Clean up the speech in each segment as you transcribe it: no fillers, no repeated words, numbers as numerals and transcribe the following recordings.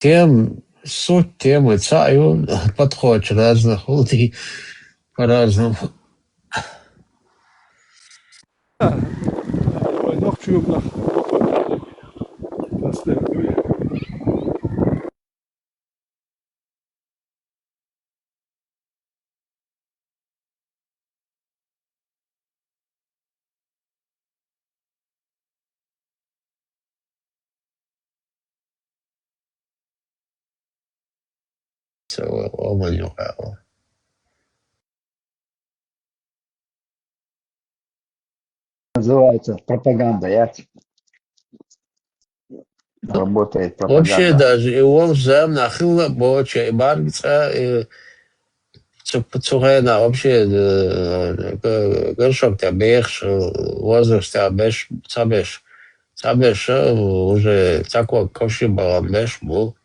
суть темы цаю подход разных людей по-разному. Nog tjuv nach. Das der. Оба не правы. Называется пропаганда. Я работает Вообще пропаганда. даже и он сам нахил боча и баргца и цугена вообще горшок тебя беш возраст тебя беш цабеш уже такой коши балам беш был.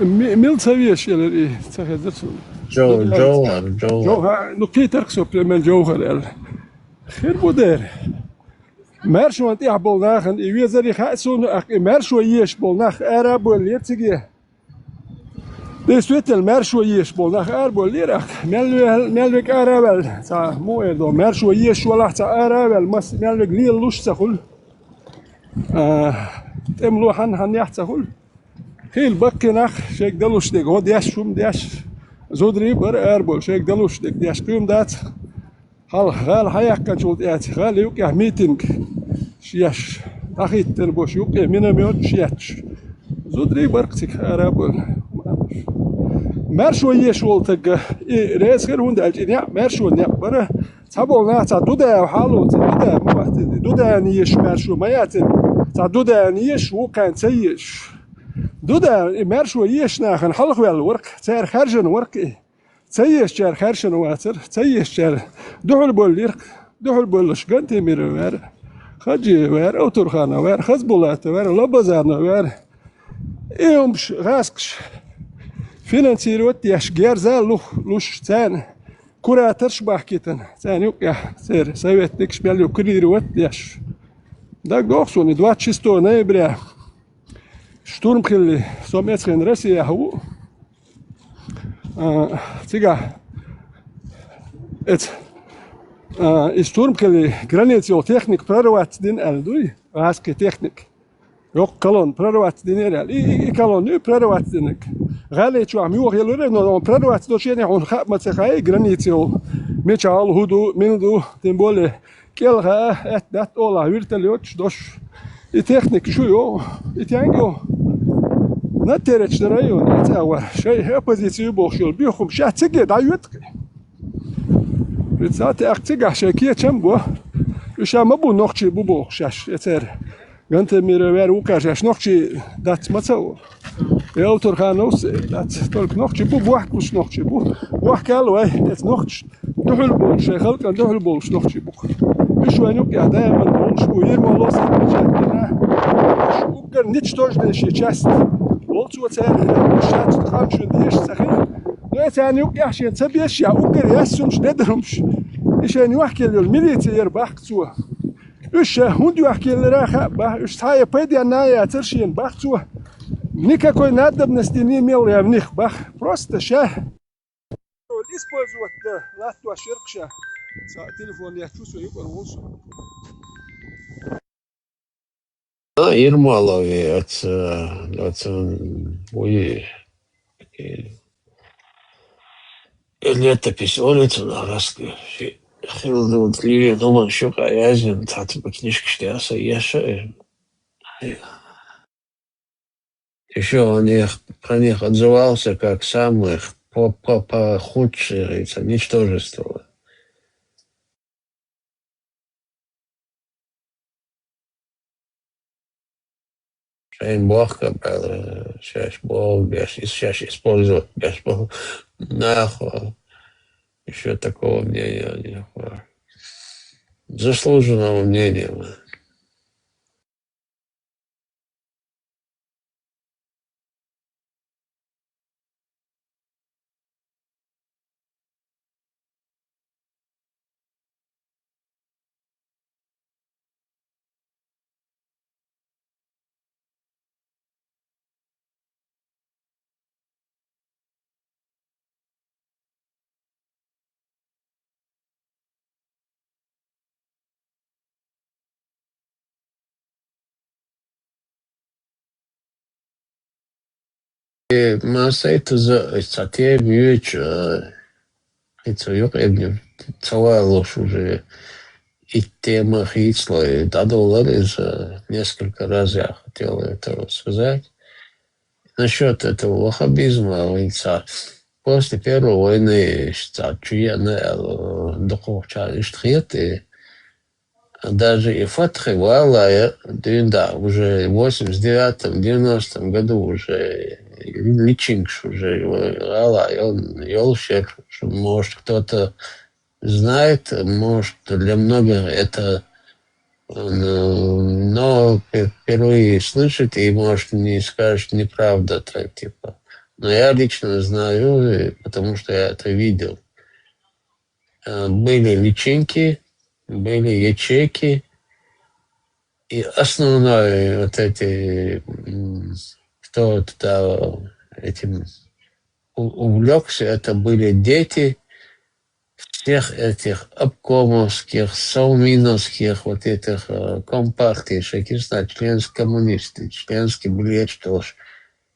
Milza viesjeleri. Zeg je dat zo? Joe. Nu Peter supplement Joe. Geen moeder. Maar zo want ik bol nach en ik weet dat ik ga zo maar zo is bol nach Arabo leert zich. Dus weet je maar zo is bol nach Arabo leert. Melweg Arabel. Sa mooi dan maar zo is zo lacht Arabel mas melweg liel lust zagul. تملو han يحتقول heel bakken nach شيك دلوش ديك هو دياش شوم دياش زودري بر اربول شيك دلوش ديك دياش كيم دات غال حياك كان شولت يات غال يوكي ميتينج شياش اخي تربوش يوكي مينا ميوت شياتش زودري بركتك اربول مارشو يشولتك ريس غير وند الجنيا مارشو نيا بره تابولنا تا دودا وحالو دودا نيش مارشو ماياتن تا دودا نيش وكان تيش دودا مارشو يش ناخن حلق ويل ورك تير خرجن ورك تيش تير خرجن واتر تيش تير دوحل بولير دوحل بولش قنتي مير وير خجي وير اوترخانا وير خزبولات وير لبزارنا وير ايومش غاسكش فينانسيروت ياش جيرزا لوش تان كرة ترشبح كيتن تان يوكيا سير سويت ديكش بياليو كريروت ياش داك دوخسون دوات شستو نيبريا شتورم خلي سوميتسخين روسيا هو تيجا ات شتورم خلي границу техник прорвать дин элдуй васки техник Yok kalon prerovat dinero i kalon nu prerovat dinek. Gale chu am yuh yelore no prerovat do shene on kha matsahay granitio. Mechal hudu mindu timbole kelga et dat ola virteliot dosh. I technik şu yo. İtengo. Na tereçlere yo ne var. Şey pozisyon boşul bir khum şahtsige da yutki. Zaten aktiga şekiye çem bu. Üşama bu nokçi bu boşaş yeter. Gante mir ver ukažeš noći dat macau. Autor khanos dat tolk noći bu buahkus noći bu. Buahkalo et noći. Duhul bol şey khalkan duhul bol noći bu. Şu an yok ya daima bol şu 20 los çektiler. Şu kadar niç tojne şey chest. Bol şu ter şat ham şu diş sahin. Ne sen yok ya şey tabiş ya ukar yasum şnederumş. İşen yok geliyor militer bakçu. Üç hundu ahkilere ha, üç taya pediya naya terşin bakçu. Никакой надобности не имел я в них, бах, просто ща. Использовать ласту ширкша. Телефон я чувствую, я порвался. Ермолові, мої летопись улицы на Раски. Хилдут Ливия думал, что Каязин, таты по книжке штяса, Яша. Еще он про них отзывался как самых худшие, ничтожества. Шейн Бог, сейчас Бог, сейчас использует, нахуй. Еще такого мнения не было. Заслуженного мнения. Маасайта за статья мюч, это юридный целалош уже и тема хитла, и дадолар из несколько раз я хотел это сказать. Насчет этого ваххабизма, после Первой войны, даже и Фатхи Валая, да, уже в 89-м, 90-м году уже Личингш уже Валая, он Йолшек, может кто-то знает, может для многих это но впервые слышит и, может, не скажет неправда, так, типа. Но я лично знаю, потому что я это видел. Были личинки, были ячейки, и основное вот эти, кто туда этим увлекся, это были дети всех этих обкомовских, совминовских, вот этих компартий, шекисна, членские коммунисты, членский билет, что ж,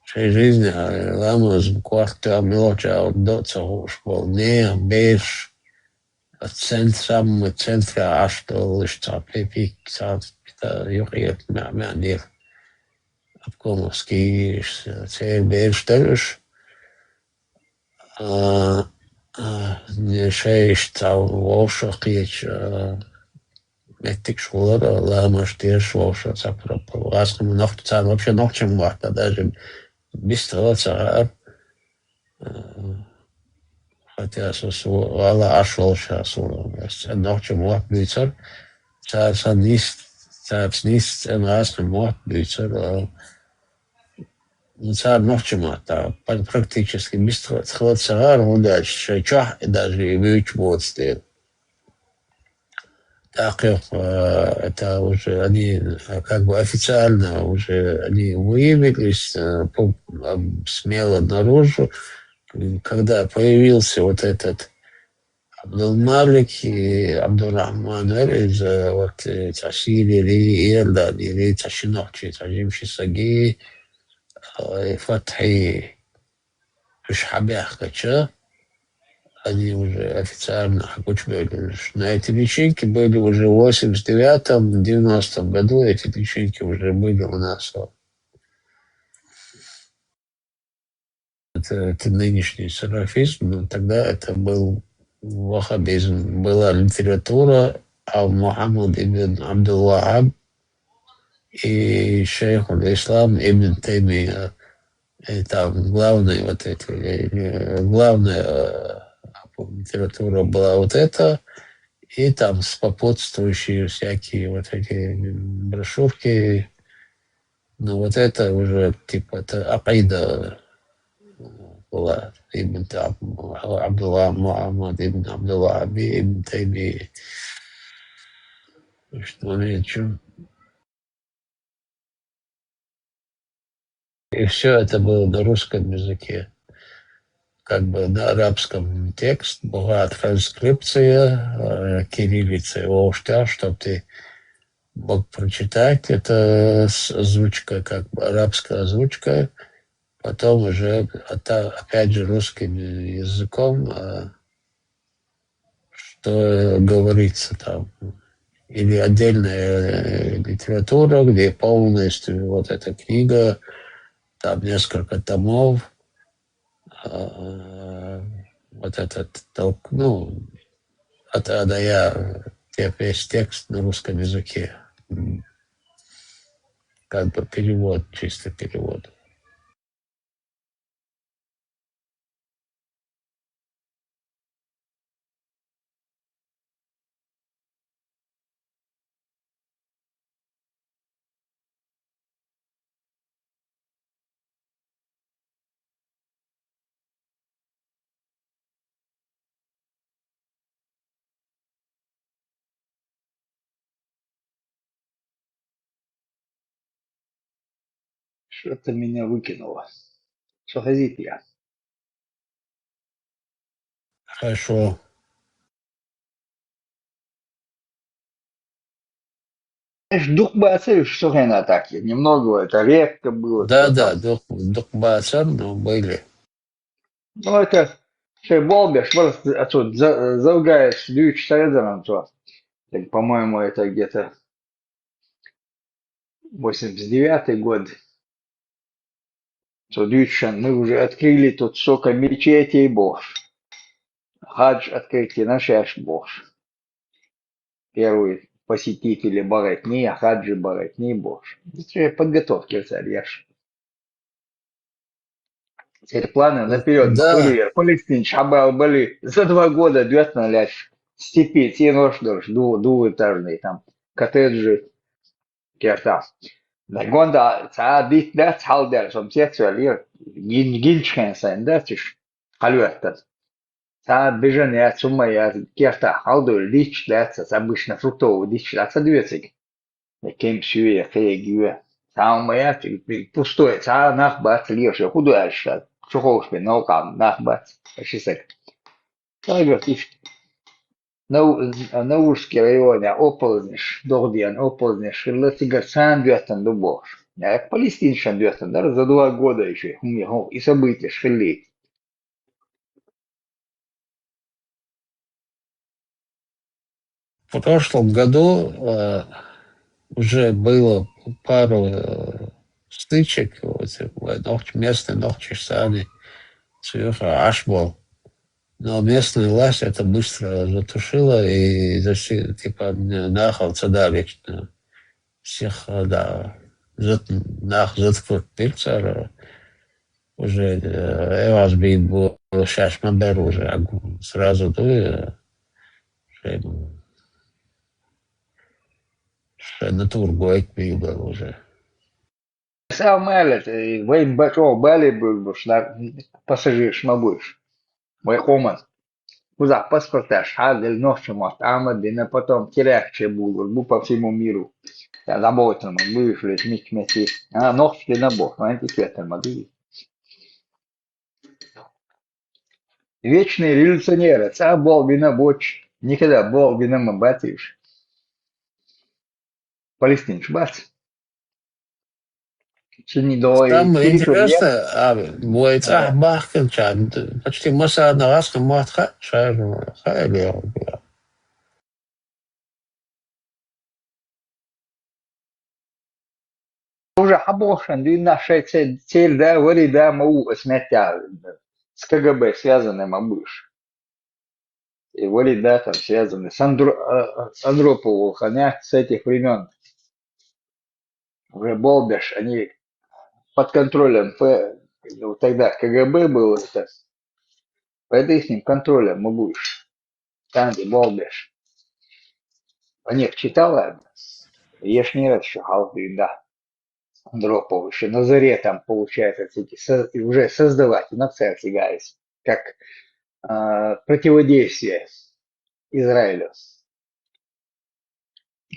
шей жизни, ламаз, квартал, мелоча, отдаться, уж полнее, бейш, центра, а что лишь цапепик, юхиет, мянир, обкомовский, цей бейш, шесть волшеб есть этих школ, ламаш теш волшеб запропал. Расному ногтям вообще ногтем варта даже без того цара. Хотя вала ашол сейчас ногтем варт бицар. Цар нист расному варт бицар. Цар ногтем варта практически без того цара удачи. Чах даже и выч вот стоит. Таких, это уже они как бы официально уже они выявились смело наружу, когда появился вот этот Абдул-Малик и Абдурахман из вот Ташили или Ирдан или Ташинохчи, Тажимши Саги, Фатхи Шхабях, они уже официально учбили. На эти личинки были уже в 89-м, 90-м году, эти личинки уже были у нас. Это нынешний салафизм, но тогда это был ваххабизм. Была литература Мухаммад ибн Абдул-Вахаб и шейх ислам ибн Таймия. И там главная вот эти, главная литература была вот эта, и там сопутствующие всякие вот эти брошюрки. Но вот это уже типа это акида была. Ибн Абдулла Мухаммад ибн Абдулла ибн Тайми. Что еще? И все это было на русском языке. Как бы на арабском текст была транскрипция кириллицей Олшта, чтобы ты мог прочитать. Это озвучка, как бы арабская озвучка. Потом уже, опять же, русским языком, что говорится там. Или отдельная литература, где полностью вот эта книга, там несколько томов, вот этот, ну, от А до Я, весь текст на русском языке. Как бы перевод, чисто перевод. Что-то меня выкинуло. Что хотите я? Хорошо. Духбасы, что на атаке. Немного, это редко было, Да, кто да, там. Духбаацан, ну, были. Ну, это все болбиш, просто отсюда залгаешь, дючь средом, то, так, по-моему, это где-то 89-й год. То дючан, мы уже открыли тут сколько мечетей бож. Хадж открытие на шаш бож. Первые посетители Баратни, хаджи Баратни бож. Это подготовки царь. Теперь планы наперед, Да, Бахурия, Палестин, Шабал, Бали. За 2 года 200 ляж степи, те нождорж, двухэтажные там, коттеджи, керта. Гонда, цаадит, да, цалдер, som сексуалир, гильчхен сайн, да, тиш, халюэттат. Цаад бежен, я сумма, я керта, халду, дич, да, обычно фруктовый дич, да, цадвецик. Кем сюе, хе, гюе. Самая пустой, ца нахбац, лишь, худой альшат. Чухошпи, наукам, нахбац, шисек. Тайгер, иш. Наурский районе, оползниш, дордиан, оползниш, латигар сан дюстан дубош. Я палестиншан дюстан, даже за 2 года еще, и события шли. в прошлом году уже было пару стычек, вот, местные ногчи Цюрха, Ашбол. Но местная власть это быстро затушила и типа нахал цадалич всех, да, нах заткнут пильцер уже эваз бит был шаш мабер уже сразу дуя натур гоек был уже. Сам малет, вейн бачо бали был, пассажир шмабуш. Мой хоман. Куда паспорта шадель ночи мост, Амадина потом теряхче был по всему миру. Я работал, мы вышли, вместе. А ночь на бог, а это цвета моды. Вечные революционеры, ца бол вина боч, никогда бол вина мабатиш. Палестинч, бац. Чини до Самое киришо вьер. интересное, бойца Бахкин почти масса на раз мат хайли. Уже обошен, и наша цель, да, вали, да, могу смятя с КГБ связанным обыш. И вали, да, там связаны с Андроповым, ханя с этих времен. Уже Болбеш, они под контролем, ну, тогда КГБ был это, под их контролем обыш. Там, где Болбеш. О них читала, я ж не раз еще да. Андропов еще на заре там, получается, уже создавать на церкви, гайс, как противодействие Израилю.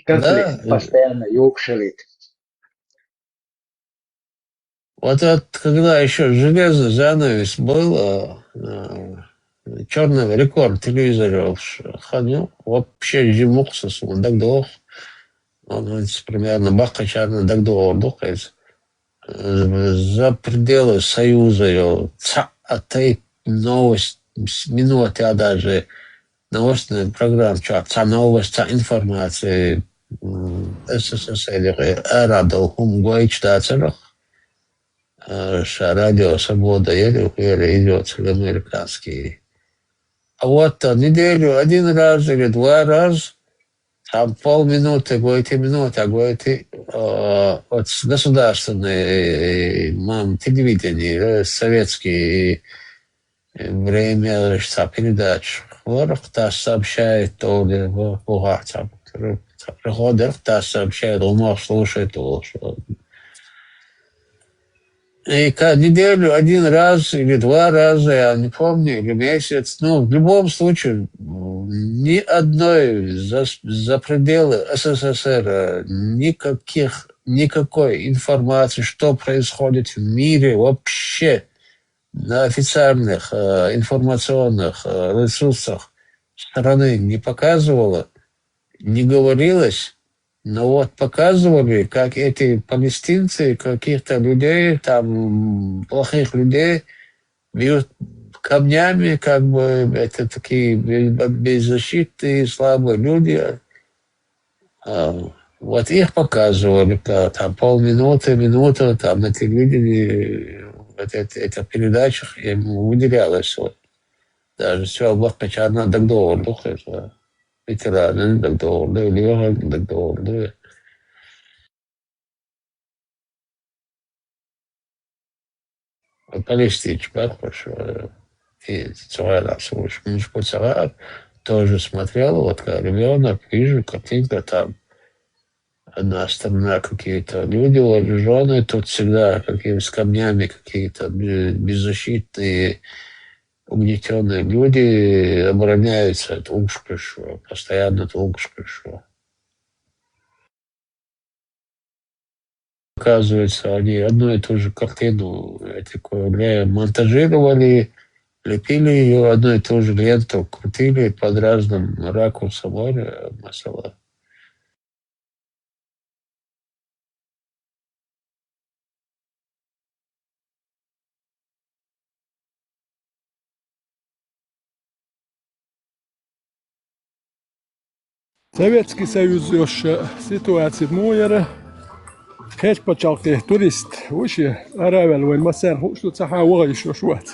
Да, Конфликт постоянно ёкшалит. вот это, когда еще железный занавес был, черный рекорд телевизора ходил, вообще жимукса он дагдох, он примерно бахка черный дагдох, за пределы Союза, а ты новость, минуты, а даже новостная программа, новость, информация, СССР, радал, гуайч, радио «Свобода» еле идет американский. А вот неделю один раз или 2 раза, там полминуты, говорите минуты, а говорите от государственной телевидения, советские время передач. Ворохта сообщает, то ли там, приходит, сообщает, он слушает, и неделю один раз или 2 раза, я не помню, или месяц. Ну, в любом случае, ни одной за пределы СССР никакой информации, что происходит в мире вообще на официальных информационных ресурсах страны не показывала, не говорилось. Но вот показывали, как эти палестинцы каких-то людей, там, плохих людей, бьют камнями, как бы, это такие беззащитные, слабые люди. А, вот их показывали, да, там полминуты, минута, там на телевидении, вот это в передачах ему выделялось. Вот. Даже все Бахмачарна Дагдоварду, это ветераны Дагдоварду, Леха Дагдоварду. Палестинч, хорошо. И Цугайраб, Мишпу Цугайраб тоже смотрел, вот как ребенок, вижу, картинка там. Одна сторона какие-то люди вооруженные, тут всегда какими с камнями какие-то беззащитные, угнетенные люди обороняются от Угшкашу, постоянно от Угшкашу. Оказывается, они одну и ту же картину монтажировали, лепили ее, одну и ту же ленту крутили под разным ракурсом. Масала. Советский Союз еще ситуация моя. Хеч почалки турист. Уши аравел вен масер хушу цахава еще шват.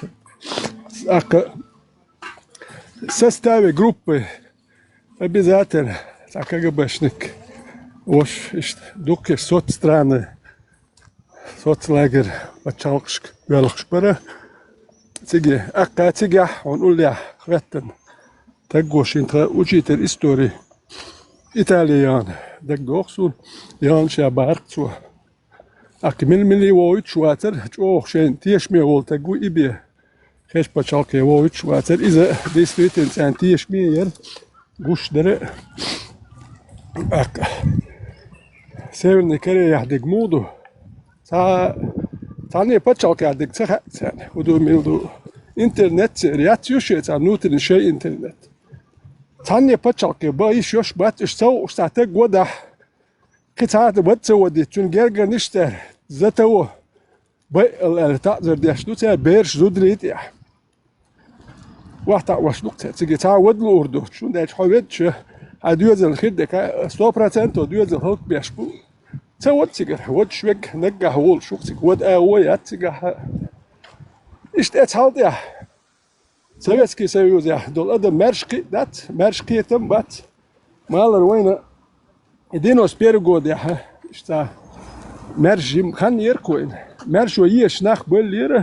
В составе группы обязательно КГБшник. Уж дуки соцстраны, соцлагерь почалкшк велхшпера. Тиги тиги он улья хветтен. Тагош интра учитель истории. Italiaan, dat doch so, Jan Schabarzu. Akmil woit Schwarzer, auch schön, Tisch mir wohl, der gut ibe. Kespachalke woit Schwarzer, ist distrikt in sein Tisch mir hier, gush dere. Ak. Severni kere yahdig modu. Tani pachalke yahdig tsahatsan. Udu mildu internet reatsiyushets anutrin shay internet. تاني بتشالك بايش يوش بات اشتو اشتاتك ودا كتات بتسو ودي تنجرجر نشتر زتو باي التاذر دي شنو تاع بيرش زودريت يا واحد واش نقطه تيجي تاع ود الاردو شنو دايش حويتش اديوز الخدك 100% وديوز الهوك بيشبو تاود تيجي ود شوك نجا هول شوك تيجي ود اويا تيجي اشتات هالد يا Советский Союз, ja, дол ada merški tam bat, malar vajna, edinos piergod, ja, šta, meršim han jerkoin, meršo jieš nach bălire,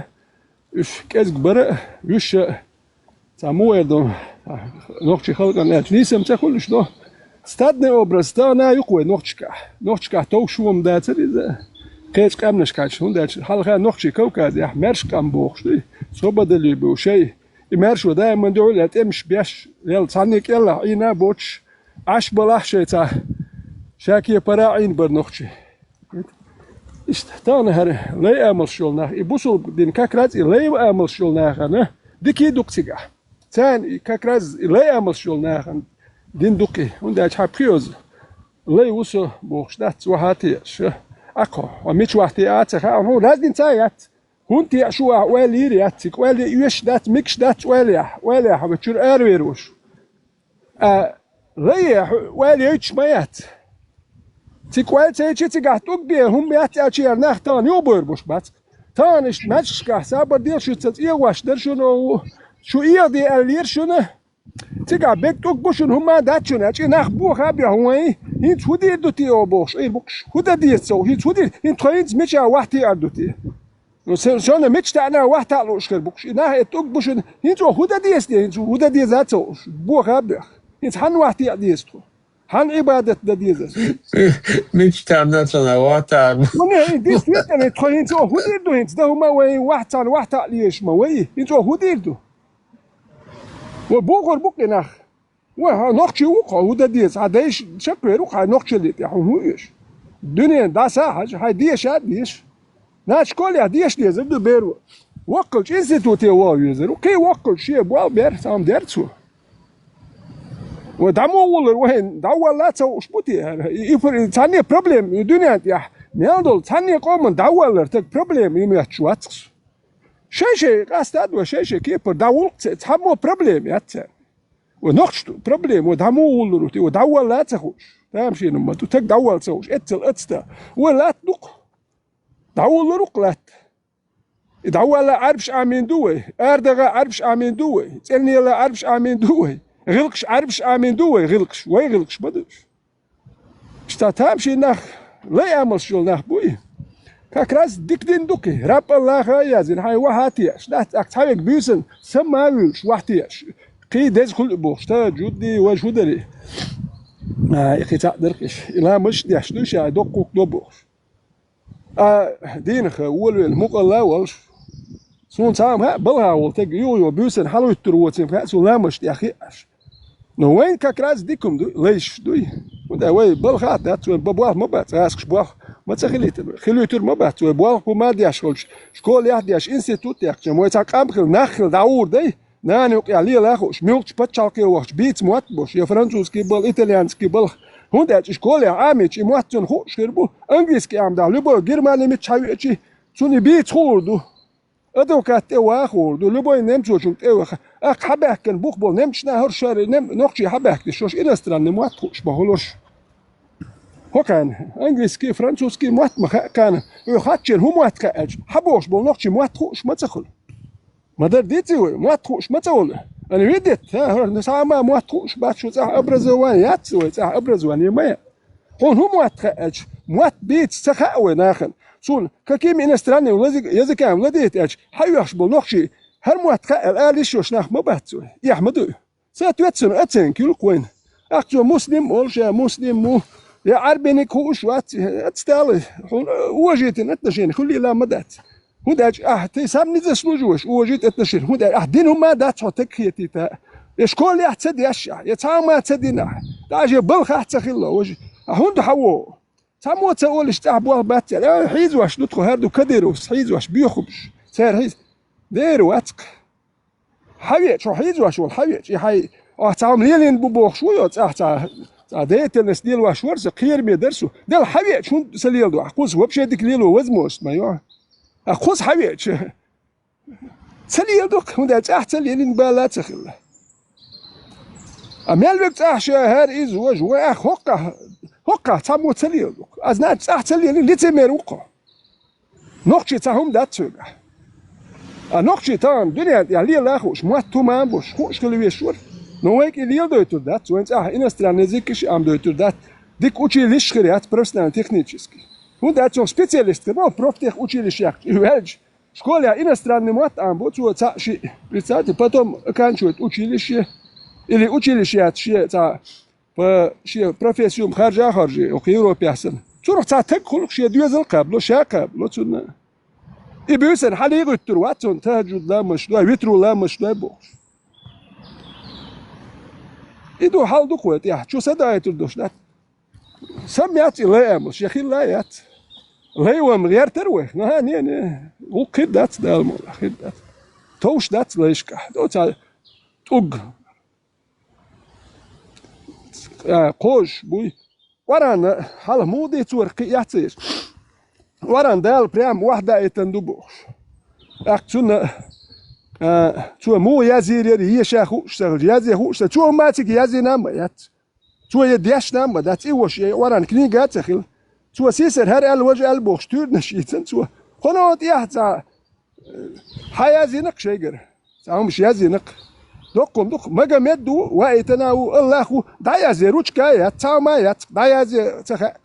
už kezg bara, už samuedom, nohči halkan neč, nisam ceholiš, no, stadne obraz, ta na jukoje nohčka taušuvom daceri, kezg amneškač, hundač, halka nohči kaukaz, ja, merškam bohšti, sobadali bu šej, يمارسوا دائما دول تمش بيش يلا تصنيك يلا عينا بوتش عش بلاحشة تا شاكي براعين برنوخشي استهتانا هر لا أمل شولنا يبوسوا دين كاكراز لا أمل شولنا أنا دكي دوكسيجا تان كاكراز لا أمل شولنا دين دوكي وندا تحبيوز لا يوسو بوخشدات وهاتي شو أكو وميش وحتي أتخا هو لازم تايات هونتي شو والي ياتك والي يش دات ميكش دات والي حبتشر أرويروش ريح والي يش ميات تك والي تيجي تقعدوك بيه هم ياتي أشياء نختان يوبر بوش بات تانش ماتش كحساب دير شو تسير واش در شو إيه دي ألير شنو تقع بيكتوك بوشن هم داتشون أشي نخبو خابي هواي هنت هودي دوتي أو بوش إيه بوش هودا ديتسو هنت هودي هنت خاينت مش واحد أردوتي شلون مش تاعنا واحد تعلو شكل بوكش إنها توك بوشن هنتو هودا ديست هنتو هودا ديزاتو بو خابر هنت حن واحد يديستو حن عبادة ديزات مش تاعنا واحد وانا ديست ويتنا تخل هنتو هوديردو هنت ده هما وين واحد تعليش ما وين هنتو هوديردو وبوغر بوكناخ وها نوخشي وقع هودا ديز عدايش شكر وقع نوخشي اللي تاعهم هويش الدنيا دا ساحة هاي ديش ديش ناش كل ديش ديزر دو بيرو وقلش انستوتي واو يزر وكي وقل شيء بوال بير سام ديرتسو ودعمو ولر وين دعوة لا تسوش بوتي يفر ثانية بروبلم الدنيا يا ميالدول ثانية قوم دعوة لر تك بروبلم يميت شواتس شيء قاستاد شيء كيبر دعوة تحمو بروبلم يا تسان ونقشتو بروبلم ودعمو ولر ودعوة لا تخوش تمشي لما تك دعوة تسوش اتستا ولا تدق دعوة لرق لات دعوة لا عربش امين دوي اردغا عربش امين دوي تسالني لا عربش امين دوي غلقش عربش امين دوي غلقش ويغلقش بدوش تمشي نخ لا يعمل شغل نخ بوي كاكراس ديك دين دوكي رب الله يازن هاي وهاتياش لا تحاول بيوسن سما ويش وحتياش قي دز كل بوش تا جودي وجودري اخي تقدرش لا مش ديش دوش دوق دوبوش دينخ اول المقلا والش سون سام ها بلها ولتك يو بيوسن حلو التروتين فاسو لا مش يا اخي نو وين كاكراس ديكم دو ليش دوي ودا وي بلخات دات بابواه ما بات راسك بواه ما تخليت خليتر ما بات بواه وما دياش شكول يحدياش انستيتوت ياك مو تاقام نخل داور دي ناني وقع لي لاخوش ميوكش باتشالكي وقت بيت موات بوش يا فرنسوسكي بل ايطاليانسكي بل هوندا شكول يا عاميش مواتن خو شربو انجليزكي ام دا لبو جرماني متشاويتشي توني بيت خوردو ادوكات واخوردو لبو نمشو شنت اخ حباك كان بوخ بول نمش نهر شاري نقشي حباك شوش انستران موات خوش بهولوش هو كان انجليزكي فرنسوسكي موات مخا كان يخاتشن هو موات كاج حبوش بول نقشي موات خوش ما تخل ما درديتي موات خوش ما تقول انا ويدت ها نسا ما موات خوش باتشو صح ابرزوان ياتسوي صح ابرزوان يما هون هو موات كاج موات بيت سخاوي ناخن سون كاكيم انستراني ولازي كام لديت اج حيوش بول نقشي هر موات كاج اليش وش ناخ ما باتسوي يا احمدو ساتوتسن اتسن كيلو كوين اكتو مسلم اولشا مسلم مو يا عربيني كوش وات اتستالي وجيت اتنشين خلي لا مدات هوداج تسامني زسلوجوش وجيت اتنشين هوداج دينهم ما دات تكيتي تا اشكول يا تسدي اشع يا تاما تسدينا داجي بلخ احتخيل وجي هوند حو تامو تقول اشتعبوا بات حيز واش ندخل هردو كديروس حيز واش بيخبش سير حيز ديرو اتق حيت شو حيز واش والحيت يا حي تعمل لين بوبوخ شويه تا ديت الناس ديال واش ورز قير مي درسو ديال حبيت شو سليل دو اخوز هو بشي ديك ليلو وزموس ما يو اخوز حبيت سليل دوك هدا تحت لين بالا تخل امال بك احشا هار از وج واخ هقه تمو سليل دوك ازنا تحت لين اللي تمر وقع نقشي تاهم داتسوغا نقشي تام دنيا يا ليل اخوش موتو ما بوش خوش كلي شور نو هيك اللي يدوتر دات وانت انستران زيكش ام دوتر دات ديك училище ряд профессионально технический он дат он специалист но профтех училище юэлж в школе иностранный мат ам бочу ца ши представьте потом оканчивает училище или училище ца по ши профессию харжи او европеясен تروح ца تك كل شيء دوزل قبل شاقه لوتنا يبيسن حالي يغتر واتون تهجد لا مش لا ويترو لا مش لا بوش إدو حال دقوت يا شو سدايت الدوشنات سميات لا مش يا أخي لا يات لا يوم غير تروح نهاني وقيد دات دالمو أخيد دات توش دات ليشكا دوت توج قوش بوي وران حال مودي تورقي يعطيش وران دال بريم واحدة يتندبوش أكتون تو مو يازير هي شاخو اشتغل يازي هو اشتغل تو ماتك يازي نام يات تو يديش نام دات ايوش وران كني قاتخل تو سيسر هر الوجه البوخ شتور نشيتن تو قنوت يحتا حيازي نق شيغر تاهم مش يازي نق دق مجا مدو وايتناو الله خو دايازي روچكا يات تاما يات دايازي تخق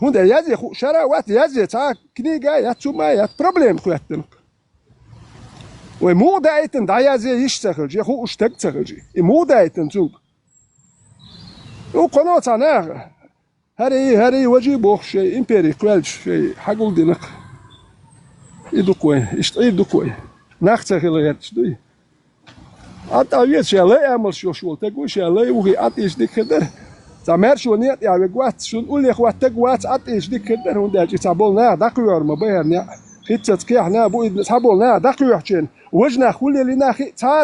هون يازي خو شرا وات يازي تا كني يات تو ما يات بروبليم خو ياتن ومو دايتن دايازي يشتغل جي خو اشتغل جي مو دايتن زوج وقنوت انا هري وجي بوخ شيء امبيري كوالش شيء حقول دينك يدوكوي يدوكوي ناختخل يتشدي اتاويت شي لا يعمل شو تقول شي لا وهي اتيش ديك كدر زمر شو نيت يا بقوات شو نقول يا اخوات تقوات اتيش ديك كدر ونداجي تابولنا داكيور ما بيرنا خيتك احنا بو تابولنا داكيور تشين وجنا خولي لنا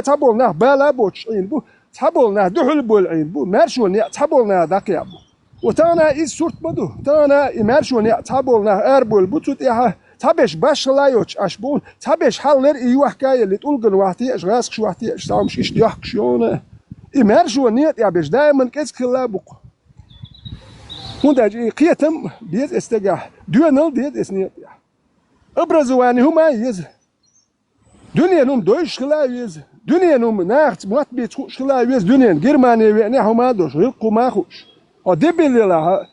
تابولنا بالا بوتشين بو تحبولنا دحل بولعين بو مرشون يا تحبولنا دقيابو وتانا إز سورت بدو تانا إمرشون يا تحبولنا أربول بوتوت يا تابش باش لايوش أشبون تابش حلر إيوه كاي اللي تقولن وحتي أش غاسك شو وحتي أش سامش إيش ديوحك شونه إمرشون يا بيش دائما كيس كلابوك هنداج قيتم ديت استجاح دونال ديت اسنيت أبرزواني هما يز دنيا نوم دوش خلا يز دنيا نوم ناخت موات بيت خلا يز دنيا جرماني ويعني هما دوش يلقوا ما خوش أدبل لها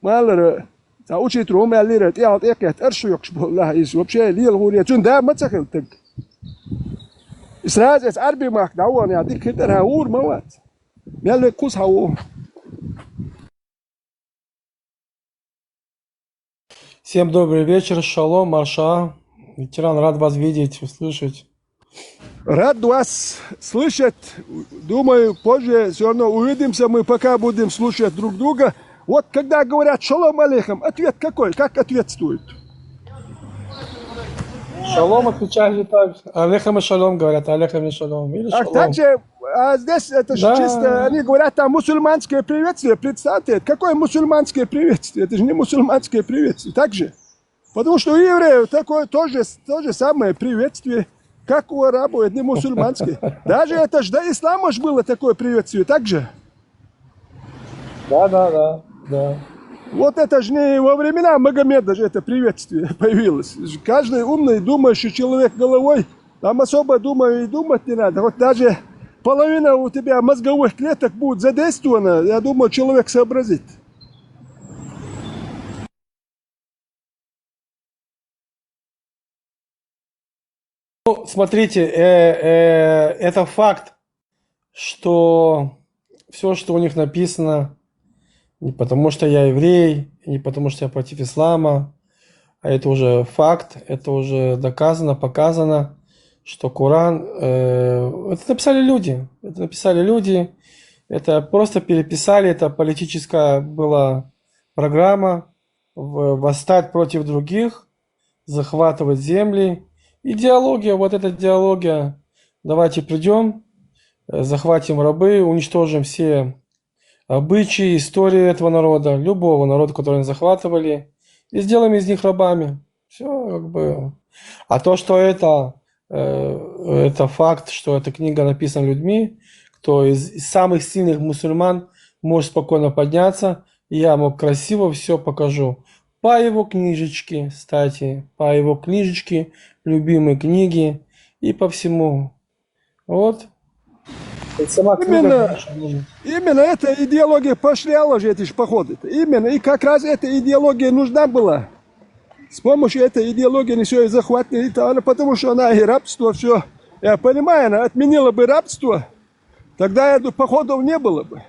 مالر تاوشي تروم اللي تيعط إيكت أرشو يكشبه الله يز وبشيء ليه الغورية تون ده ما تسكن إسراز إس عربي ماك دعوان يعطيك كتر هاور موات مالر كوس هاور. Всем добрый вечер, шалом, марша. Ветеран, рад вас видеть, услышать. Рад вас слышать. Думаю, позже все равно увидимся, мы пока будем слушать друг друга. Вот когда говорят шалом алейхам, ответ какой? Как ответствуют? Шалом отвечали так. Алейхам и шалом говорят, алейхам и шалом. Или А шалом. также здесь это же Да. чисто, они говорят там мусульманское приветствие. Представьте, какое мусульманское приветствие? Это же не мусульманское приветствие, так же? Потому что у евреев такое то же самое приветствие, как у арабов, это не мусульманское. Даже это же до ислама же было такое приветствие, так же? Да. Вот это же не во времена Магомеда же это приветствие появилось. Каждый умный, думающий человек головой, там особо думаю и думать не надо. Вот даже половина у тебя мозговых клеток будет задействована, я думаю, человек сообразит. Ну, смотрите, это факт, что все, что у них написано, не потому что я еврей, не потому что я против ислама, а это уже факт, это уже доказано, показано, что Коран, это написали люди, это просто переписали, это политическая была программа, восстать против других, захватывать земли. Идеология, вот эта идеология, давайте придем, захватим рабы, уничтожим все обычаи, истории этого народа, любого народа, который они захватывали, и сделаем из них рабами. Все как бы. А то, что это факт, что эта книга написана людьми, кто из самых сильных мусульман может спокойно подняться, и я ему красиво все покажу. По его книжечке, кстати, по его книжечке, любимой книги и по всему. Вот. Это сама книга. Именно эта идеология поощряла же эти же походы. Именно. И как раз эта идеология нужна была. С помощью этой идеологии не все и захватили, потому что она и рабство, все. Я понимаю, она отменила бы рабство, тогда походов не было бы.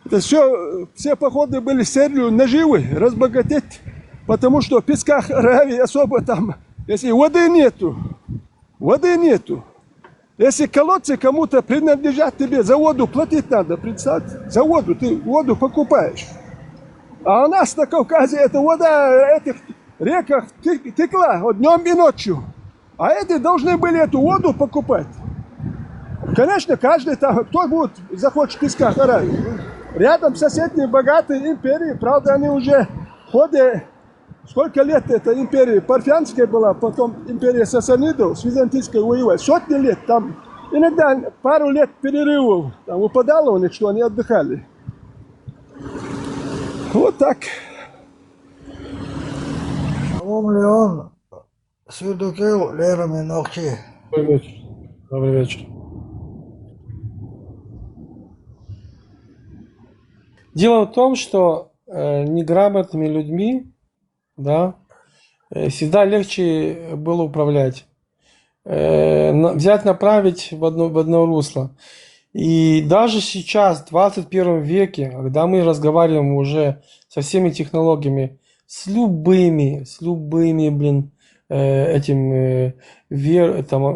Это все походы были с целью наживы, разбогатеть, потому что в песках Аравии особо там, если воды нету, если колодцы кому-то принадлежат тебе, за воду платить надо, представьте, за воду, ты воду покупаешь. А у нас на Кавказе эта вода в этих реках текла днем и ночью, а эти должны были эту воду покупать. Конечно, каждый там, кто захочет в песках Аравии. Рядом соседние богатые империи, правда, они уже в ходе, сколько лет эта империя Парфянская была, потом империя Сасанидов с византийской воевали, сотни лет, там иногда пару лет перерывов, там выпадало у них, что они отдыхали. Вот так. Шалом, Леон, Сюдукел, Лера Минохчи. Добрый вечер. Добрый вечер. Дело в том, что неграмотными людьми, да, всегда легче было управлять, взять, направить в одно русло. И даже сейчас, в 21 веке, когда мы разговариваем уже со всеми технологиями, с любыми,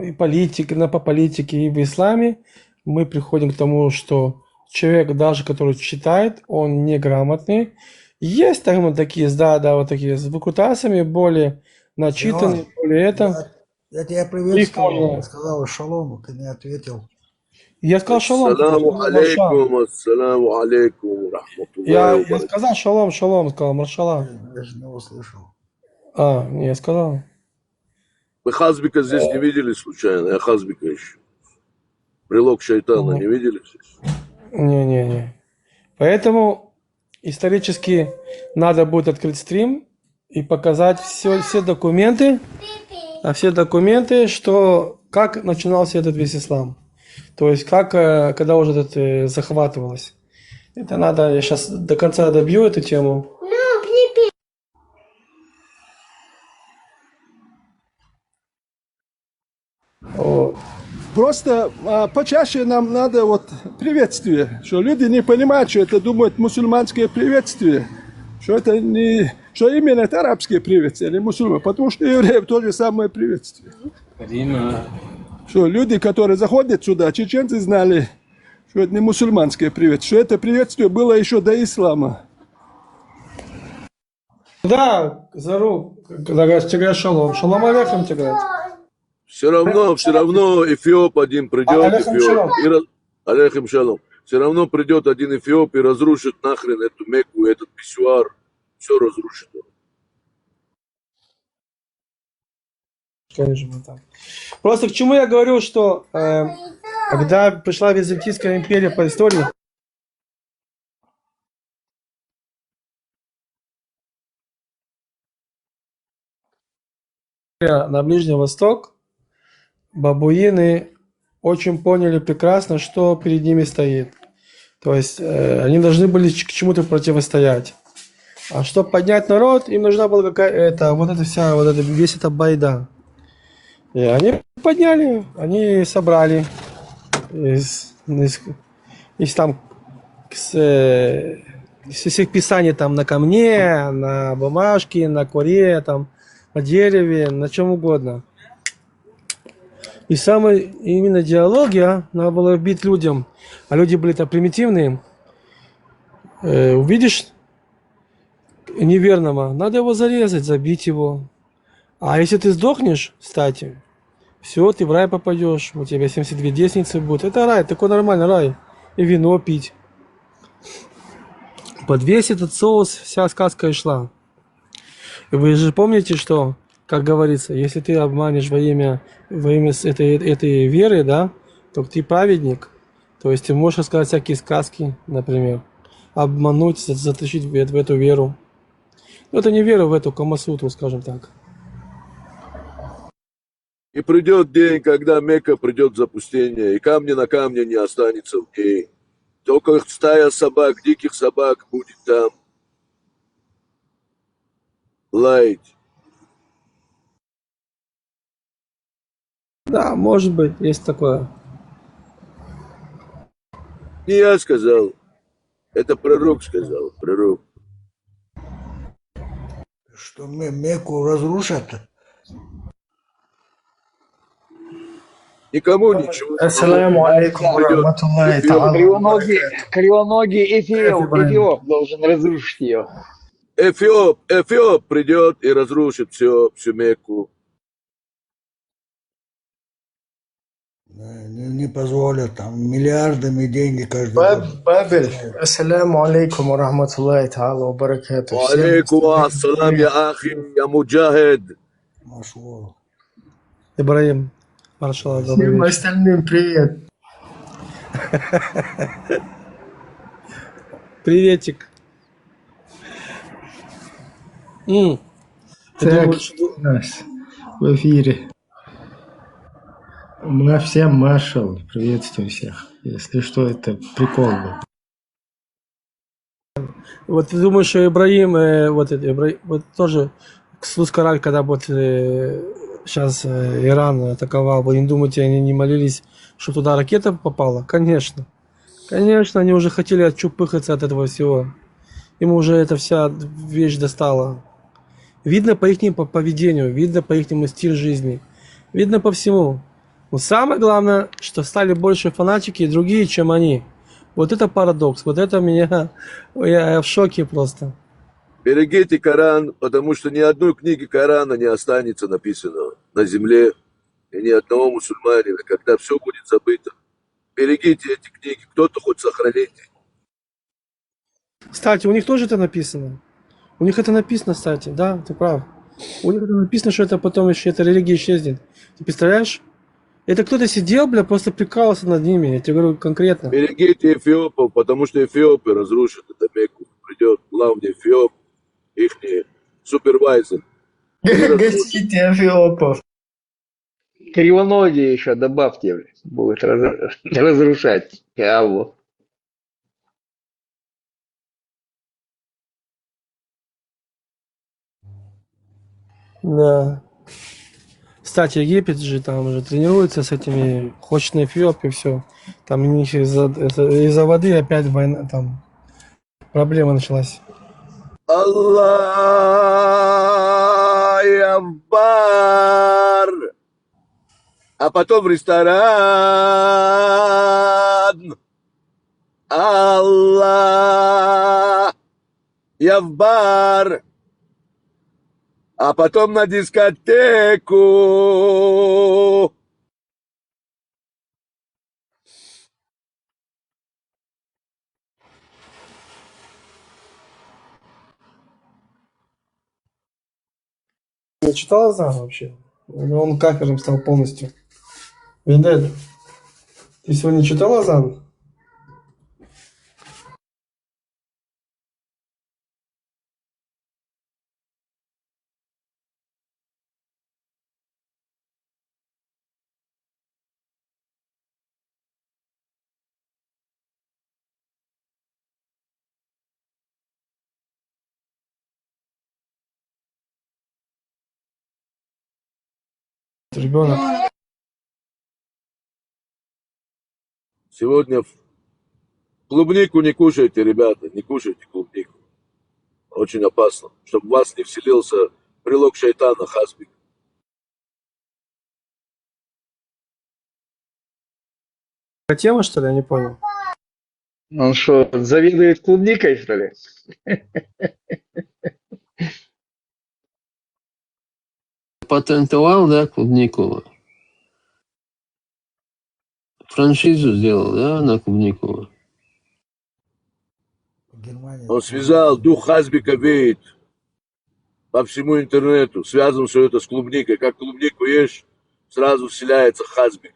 и политикой, по политике, и в исламе, мы приходим к тому, что человек, даже который читает, он неграмотный. Есть там такие, вот такие с выкрутасами, более начитанные, Леон, более это. я тебя Их приветствовал, можно. сказал шалом, ты не ответил. Я сказал шалом. Ассаламу алейкум, рахматуллахи ва Я сказал шалом, шалом, сказал маршала. Я же не услышал. Не, я сказал. Вы Хазбика здесь не видели случайно? Я Хазбика ищу. Прилог шайтана не видели здесь? Не. Поэтому исторически надо будет открыть стрим и показать все документы, что как начинался этот весь ислам. То есть как, когда уже это захватывалось. Это надо, я сейчас до конца добью эту тему. Просто почаще нам надо вот приветствие, что люди не понимают, что это думают мусульманское приветствие, что это не, что именно это арабские приветствия, а не мусульмане, потому что евреев то же самое приветствие. Что люди, которые заходят сюда, чеченцы знали, что это не мусульманское приветствие, что это приветствие было еще до ислама. Да, Зару, когда говорят шалом. Шалом алейхим тебе говорят. Все равно Эфиоп один придет, алейхим шалом. Все равно придет один Эфиоп и разрушит нахрен эту Мекку, этот писсуар. Все разрушит. Конечно, так. Просто к чему я говорю, что когда пришла Византийская империя по истории, на Ближний Восток, бабуины очень поняли прекрасно, что перед ними стоит. То есть они должны были к чему-то противостоять. А чтобы поднять народ, им нужна была какая-то весь эта байда. И они подняли, они собрали из всех писаний там на камне, на бумажке, на коре, там, на дереве, на чем угодно. И самая именно диалогия надо было вбить людям, а люди были-то примитивные. Увидишь неверного, надо его зарезать, забить его. А если ты сдохнешь, кстати, все, ты в рай попадешь, у тебя 72 десницы будут. Это рай, такой нормальный рай. И вино пить. Под весь этот соус вся сказка и шла. И вы же помните, что, как говорится, если ты обманешь во имя этой веры, да, то ты праведник. То есть ты можешь рассказать всякие сказки, например, обмануть, затащить в эту веру. Но это не вера в эту Камасутру, скажем так. И придет день, когда Мекка придет в запустение, и камня на камне не останется в ней. Только стая собак, диких собак будет там лаять. Да, может быть, есть такое. Не я сказал, это пророк сказал, пророк. Что Мекку разрушат? Никому ничего. Ассаламу алейкум рахматуллахи та'аля. Кривоногий Эфиоп должен разрушить ее. Эфиоп придет и разрушит всю Мекку. Не позволят, там миллиардами деньги каждый год. Бабель, ассаламу алейкум рахматуллахи та'аля ва баракату. Алейкум ассалам, я ахи, я муджахид. Машло. Ибраим, маршал, добрый Всем вечер. остальным привет. Приветик. Ты Так, думаешь, нас в эфире. Мы всем маршал, приветствую всех. Если что, это прикол был. вот ты думаешь, что Ибраим, вот тоже Слуцкараль, когда вот сейчас Иран атаковал, вы не думаете, они не молились, что туда ракета попала? Конечно. Конечно, они уже хотели отчупыхаться от этого всего. Им уже эта вся вещь достала. Видно по их поведению, видно по их стилю жизни, видно по всему. Но самое главное, что стали больше фанатики другие, чем они. Вот это парадокс, вот это я в шоке просто. Берегите Коран, потому что ни одной книги Корана не останется написано на земле, и ни одного мусульманина, когда все будет забыто. Берегите эти книги, кто-то хоть сохраните. Кстати, у них тоже это написано. У них это написано, кстати, да, ты прав. У них это написано, что это потом еще эта религия исчезнет. Ты представляешь? Это кто-то сидел, бля, просто прикалывался над ними. Я тебе говорю конкретно. Берегите эфиопов, потому что эфиопы разрушат это Мекку. Придет главный эфиоп, ихний супервайзер. Гостите Эфиопов. Кривоногие еще добавьте, блядь, будет разрушать Каабу. Да. Кстати, Египет же там уже тренируется с этими, хочет на Эфиопию, все. Там у них из-за воды опять война, там проблема началась. Аллах Акбар. А потом в ресторан. Аллах Акбар. А потом на дискотеку. Не читал Азан вообще? Он кафером стал полностью. Видать, ты сегодня читал Азан? Ребенок. Сегодня клубнику не кушайте, ребята, не кушайте клубнику. Очень опасно, чтобы в вас не вселился прилог шайтана Хасбик. Тема, что ли, я не понял. Он что, завидует клубникой, что ли? Патентовал, да, клубнику? Франшизу сделал, да, на клубнику? Германия. Он связал, дух Хасбика веет по всему интернету, связан все это с клубникой. Как клубнику ешь, сразу вселяется Хасбик.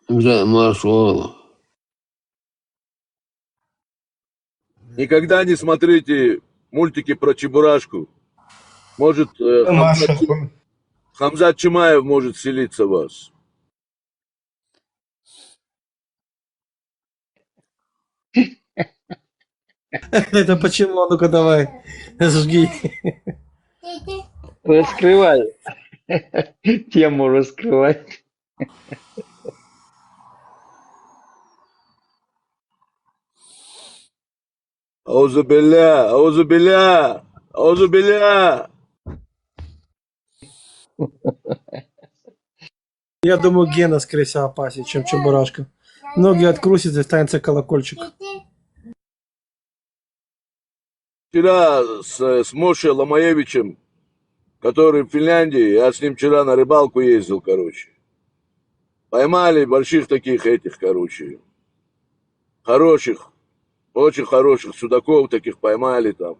Да, Маршалла. Никогда не смотрите мультики про Чебурашку. Может, Хамзат Чимаев может вселиться в вас. Это почему? Ну-ка давай, жги. Раскрывай. Тему раскрывай. Аузубилля, аузубилля, аузубилля. Я думаю, Гена, скорее всего, опаснее, чем Чебурашка. Ноги открутятся, останется колокольчик. Вчера с Моше Ломаевичем, который в Финляндии, я с ним вчера на рыбалку ездил, короче. Поймали больших таких этих, короче, хороших, очень хороших судаков таких поймали там.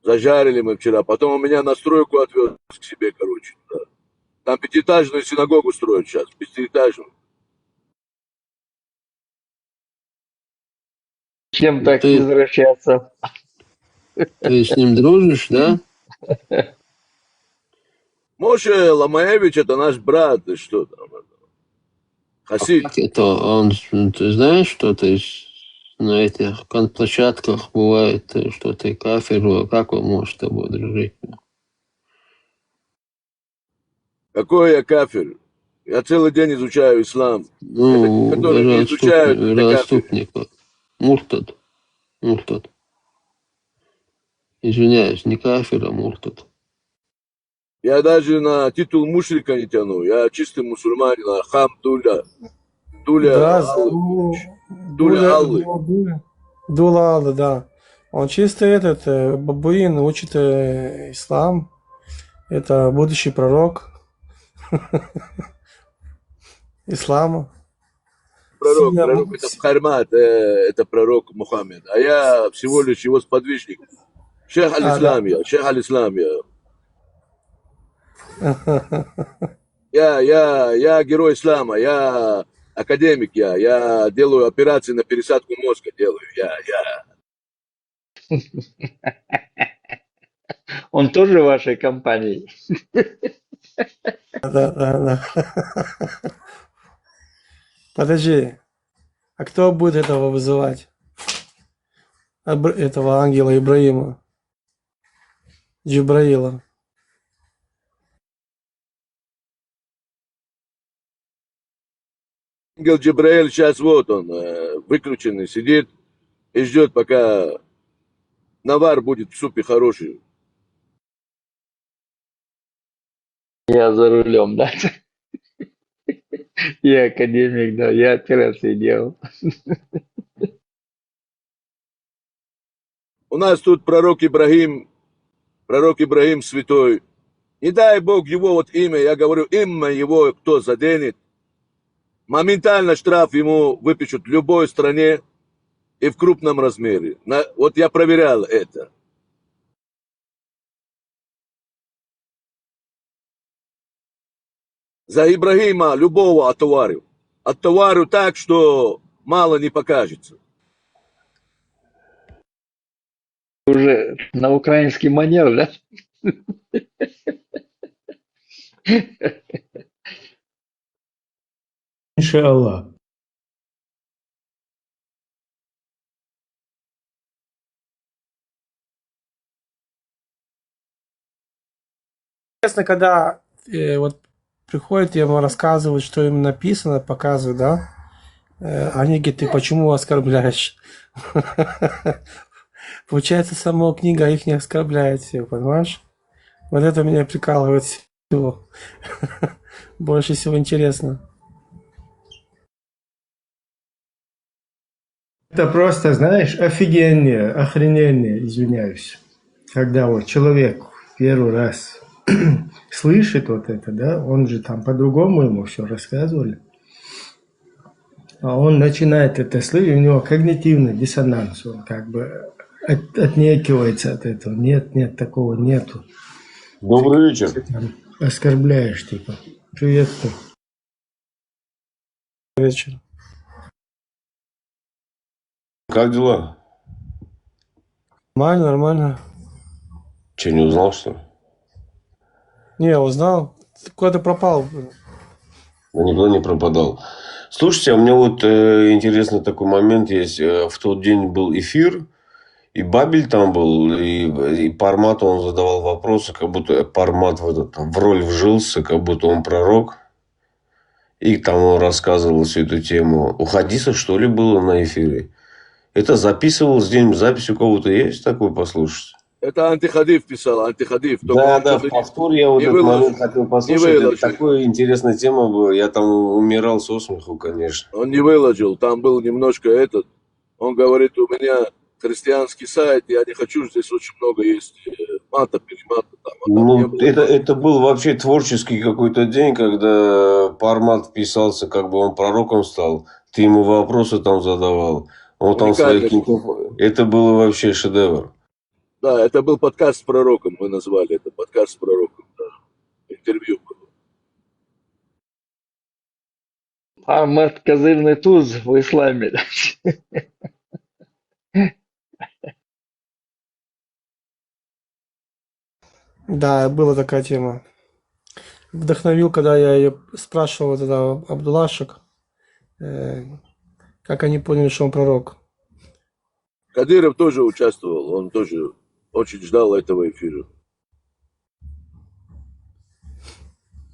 Зажарили мы вчера. Потом он меня на стройку отвез к себе, короче. Да. Там пятиэтажную синагогу строят сейчас, пятиэтажную. Чем так Ты- возвращаться? Ты с ним дружишь, да? Моше Ломаевич это наш брат, ты что там? Хасид. Как это он, ты знаешь, что ты на этих площадках бывает, что ты кафиру, как он может с тобой дружить? Какой я кафир? Я целый день изучаю ислам. Ну, Это, которые не изучают, это вероотступник. Муртад. Муртад. Извиняюсь, не кафир, а муртад. Я даже на титул мушрика не тяну. Я чистый мусульманин, альхамдулля. Дуля Аллы. Дула Аллы, да. Он чисто этот бабуин, учит ислам. Это будущий пророк ислама. Пророк это Хармат, это пророк Мухаммед. А я всего лишь его сподвижник. Шейх аль-Ислам я, шейх аль-Ислам я. Я герой ислама, я академик я делаю операции на пересадку мозга, делаю, Он тоже в вашей компании? Да. Подожди, а кто будет этого вызывать? Этого ангела Ибраима? Джибраила. Ангел Джибраиль сейчас вот он, выключенный, сидит и ждет, пока навар будет в супе хороший. Я за рулем, да? Я академик, да, я операции делал. У нас тут пророк Ибрагим святой. Не дай Бог его вот имя, я говорю, имя его кто заденет, моментально штраф ему выпишут в любой стране и в крупном размере. Вот я проверял это. За Ибрагима любого оттоварю. Оттоварю так, что мало не покажется. Уже на украинский манер, да? Иншаллах. Интересно, когда вот приходят, ему рассказывают, что им написано, показывают, да? Они говорят, ты почему оскорбляешь? Получается, сама книга их не оскорбляет всех, понимаешь? Вот это меня прикалывает всего. Больше всего интересно. Это просто, знаешь, офигение, охренение, извиняюсь. Когда вот человек первый раз слышит вот это, да, он же там по-другому ему все рассказывали. А он начинает это слышать, у него когнитивный диссонанс, он как бы отнекивается от этого. Нет, такого нету. Добрый вечер. Ты там оскорбляешь, типа. Приветствую. Вечер. Как дела? Нормально. Че, не узнал, что ли? Не, узнал. Куда ты пропал? Да никуда не пропадал. Слушайте, а у меня вот интересный такой момент есть. В тот день был эфир, и Бабель там был, и Пармату он задавал вопросы, как будто Пармат в роль вжился, как будто он пророк. И там он рассказывал всю эту тему. У Хадиса, что ли, было на эфире? Это записывалось где-нибудь, запись у кого-то есть такой послушать? Это Антихадив писал, Антихадив. Да, в повтор я вот этот момент хотел послушать. Это такая интересная тема была. Я там умирал со смеху, конечно. Он не выложил, там был немножко этот. Он говорит, у меня христианский сайт, я не хочу, здесь очень много есть мата, перемата. Ну, это был вообще творческий какой-то день, когда Пармат вписался, как бы он пророком стал. Ты ему вопросы там задавал. Он там своих... Это было вообще шедевр. Да, это был подкаст с пророком, мы назвали это подкаст с пророком, да. Интервью было. Пармат козырный туз в исламе. Да, была такая тема. Вдохновил, когда я ее спрашивал, вот это Абдулашек, как они поняли, что он пророк. Кадыров тоже участвовал, он тоже очень ждал этого эфира.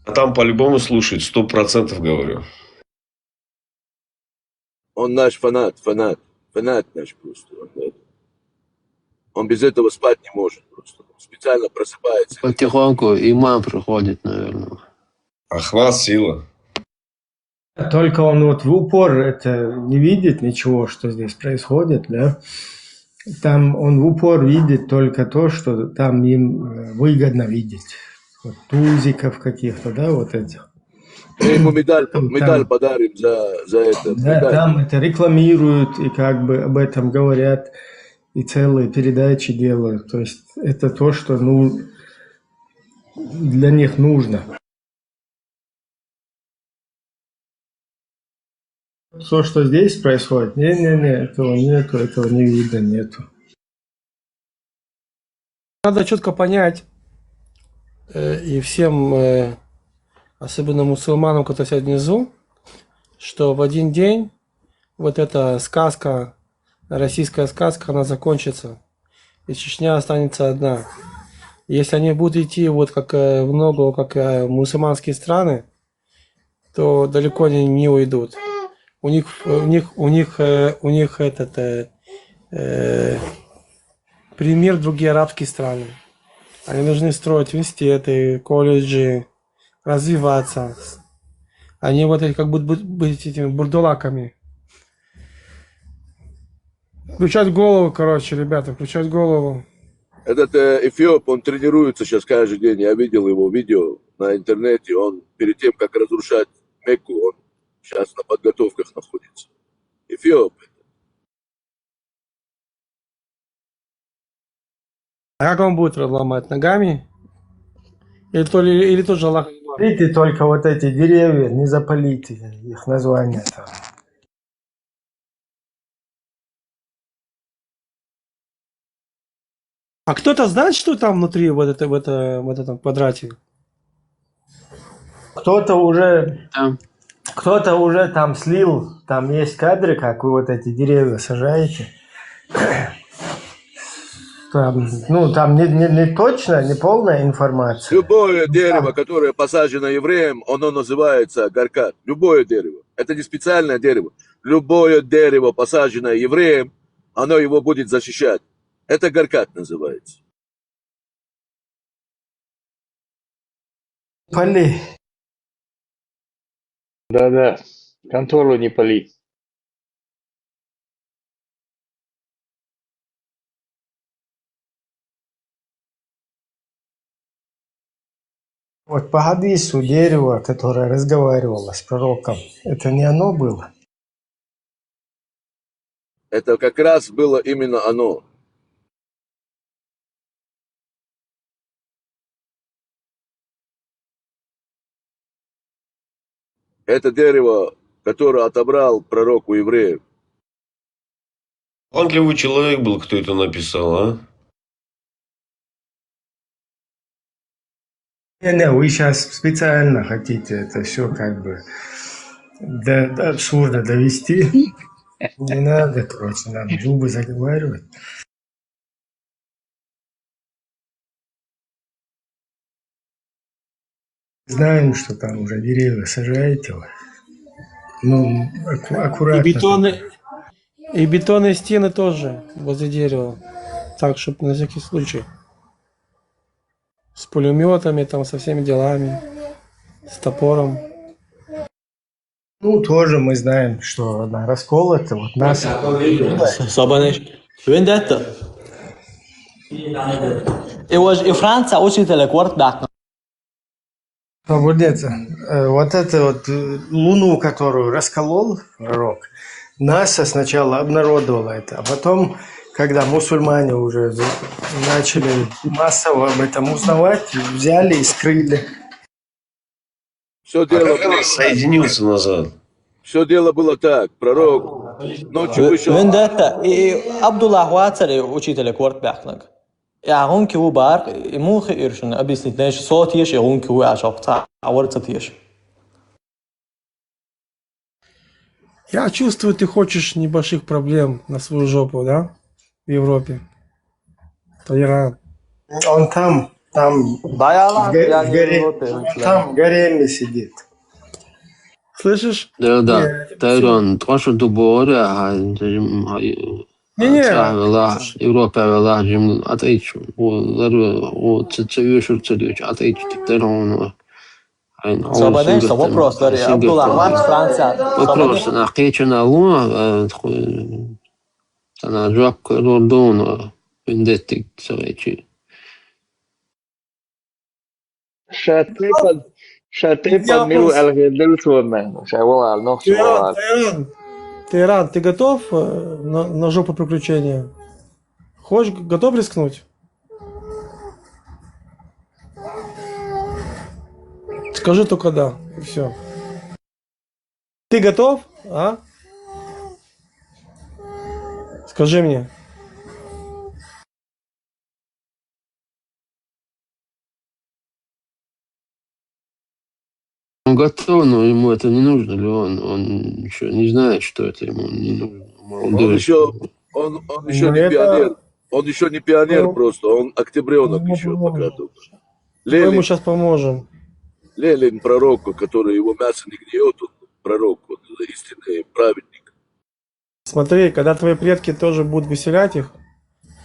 А там по-любому слушать, 100% говорю. Он наш фанат наш просто. Он без этого спать не может просто. Он специально просыпается. Потихоньку имам приходит, наверное. Охват, сила. Только он вот в упор это не видит ничего, что здесь происходит, да. Там он в упор видит только то, что там им выгодно видеть. Вот тузиков каких-то, да, вот этих. Мы ему медаль Там, подарим за это. да, Медаль. там это рекламируют и как бы об этом говорят, и целые передачи делают. То есть это то, что для них нужно. То, что здесь происходит, не, этого нету, этого не видно, нету. Надо четко понять, и всем, особенно мусульманам, которые сидят внизу, что в один день вот эта сказка, российская сказка, она закончится, и Чечня останется одна. Если они будут идти вот как много, как мусульманские страны, то далеко они не уйдут. У них этот пример другие арабские страны. Они должны строить университеты, колледжи, развиваться. Они вот эти, как будут быть этими бурдулаками. Включать голову, короче, ребята, включать голову. Этот эфиоп, он тренируется сейчас каждый день. Я видел его видео на интернете. Он перед тем, как разрушать Мекку, он сейчас на подготовках находится. Эфиоп. А как он будет ломать? Ногами? Или тоже Аллах? Смотрите только вот эти деревья, не запалите их названия там. А кто-то знает, что там внутри в этом квадрате? Кто-то уже там слил, там есть кадры, как вы вот эти деревья сажаете. Там не точно, не полная информация. Любое дерево, которое посажено евреем, оно называется гаркат. Любое дерево. Это не специальное дерево. Любое дерево, посаженное евреем, оно его будет защищать. Это гаркат называется. Пали. Да-да, контору не пали. Вот по хадису дерево, которое разговаривало с пророком, это не оно было? Это как раз было именно оно. Это дерево, которое отобрал пророк у евреев. Талантливый человек был, кто это написал, а? Не, вы сейчас специально хотите это все как бы до абсурда довести. Не надо, короче, надо зубы заговаривать. Знаем, что там уже деревья сажаете. Аккуратно. И бетонные стены тоже возле дерева. Так, чтобы на всякий случай. С пулеметами, там, со всеми делами. С топором. Тоже мы знаем, что она расколота. Вот нас... Sabanesh. Vem detta? It was in France, учителя квартбак. Свободец. Вот эту вот луну, которую расколол пророк, НАСА сначала обнародовала это, а потом, когда мусульмане уже начали массово об этом узнавать, взяли и скрыли. Все дело Соединился назад. Все дело было так. Пророк ночью вышел. Vem detta? Abdullah Huatari учителя квартбак. يعون كيو بار مو خيرشن أبيس نتناش صوت يش يعون كيو عشاق تاع عورت يش. Я чувствую, ты хочешь небольших проблем на свою жопу, да? В Европе. Иран. Он там в гареме сидит. Слышишь? Да. Тайрон, трошки добре, Европа вела атеич, це вирішив це річ, атеич типтерону. Свободен, что вопрос, Абдулла Ахват, Франция. Вопрос, на Хечена Луа, на Джак Рордона, Вендеттик, Савечи. Шаты под милу Алгедельсона, Шавула, Нохшавула. Тейран, ты готов на жопу приключения? Хочешь, готов рискнуть? Скажи только да, и все. Ты готов, а? Скажи мне. Он готов, но ему это не нужно, ли он еще не знает, что это ему не нужно. Он еще не пионер. Он еще не пионер просто, он октябренок еще пока только. Мы ему сейчас поможем. Ленин пророк, который его мясо не гниет, он пророк, он истинный праведник. Смотри, когда твои предки тоже будут веселять их,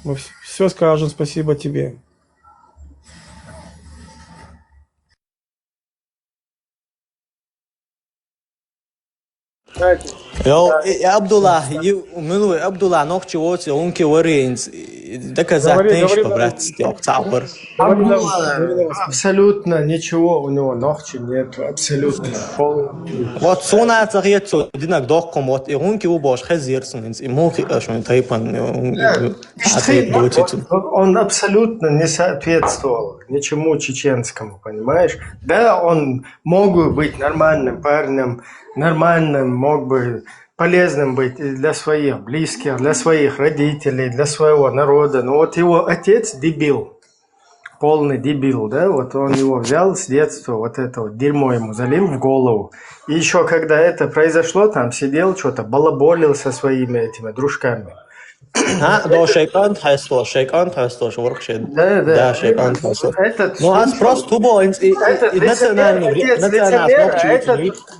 мы все скажем спасибо тебе. Jo, Abdullah, Abdullah, ногчи вот, он киваринс, доказать не что, брат, цаур. Абсолютно ничего у него ногчи нет, абсолютно. Вот сона царит so, динак дохком вот, и он киву хазирсминс, и мухи ашон тайпан, он абсолютно не соответствовал ничему чеченскому, понимаешь? Да, он мог бы быть нормальным парнем, нормальным, мог бы полезным быть для своих близких, для своих родителей, для своего народа. Но вот его отец дебил, полный дебил, да, вот он его взял с детства, вот это вот дерьмо ему залил в голову. И еще когда это произошло, там сидел, что-то балаболил со своими этими дружками. Да, шейкан хайсто, что воркшет. Да, шейкан хайсто. Ну, а просто тубо, национальный,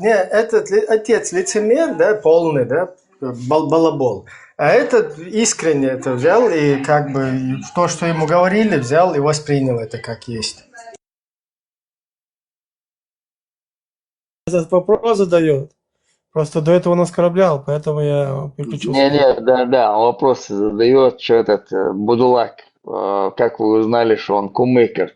этот отец лицемер, да, полный, да, балабол. А этот искренне это взял и как бы то, что ему говорили, взял и воспринял это как есть. Этот вопрос задает. Просто до этого он оскорблял, поэтому я переключился. Да, он вопросы задает, что этот Будулак, как вы узнали, что он кумыкер?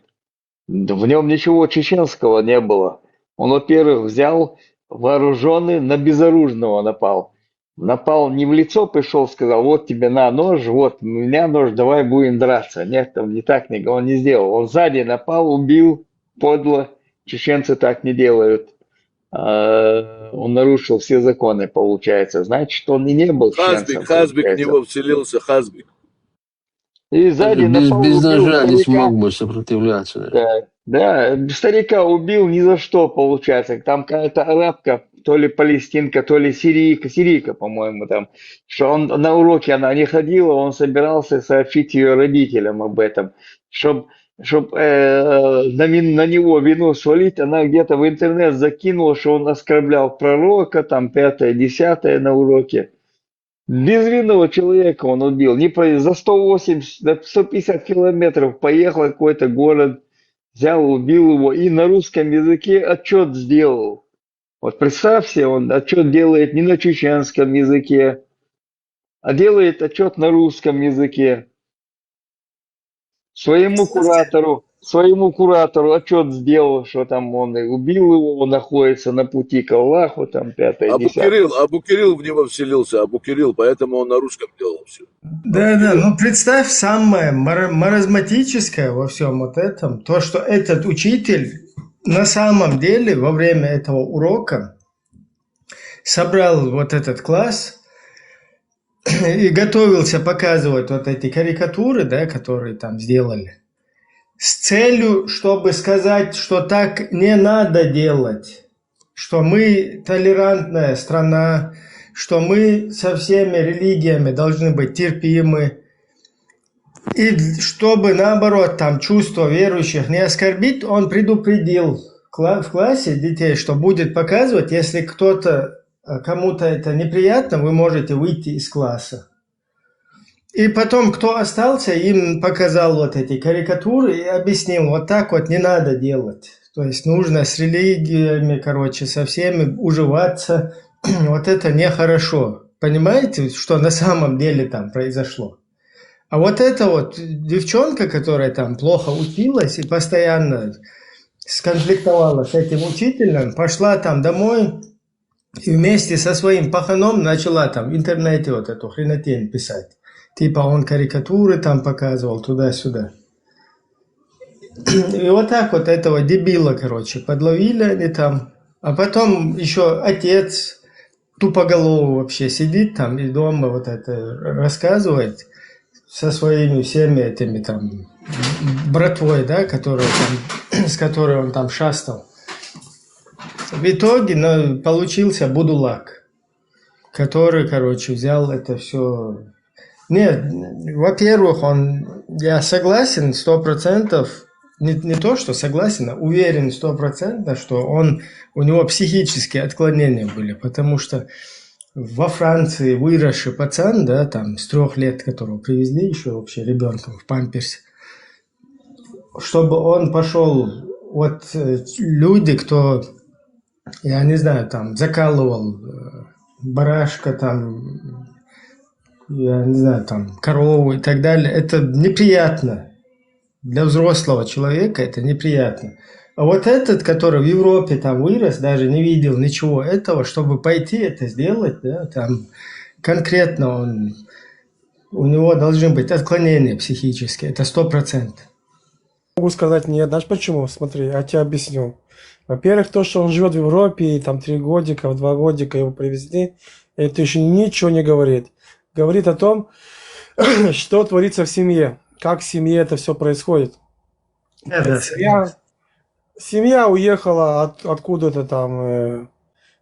В нем ничего чеченского не было. Он, во-первых, взял вооруженный, на безоружного напал. Напал не в лицо, пришел, сказал, вот тебе на нож, вот у меня нож, давай будем драться. Нет, там не так, он не сделал. Он сзади напал, убил, подло. Чеченцы так не делают. Он нарушил все законы, получается. Значит, он и не был чеченцем. Хазбик в него вселился, Хазбик. И сзади напал, без ножа не смог бы сопротивляться. Да, старика убил ни за что, получается. Там какая-то арабка, то ли палестинка, то ли сирийка, по-моему, там. Что он на уроке она не ходила, он собирался сообщить ее родителям об этом, чтобы на него вину свалить, она где-то в интернет закинула, что он оскорблял пророка, там 5-10 на уроке. Безвинного человека он убил. За 150 километров поехал в какой-то город, взял, убил его и на русском языке отчет сделал. Вот представьте, он отчет делает не на чеченском языке, а делает отчет на русском языке. Своему куратору отчет сделал, что там он и убил его, он находится на пути к Аллаху, там 5-10. Абу Кирилл в него вселился, Абу Кирилл, поэтому он на русском делал все. Да, ну представь самое маразматическое во всем вот этом, то, что этот учитель на самом деле во время этого урока собрал вот этот класс и готовился показывать вот эти карикатуры, да, которые там сделали, с целью, чтобы сказать, что так не надо делать, что мы толерантная страна, что мы со всеми религиями должны быть терпимы, и чтобы, наоборот, там чувства верующих не оскорбить, он предупредил в классе детей, что будет показывать, если кому-то это неприятно, вы можете выйти из класса. И потом, кто остался, им показал вот эти карикатуры и объяснил, вот так вот не надо делать. То есть нужно с религиями, короче, со всеми уживаться. Вот это нехорошо. Понимаете, что на самом деле там произошло? А вот эта вот девчонка, которая там плохо училась и постоянно сконфликтовала с этим учителем, пошла там домой и вместе со своим паханом начала там в интернете вот эту хренотень писать. Типа он карикатуры там показывал туда-сюда. И вот так вот этого дебила, короче, подловили они там. А потом еще отец тупоголовый вообще сидит там и дома вот это рассказывает со своими всеми этими там братвой, да, которая там, с которой он там шастал. В итоге получился будулак, который, короче, взял это все. Нет, во-первых, я согласен 100%, не то, что согласен, а уверен 100%, что у него психические отклонения были, потому что во Франции выросший пацан, да, там с 3 лет, которого привезли еще вообще ребенком в памперсе, чтобы он пошел, вот люди, кто, я не знаю, там закалывал барашка, там, я не знаю, там корову и так далее, это неприятно. Для взрослого человека это неприятно. А вот этот, который в Европе там вырос, даже не видел ничего этого, чтобы пойти это сделать, да, там конкретно у него должны быть отклонения психические, это 100%. Могу сказать нет. Знаешь почему? Смотри, я тебе объясню. Во-первых, то, что он живет в Европе, и там 3 годика, 2 годика его привезли, это еще ничего не говорит. Говорит о том, что творится в семье, как в семье это все происходит. Да, Семья уехала откуда-то там,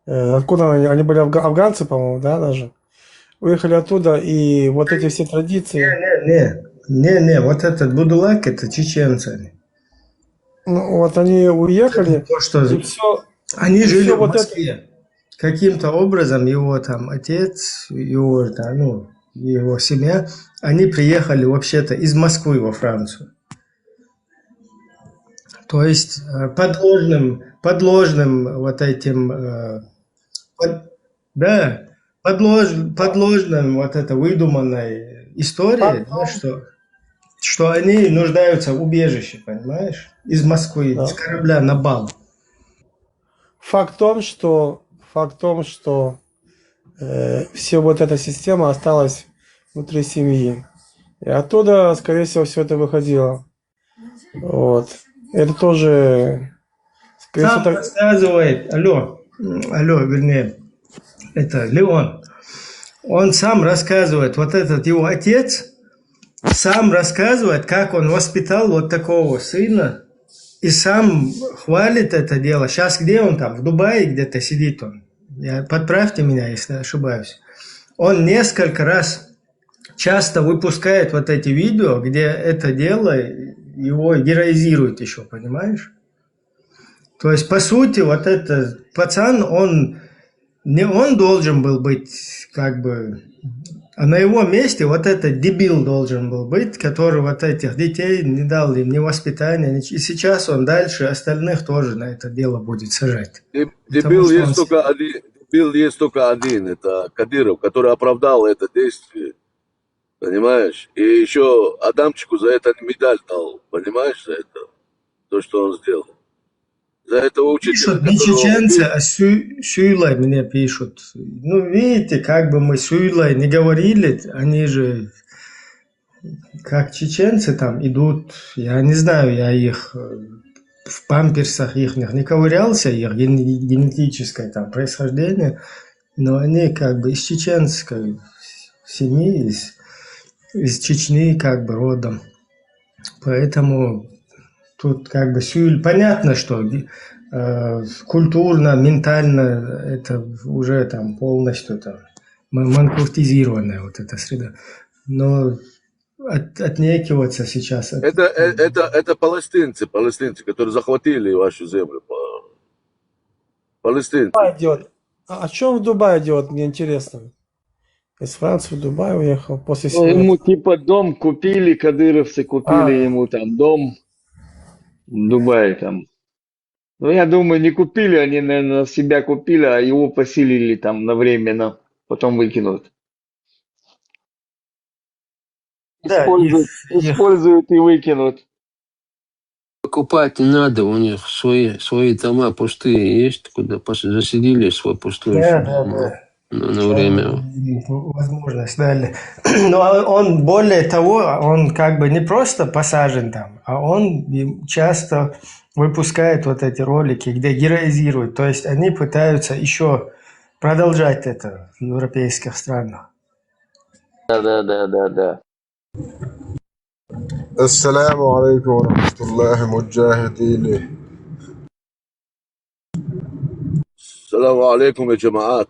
откуда они были афганцы, по-моему, да, даже. Уехали оттуда, и вот эти все традиции. Не, вот этот будулак, это чеченцы. Ну, вот они уехали, То, что и все. они жили всё в вот Москве. Каким-то образом его там отец, его, да, ну, его семья, они приехали вообще-то из Москвы во Францию. То есть подложным вот этим, подложным вот это выдуманной историей, да, что они нуждаются в убежище, понимаешь, из Москвы, Да. с корабля на бал. Факт в том, что все вот эта система осталась внутри семьи. И оттуда, скорее всего, все это выходило. Вот. Это тоже, скорее Сам всего, рассказывает, вернее, это Леон, он сам рассказывает, вот этот его отец сам рассказывает, как он воспитал вот такого сына, и сам хвалит это дело. Сейчас где он там? В Дубае где-то сидит он. Подправьте меня, если ошибаюсь. Он несколько раз часто выпускает вот эти видео, где это дело его героизирует еще, понимаешь? То есть, по сути, вот этот пацан, не он должен был быть, как бы, а на его месте вот этот дебил должен был быть, который вот этих детей не дал им ни воспитания, и сейчас он дальше остальных тоже на это дело будет сажать. Дебил есть только один, это Кадыров, который оправдал это действие, понимаешь? И еще Адамчику за это медаль дал, понимаешь, за это, то, что он сделал. За этого учителя, Пишут не чеченцы, а Сюйлай мне пишут. Ну, видите, как бы мы Сюйлай не говорили, они же как чеченцы там идут, я не знаю, я их в памперсах их не ковырялся, их генетическое там происхождение, но они как бы из чеченской семьи, из Чечни как бы родом. Поэтому тут как бы понятно, что культурно, ментально это уже там полностью там манкуртизированная вот эта среда. Но отнекиваться сейчас... Это палестинцы, которые захватили вашу землю. Палестинцы. А что в Дубае делать, мне интересно. Из Франции в Дубай уехал после Ну, ему типа дом купили, кадыровцы купили ему там дом в Дубае там. Ну, я думаю, не купили, они, наверное, на себя купили, а его поселили там на временно, потом выкинут. Да, Используют и выкинут. Покупать не надо, у них свои дома пустые есть, куда заселили свой пустующий дом да. на Сейчас время. возможность дали. Но он, более того, он как бы не просто посажен там, а он часто выпускает вот эти ролики, где героизирует. То есть они пытаются еще продолжать это в европейских странах. Да. السلام عليكم ورحمة الله مجاهدين. السلام عليكم يا جماعات.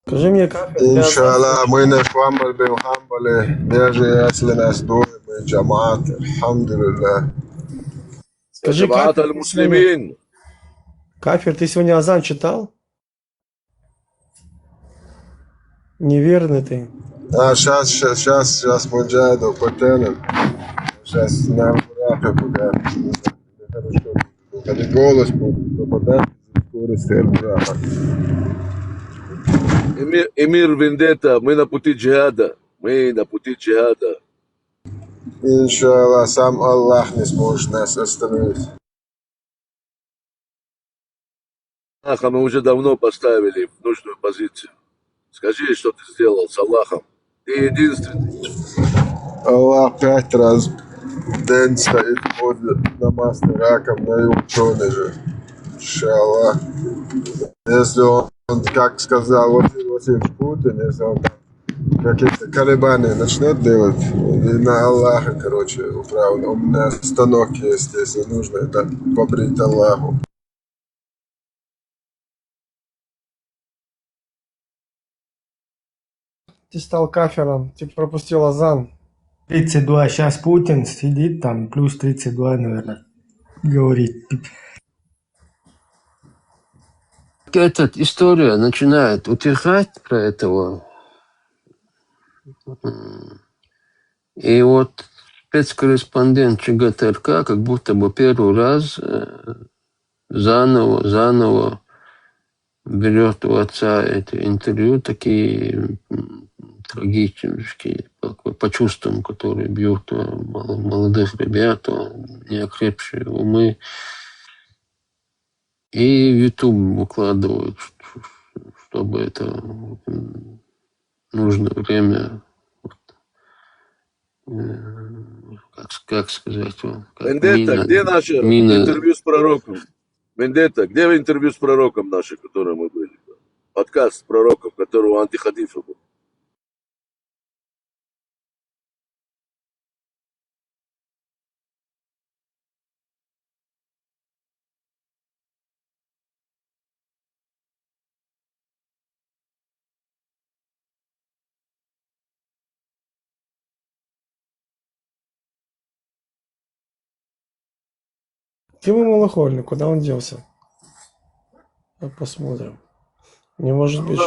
Скажи мне, Кафир, إن ты شاء азан الله слышишь? من نفهم بالمحملة بيجي أصلنا أسدوي من جماعة الحمد لله. يا Скажи, جماعة Кафир, المسلمين. ты сегодня азан читал? Неверный ты. сейчас مجاهد وبتنم. Сейчас нам рапе пока. Хорошо. Когда голос попадает, скорость рапа. Эмир Вендетта, мы на пути джихада. Иншаллах, сам Аллах не сможет нас остановить. Аллаха мы уже давно поставили в нужную позицию. Скажи, что ты сделал с Аллахом. Ты единственный. Аллах 5 раз в день стоит возле намаз раком на его троне же. Иншаллах. Если он, как сказал Василий Путин, если он какие-то колебания начнет делать, и на Аллаха, управлен. У меня станок есть, если нужно, это побрить Аллаху. Ты стал кафиром, ты пропустил азан. 32. Сейчас Путин сидит там, плюс 32, наверное, говорит. Эта история начинает утихать про этого. И вот спецкорреспондент ЧГТРК как будто бы первый раз заново берет у отца это интервью, такие трагические, по чувствам, которые бьют молодых ребят, неокрепшие умы. И в YouTube выкладывают, чтобы это нужное время, как сказать вам, как Вендетта, где наше интервью с пророком? Вендетта, где интервью с пророком наше, которое мы были? Подкаст с пророком, которого антихадифа был. Тима Малахольный, куда он делся? Посмотрим. Не может быть.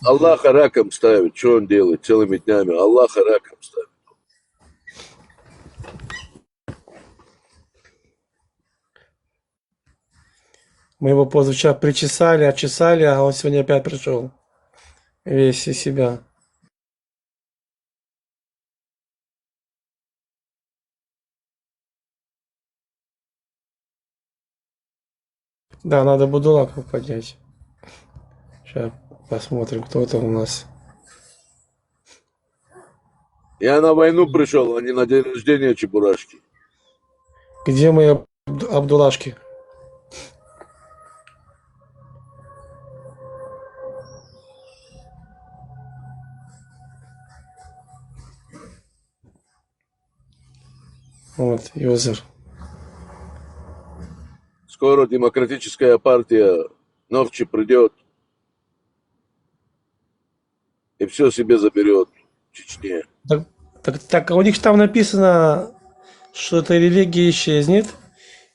Аллаха раком ставит. Что он делает целыми днями? Аллаха раком ставит. Мы его позавчера причесали, отчесали, а он сегодня опять пришел. Весь из себя. Да, надо Будулаков поднять. Сейчас посмотрим, кто это у нас. Я на войну пришел, а не на день рождения Чебурашки. Где мои Абдулашки? Вот, юзер. Скоро демократическая партия Новчи придет и все себе заберет в Чечне. Так, а у них там написано, что эта религия исчезнет,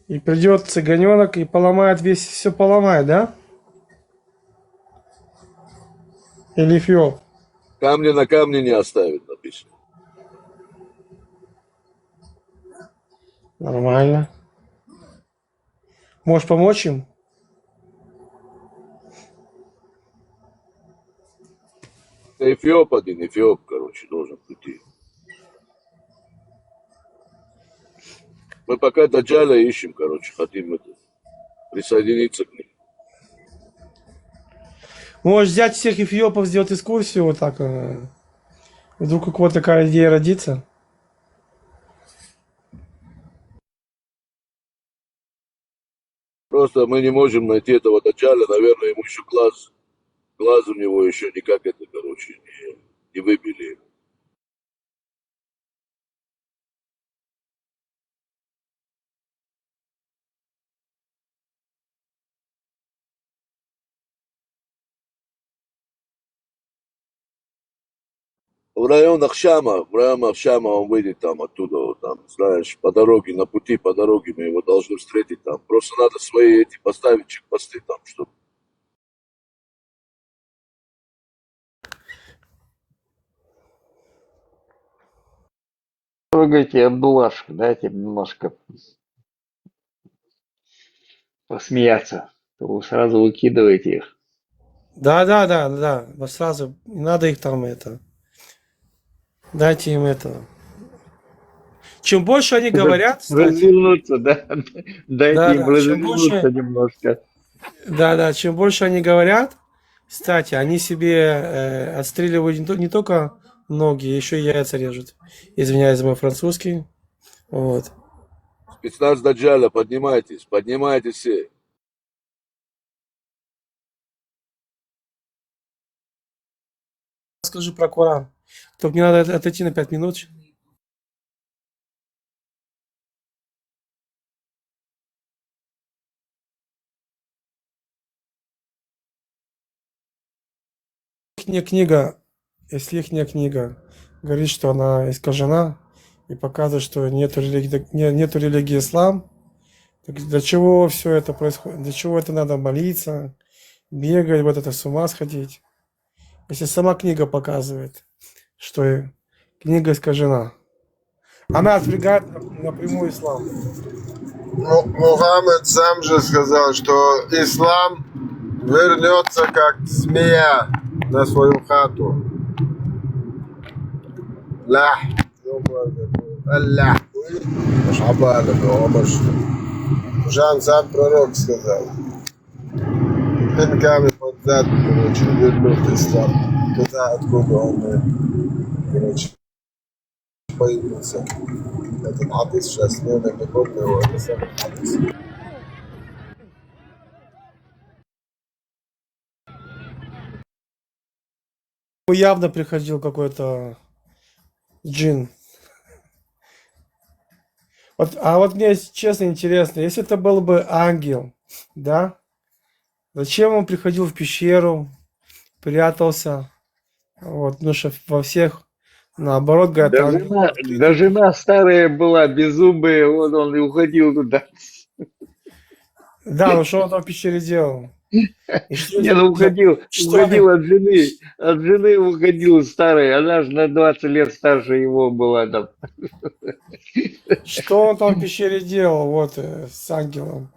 и придет цыганенок и поломает все поломает, да? Или Эфиоп? Камня на камне не оставит, написано. Нормально. Можешь помочь им? Эфиоп один, Эфиоп, короче, должен прийти. Мы пока Даджаля ищем, короче, хотим присоединиться к ним. Можешь взять всех эфиопов, сделать экскурсию вот так. Вдруг у кого-то такая идея родится. Просто мы не можем найти этого Даджаля, наверное, ему еще глаз у него еще никак это, короче, не выбили. В районах Шама он выйдет там оттуда, вот там, знаешь, по дороге, на пути, по дороге мы его должны встретить там. Просто надо свои эти поставить чекпосты там, чтобы... Трогайте Абдулашек, дайте немножко посмеяться. То вы сразу выкидываете их. Да. Вот сразу. Не надо их там это. Дайте им это. Чем больше они говорят, кстати, Развернуться, да? Дайте им чем развернуться больше, немножко. чем больше они говорят, кстати, они себе отстреливают не только ноги, еще и яйца режут. Извиняюсь за мой французский. Вот. Спецназ Даджаля, поднимайтесь все. Скажи про Коран. Только мне надо отойти на 5 минут. Если их книга говорит, что она искажена и показывает, что нету религии ислам, так для чего все это происходит? Для чего это надо молиться, бегать, вот это с ума сходить? Если сама книга показывает, что книга искажена, она отвергает напрямую ислам. Ну, Мухаммед сам же сказал, что ислам вернется как змея на свою хату. Лах. Аллах. Жан сам пророк сказал. Пинками под зад, короче, вернут ислам. Туда, откуда он, короче, появился. Этот хадис сейчас, не помню его, это самый хадис. Явно приходил какой-то джин. Вот мне честно интересно, если это был бы ангел, да? Зачем он приходил в пещеру, прятался? Вот, ну что во всех, наоборот, говорят, Да жена старая была, беззубая, вот он и уходил туда. Да, ну что он там в пещере делал? Не, ну уходил от жены уходил старой, она же на 20 лет старше его была там. Что он там в пещере делал, вот, с ангелом?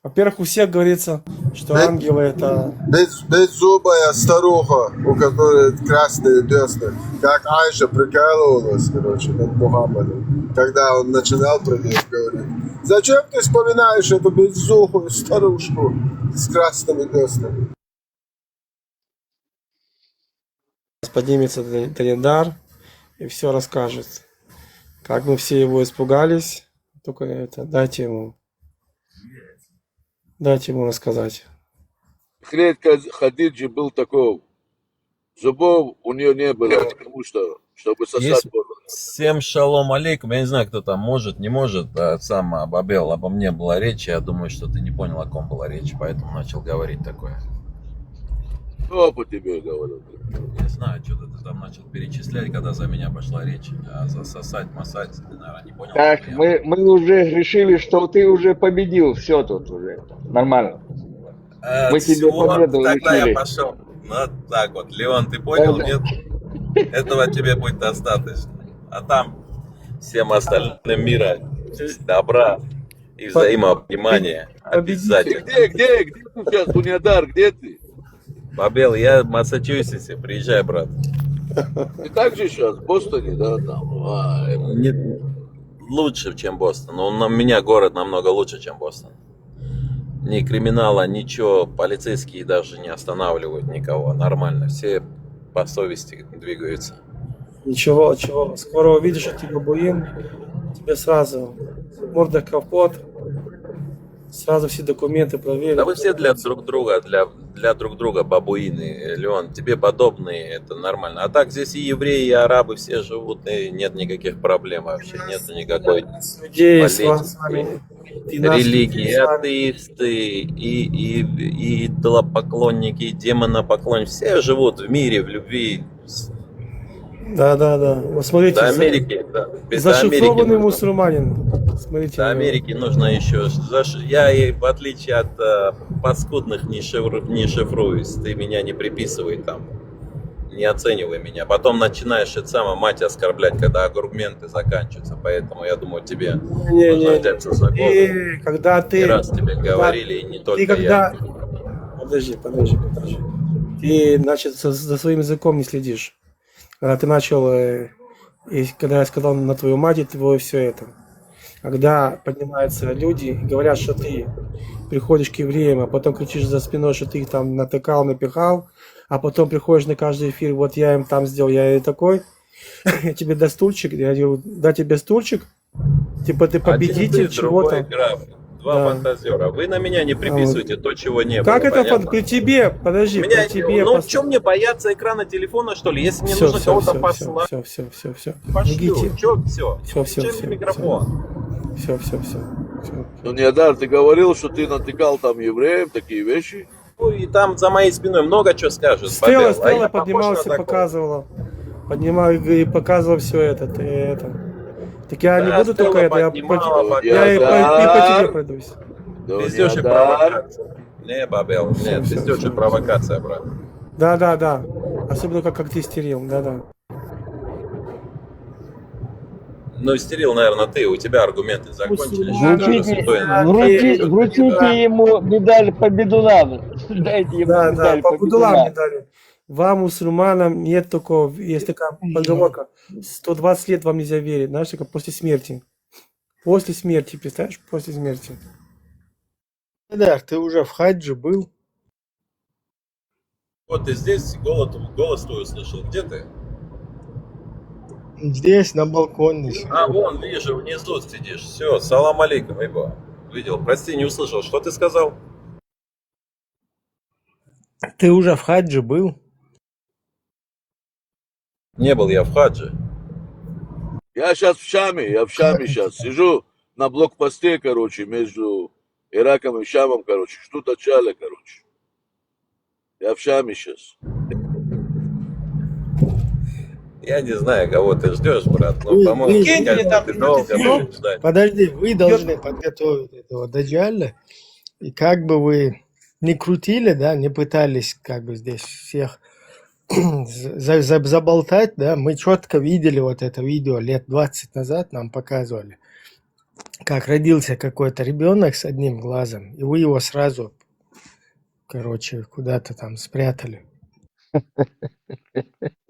Во-первых, у всех говорится, что ангелы это... Беззубая старуха, у которой красные десны. Как Айша прикалывалась, короче, над Мухаммадом. Когда он начинал про нее говорить. Зачем ты вспоминаешь эту беззубую старушку с красными деснами? Поднимется Танедар и все расскажет. Как мы все его испугались. Только это, дайте ему рассказать. Хред Хадиджи был такой. Зубов у нее не было, потому что, чтобы сосать горло. Всем шалом алейкум. Я не знаю, кто там может, не может. Сам Абабел, обо мне была речь. Я думаю, что ты не понял, о ком была речь, поэтому начал говорить такое. Кто по тебе говорил? Не знаю, что-то ты там начал перечислять, когда за меня пошла речь. А засосать, массать, ты, наверное, не понял. Так, мы уже решили, что ты уже победил, все тут уже нормально. Мы тебе победу Тогда решили. я пошел. Ну так вот, Леон, ты понял, нет? Этого тебе будет достаточно. А там всем остальным мира, добра, и взаимопонимания. Обязательно. Где ты сейчас, Дунядар, где ты? Бабел, я в Массачусетсе, приезжай, брат. Ты как же сейчас, в Бостоне, да, там? Не- лучше, чем Бостон. Но у меня город намного лучше, чем Бостон. Ни криминала, ничего, полицейские даже не останавливают никого. Нормально, все по совести двигаются. Ничего, скоро увидишь эти бабуин, тебе сразу морда капот, сразу все документы проверят. Да вы все для друг друга бабуины, Леон, тебе подобные, это нормально. А так здесь и евреи, и арабы все живут, и нет никаких проблем вообще, нет никакой Людей с политики, вами, и наши религии, с вами. атеисты, и идолопоклонники, и демонопоклонники, все живут в мире, в любви. Да. Вот смотрите, До Америки, да, до зашифрованный Америки, мусульманин. Смотрите. до Америки нужно еще. Я, и в отличие от паскудных, не шифруюсь. Ты меня не приписывай там, не оценивай меня. Потом начинаешь это самое мать оскорблять, когда аргументы заканчиваются. Поэтому я думаю, тебе нужно взяться за голову. И когда ты... Не раз тебе говорили, и не только я. Подожди. Ты, значит, за своим языком не следишь. Когда ты начал, и когда я сказал на твою мать, твое все это. Когда поднимаются люди и говорят, что ты приходишь к евреям, а потом кричишь за спиной, что ты их там натыкал, напихал, а потом приходишь на каждый эфир, вот я им там сделал, я и такой, я тебе дай стульчик, я говорю, дай тебе стульчик, типа ты победитель чего-то. Два фантазера. Вы на меня не приписывайте то, чего не было. Как это при тебе? Подожди, при тебе. Ну, что мне бояться экрана телефона, что ли? Если мне нужно кого-то послать. Все. Пошлю. Что все? Все. Микрофон. Все. Дунядар, ты говорил, что ты натыкал там евреев, такие вещи? Ну, и там за моей спиной много чего скажет. Стелла поднималась и показывала. И показывала все это. Так я не буду только это, я и по тебе пройдусь. Пиздешь и провокация. Не, Бабел, нет, пиздешь и провокация, брат. Да. Особенно как ты истерил, да. Ну, истерил, наверное, ты, у тебя аргументы закончились. Вручите ему медаль победуна. Дайте ему медаль победуна. Медали. Вам, мусульманам, нет такого, есть такая поговорка, 120 лет вам нельзя верить, знаешь, только после смерти. После смерти, представляешь, после смерти. Да, ты уже в хаджи был? Вот ты здесь голос твой услышал. Где ты? Здесь, на балконе. А, вон, вижу, внизу сидишь. Все, салам алейкум, ибо. Видел, прости, не услышал. Что ты сказал? Ты уже в хаджи был? Не был я в хадже. Я сейчас в Шаме сейчас. Сижу на блокпосте, между Ираком и Шамом, что-то чали, Я в Шаме сейчас. Я не знаю, кого ты ждешь, брат, но, по-моему, ты долго будешь ждать. Подожди, вы должны подготовить этого Даджаля, и как бы вы не крутили, да, не пытались здесь всех заболтать, да, мы четко видели вот это видео лет 20 назад, нам показывали, как родился какой-то ребенок с одним глазом, и вы его сразу, куда-то там спрятали.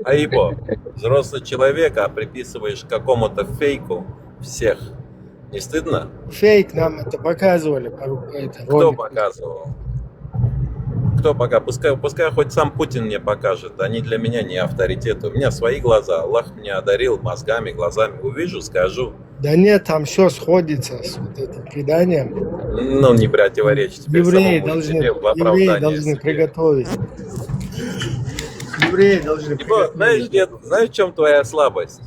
Аибо, взрослый человек, а приписываешь какому-то фейку всех. Не стыдно? Фейк нам это показывали. Кто показывал? Кто пока? Пускай хоть сам Путин мне покажет. Они для меня не авторитеты. У меня свои глаза. Аллах меня одарил мозгами, глазами. Увижу, скажу. Да нет, там все сходится с вот этим преданием. Ну, не противоречит. Евреи должны приготовить. Евреи должны приготовить. Знаешь, в чем твоя слабость?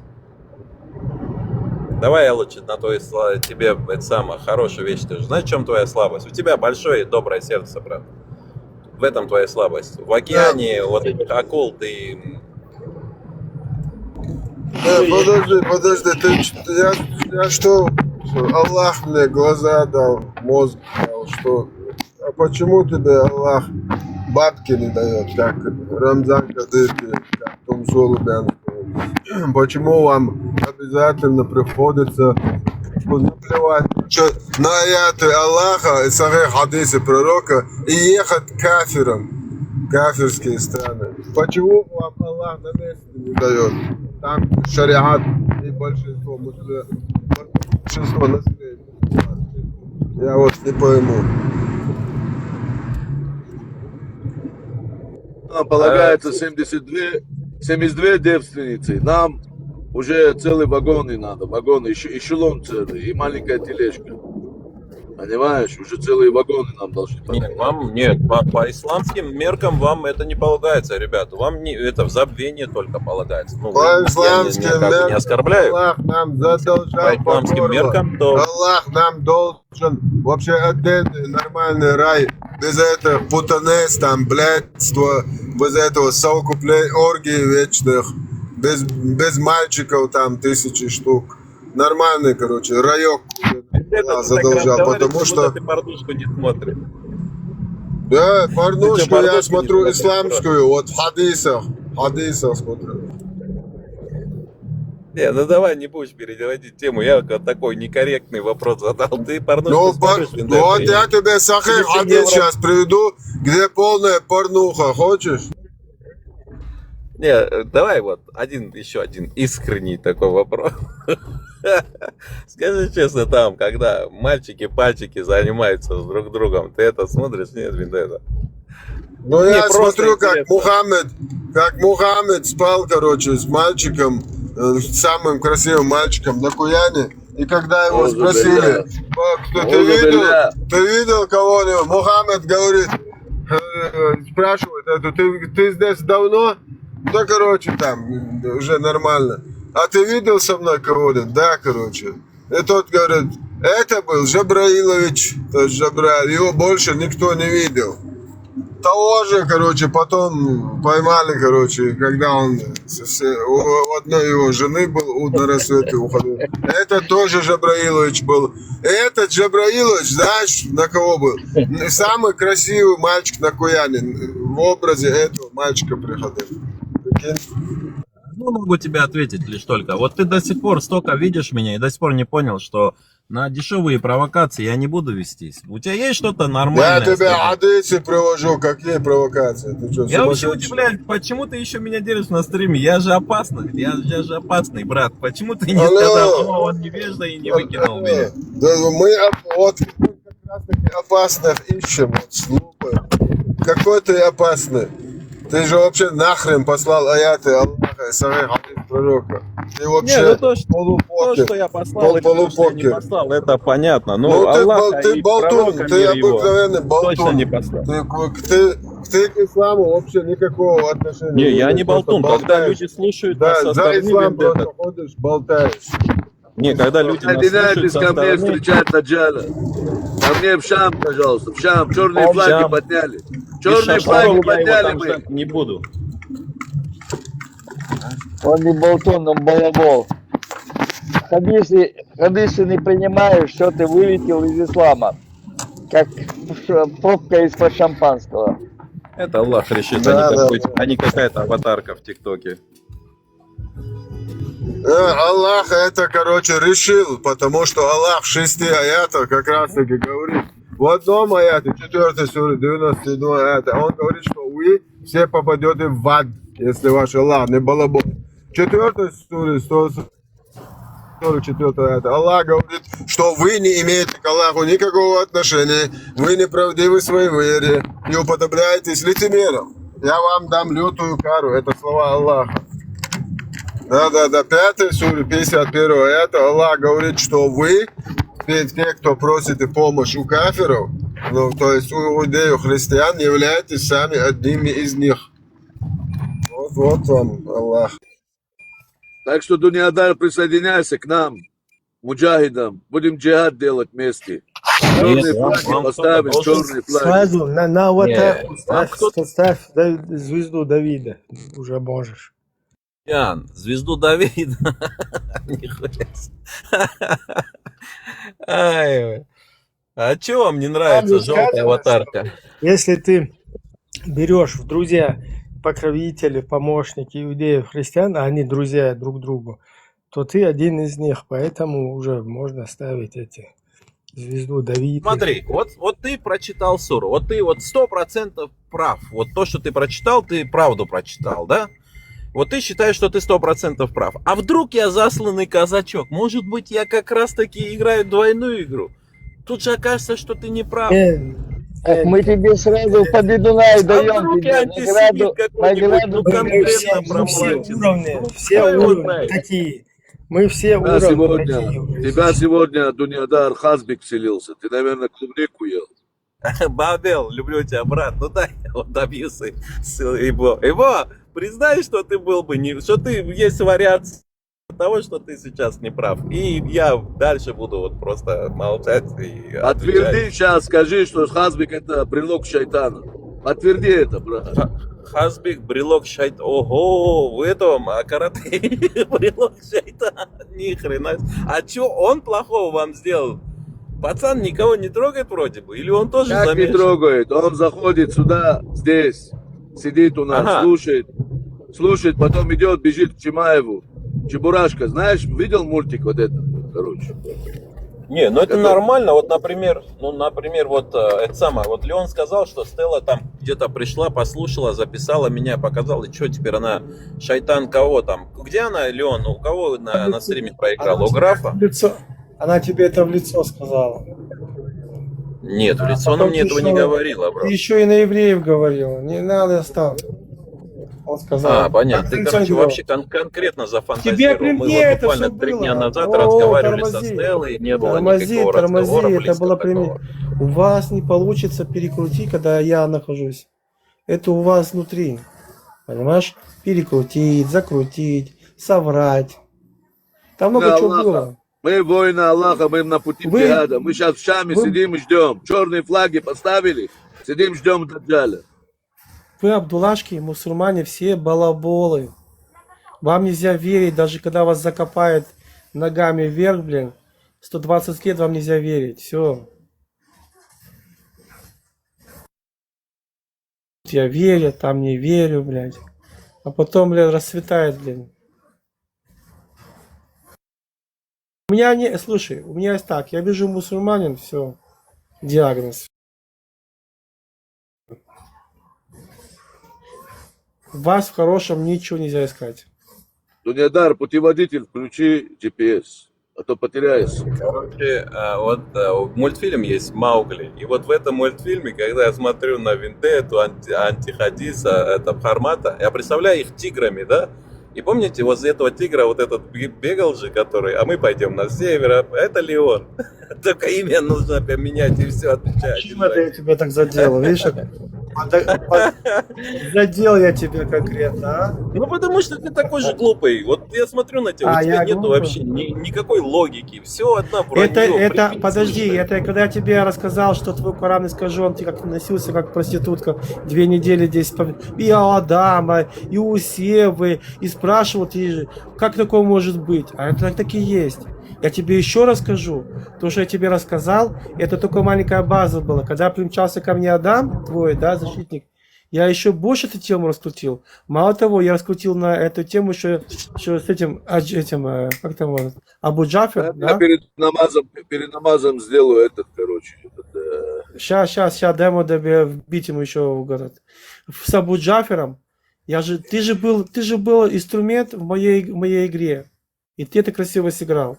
Давай я лучше на тебе это самое хорошую вещь скажу. Знаешь, в чем твоя слабость? У тебя большое и доброе сердце, брат. В этом твоя слабость. В океане вот этих акул ты... Подожди, я что? Аллах мне глаза дал, мозг дал, что? А почему тебе Аллах бабки не дает, как Рамзан Кадырки, как Том Солубян? Почему вам обязательно приходится Торочку, наплевать на аяты Аллаха и сахих хадисы пророка и ехать к кафирам, кафирские страны. Почему вам Аллах на месте не дает? Там шариат и большинство населения. Я вот не пойму. Нам полагается 72 девственницы. Нам уже целые вагоны надо. Вагоны, эшелон целый и маленькая тележка. Понимаешь? Уже целые вагоны нам должны полагаться. Нет, по исламским меркам вам это не полагается, ребята. Вам это в забвение только полагается. Ну, По исламским меркам не оскорбляю. Аллах нам задолжал По исламским меркам, то... Аллах нам должен вообще отдельный нормальный рай. Без этого путанес, там, блядство, без этого совокупления, оргий вечных, без мальчиков там 1000 штук. Нормальный, короче, райок задолжал, потому что... Ты порнушку не смотришь. Да, порнушку я смотрю исламскую, вот в хадисах смотрю. Не, ну давай не будешь переводить тему. Я такой некорректный вопрос задал. Ты порнушку Ну, смотришь в интернете? вот я тебе сахих хадис сейчас приведу, где полная порнуха, хочешь? Не, давай вот еще один искренний такой вопрос. Скажи честно, там, когда мальчики-пальчики занимаются с друг другом, ты это смотришь? Нет, это? Ну, я смотрю, как Мухаммед спал, короче, с мальчиком, самым красивым мальчиком на Куяне. И когда его спросили, ты видел кого-нибудь? Мухаммед говорит, спрашивает, ты здесь давно? Да, короче, там, уже нормально. А ты видел со мной кого-то? Да, короче. И тот говорит, это был Джабраилович, то есть Джабраиль, его больше никто не видел. Того же, короче, потом поймали, короче, когда он у одной его жены был, на рассвете уходил. Это тоже Джабраилович был. Этот Джабраилович, знаешь, на кого был? Самый красивый мальчик на Куяне. В образе этого мальчика приходил. Ну, могу тебе ответить лишь только. Вот ты до сих пор столько видишь меня и до сих пор не понял, что на дешевые провокации я не буду вестись. У тебя есть что-то нормальное? Я тебе адресы привожу, какие провокации. Ты что, я вообще удивляюсь, почему ты еще меня держишь на стриме? Я же опасный, я же опасный, брат. Почему ты не сказал, что он невежда и не выкинул меня? Да, мы вот как раз таки опасных ищем. Вот, слухай. Какой ты опасный? Ты же вообще нахрен послал аяты Аллаха и сахих хадис пророка. Ты вообще то, что я послал, и то, что я не послал, это понятно. Но Аллаха ты болтун, ты обыкновенный болтун. Точно не послал. Ты к исламу вообще никакого отношения не я не болтун. Когда люди слушают нас со стороны, за ислам просто ходишь, болтаешь. Не, когда люди нас слушают со стороны... встречать Таджана. Ко мне в Шам, пожалуйста, в Шам. Черные флаги подняли. Черные флаги подняли мы. Не буду. Он не болтун, он балабол. Хадисы не принимаешь, все, ты вылетел из ислама. Как пробка из-под шампанского. Это Аллах решит, а не какая-то аватарка в ТикТоке. Аллах это, короче, решил, потому что Аллах в 6 аятах как раз таки говорит. В одном аяте, 4 суре, 97 аята, он говорит, что вы все попадете в ад, если ваш Аллах не балабол. 4 суре, 144 аята, Аллах говорит, что вы не имеете к Аллаху никакого отношения, вы неправдивы в своей вере и уподобляетесь лицемерам. Я вам дам лютую кару, это слова Аллаха. Да, 5 суре, 51 аята, Аллах говорит, что вы, те, кто просит помощь у кафиров, ну, то есть у иудеев, христиан, являетесь сами одними из них. Вот вам Аллах. Так что, Дунядар, присоединяйся к нам, муджахидам. Будем джихад делать вместе. Черные флаги поставим, черные флаги. Сразу на вот ставь звезду Давида, уже можешь. Ян, звезду Давида. А что вам не нравится желтая аватарка? Если ты берешь в друзья покровители, помощники иудеев, христиан, а они друзья друг другу, то ты один из них, поэтому уже можно ставить эти звезду Давида. Смотри, вот ты прочитал суру, вот ты вот 100% прав. Вот то, что ты прочитал, ты правду прочитал, да? Вот ты считаешь, что ты 100% прав. А вдруг я засланный казачок? Может быть, я как раз таки играю двойную игру? Тут же окажется, что ты не прав. Так мы тебе сразу по Бедунаю А даем вдруг я тебе антисемит какой-нибудь, ну награду. конкретно Мы все проплатим. уровни, все Ой, вот уровни так. такие. Мы все Тебя уровни сегодня, такие уже. тебя сегодня Дуньядар Хазбик вселился. Ты, наверное, клубнику ел. Бабел, люблю тебя, брат. Ну дай вот добьюсь его. Признай, что ты был бы не... Что ты есть вариация того, что ты сейчас не прав. И я дальше буду вот просто молчать и Подтверди отвечать. сейчас, скажи, что Хазбик это брелок шайтана. Подтверди это, брат. Хазбик, брелок шайтан. Ого, в этом, а карате брелок шайтан. Ни хрена. А что он плохого вам сделал? Пацан никого не трогает вроде бы? Или он тоже Как не замешан? трогает? Он заходит сюда, здесь, сидит у нас, Ага. слушает, потом идет, бежит к Чимаеву. Чебурашка, знаешь, видел мультик вот этот, короче? Не, ну это Который- нормально. Вот, например, вот это самое. Вот Леон сказал, что Стелла там где-то пришла, послушала, записала меня, показала. И что теперь она шайтан кого там? Где она, Леон? У кого на стриме проиграла? У графа? Она тебе это в лицо сказала. Нет, в лицо она потом мне этого не еще- говорила, бро. Ты еще и на евреев говорила. Не надо ставить. Он сказал. Понятно. Ты, Как короче, делал? вообще конкретно Тебе зафантазировал. при Мы мне вот это буквально все 3 дня было. назад разговаривали со тормози. Стеллой, не было Тормози, никакого разговора это близко было пример. такого. У вас не получится перекрутить, когда я нахожусь. Это у вас внутри. Понимаешь? Перекрутить, закрутить, соврать. Там много Да, чего Аллаха. было. Мы воины Аллаха, мы на пути Вы- джихада. Мы сейчас в Шаме вы- сидим и ждем. Черные флаги поставили, сидим, ждем Даджаля. Вы, абдулашки, мусульмане, все балаболы. Вам нельзя верить, даже когда вас закопают ногами вверх, блин. 120 лет вам нельзя верить. Все. Я верю, там не верю, блядь. А потом, блядь, расцветает, блин. У меня не... Слушай, у меня есть так. Я вижу мусульманин, все. Диагноз. Вас в хорошем ничего нельзя искать. Дуньядар, путеводитель, включи GPS, а то потеряешься. Короче, мультфильм есть «Маугли». И вот в этом мультфильме, когда я смотрю на Вендетту, Антихадиса, это Бхармата, я представляю их тиграми, да? И помните, возле этого тигра вот этот бегал же, который, а мы пойдем на север, а это Леон. Только имя нужно поменять и все, отвечать. Почему это я тебя так задел? Видишь, задел я тебя конкретно, а? Ну, потому что ты такой же глупый. Вот я смотрю на тебя, у тебя я нету глупый? вообще никакой логики. Все одна вранье. Это, подожди, это когда я тебе рассказал, что твой Коран искажен, ты как носился как проститутка 2 недели здесь, и у Адама, и у Севы, и спрашивал, ты же, как такое может быть? А это так и есть. Я тебе еще расскажу. То, что я тебе рассказал, это только маленькая база была. Когда примчался ко мне Адам, твой, да, защитник, я еще больше эту тему раскрутил. Мало того, я раскрутил на эту тему еще с этим, как там, Абу Джафер, Я да? перед намазом сделаю этот, короче. Сейчас, демо тебе вбить ему еще в город. С Абу Джафером, ты же был инструмент в моей игре. И ты это красиво сыграл.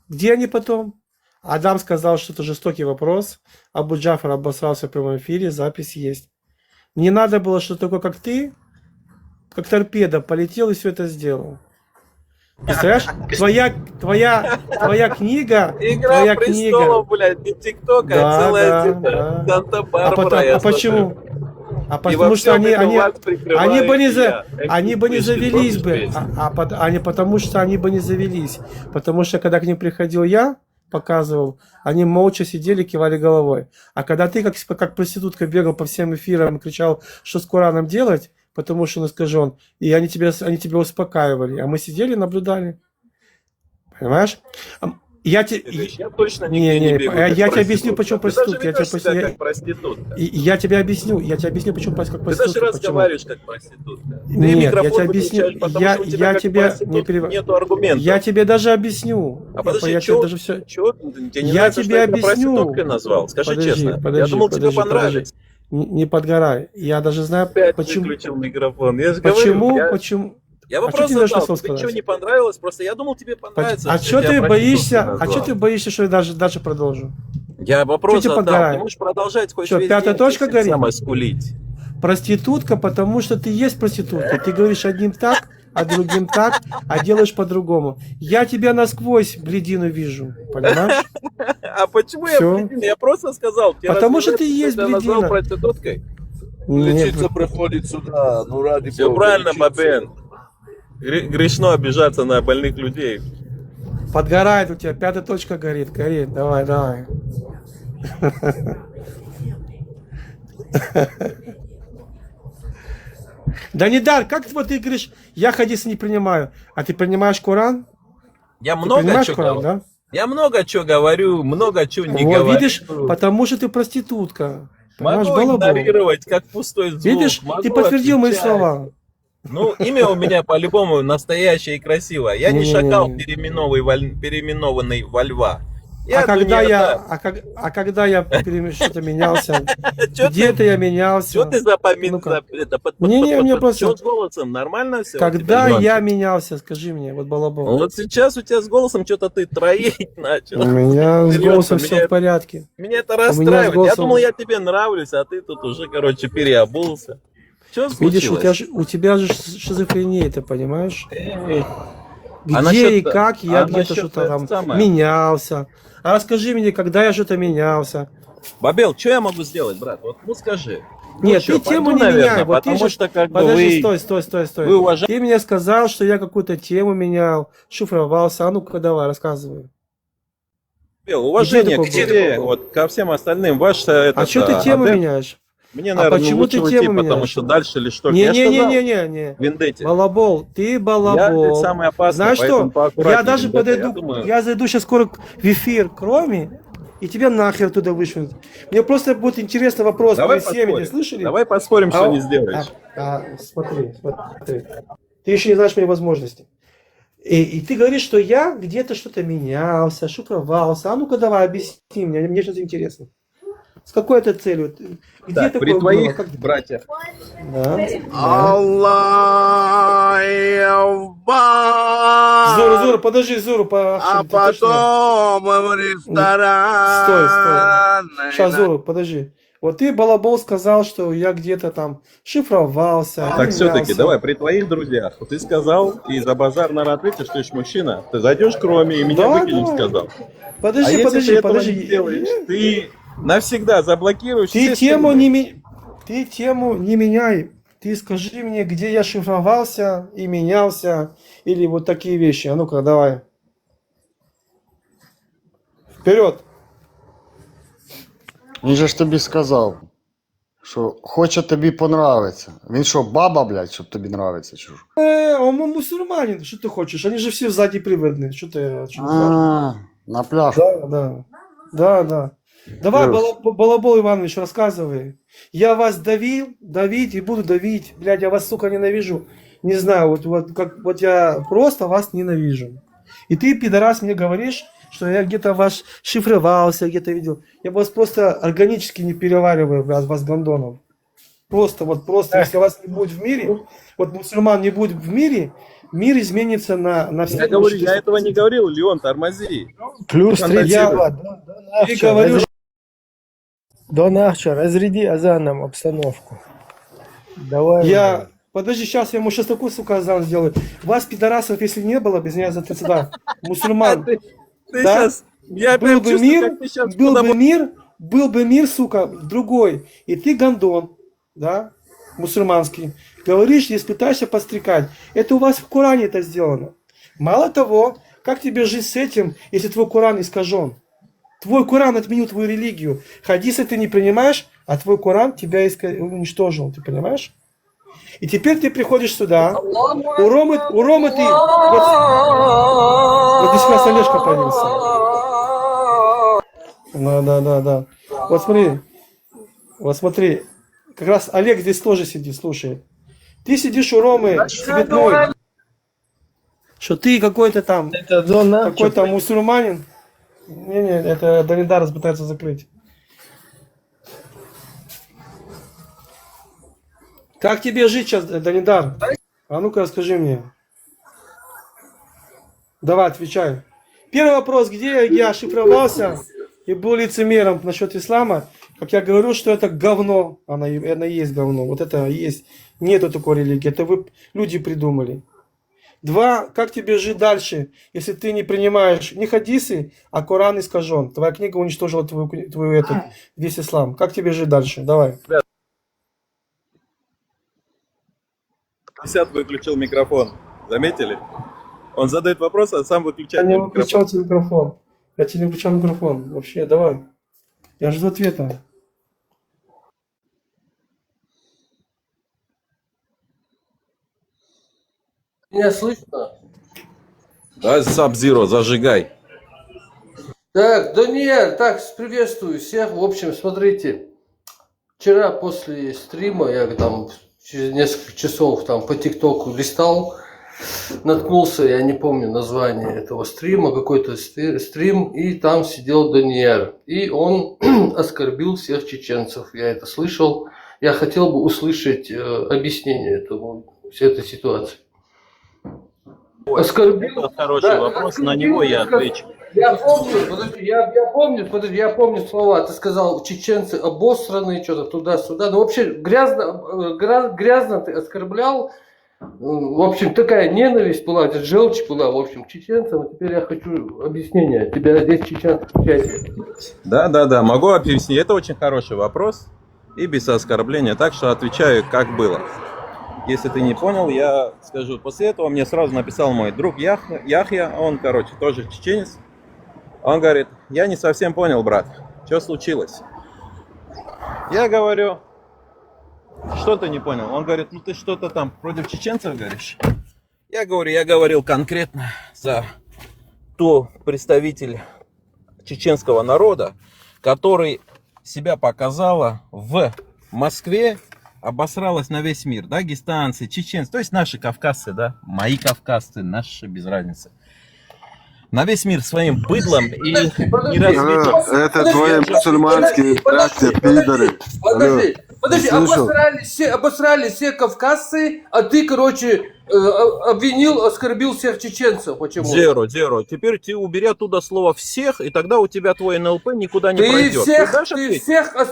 Где они потом? Адам сказал, что это жестокий вопрос. Абу Джафер обосрался в прямом эфире, запись есть. Мне надо было, что такое, как ты, как торпеда, полетел и все это сделал. Представляешь? Твоя книга. Игра твоя престолов, блядь, не ТикТок, а целая типа Санта-Барбара. Почему? И Потому во что всем этом вас прикрываю они бы не я. завелись бы. Потому что они бы не завелись. Потому что когда к ним приходил я, показывал, они молча сидели, кивали головой. А когда ты как проститутка бегал по всем эфирам и кричал, что с Кораном делать, потому что он искажен, и они тебя успокаивали. А мы сидели и наблюдали. Понимаешь? Я Ты тебе... говоришь, я точно Не, нигде не не, бегаю я как тебе объясню, проститутка. почему Ты даже проститутка. ведешь себя как проститутка. Я тебе объясню, почему как Ты даже проститутка. Почему? разговариваешь как проститутка. Ты Нет, я микрофон тебе объясню. выключаешь, потому что у тебя Я как тебе не проститутки перев... нету Я аргументов. тебе даже объясню. А подожди, Я тебе даже все... чё? Тебе не Я нравится, что тебе я тебя объясню. проституткой назвал? Скажи Подожди, честно. Я подожди, думал, тебе подожди. понравится. Не подгорай. Я даже знаю, Опять почему. выключил микрофон. Я же говорю, Почему? я А что вопрос тебе должно задал, тебе сказать? ничего не понравилось, просто я думал, тебе понравится, А что что я тебя ты боишься? проституткой А что назвал. ты боишься, что я дальше продолжу? Я вопрос Что тебе задал, ты подгорает? можешь продолжать хоть Что, весь пятая день точка это горит? самое скулить. Проститутка, потому что ты есть проститутка. Ты говоришь одним так, а другим так, а делаешь по-другому. Я тебя насквозь бледину вижу, понимаешь? А почему я Всё. бледина? Я просто сказал, тебе Потому что разве ты есть я назвал бледина. проституткой? Нет, Лечиться приходит сюда, ну ради Все бога. правильно, лечиться. Бабен. Грешно обижаться на больных людей. подгорает у тебя, пятая точка горит, давай. Да не дар, как вот ты говоришь, я хадисы не принимаю, а ты принимаешь Коран? Я Ты много принимаешь чего Коран, говорю. да? Я много чего говорю, много чего не Вот, говорю. видишь, потому что ты проститутка. Понимаешь, Могу балабол. игнорировать, как пустой звук. Видишь, могу ты подтвердил мои отвечать. слова. Ну, имя у меня по-любому настоящее и красивое. Я не Не-не-не. шакал, переименованный во льва. А когда я, Дуньята. когда я что-то менялся, Чё где-то я менялся. Что ты за Ну-ка. Не-не, мне просто- Чё с голосом? Нормально все? Когда я менялся, скажи мне, вот балабол. Вот сейчас у тебя с голосом что-то ты троить начал. У меня с Серьёзно, голосом все меня- в порядке. Меня это У меня с расстраивает. Я голосом- думал, я тебе нравлюсь, а ты тут уже, короче, переобулся. Что Видишь, случилось? у тебя же шизофрения, ты понимаешь? Эй, Где а насчёт- и как я а где-то насчёт что-то это там самое? менялся. А расскажи мне, когда я что-то менялся. Бабел, что я могу сделать, брат? Вот ну скажи. Нет, Ну ты чё, тему пойду, не наверное, меняй. Вот потому ты же... что как бы Подожди, вы... стой. вы уважаете... Ты мне сказал, что я какую-то тему менял, шифровался. А ну-ка давай, рассказывай. Бабел, уважение такое к тебе, вот ко всем остальным. Ваш это... А что ты тему меняешь? Мне, А наверное, почему лучше ты уйти, тему потому меняешь? что дальше или что? Я сказал, Не-не-не-не-не. Вендетте. Балабол, ты Я балабол. ведь самый опасный, Знаешь что? поэтому поаккуратнее, Я даже Вендетта, подойду, я думаю. я зайду сейчас скоро в эфир к Роме, и тебя нахер туда вышвырнут. Мне просто будет интересный вопрос. Давай Мои семьи, поспорим. слышали? Давай поспорим, А что он- не сделаешь. Смотри. Ты еще не знаешь мои возможности. И ты говоришь, что я где-то что-то менялся, шифровался. А ну-ка давай, объясни мне сейчас интересно. С какой это целью? Где Так, такое при твоих было? Как- братьях. Да. Аллах, Зуру, подожди, Зуру, а ты точно- потом в ресторан. Сейчас, Зуру, подожди. Вот ты, балабол, сказал, что я где-то там шифровался. Так менялся. все-таки, давай, при твоих друзьях. Ты сказал, и за базар надо ответить, что ты ж мужчина. Ты зайдешь к Роме и меня Да, выкинешь, да. сказал. Подожди, А если подожди, ты этого подожди. не сделаешь, ты навсегда заблокируешь Ты все тему стримы. ты тему не меняй. Ты скажи мне, где я шифровался и менялся, или вот такие вещи. А ну-ка, давай. Вперед. Він же ж тобі сказав, що хоче тобі понравиться. Він що, баба, блядь, щоб тобі нравиться, чи що? Он мусульманин, что ты хочешь? Они же все сзади приводные. Что ты? На пляж. Да. Давай, Плюс. Балабол Иванович, рассказывай. Я вас давить и буду давить. Блядь, я вас, сука, ненавижу. Не знаю, вот я просто вас ненавижу. И ты, пидорас, мне говоришь, что я где-то вас шифровался, где-то видел. Я вас просто органически не перевариваю, вас гондонов. Просто, если вас не будет в мире, вот мусульман не будет в мире, мир изменится на все. Я говорю, я этого не говорил, Леон, тормози. Плюс Фантазируй. 32. Дон Ахча, разряди азаном обстановку. Давай. Подожди, сейчас я ему сейчас такой, сука, азан сделаю. Вас, пидорасов, если не было, без меня за 32, мусульман, Ты да? сейчас... Я был прям бы чувствую, мир, как ты сейчас был бы мир, сука, другой. И ты гондон, да, мусульманский. Говоришь, здесь пытаешься подстрекать. Это у вас в Коране это сделано. Мало того, как тебе жить с этим, если твой Коран искажен? Твой Коран отменил твою религию. Хадисы ты не принимаешь, а твой Коран тебя уничтожил. Ты понимаешь? И теперь ты приходишь сюда, у Ромы ты... Вот здесь у нас Олежка появился. Да. Вот смотри, как раз Олег здесь тоже сидит, слушай. Ты сидишь у Ромы цветной, что ты какой-то там, какой-то мусульманин. Не, это Данидар пытается закрыть. Как тебе жить сейчас, Данидар? А ну-ка расскажи мне. Давай, отвечай. Первый вопрос, где я ошифровался и был лицемером насчет ислама, как я говорю, что это говно, она и есть говно, вот это есть, нету такой религии, это вы, люди придумали. Два, как тебе жить дальше, если ты не принимаешь не хадисы, а Коран искажен, твоя книга уничтожила весь ислам, как тебе жить дальше, давай. 50 выключил микрофон, заметили? Он задает вопрос, а сам выключает Я не выключал микрофон. Я тебе не выключал микрофон. Вообще, давай. Я жду ответа. Меня слышно? Да, Sub-Zero, зажигай. Так, Даниэль, так, приветствую всех. В общем, смотрите, вчера после стрима, я там через несколько часов там по ТикТоку листал, наткнулся, я не помню название этого стрима, какой-то стрим, и там сидел Даниэль. И он оскорбил всех чеченцев, я это слышал. Я хотел бы услышать объяснение этой ситуации. Оскорбил? Это хороший вопрос, на него я отвечу. Я помню слова. Ты сказал, чеченцы обосранные, что-то туда-сюда. Ну, вообще, грязно ты оскорблял. В общем, такая ненависть была, желчь была, в общем, к чеченцам. Теперь я хочу объяснения. Тебя здесь чеченцы в чате. Да, могу объяснить. Это очень хороший вопрос. И без оскорбления. Так что отвечаю, как было. Если ты не понял, я скажу. После этого мне сразу написал мой друг Яхья. Он, тоже чеченец. Он говорит, я не совсем понял, брат, что случилось? Я говорю, что ты не понял? Он говорит, ну ты что-то там против чеченцев говоришь? Я говорю, я говорил конкретно за то представитель чеченского народа, который себя показала в Москве, обосралась на весь мир, дагестанцы, чеченцы, то есть наши кавказцы, да, мои кавказцы, наши, без разницы. На весь мир своим быдлом и неразвитым. Это твои мусульманские братья, пидоры. Подожди, обосрали все кавказцы, а ты, обвинил, оскорбил всех чеченцев. Почему? Зеро. Теперь ты убери оттуда слово «всех», и тогда у тебя твой НЛП никуда не пройдет.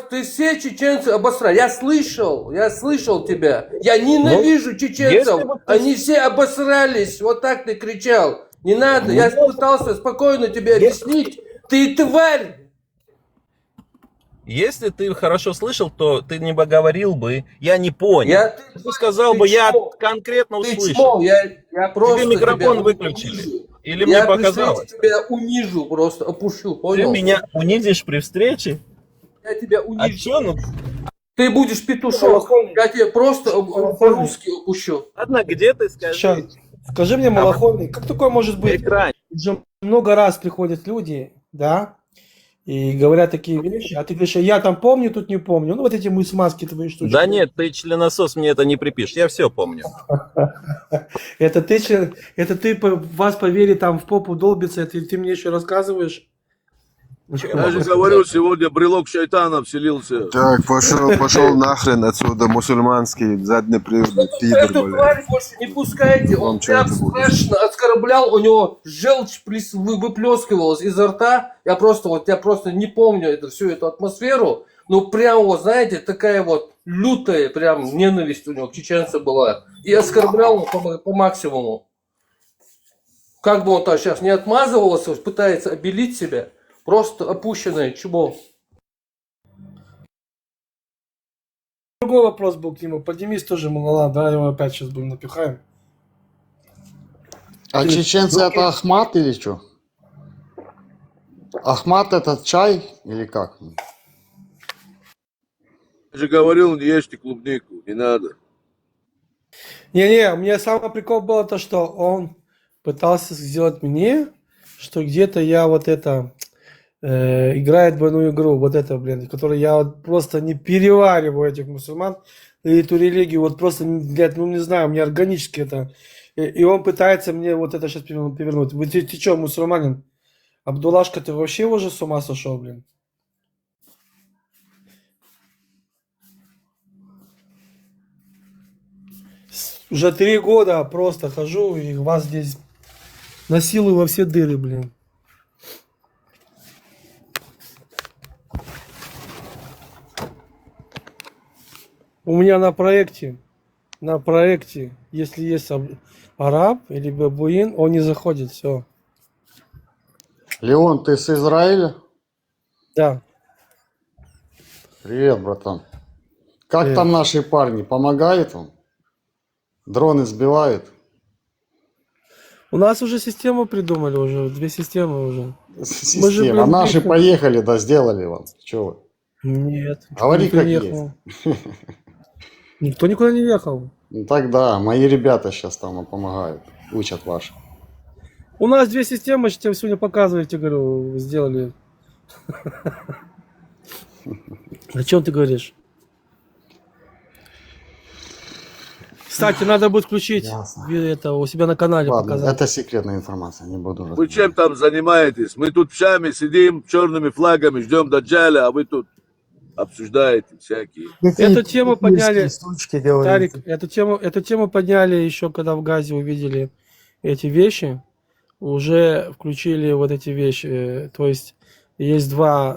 Ты все чеченцы обосрали. Я слышал тебя. Я ненавижу чеченцев. Они все обосрались. Вот так ты кричал. Не надо, я пытался спокойно тебе объяснить. Ты тварь! Если ты хорошо слышал, то ты не говорил бы, я не понял. Ты сказал бы, я конкретно услышал. Я просто тебе микрофон выключили. Или мне показалось? Я тебя унижу, просто опущу, понял? Ты меня унизишь при встрече? Я тебя унижу. А что, ты будешь петушок, я тебя просто по-русски опущу. Ладно, где ты, скажи? Скажи мне, малохольный, как такое может быть? Уже много раз приходят люди, да, и говорят такие вещи, а ты говоришь, я там помню, тут не помню. Ну, вот эти мусульманские твои штучки. Да нет, ты членосос, мне это не припишешь, я все помню. Это ты вас по вере там в попу долбится, ты мне еще рассказываешь? Я же говорю, сегодня брелок шайтана вселился. Так, пошел нахрен отсюда, мусульманский заднеприводный пидор, эту тварь больше не пускайте, он прям страшно оскорблял, у него желчь выплескивалась изо рта. Я просто не помню всю эту атмосферу. Ну прям вот, знаете, такая вот лютая прям ненависть у него к чеченцам была. И оскорблял по максимуму. Как бы он там сейчас не отмазывался, пытается обелить себя. Просто опущенное чмо. Другой вопрос был к нему. Поднимись тоже, Малала, да, его опять сейчас будем напихаем. А чеченцы это Ахмат или что? Ахмат это чай или как? Я же говорил, не ешьте клубнику, не надо. Не-не, у меня самый прикол было то, что он пытался сделать мне, что где-то я вот это играет двойную игру, вот это, блин, которую я вот просто не перевариваю этих мусульман и эту религию, вот просто, блядь, ну не знаю, мне органически это. И он пытается мне вот это сейчас перевернуть. Ты что, мусульманин? Абдуллашка, ты вообще уже с ума сошел, блин? Уже 3 года просто хожу и вас здесь насилую во все дыры, блин. У меня на проекте, если есть араб или бабуин, он не заходит, все. Леон, ты с Израиля? Да. Привет, братан. Как Привет. там наши парни? Помогают вам? Дроны сбивают? У нас уже систему придумали, уже 2 системы уже. Мы же, Система. А блин, наши бегом. поехали, да, сделали вам. Чего вы? Нет, Говори никто как не есть. ехал. Никто никуда не ехал. Ну так да, мои ребята сейчас там помогают, учат ваши. У нас 2 системы, что тебе сегодня показывали, тебе говорю, сделали. О чем ты говоришь? Кстати, надо будет включить Ясно. это у себя на канале Ладно, показать. это секретная информация, не буду Вы раскрывать. чем там занимаетесь? Мы тут в Шаме сидим, черными флагами, ждем Даджаля, а вы тут обсуждаете всякие. Эту тему подняли, штучки Тарик, говорите. эту тему подняли еще, когда в Газе увидели эти вещи, уже включили вот эти вещи, то есть есть 2,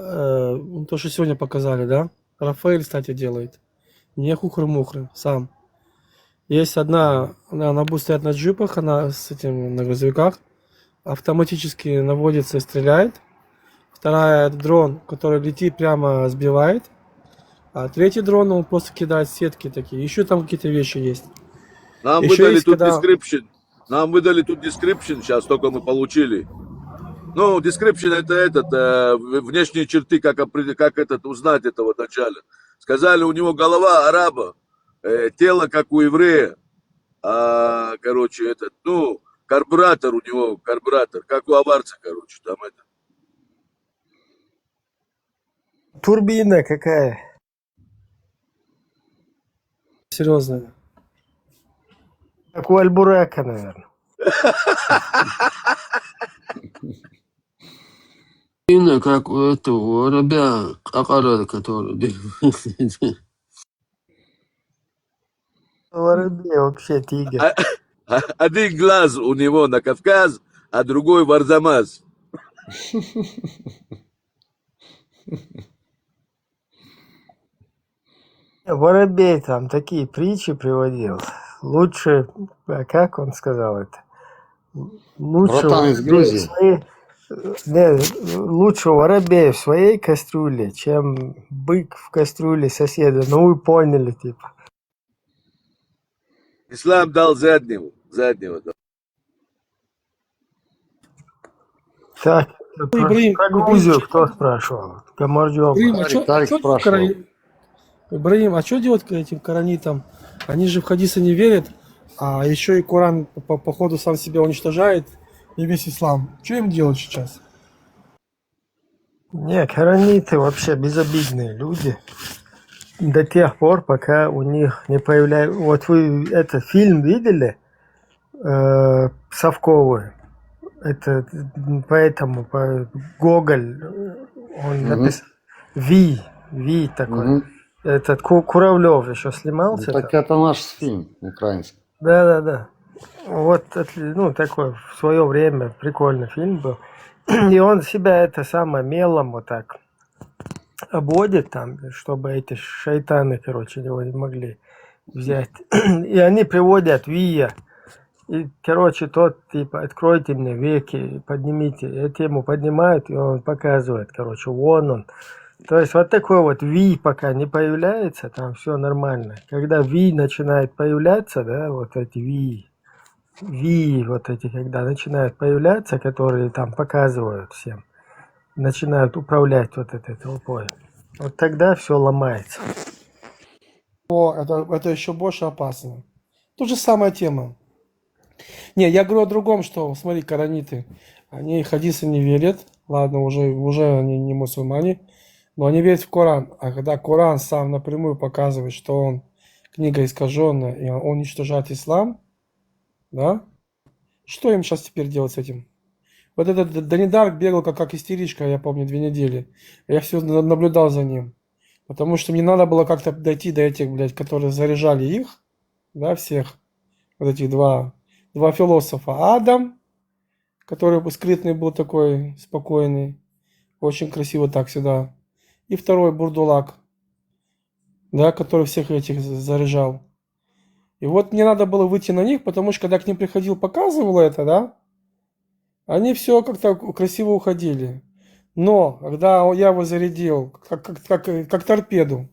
то, что сегодня показали, да? Рафаэль, кстати, делает. Не хухры-мухры, сам. Есть одна, она будет стоять на джипах, она с этим на грузовиках, автоматически наводится и стреляет. Вторая дрон, который летит прямо сбивает. А 3-й дрон, он просто кидает сетки такие. Еще там какие-то вещи есть. Нам Еще выдали есть, тут когда... description. Нам выдали тут description, сейчас только мы получили. Ну, description это внешние черты, как этот, узнать этого Даджаля. Сказали, у него голова араба, тело как у еврея, короче, этот, ну, карбюратор у него, карбюратор, как у аварца, короче, там это. Турбина какая? Серьезно. Как у Альбурака, наверное. Именно как у этого ребят, Акара, который... Воробей вообще тигр. Один глаз у него на Кавказ, а другой в Арзамас. Воробей там такие притчи приводил. Лучше, как он сказал это? Лучше Братан из Грузии. лучше воробей в своей кастрюле, чем бык в кастрюле соседа. Ну вы поняли, типа. Ислам дал заднего дал. Так, Ибраим, про Грузию кто спрашивал? Гамарджоба. Ибраим, а Тарик что спрашивал. Ибраим, а что делать этим коранитам? Они же в хадисы не верят, а еще и Коран по ходу сам себя уничтожает, и весь ислам. Что им делать сейчас? Не, кораниты вообще безобидные люди. До тех пор, пока у них не появляется... Вот вы этот фильм видели? Совковый. Это поэтому Гоголь, он написал... Ви такой. Этот Куравлев еще снимался. Ну, так это наш фильм украинский. Да. Вот, ну, такой в свое время прикольный фильм был. И он себя это самое мелом вот так обводит там, чтобы эти шайтаны, короче, его не могли взять. И они приводят Вия. И, короче, тот, типа, откройте мне веки, поднимите. Эти ему поднимают, и он показывает, короче, вон он. То есть вот такой вот Ви пока не появляется, там все нормально. Когда Ви начинает появляться, да, вот эти Ви вот эти, когда начинают появляться, которые там показывают всем, начинают управлять вот этой толпой, вот тогда все ломается. Это еще больше опасно. Тут же самая тема. Не, я говорю о другом, что, смотри, кораниты, они хадисы не верят, ладно, уже они не мусульмане, но они верят в Коран. А когда Коран сам напрямую показывает, что он книга искаженная, и он уничтожает ислам, да, что им сейчас теперь делать с этим? Вот этот Данидар бегал как истеричка, я помню, 2 недели. Я все наблюдал за ним. Потому что мне надо было как-то дойти до этих, блядь, которые заряжали их, да, всех. Вот этих два философа. Адам, который скрытный был такой, спокойный, очень красиво так сюда. И второй Бурдулак, да, который всех этих заряжал. И вот мне надо было выйти на них, потому что когда к ним приходил, показывал это, да, они все как-то красиво уходили. Но когда я его зарядил, как торпеду,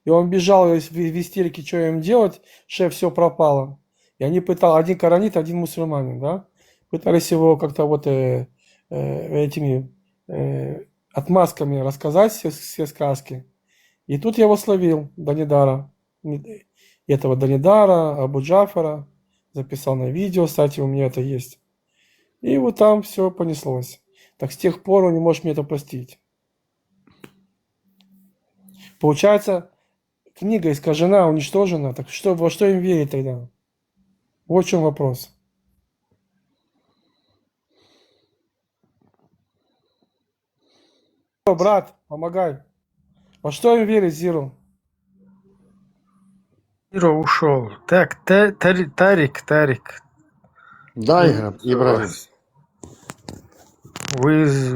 и он бежал в истерике, что им делать, шеф, все пропало. И они пытались, один коранит, один мусульманин, да, пытались его как-то вот этими отмазками рассказать все сказки. И тут я его словил, Данидара, этого Данидара, Абу Джафара, записал на видео, кстати, у меня это есть. И вот там все понеслось. Так с тех пор он не может мне это простить. Получается, книга искажена, уничтожена. Так что, во что им верить тогда? Вот в чем вопрос. Брат, помогай. Во что им верить, Зиру? Зиро ушел. Так, Тарик. Да, Ибрагим. Вы С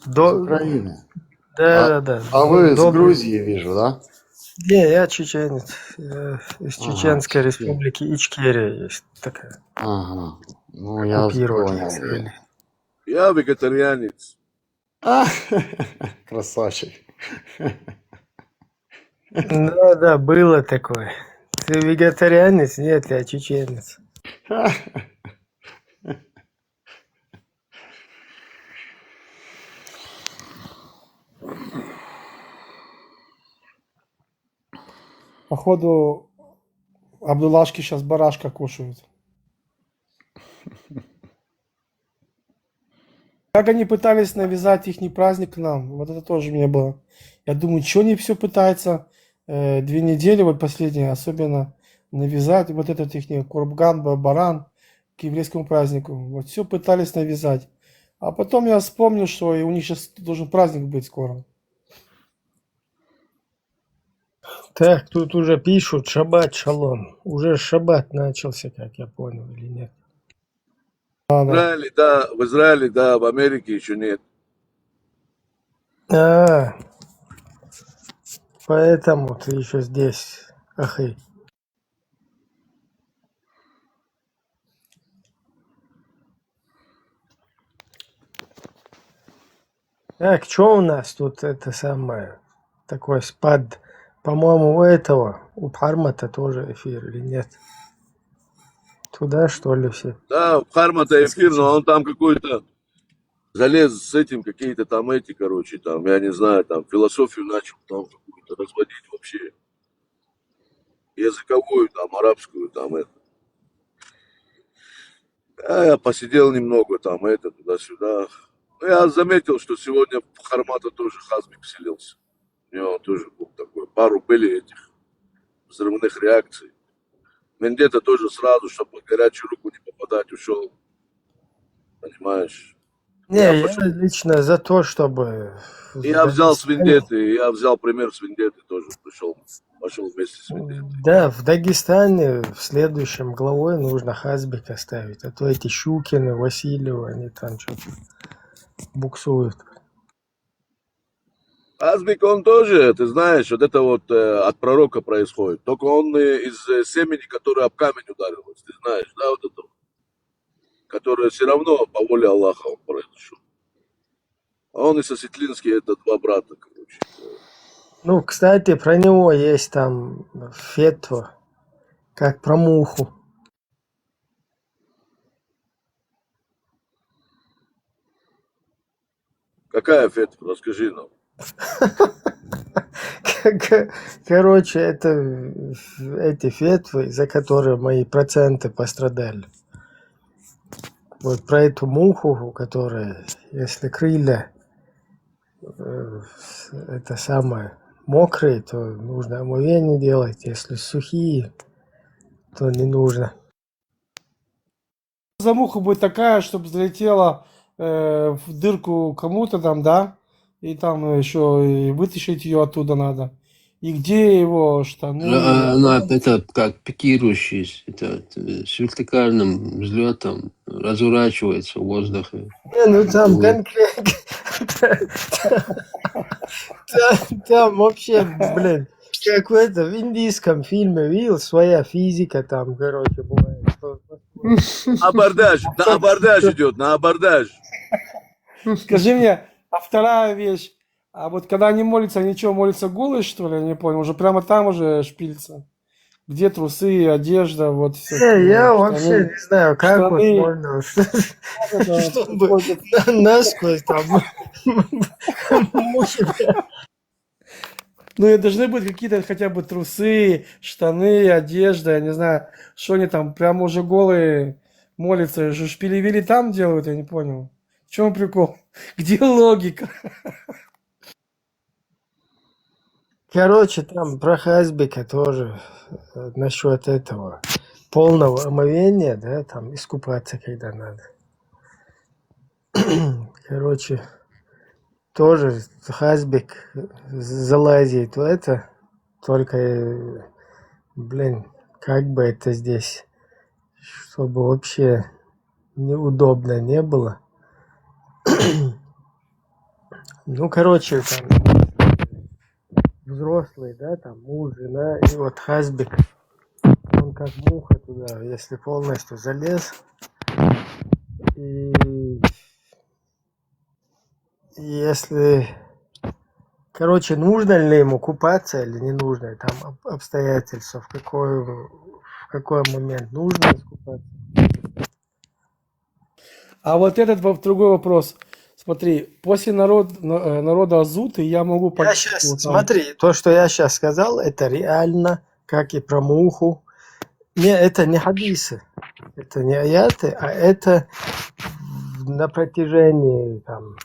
Украины. Да. А вы с Грузии, вижу, да? Не, я чеченец. Я из Ага, Чеченской Чечен. республики Ичкерия есть такая. Ага. Ну, я Оккупированная понял. Израиль. Я вегетарианец. Красавчик. Да, было такое. Ты вегетарианец? Нет, я чеченец. Походу, Абдулашки сейчас барашка кушают. Как они пытались навязать их праздник к нам, вот это тоже мне было. Я думаю, что они все пытаются 2 недели, вот последние, особенно навязать вот этот их Курбган, Баран к еврейскому празднику. Вот все пытались навязать. А потом я вспомнил, что и у них сейчас должен праздник быть скоро. Так, тут уже пишут шаббат шалом. Уже шаббат начался, как я понял, или нет? В Израиле, да, в Америке еще нет. Поэтому ты еще здесь, ахы. Так, что у нас тут это самое? Такой спад. По-моему, у этого, у Пармата тоже эфир или нет? Туда, что ли, все? Да, в Хармата эфир, но он там какой-то залез с этим, какие-то там короче, там, я не знаю, там, философию начал там какую-то разводить вообще. Языковую, там, арабскую, там, это. Я посидел немного, там, туда-сюда. Я заметил, что сегодня в Хармата тоже Хазбик вселился. У него тоже был такой, пару были этих взрывных реакций. Вендетта тоже сразу, чтобы под горячую руку не попадать, ушел. Понимаешь? Не, я лично за то, чтобы... Я взял с Вендетты, я взял пример с Вендетты тоже, пошел вместе с Вендеттой. Да, в Дагестане в следующем главой нужно Хазбика ставить, а то эти Щукины, Васильевы, они там что-то буксуют. Хазбик, он тоже, ты знаешь, вот это вот от пророка происходит. Только он из семени, которое об камень ударилось, ты знаешь, да, вот это, которое все равно по воле Аллаха он произошел. А он и Сосетлинский, это 2 брата, короче. Ну, кстати, про него есть там фетва, как про муху. Какая фетва? Расскажи нам. Короче, это эти фетвы, за которые мои проценты пострадали. Вот про эту муху, у которой, если крылья это самое мокрые, то нужно омовение делать. Если сухие, то не нужно. За муха будет такая, чтобы залетела в дырку кому-то там, да? И там еще и вытащить ее оттуда надо. И где его штаны? Она это как пикирующий, это с вертикальным взлетом разворачивается в воздухе. Не, ну там Вот. конкретно. Там вообще, блин, как в этом в индийском фильме видел, своя физика там, короче, бывает. Абордаж, на абордаж идет, на абордаж. Скажи мне, а вторая вещь, а вот когда они молятся, они что, молятся голые, что ли? Я не понял, уже прямо там уже шпильцы. Где трусы, одежда, вот все. Я вообще не знаю, как вот штаны. можно, чтобы насквозь там мухи. Ну и должны быть какие-то хотя бы трусы, штаны, одежда, я не знаю, что они там прямо уже голые молятся. Же шпили-вили там делают, я не понял. В чем прикол? Где логика? Короче, там про Хазбика тоже насчет этого полного омовения, да, там искупаться когда надо. Короче, тоже Хазбик залазит в это, только, блин, как бы это здесь, чтобы вообще неудобно не было. Ну, короче, там взрослый, да, там муж, жена, и вот Хазбик, он как муха туда, если полностью залез, и если, короче, нужно ли ему купаться или не нужно, там обстоятельства, в какой момент нужно искупаться. А вот этот другой вопрос. Смотри, после народа Азуты я могу Я понять, сейчас, что там... смотри, то, что я сейчас сказал, это реально, как и про муху. Не, это не хадисы, это не аяты, а это на протяжении там,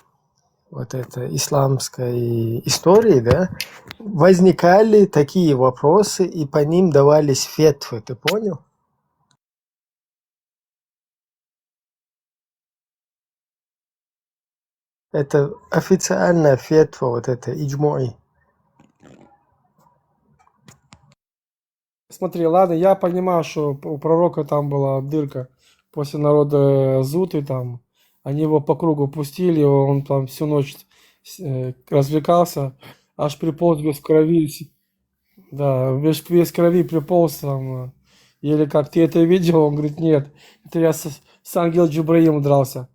вот этой исламской истории, да, возникали такие вопросы, и по ним давались фетвы, ты понял? Это официальная фетва, вот это иджмуи. Смотри, ладно, я понимаю, что у пророка там была дырка после народа Зуты, там, они его по кругу пустили, он там всю ночь развлекался, аж приполз весь в крови, да, весь в крови приполз там, или как ты это видел, он говорит, нет, это я с ангелом Джибраилом дрался.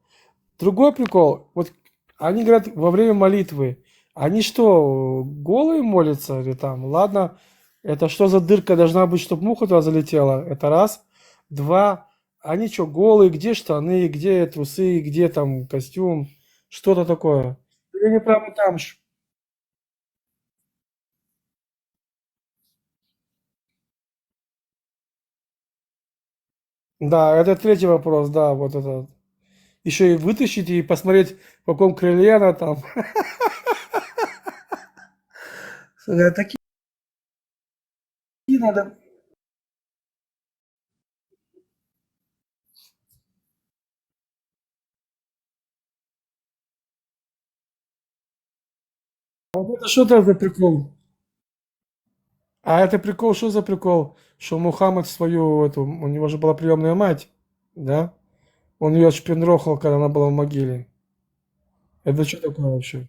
Другой прикол, вот они говорят во время молитвы, они что, голые молятся или там? Ладно, это что за дырка должна быть, чтобы муха туда залетела? Это раз. Два, они что, голые? Где штаны, где трусы, где там костюм? Что-то такое. Или они прямо там? Да, это третий вопрос, да, вот это. Еще и вытащить и посмотреть, в каком крыле она там. Такие надо. А вот это что это за прикол? А это прикол, что за прикол? Что Мухаммад свою, эту, у него же была приемная мать, да? Он ее отшпиндрохал, когда она была в могиле. Это что такое вообще?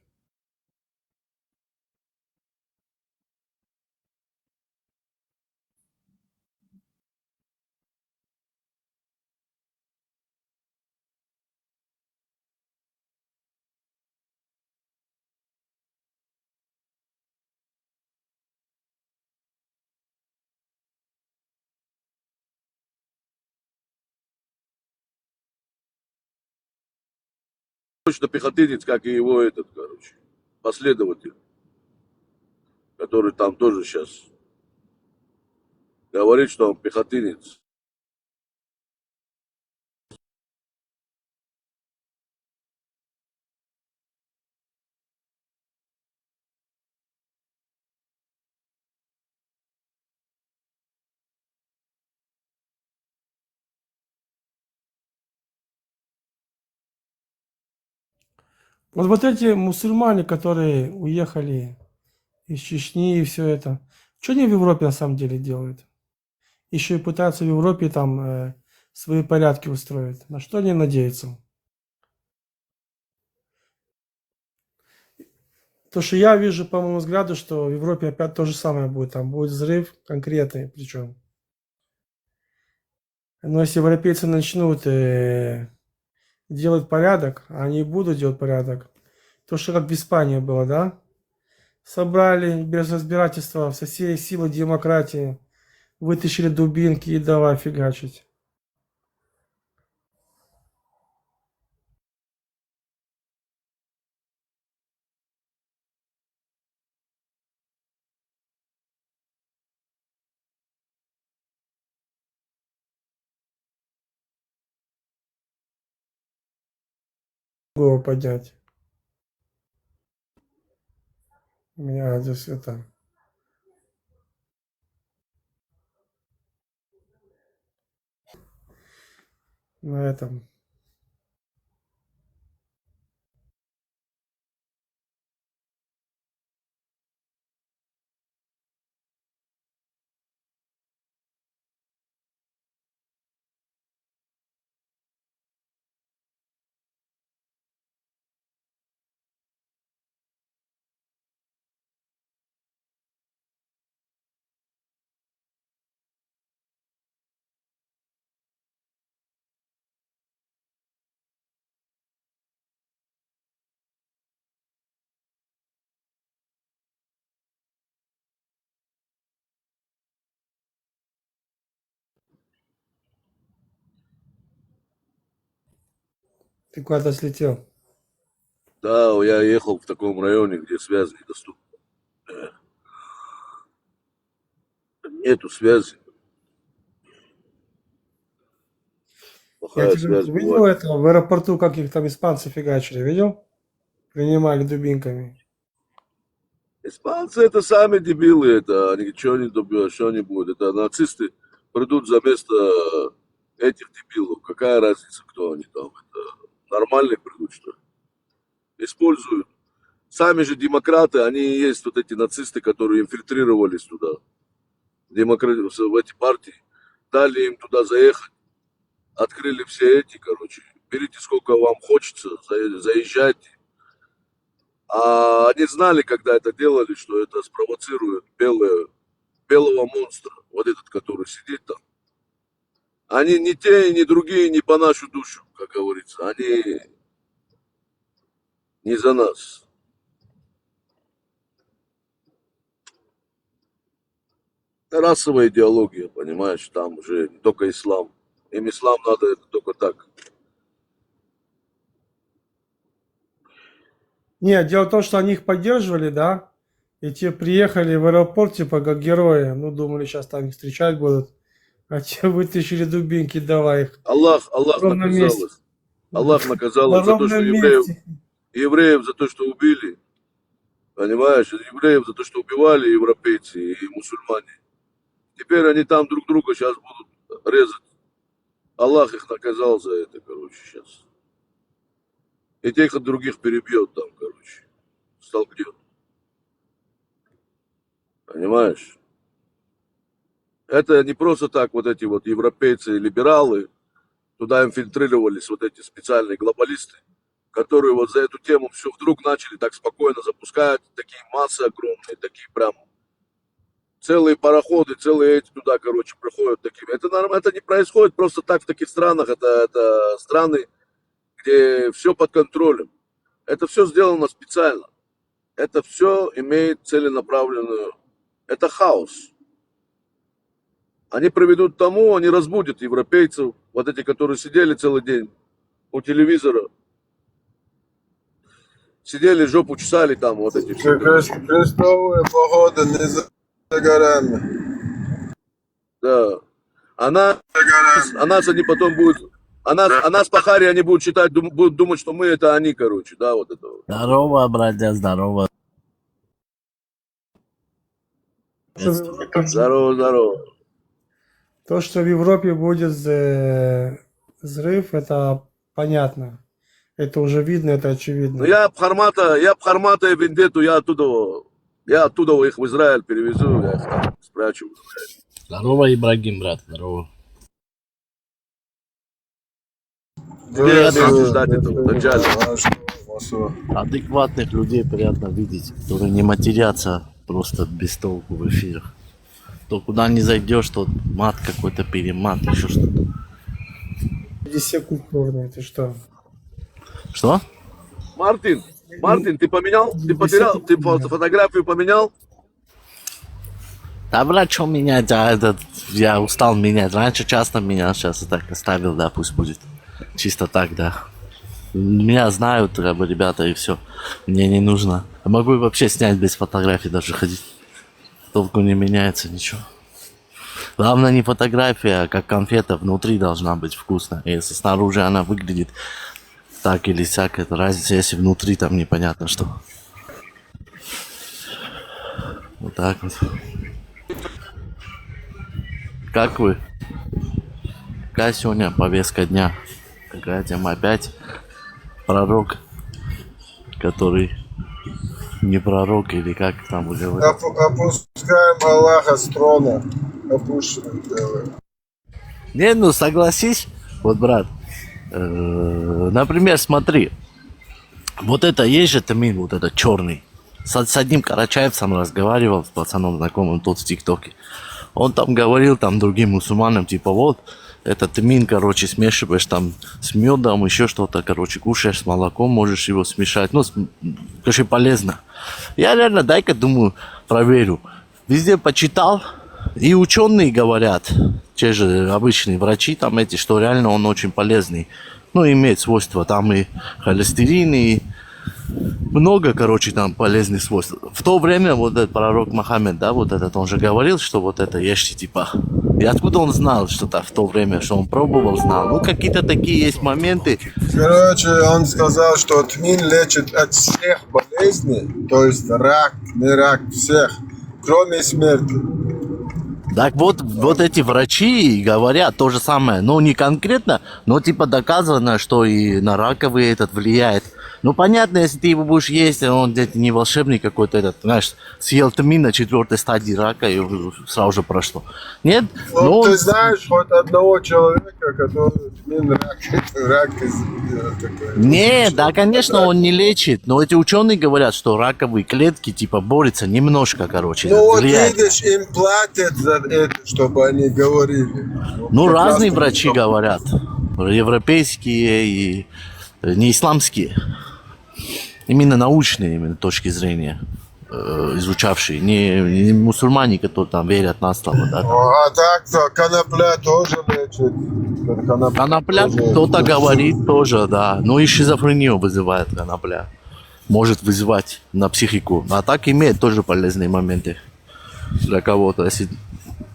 Точно пехотинец, как и его этот, короче, последователь. который там тоже сейчас говорит, что он пехотинец. Вот эти мусульмане, которые уехали из Чечни и все это, что они в Европе на самом деле делают? Еще и пытаются в Европе там свои порядки устроить. На что они надеются? То, что я вижу, по моему взгляду, что в Европе опять то же самое будет. Там будет взрыв конкретный причем. Но если европейцы начнут делать порядок, а они будут делать порядок, то, что как в Испании было, да? Собрали без разбирательства со всей силы демократии, вытащили дубинки и давай фигачить. Голову поднять. У меня здесь это... На этом. Ты куда-то слетел. Да, я ехал в таком районе, где связь недоступна. Нету связи. Я Плохая тебе связь видел бывает. это в аэропорту, как их там испанцы фигачили, видел? Принимали дубинками. Испанцы это сами дебилы, это они что не добьют, что они будут. Это нацисты придут за место этих дебилов. Какая разница, кто они там? Это нормальные придут, что ли? Используют. Сами же демократы, они и есть вот эти нацисты, которые инфильтрировались туда, в эти партии, дали им туда заехать, открыли все эти, короче, берите сколько вам хочется, заезжайте. А они знали, когда это делали, что это спровоцирует белого монстра, вот этот, который сидит там. Они ни те, ни другие не по нашу душу, как говорится. Они не за нас. Расовая идеология, понимаешь, там уже не только ислам. Им ислам надо это только так. Нет, дело в том, что они их поддерживали, да? И те приехали в аэропорт, типа, как герои. Ну, думали, сейчас там их встречать будут. А те вытащили дубинки, давай их. Аллах В ровном наказал месте. их. Аллах наказал На их за то, что ровном месте. евреев за то, что убили. Понимаешь, евреев за то, что убивали европейцы и мусульмане. Теперь они там друг друга сейчас будут резать. Аллах их наказал за это, короче, сейчас. И тех от других перебьет там, короче. Столкнет. Понимаешь? Это не просто так вот эти вот европейцы и либералы, туда инфильтрировались вот эти специальные глобалисты, которые вот за эту тему все вдруг начали так спокойно запускать, такие массы огромные, такие прям целые пароходы, целые эти туда, короче, приходят такими. Это нормально, это не происходит просто так в таких странах, это страны, где все под контролем. Это все сделано специально. Это все имеет целенаправленную. Это хаос. Они приведут к тому, они разбудят европейцев, вот эти, которые сидели целый день у телевизора, сидели, жопу чесали там, вот эти все. Крестовые походы не за горами. Да. А нас они потом будут... А нас пахари они будут считать, будут думать, что мы это они, короче, да, вот это вот. Здорово, братья, здорово. Здорово, здорово. То, что в Европе будет взрыв, это понятно. Это уже видно, это очевидно. Но я Бхармата и Вендетту, я оттуда их в Израиль перевезу, я их там спрячу. Здорово, Ибрагим, брат, здорово. Приятно ждать этого, начально. Адекватных людей приятно видеть, которые не матерятся просто без толку в эфирах. То куда не зайдешь, то мат какой-то, перемат, еще что-то. Все культурные, ты что? Что? Мартин, ты поменял? Ты потерял? Ты фотографию поменял? Да, брат, что менять? Я устал менять. Раньше часто менял, сейчас и так оставил, да, пусть будет. Чисто так, да. Меня знают, как бы, ребята, и все. Мне не нужно. Я могу вообще снять без фотографий, даже ходить. Толку не меняется ничего. Главное не фотография, а как конфета внутри должна быть вкусная. Если снаружи она выглядит так или сяк, это разница, если внутри там непонятно что. Вот так вот. Как вы? Какая сегодня повестка дня? Какая тема? Опять пророк, который не пророк, или как там уже говорят? Опускаем Аллаха с трона. Опущенным делаем. Не, ну согласись, вот, брат, например, смотри, вот это есть же тамин, вот этот черный. С одним карачаевцем разговаривал, с пацаном знакомым, тот в ТикТоке. Он там говорил там другим мусульманам, типа, вот, этот тмин, короче, смешиваешь там с медом, еще что-то, короче, кушаешь с молоком, можешь его смешать. Ну, короче, полезно. Я реально, дай-ка, думаю, проверю. Везде почитал, и ученые говорят, те же обычные врачи, там эти, что реально он очень полезный. Ну, имеет свойства, там и холестерин, и много, короче, там полезных свойств. В то время вот этот пророк Мухаммед, да, вот этот, он же говорил, что вот это ешьте, типа. И откуда он знал, что так в то время, что он пробовал, знал? Ну, какие-то такие есть моменты. Короче, он сказал, что тмин лечит от всех болезней, то есть рак, не рак, всех, кроме смерти. Так вот эти врачи говорят то же самое, ну не конкретно, но типа доказано, что и на раковые этот влияет. Ну понятно, если ты его будешь есть, он где-то не волшебный какой-то этот, знаешь, съел тмин на 4-й стадии рака и сразу же прошло. Нет? Ну, ты знаешь хоть одного человека, который тмин рак такой. Не, да, конечно, он не лечит, но эти ученые говорят, что раковые клетки типа борются немножко, короче, ну вот влияет. видишь, им платят за это, чтобы они говорили. Ну, разные врачи говорят, европейские и не исламские, именно научные именно точки зрения, изучавшие, не мусульмане, которые там верят на слово, да. А так-то конопля тоже лечит. Конопля, кто-то говорит тоже, да, но и шизофрению вызывает конопля, может вызывать на психику, а так имеет тоже полезные моменты для кого-то, если...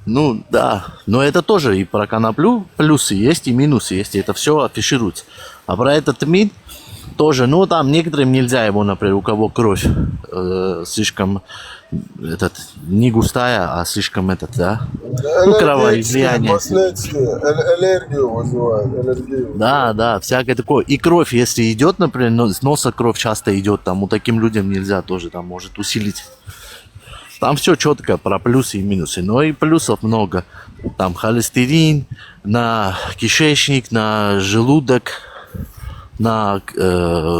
Ну, да, но это тоже и про коноплю плюсы есть, и минусы есть, и это все афишируется. А про этот тмин тоже, ну, там некоторым нельзя его, например, у кого кровь слишком, не густая, а слишком да, ну, кровоизлияние. Аллергию вызывает, аллергию. Да, всякое такое. И кровь, если идет, например, с носа кровь часто идет, там, у таким людям нельзя тоже, там, может усилить. Там все четко про плюсы и минусы, но и плюсов много. Там холестерин, на кишечник, на желудок, на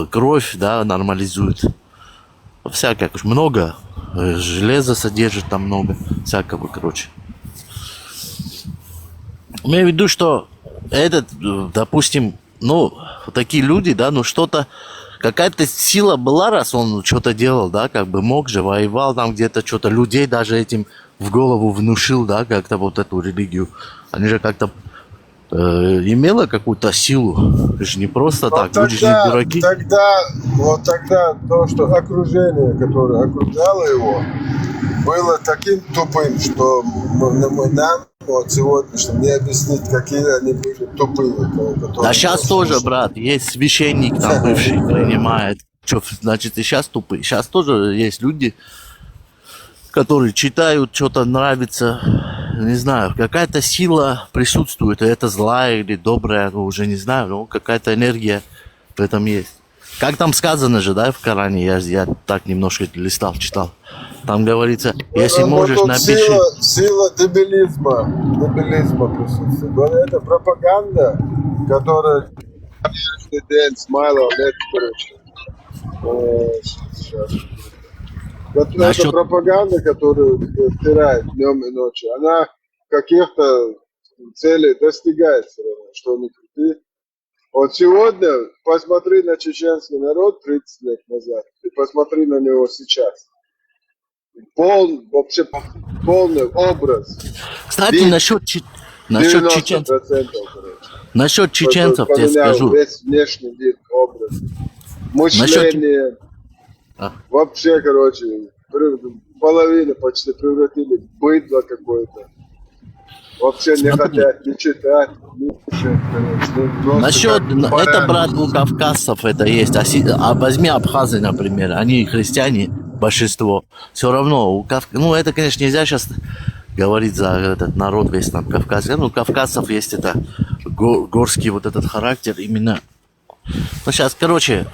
кровь, да, нормализует. Всякое, много. Железа содержит там много, всякого, короче. Имею в виду, что этот, допустим, ну, такие люди, да, ну что-то, какая-то сила была, раз он что-то делал, да, как бы мог же, воевал там где-то, что-то людей даже этим в голову внушил, да, как-то вот эту религию. Они же как-то имела какую-то силу. Это же не просто Но так, люди же не дураки. тогда то, что окружение, которое окружало его, было таким тупым, что нам вот сегодня, чтобы не объяснить, какие они были тупые. Да сейчас тоже, брат, есть священник там бывший принимает. Что, значит, и сейчас тупые. Сейчас тоже есть люди, которые читают, что-то нравится, не знаю, какая-то сила присутствует, и это злая или добрая, ну, уже не знаю, но какая-то энергия в этом есть. Как там сказано же, да, в Коране, я так немножко листал, читал. Там говорится, если можешь, напиши. Сила дебилизма присутствует. Вот это пропаганда, которая каждый день смайлом, это, короче, сейчас. Эта пропаганда, которую втирает днем и ночью, она каких-то целей достигает все равно, что они крутые. Вот сегодня посмотри на чеченский народ 30 лет назад и посмотри на него сейчас. Вообще полный образ. Кстати, насчет чеченцев. Насчет чеченцев тебе скажу. Весь внешний вид, образ. Мышление. Вообще, короче, половину почти превратили в быдло какое-то. Вообще не хотят ни читать, ни писать, короче. Насчет, это, брат, у кавказцев это есть. А возьми абхазы, например, они христиане, большинство. Все равно, ну это, конечно, нельзя сейчас говорить за этот народ весь там кавказский. Ну, у кавказцев есть это горский вот этот характер именно. Ну, сейчас, короче,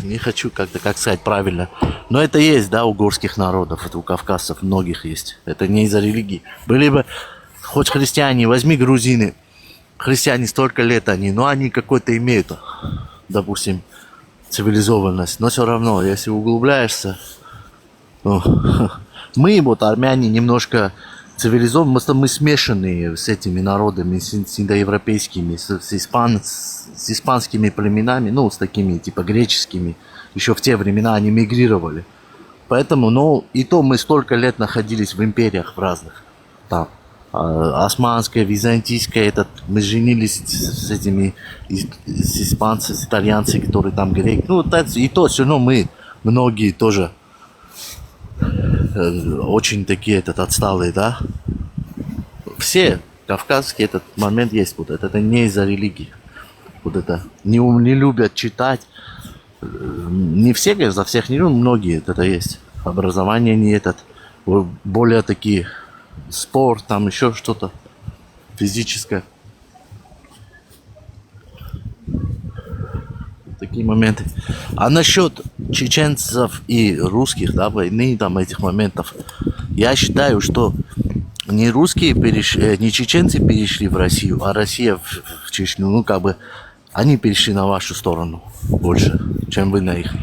не хочу как-то, как сказать правильно, но это есть, да, у горских народов, это у кавказцев многих есть. Это не из-за религии. Были бы хоть христиане, возьми грузины, христиане столько лет они, но они какой-то имеют, допустим, цивилизованность, но все равно, если углубляешься, ну, мы, вот, армяне, немножко цивилизованные, мы смешанные с этими народами, с индоевропейскими, с испанскими племенами, ну, с такими, типа, греческими, еще в те времена они мигрировали. Поэтому, ну, и то мы столько лет находились в империях в разных, там, османская, византийская, мы женились с этими, с испанцами, с итальянцами, которые там греки, ну, и то, все равно мы, многие тоже, очень такие отсталые, да. Все кавказские этот момент есть, вот это не из-за религии. Вот это не любят читать. Не все, конечно, за всех не любят, многие это есть. Образование не более такие спорт, там еще что-то физическое. Такие моменты. А насчет чеченцев и русских, да, войны, там, этих моментов, я считаю, что не русские не чеченцы перешли в Россию, а Россия в Чечню. Ну, как бы, они перешли на вашу сторону больше, чем вы на их.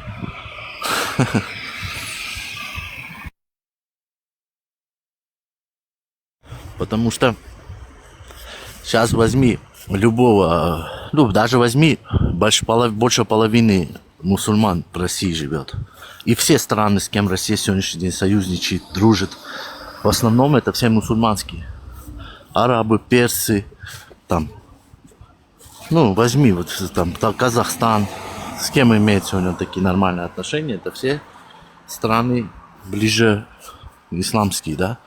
Потому что сейчас возьми любого, ну, даже возьми больше половины мусульман в России живет. И все страны, с кем Россия сегодняшний день союзничает, дружит, в основном это все мусульманские. Арабы, персы, там, ну, возьми, вот там Казахстан, с кем имеет сегодня такие нормальные отношения, это все страны ближе исламские, да.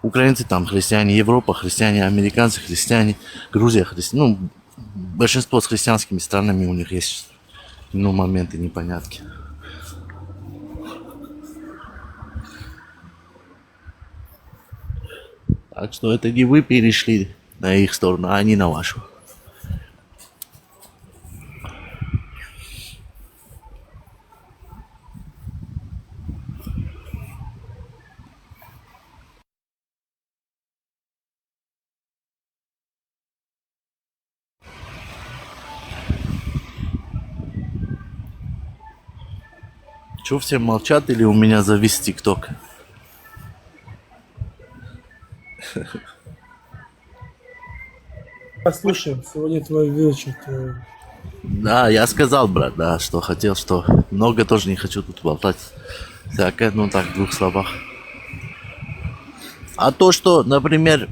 Украинцы там христиане, Европа христиане, американцы христиане, Грузия христиане. Ну, большинство с христианскими странами у них есть, ну, моменты непонятки. Так что это не вы перешли на их сторону, а они на вашу. Че, все молчат или у меня завис ТикТок? Послушаем, сегодня твой вечер. Да, я сказал, брат, да, что хотел, что много тоже не хочу тут болтать. Всякое, ну так, в 2 словах. А то, что, например,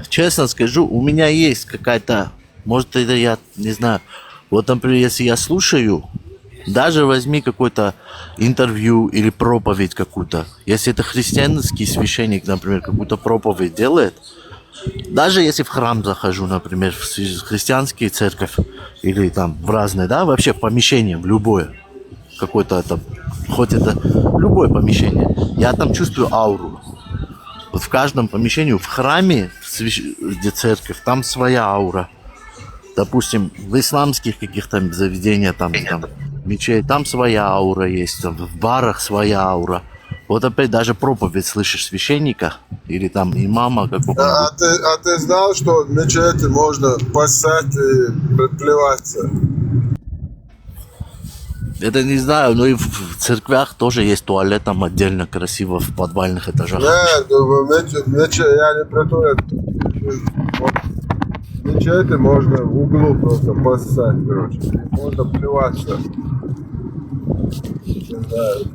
честно скажу, у меня есть какая-то, может, это я не знаю, вот, например, если я слушаю, даже возьми какое-то интервью или проповедь какую-то, если это христианский священник, например, какую-то проповедь делает, даже если в храм захожу, например, в христианский церковь или там в разные, да, вообще в помещение, в любое, какое-то там, хоть это любое помещение, я там чувствую ауру. Вот в каждом помещении, в храме, где церковь, там своя аура. Допустим, в исламских каких-то заведениях, там мечеть, там своя аура есть, там, в барах своя аура. Вот опять даже проповедь слышишь священника или там имама какого-то. А ты знал, что в мечети можно поссать и плеваться? Это не знаю, но и в церквях тоже есть туалет там отдельно красиво в подвальных этажах. Нет, в мечети, я не про то, в мечети можно в углу просто поссать, короче. Можно плеваться.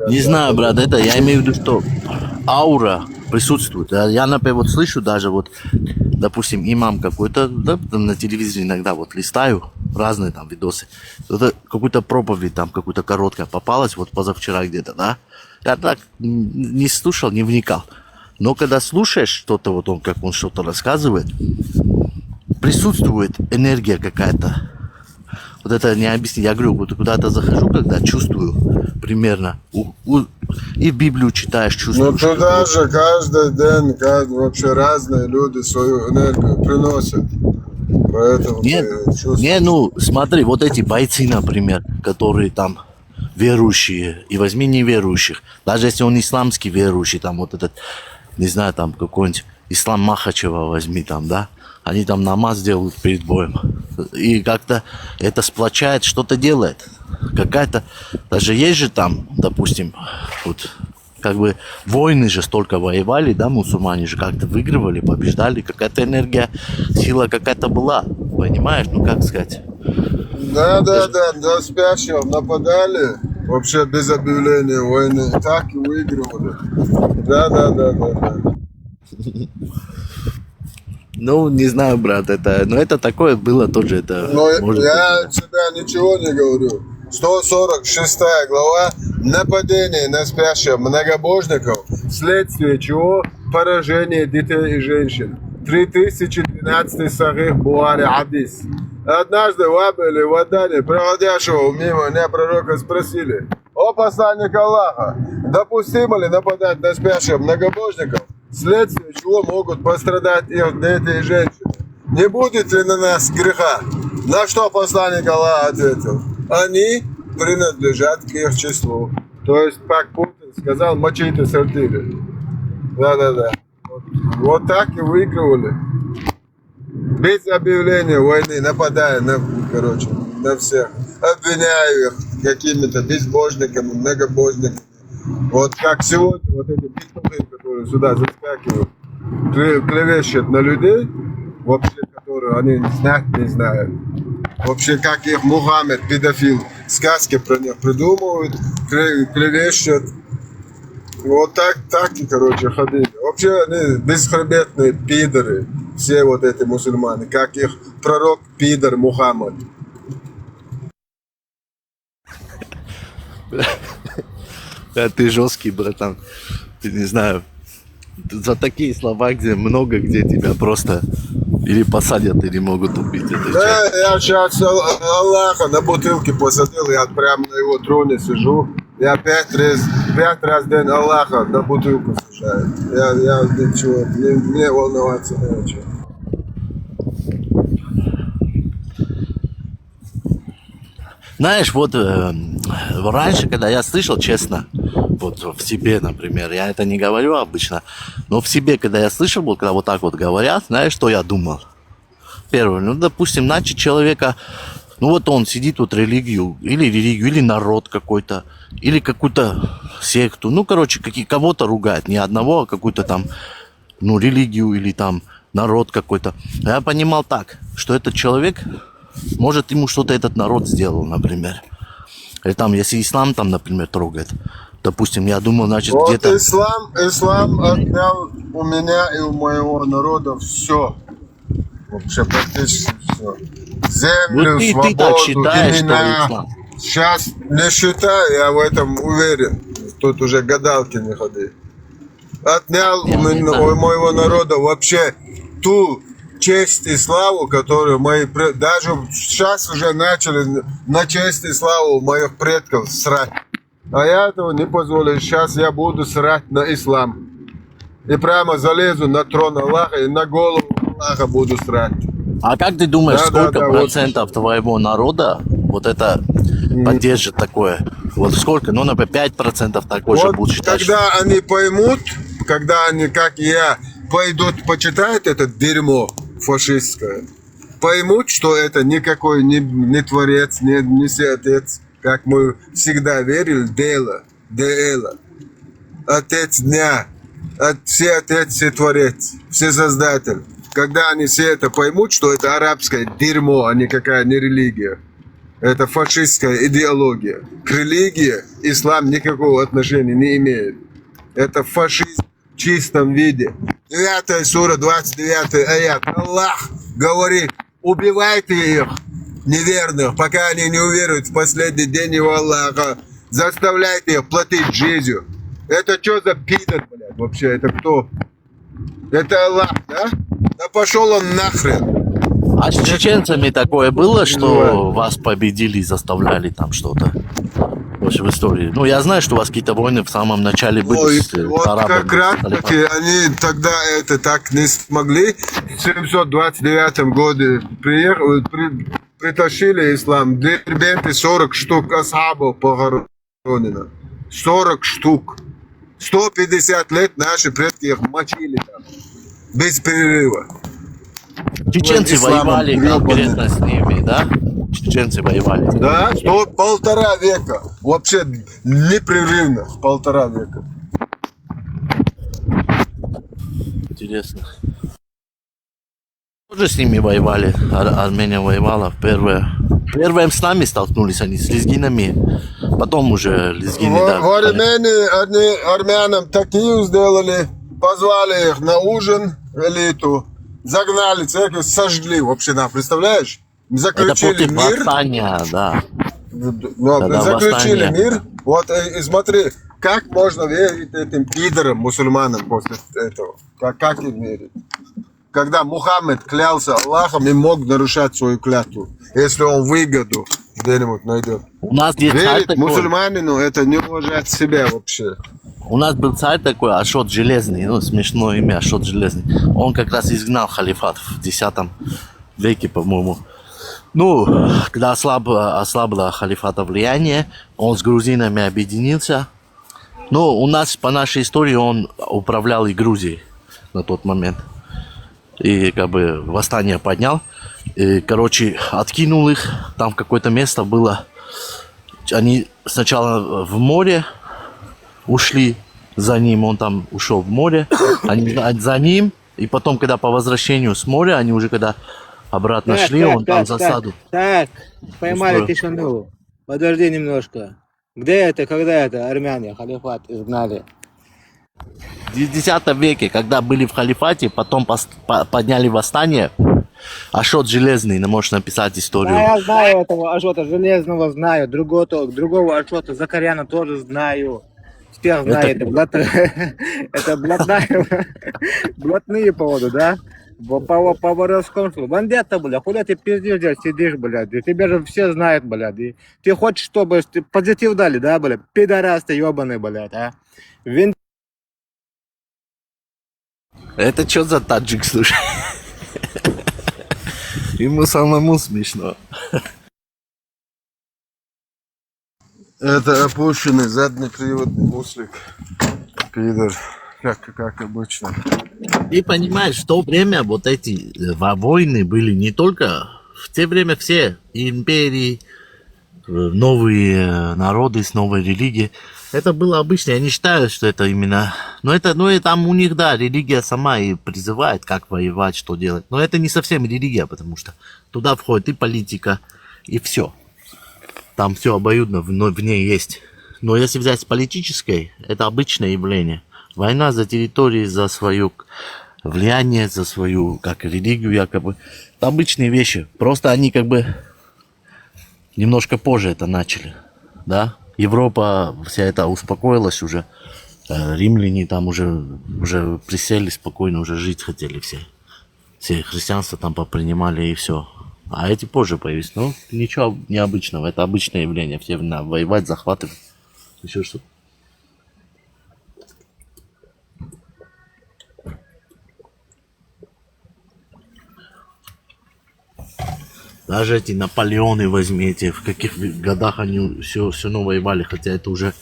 Не знаю, брат, это я имею в виду, что аура присутствует. Я, например, вот слышу даже вот, допустим, имам какой-то, да, на телевизоре иногда вот листаю разные там видосы. Вот какую-то проповедь там, какую-то короткая попалась, вот позавчера где-то, да. Я так не слушал, не вникал. Но когда слушаешь что-то, вот он, как он что-то рассказывает, присутствует энергия какая-то. Вот это не объяснить. Я говорю, вот куда-то захожу, когда чувствую примерно. И в Библию читаешь, чувствуешь. Ну туда же каждый день, вообще разные люди свою энергию приносят. Поэтому не, ну смотри, вот эти бойцы, например, которые там верующие, и возьми неверующих. Даже если он исламский верующий, там вот этот, не знаю, там какой-нибудь Ислам Махачева возьми там, да. Они там намаз делают перед боем. И как-то это сплочает, что-то делает. Какая-то... Даже есть же там, допустим, вот как бы войны же столько воевали, да, мусульмане же как-то выигрывали, побеждали. Какая-то энергия, сила какая-то была. Понимаешь? Ну, как сказать? Да, на спящих нападали. Вообще без объявления войны. Так и выигрывали. Да. Ну, не знаю, брат, это такое было тоже, это... Но может я быть, тебя ничего не говорю. 146 глава. Нападение на спящих многобожников, вследствие чего поражение детей и женщин. 3012 Сахих Бухари хадис. Однажды в Абеле, в Адане, проходящего мимо меня пророка, спросили: «О посланник Аллаха, допустимо ли нападать на спящих многобожников, вследствие чего могут пострадать их дети и женщины? Не будет ли на нас греха?» На что посланник Аллаха ответил: «Они принадлежат к их числу». То есть, как Путин сказал, мочите сортири. Да. Вот так и выигрывали. Без объявления войны, нападая на всех. Обвиняя их какими-то безбожниками, многобожниками. Вот как сегодня вот эти петухи, которые сюда заскакивают, клевещут на людей, вообще, которые они знать не знают. Вообще, как их Мухаммед, педофил, сказки про них придумывают, клевещут. Вот так и, ходили. Вообще, они бесхребетные пидоры, все вот эти мусульмане, как их пророк пидор Мухаммад. Да, ты жесткий, братан. Ты не знаю. За такие слова, где много, где тебя просто или посадят, или могут убить. Да, я сейчас Аллаха на бутылке посадил, я прямо на его троне сижу. Я 5 раз в день Аллаха на бутылку сажаю. Я ничего, мне волноваться не о чем. Знаешь, вот раньше, когда я слышал, честно, вот в себе, например, я это не говорю обычно, но в себе, когда я слышал, вот, когда вот так вот говорят, знаешь, что я думал? Первое, ну, допустим, начать человека, ну, вот он сидит, вот религию, или народ какой-то, или какую-то секту, ну, короче, кого-то ругает, не одного, а какую-то там, ну, религию, или там народ какой-то. Я понимал так, что этот человек... Может, ему что-то этот народ сделал, например. Или там, если ислам там, например, трогает, Допустим, я думал, значит, Вот где-то... ислам отнял у меня и у моего народа все. Вообще практически все. Землю, Вот ты свободу, так считаешь, что имена. ислам. Сейчас не считаю, я в этом уверен. Тут уже гадалки не ходи. Отнял Я не у знаю. моего народа вообще ту честь и славу, которую даже сейчас уже начали на честь и славу моих предков срать. А я этого не позволю. Сейчас я буду срать на ислам. И прямо залезу на трон Аллаха и на голову Аллаха буду срать. А как ты думаешь, Да, сколько да, процентов твоего народа вот это поддержит такое? Вот сколько? Ну, например, 5% такой же Вот будет считать. когда они поймут, когда они, как я, пойдут почитать это дерьмо фашистское, поймут, что это никакой не творец, не отец, как мы всегда верили, Дело. Отец дня, все отец, все творец, все создатель. Когда они все это поймут, что это арабское дерьмо, а никакая не религия. Это фашистская идеология. К религии ислам никакого отношения не имеет. Это фашизм в чистом виде. 9 сура, 29 аят. Аллах говорит, убивайте их, неверных, пока они не уверуют в последний день его Аллаха. Заставляйте их платить жизнью. Это что за пидор, блядь, вообще? Это кто? Это Аллах, да? Да пошел он нахрен. А с чеченцами такое было, что вас победили и заставляли там что-то? Вообще в истории. Ну, я знаю, что у вас какие-то войны в самом начале были Ой, с вот арабами. как раз таки они тогда это так не смогли. В 729 году притащили ислам. Дербенты 40 штук асхабов похоронено. 40 штук. 150 лет наши предки их мочили там. Без перерыва. Чеченцы воевали конкретно с ними, да? Чеченцы воевали. Да, 1,5 века. Вообще непрерывно. 1,5 века. Интересно. Тоже с ними воевали. Армения воевала в первое. Первым с нами столкнулись они, с лезгинами. Потом уже лезгины, да. В Армении они армянам такие сделали. Позвали их на ужин, элиту. Загнали церковь, сожгли вообще, да, представляешь? Заключили Это против мир. восстания, да. Но заключили восстание. мир. Вот и смотри, как можно верить этим пидорам, мусульманам после этого? Как им верить? Когда Мухаммед клялся Аллахом и мог нарушать свою клятву, если он выгоду где-нибудь найдет. У нас есть царь Верить такой. мусульманину, это не уважать себя вообще. У нас был царь такой, Ашот Железный, ну, смешное имя, Ашот Железный. Он как раз изгнал халифат в X веке, по-моему. Ну, когда ослабло халифата влияние, он с грузинами объединился. Ну, у нас, по нашей истории, он управлял и Грузией на тот момент. И как бы восстание поднял. И, короче, откинул их. Там какое-то место было. Они сначала в море ушли за ним, он там ушел в море, они за ним, и потом, когда по возвращению с моря, они уже когда обратно шли, он там засаду. Так, поймали устроил. тишину. Подожди немножко. Где это, когда это армяне халифат изгнали? В X веке, когда были в халифате, потом подняли восстание, Ашот Железный, можешь написать историю. Да, я знаю этого Ашота Железного, знаю. Другого Ашота Закаряна тоже знаю. Всех знаю, это блатные поводы, да? По воровскому слову. Бандята, бля, хули ты пиздишь, здесь сидишь, блядь, и тебя же все знают, блядь, и ты хочешь, чтобы позитив дали, да, блядь, пидорас ты ебаный, блядь, а? Это что за таджик, слушай? Ему самому смешно. Это опущенный задний приводный муслик. Пидор. Как обычно. И понимаешь, в то время вот эти войны были не только... В те время все империи, новые народы с новой религией. Это было обычно. Я не считаю, что это именно... Но и там у них, да, религия сама и призывает, как воевать, что делать. Но это не совсем религия, потому что туда входит и политика, и все. Там все обоюдно в ней есть. Но если взять с политической, это обычное явление. Война за территории, за свое влияние, за свою как религию якобы. Это обычные вещи. Просто они как бы немножко позже это начали. Да? Европа вся это успокоилась уже. Римляне там уже присели спокойно, уже жить хотели все. Все христианство там попринимали и все. А эти позже появились. Ну, ничего необычного. Это обычное явление. Все воевать, захватывать. Еще что-то. Даже эти Наполеоны возьмите, в каких годах они все равно воевали, хотя это уже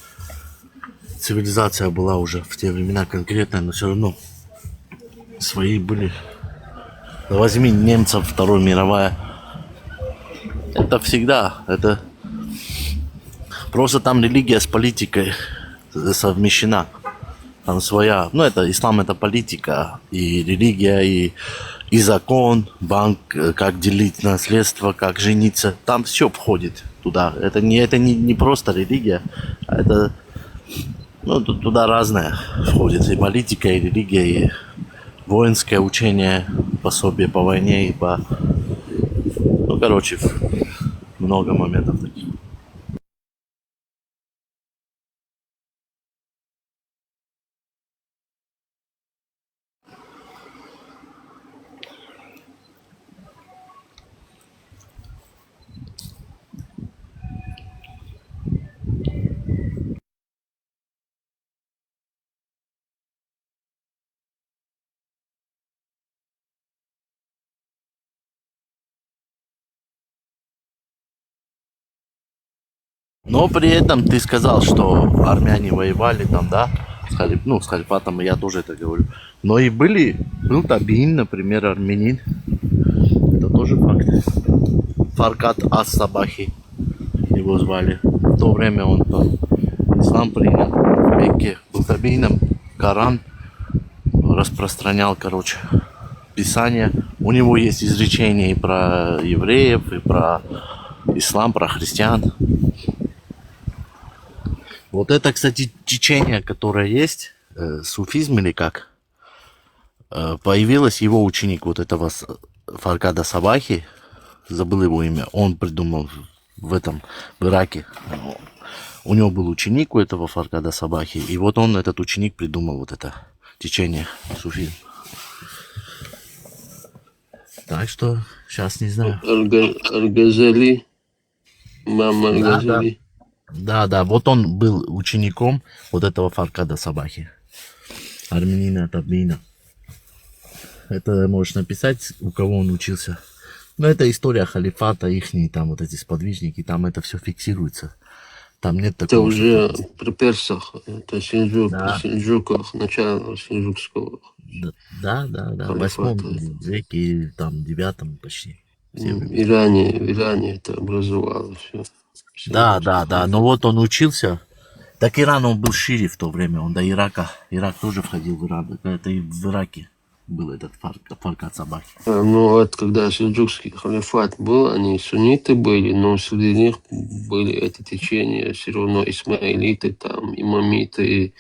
цивилизация была уже в те времена конкретная, но все равно свои были. Да возьми немцев, Вторая мировая. Это всегда, это просто там религия с политикой совмещена. Там своя, ну это ислам, это политика, и религия, и закон, банк, как делить наследство, как жениться. Там все входит туда. Это не просто религия, а это, ну, туда разное входит. И политика, и религия, и воинское учение, пособие по войне, и по... Ну, короче, много моментов таких. Но при этом ты сказал, что армяне воевали там, да, с халифатом, и я тоже это говорю. Но и был Табиин, например, армянин. Это тоже факт. Фаркат ас-Сабахи его звали. В то время он ислам принял в Мекке. Был табиином, Коран распространял, короче, Писание. У него есть изречения и про евреев, и про ислам, про христиан. Вот это, кстати, течение, которое есть, суфизм или как, появилось его ученик вот этого Фаркада Сабахи, забыл его имя, он придумал в Ираке. У него был ученик у этого Фаркада Сабахи, и вот этот ученик придумал вот это течение суфизм. Так что сейчас не знаю. Аль-Газали, мама Аль-Газали. Да, вот он был учеником вот этого Фаркада Сабахи, армянина Табиина. Это можешь написать, у кого он учился. Но это история халифата, ихние там вот эти сподвижники, там это все фиксируется. Там нет такого. Это уже при персах, это Сельджук, да. Сельджуках, начало сельджукского. Да, в 8 веке, там, 9 почти. В Иране это образовало все. Да, но вот он учился. Так Иран, он был шире в то время, он до Ирака. Ирак тоже входил в Иран. Это и в Ираке был этот Фаркад Сабахи. Ну вот, когда сельджукский халифат был, они сунниты были, но среди них были эти течения, все равно исмаилиты, там, имамиты,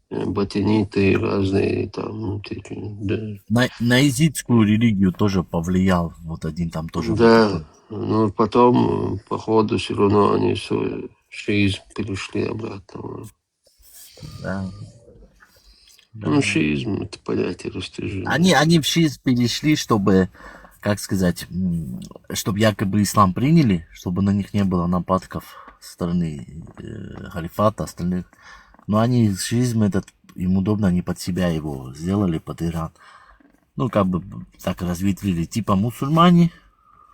батиниты, разные там. Да. На езидскую религию тоже повлиял вот один там тоже. Да. Но потом, по ходу, все равно они в шиизм перешли обратно. Да. Ну, шиизм, это понятие растяжения. Они в шиизм перешли, чтобы, как сказать, чтобы якобы ислам приняли, чтобы на них не было нападков со стороны халифата, остальных. Но они шиизм этот, им удобно, они под себя его сделали, под Иран. Ну, как бы так разветвили, типа мусульмане,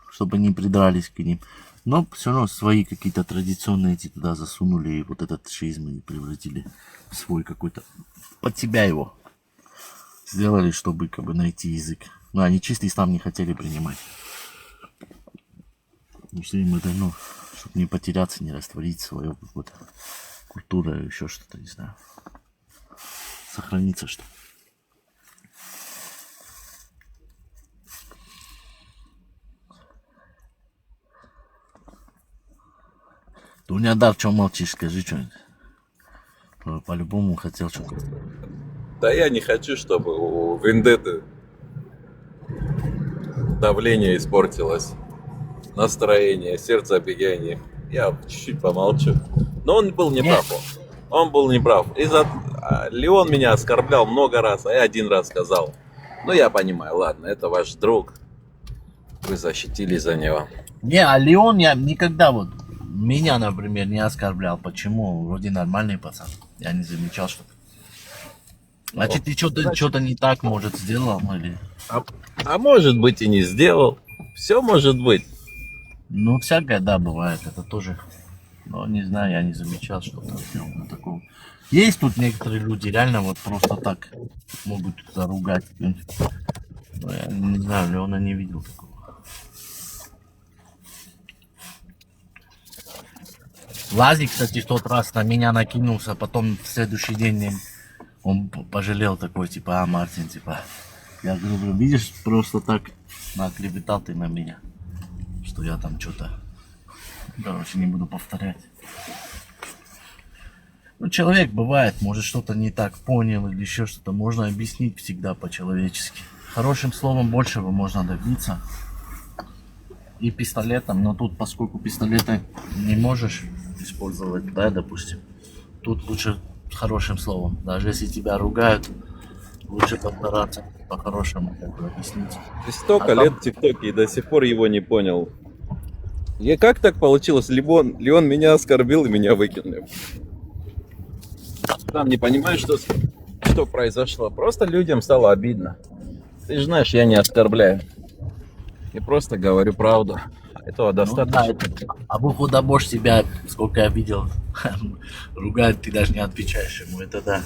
чтобы не придрались к ним. Но все равно свои какие-то традиционные эти туда засунули, и вот этот шиизм они превратили в свой какой-то... Под себя его сделали, чтобы как бы найти язык. Но они чистый ислам не хотели принимать. Потому что им это, чтобы не потеряться, не растворить свою какую-то культуру, еще что-то, не знаю. Сохраниться что-то. Дунядар, что молчишь, скажи что-нибудь. По-любому хотел что-то. Да я не хочу, чтобы у Вендетты давление испортилось, настроение, сердцебиение. Я чуть-чуть помолчу. Но он был неправ. Он был неправ. Леон меня оскорблял много раз, а я один раз сказал. Ну, я понимаю, ладно, это ваш друг. Вы защитились за него. Не, а Леон я никогда вот меня, например, не оскорблял. Почему? Вроде нормальный пацан. Я не замечал что-то. Значит, ты что-то не так, может, сделал или... А может быть и не сделал. Все может быть. Ну, всякое, да, бывает. Это тоже... Но не знаю, я не замечал что-то такого. Есть тут некоторые люди, реально вот просто так могут заругать. Но я не знаю, Леона не видел такого. Лазик, кстати, в тот раз на меня накинулся, потом в следующий день он пожалел такой, типа, Мартин, типа, я говорю, видишь, просто так наклеветал ты на меня, что я там что-то, короче, не буду повторять. Ну, человек бывает, может, что-то не так понял или еще что-то, можно объяснить всегда по-человечески. Хорошим словом большего можно добиться. И пистолетом, но тут, поскольку пистолета не можешь использовать, да, допустим, тут лучше хорошим словом. Даже если тебя ругают, лучше постараться по-хорошему объяснить. И столько лет в ТикТоке и до сих пор его не понял. И как так получилось? Леон меня оскорбил и меня выкинули. Там не понимаю, что произошло. Просто людям стало обидно. Ты же знаешь, я не оскорбляю. И просто говорю правду. Этого достаточно. Ну, да, Абу Худабош себя, сколько я видел, ругает, ты даже не отвечаешь ему. Это да.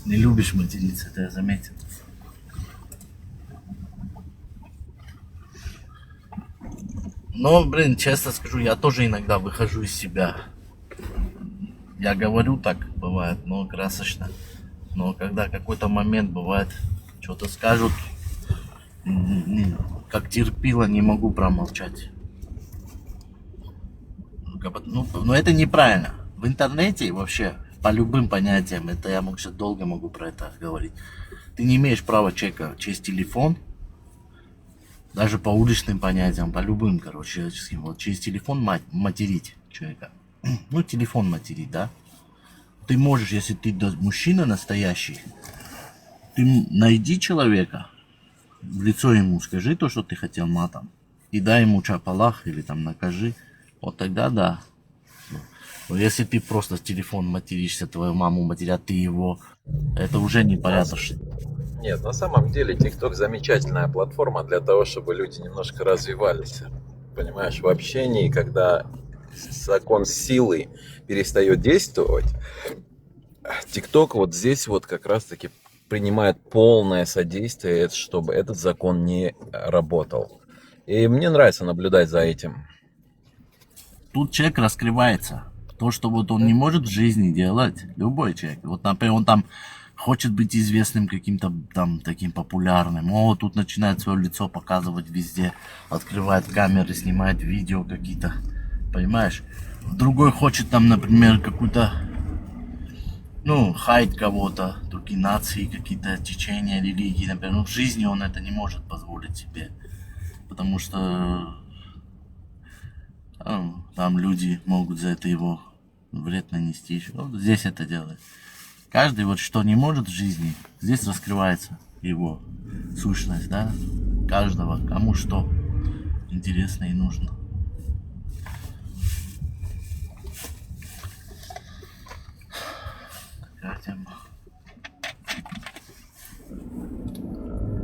Не любишь материться, это я заметил. Но, блин, честно скажу, я тоже иногда выхожу из себя. Я говорю так, бывает, но красочно. Но когда какой-то момент бывает, что-то скажут, как терпило, не могу промолчать. Но это неправильно. В интернете вообще, по любым понятиям, это я вообще долго могу про это говорить. Ты не имеешь права человека через телефон, даже по уличным понятиям, по любым, короче, человеческим, вот через телефон материть человека. Ну, телефон материть, да? Ты можешь, если ты мужчина настоящий, ты найди человека, в лицо ему скажи то, что ты хотел матом, и дай ему чапалах или там накажи, вот тогда да. Но если ты просто в телефон материшься, твою маму матерят, ты его, это уже не порядочно. Нет, на самом деле TikTok замечательная платформа для того, чтобы люди немножко развивались. Понимаешь, в общении, когда закон силы перестает действовать, TikTok вот здесь вот как раз-таки принимает полное содействие, чтобы этот закон не работал. И мне нравится наблюдать за этим. Тут человек раскрывается. То, что вот он не может в жизни делать, любой человек. Вот, например, он там хочет быть известным каким-то там таким популярным. О, тут начинает свое лицо показывать везде, открывает камеры, снимает видео какие-то, понимаешь? Другой хочет там, например, какую-то, ну, хайт кого-то, другие нации, какие-то течения, религии, например. Ну, в жизни он это не может позволить себе, потому что там люди могут за это его вред нанести. Вот здесь это делает. Каждый вот что не может в жизни, здесь раскрывается его сущность, да? Каждого, кому что интересно и нужно. Такая тема.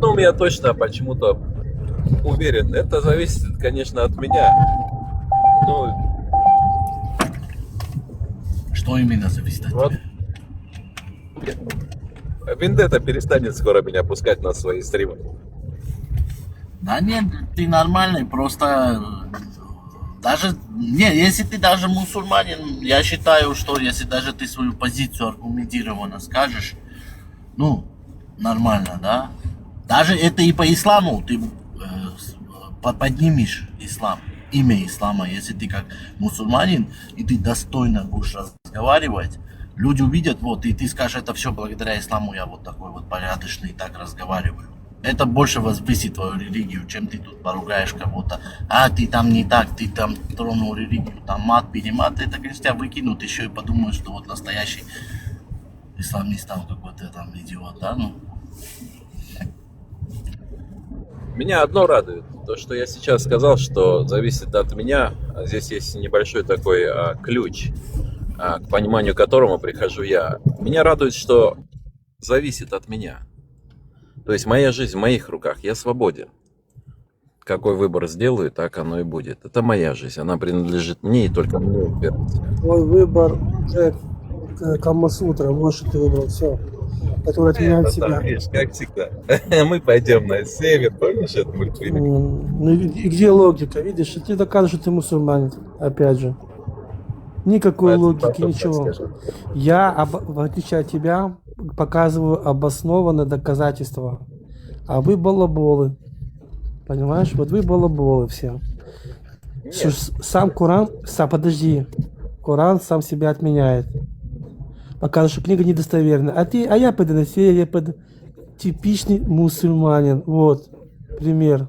Ну, я точно почему-то уверен. Это зависит, конечно, от меня. Ну, что именно зависит от тебя? Вендетта перестанет скоро меня пускать на свои стримы. Да нет, ты нормальный, просто даже, не, если ты даже мусульманин, я считаю, что если даже ты свою позицию аргументированно скажешь, ну, нормально, да? Даже это и по исламу ты поднимешь ислам, имя ислама, если ты как мусульманин, и ты достойно будешь разговаривать, Люди увидят, вот, и ты скажешь, это все благодаря исламу, я вот такой вот порядочный, и так разговариваю. Это больше возвысит твою религию, чем ты тут поругаешь кого-то. А, ты там не так, ты там тронул религию, там мат, перемат. Это, конечно, тебя выкинут еще и подумают, что вот настоящий исламист там какой-то там идиот, да, ну. Меня одно радует, то, что я сейчас сказал, что зависит от меня. Здесь есть небольшой такой ключ, к пониманию которому прихожу я. Меня радует, что зависит от меня. То есть моя жизнь в моих руках, я свободен. Какой выбор сделаю, так оно и будет. Это моя жизнь, она принадлежит мне и только мне выбирать. Твой выбор уже Камасутра, вот что ты выбрал, все. Который отменяет себя. Там, видишь, как всегда. Мы пойдем на север, помнишь этот мультфильм? Ну и где логика? Видишь, ты доказываешь, что ты мусульманин. Опять же. Никакой логики, ничего. Я, в отличие от тебя, показываю обоснованные доказательства. А вы балаболы. Понимаешь? Вот вы балаболы все. Сам Коран... Подожди. Коран сам себя отменяет. Показывает, что книга недостоверна. А я педофил, я типичный мусульманин. Вот. Пример.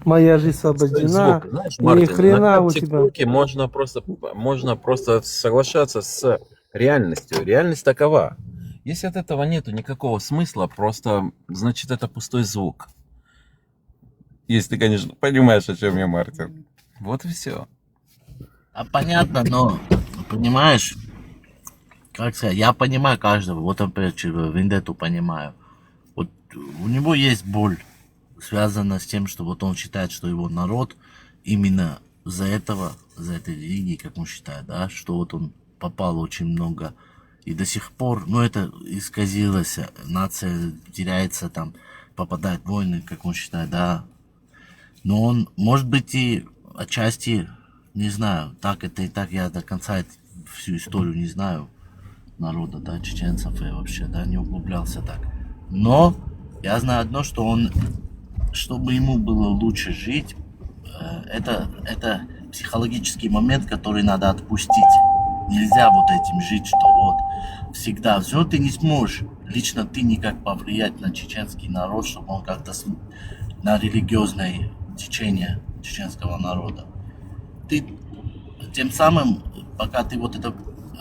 Моя жизнь освобождена. Знаешь, Ни Мартин, хрена у в тебя. ТикТоке можно просто соглашаться с реальностью. Реальность такова. Если от этого нету никакого смысла, просто, значит, это пустой звук. Если ты, конечно, понимаешь, о чем я, Мартин. Вот и все. А понятно, но, понимаешь, как сказать, я понимаю каждого, вот, например, Вендетту понимаю. Вот у него есть боль, связанная с тем, что вот он считает, что его народ именно за этой религии, как он считает, да, что вот он попал очень много, и до сих пор, ну, это исказилось, нация теряется, там, попадает в войны, как он считает, да, но он, может быть, и отчасти, не знаю, так это и так, я до конца всю историю не знаю народа, да, чеченцев и вообще, да, не углублялся так. Но я знаю одно, что он, чтобы ему было лучше жить, это психологический момент, который надо отпустить. Нельзя вот этим жить, что вот всегда, все ты не сможешь, лично ты никак повлиять на чеченский народ, чтобы он как-то на религиозное течение чеченского народа. Ты тем самым, пока ты вот это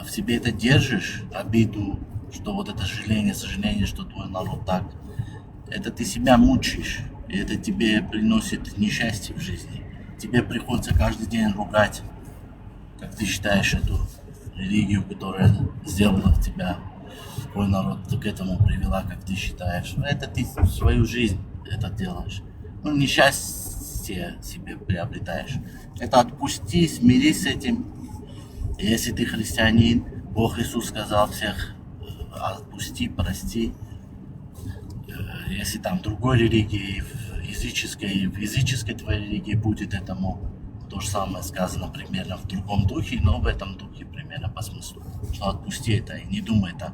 в себе это держишь, обиду, что вот это жаление, сожаление, что твой народ так, это ты себя мучаешь, и это тебе приносит несчастье в жизни. Тебе приходится каждый день ругать, как ты считаешь, эту религию, которая сделала тебя, твой народ к этому привела, как ты считаешь. Но это ты свою жизнь это делаешь. Ну, несчастье себе приобретаешь. Это отпусти, смирись с этим. И если ты христианин, Бог Иисус сказал всех отпусти, прости. Если там другой религии, в языческой твоей религии будет этому то же самое сказано примерно в другом духе, но в этом духе примерно по смыслу. Что отпусти это и не думай так.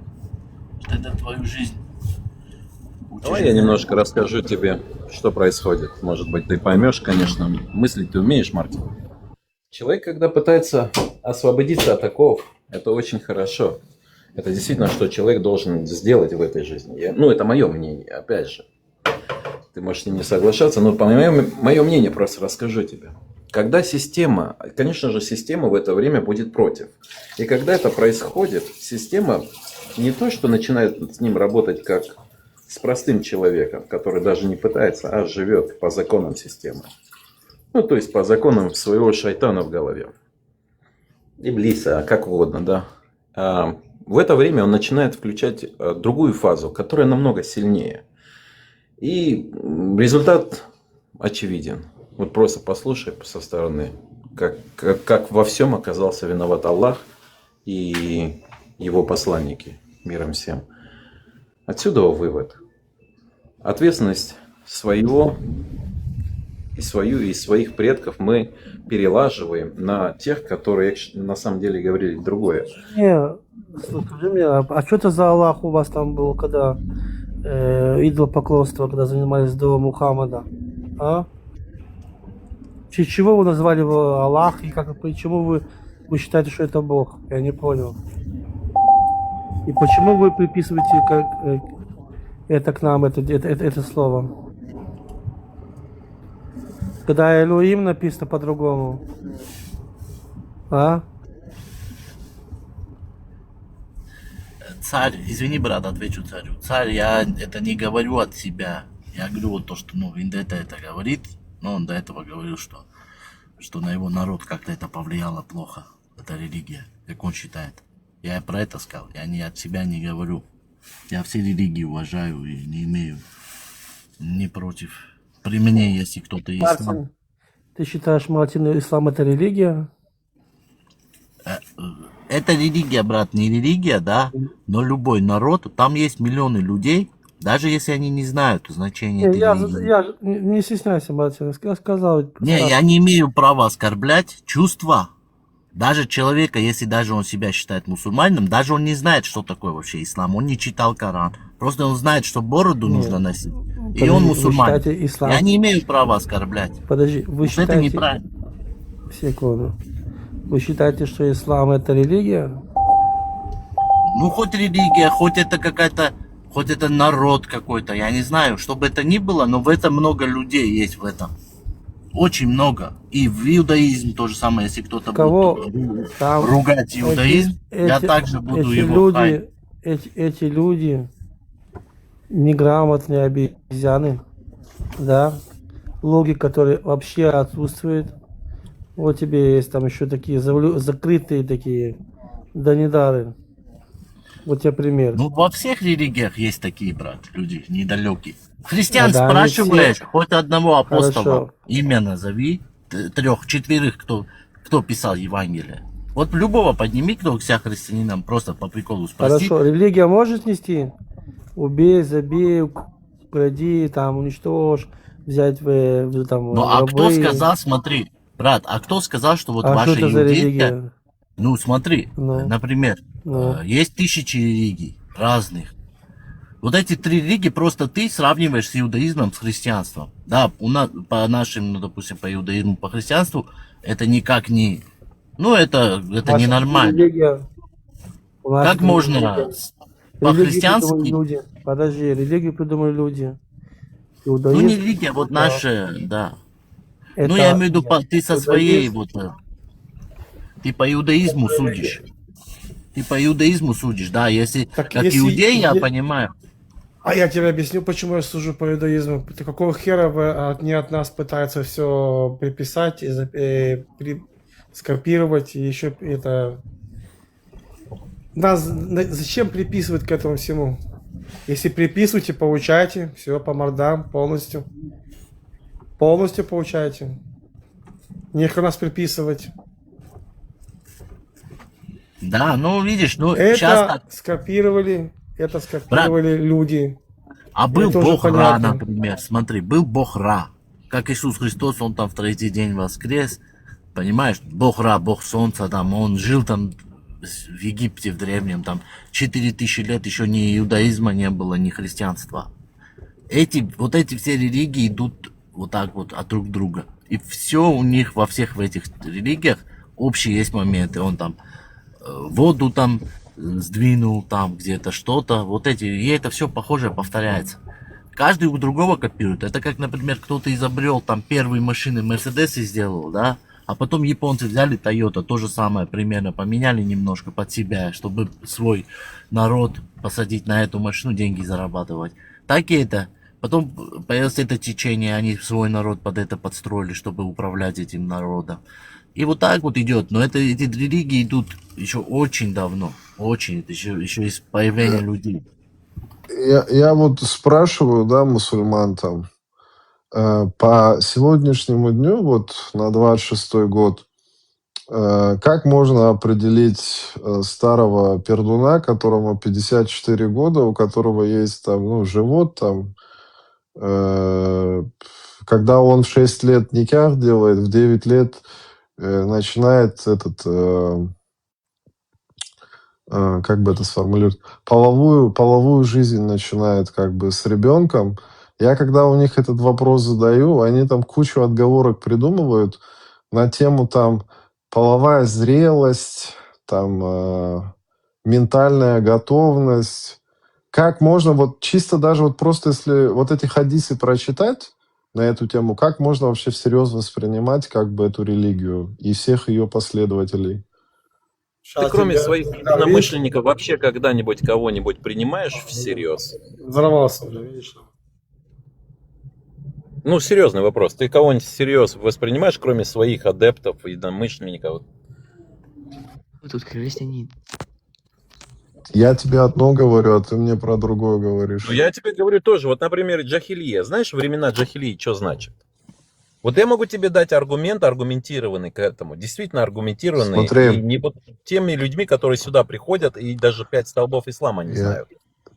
Что это твою жизнь. Давай я немножко расскажу тебе, что происходит. Может быть, ты поймешь, конечно, мыслить ты умеешь, Мартин. Человек, когда пытается освободиться от оков, это очень хорошо. Это действительно, что человек должен сделать в этой жизни. Это мое мнение, опять же. Ты можешь с ним не соглашаться, но мое мнение просто расскажу тебе. Когда система, конечно же, система в это время будет против. И когда это происходит, система не то, что начинает с ним работать как с простым человеком, который даже не пытается, а живет по законам системы. То есть по законам своего шайтана в голове. Иблиса, как угодно, да. В это время он начинает включать другую фазу, которая намного сильнее. И результат очевиден. Вот просто послушай со стороны, как во всем оказался виноват Аллах и его посланники, миром всем. Отсюда вывод. Ответственность своего и своих предков мы перелаживаем на тех, которые на самом деле говорили другое. Скажи мне, а что это за Аллах у вас там был, когда идолопоклонство, когда занимались до Мухаммада? А? Чего вы назвали его Аллах и почему вы Вы считаете, что это Бог? Я не понял. И почему вы приписываете это к нам, это слово? Когда Элоим написано по-другому. А? Царь, извини, брат, отвечу царю. Царь, я это не говорю от себя. Я говорю вот то, что, Вендетта это говорит, но он до этого говорил, что на его народ как-то это повлияло плохо, эта религия, как он считает. Я про это сказал, я не от себя не говорю. Я все религии уважаю и не имею ни против. При мне, если кто-то есть. Мартин, ты считаешь, Мартин, ислам это религия? Это религия, брат, не религия, да, но любой народ, там есть миллионы людей, даже если они не знают значения этой религии. Я не стесняйся, Мартин, я сказал. Не, я не имею права оскорблять чувства даже человека, если даже он себя считает мусульманином, даже он не знает, что такое вообще ислам, он не читал Коран, просто он знает, что бороду нужно носить, и он мусульманин. Ислам... Я не имею права оскорблять. Подожди, вы считаете... Это неправильно. Секунду. Вы считаете, что ислам это религия? Ну, хоть религия, хоть это какая-то, хоть это народ какой-то, я не знаю, что бы это ни было, но в этом много людей есть в этом. Очень много. И в иудаизм то же самое, если кто-то будет ругать иудаизм, я также буду его хай. Эти люди неграмотные обезьяны, да, логика, которая вообще отсутствует. Вот тебе есть там еще такие закрытые такие данидары. Вот тебе пример. Ну, во всех религиях есть такие, брат, люди недалекие. Христиан спрашиваешь, хоть одного апостола, хорошо, имя назови, 3-4, кто писал Евангелие. Вот любого подними, кто себя христианином, просто по приколу спроси. Хорошо, религия может нести? Убей, забей, укради, там, уничтожь, взять там, ну, а кто сказал, смотри, брат, а кто сказал, что вот ваша иудейская... Ну, смотри, например, есть тысячи религий разных. Вот эти 3 религии просто ты сравниваешь с иудаизмом, с христианством. Да, у нас, по нашим, ну, допустим, по иудаизму, по христианству, это никак не... Ну, это ненормально. Как можно по-христиански... Подожди, религию придумали люди. Иудаизм, ну, не религия, вот наша, да. Это, ну, я имею в виду, ты со своей, вот, ты по иудаизму судишь. Ты по иудаизму судишь, да, если так как если иудей, я понимаю. А я тебе объясню, почему я сужу по иудаизму. Какого хера вы от нас пытаются все приписать, скопировать, и еще это... Нас зачем приписывать к этому всему? Если приписываете, получайте, все по мордам полностью. Полностью получайте. Нехер нас приписывать. Да, ну видишь, ну это сейчас... скопировали, люди. А был Бог Ра, например, смотри, был Бог Ра. Как Иисус Христос, он там в 3-й день воскрес. Понимаешь, Бог Ра, Бог Солнца, там, он жил там в Египте в древнем, там 4000 лет еще ни иудаизма не было, ни христианства. Вот эти все религии идут вот так вот от друг друга. И все у них во всех в этих религиях общие есть моменты. Он там воду там сдвинул, там где-то что-то. Вот эти, и это все похоже повторяется. Каждый у другого копирует. Это как, например, кто-то изобрел там первые машины Мерседес и сделал, да? А потом японцы взяли Toyota, то же самое примерно, поменяли немножко под себя, чтобы свой народ посадить на эту машину, деньги зарабатывать. Так и это. Потом появилось это течение, они свой народ под это подстроили, чтобы управлять этим народом. И вот так вот идет. Но эти религии идут еще очень давно. Очень. Это еще из появления людей. Я вот спрашиваю, да, мусульман там, по сегодняшнему дню, вот на 26-й год, как можно определить старого пердуна, которому 54 года, у которого есть там, ну, живот там, когда он в 6 лет никях делает, в 9 лет начинает как бы это сформулировать, половую жизнь начинает как бы с ребенком. Я когда у них этот вопрос задаю, они там кучу отговорок придумывают на тему там половая зрелость, там ментальная готовность. Как можно вот чисто даже вот просто если вот эти хадисы прочитать на эту тему, как можно вообще всерьез воспринимать как бы эту религию и всех ее последователей? Ты кроме своих единомышленников вообще когда-нибудь кого-нибудь принимаешь всерьез? Взорвался уже, видишь? Ну, серьезный вопрос. Ты кого-нибудь всерьез воспринимаешь, кроме своих адептов, единомышленников? Тут христианин. Я тебе одно говорю, а ты мне про другое говоришь. Ну, я тебе говорю тоже. Вот, например, джахилия. Знаешь, времена джахилии что значит? Вот я могу тебе дать аргумент, аргументированный к этому. Действительно аргументированный. Смотри. И не вот теми людьми, которые сюда приходят, и даже 5 столбов ислама не знают.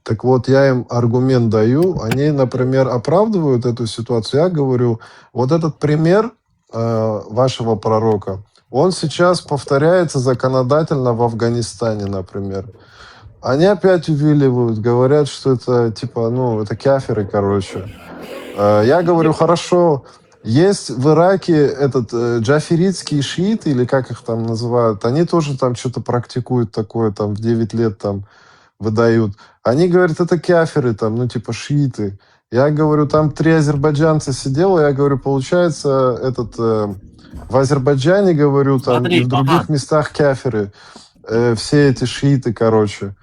Так вот, я им аргумент даю, они, например, оправдывают эту ситуацию. Я говорю, вот этот пример вашего пророка, он сейчас повторяется законодательно в Афганистане, например. Они опять увиливают, говорят, что это типа, ну, это кафиры, короче. Я говорю, хорошо, есть в Ираке этот джаферитские шииты, или как их там называют, они тоже там что-то практикуют такое, там в 9 лет там выдают. Они говорят, это кафиры, там, ну, типа шииты. Я говорю, там 3 азербайджанца сидело, я говорю, получается, этот в Азербайджане, говорю, там, и в других местах кафиры. Все эти шииты, короче.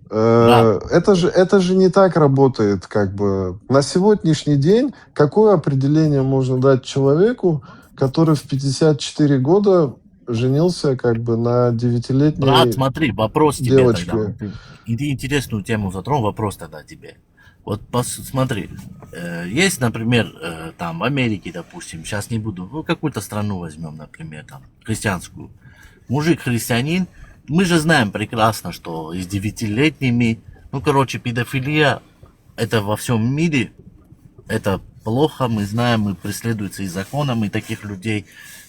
Это же не так работает, как бы. На сегодняшний день какое определение можно дать человеку, который в 54 года женился как бы на 9-летней Брат, смотри, вопрос тебе девочке? тогда. Ты интересную тему затронул, вопрос тогда тебе. Вот смотри, есть, например, там в Америке, допустим, сейчас не буду, ну какую-то страну возьмем, например, там, христианскую. Мужик христианин, мы же знаем прекрасно, что с 9-летними, ну короче, педофилия, это во всем мире, это плохо, мы знаем, и преследуется и законом, и таких людей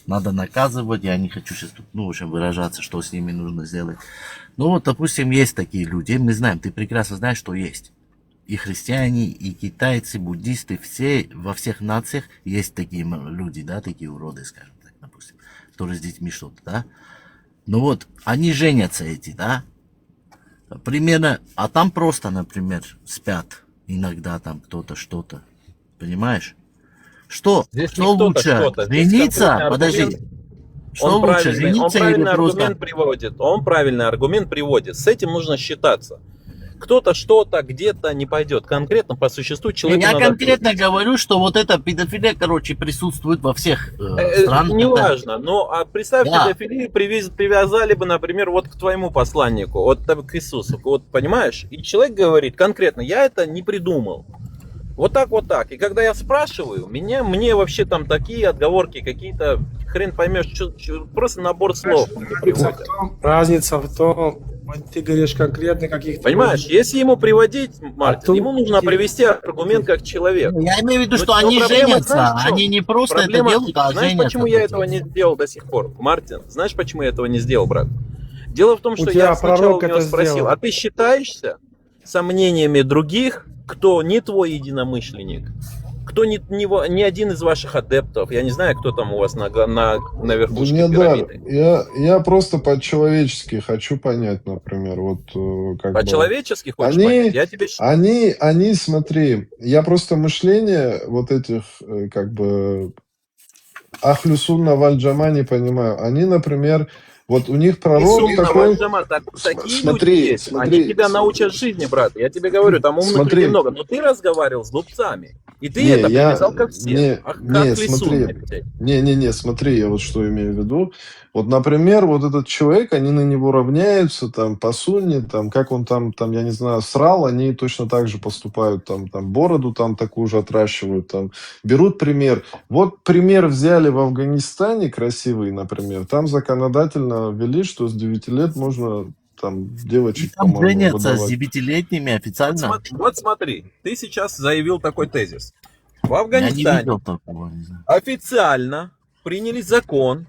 надо наказывать. Я не хочу сейчас тут, ну, в общем, выражаться, что с ними нужно сделать. Ну, вот, допустим, есть такие люди, мы знаем, ты прекрасно знаешь, что есть. И христиане, и китайцы, буддисты, все, во всех нациях есть такие люди, да, такие уроды, скажем так, допустим, которые с детьми что-то, да. Ну вот, они женятся эти, да, примерно, а там просто, например, спят иногда там кто-то что-то, понимаешь? Что лучше, жениться? Подожди. Что лучше, жениться или просто... Он правильный аргумент приводит. С этим нужно считаться. Кто-то что-то где-то не пойдет. Конкретно по существу человеку Я надо... конкретно говорю, что вот эта педофилия, короче, присутствует во всех странах. Неважно, но представь, педофилию привязали бы, например, вот к твоему посланнику, вот к Иисусу, вот понимаешь? И человек говорит конкретно, я это не придумал. Вот так, вот так. И когда я спрашиваю, мне вообще там такие отговорки какие-то, хрен поймешь, просто набор слов. Разница в том, ты говоришь конкретно каких-то... Понимаешь, если ему приводить, Мартин, ему нужно привести аргумент как человек. Я имею в виду, что они женятся, они не просто это делают, а знаешь, женятся. почему я этого не сделал до сих пор? Мартин, знаешь, почему я этого не сделал, брат? Дело в том, что я сначала у него спросил, а ты считаешься сомнениями других, кто не твой единомышленник, кто не один из ваших адептов, я не знаю, кто там у вас на верхушке пирамиды. Я просто по-человечески хочу понять, например, вот как по-человечески хочешь понять? Я тебе... Они, смотри, я просто мышление вот этих, как бы, Ахлю Сунна валь Джама не понимаю. Они, например, вот у них пророк такой... Такие люди есть. Они тебя научат жизни, брат. Я тебе говорю, там умных людей много. Но ты разговаривал с глупцами. И ты это привязал ко всем. Смотри, я вот что имею в виду. Вот, например, вот этот человек, они на него равняются, там, по сунне, там, как он там, я не знаю, срал, они точно так же поступают, там, бороду там такую же отращивают, там, берут пример. Вот пример взяли в Афганистане красивый, например, там законодательно ввели, что с 9 лет можно там девочек, там женятся с 9-летними официально. Вот смотри, ты сейчас заявил такой тезис. В Афганистане официально приняли закон,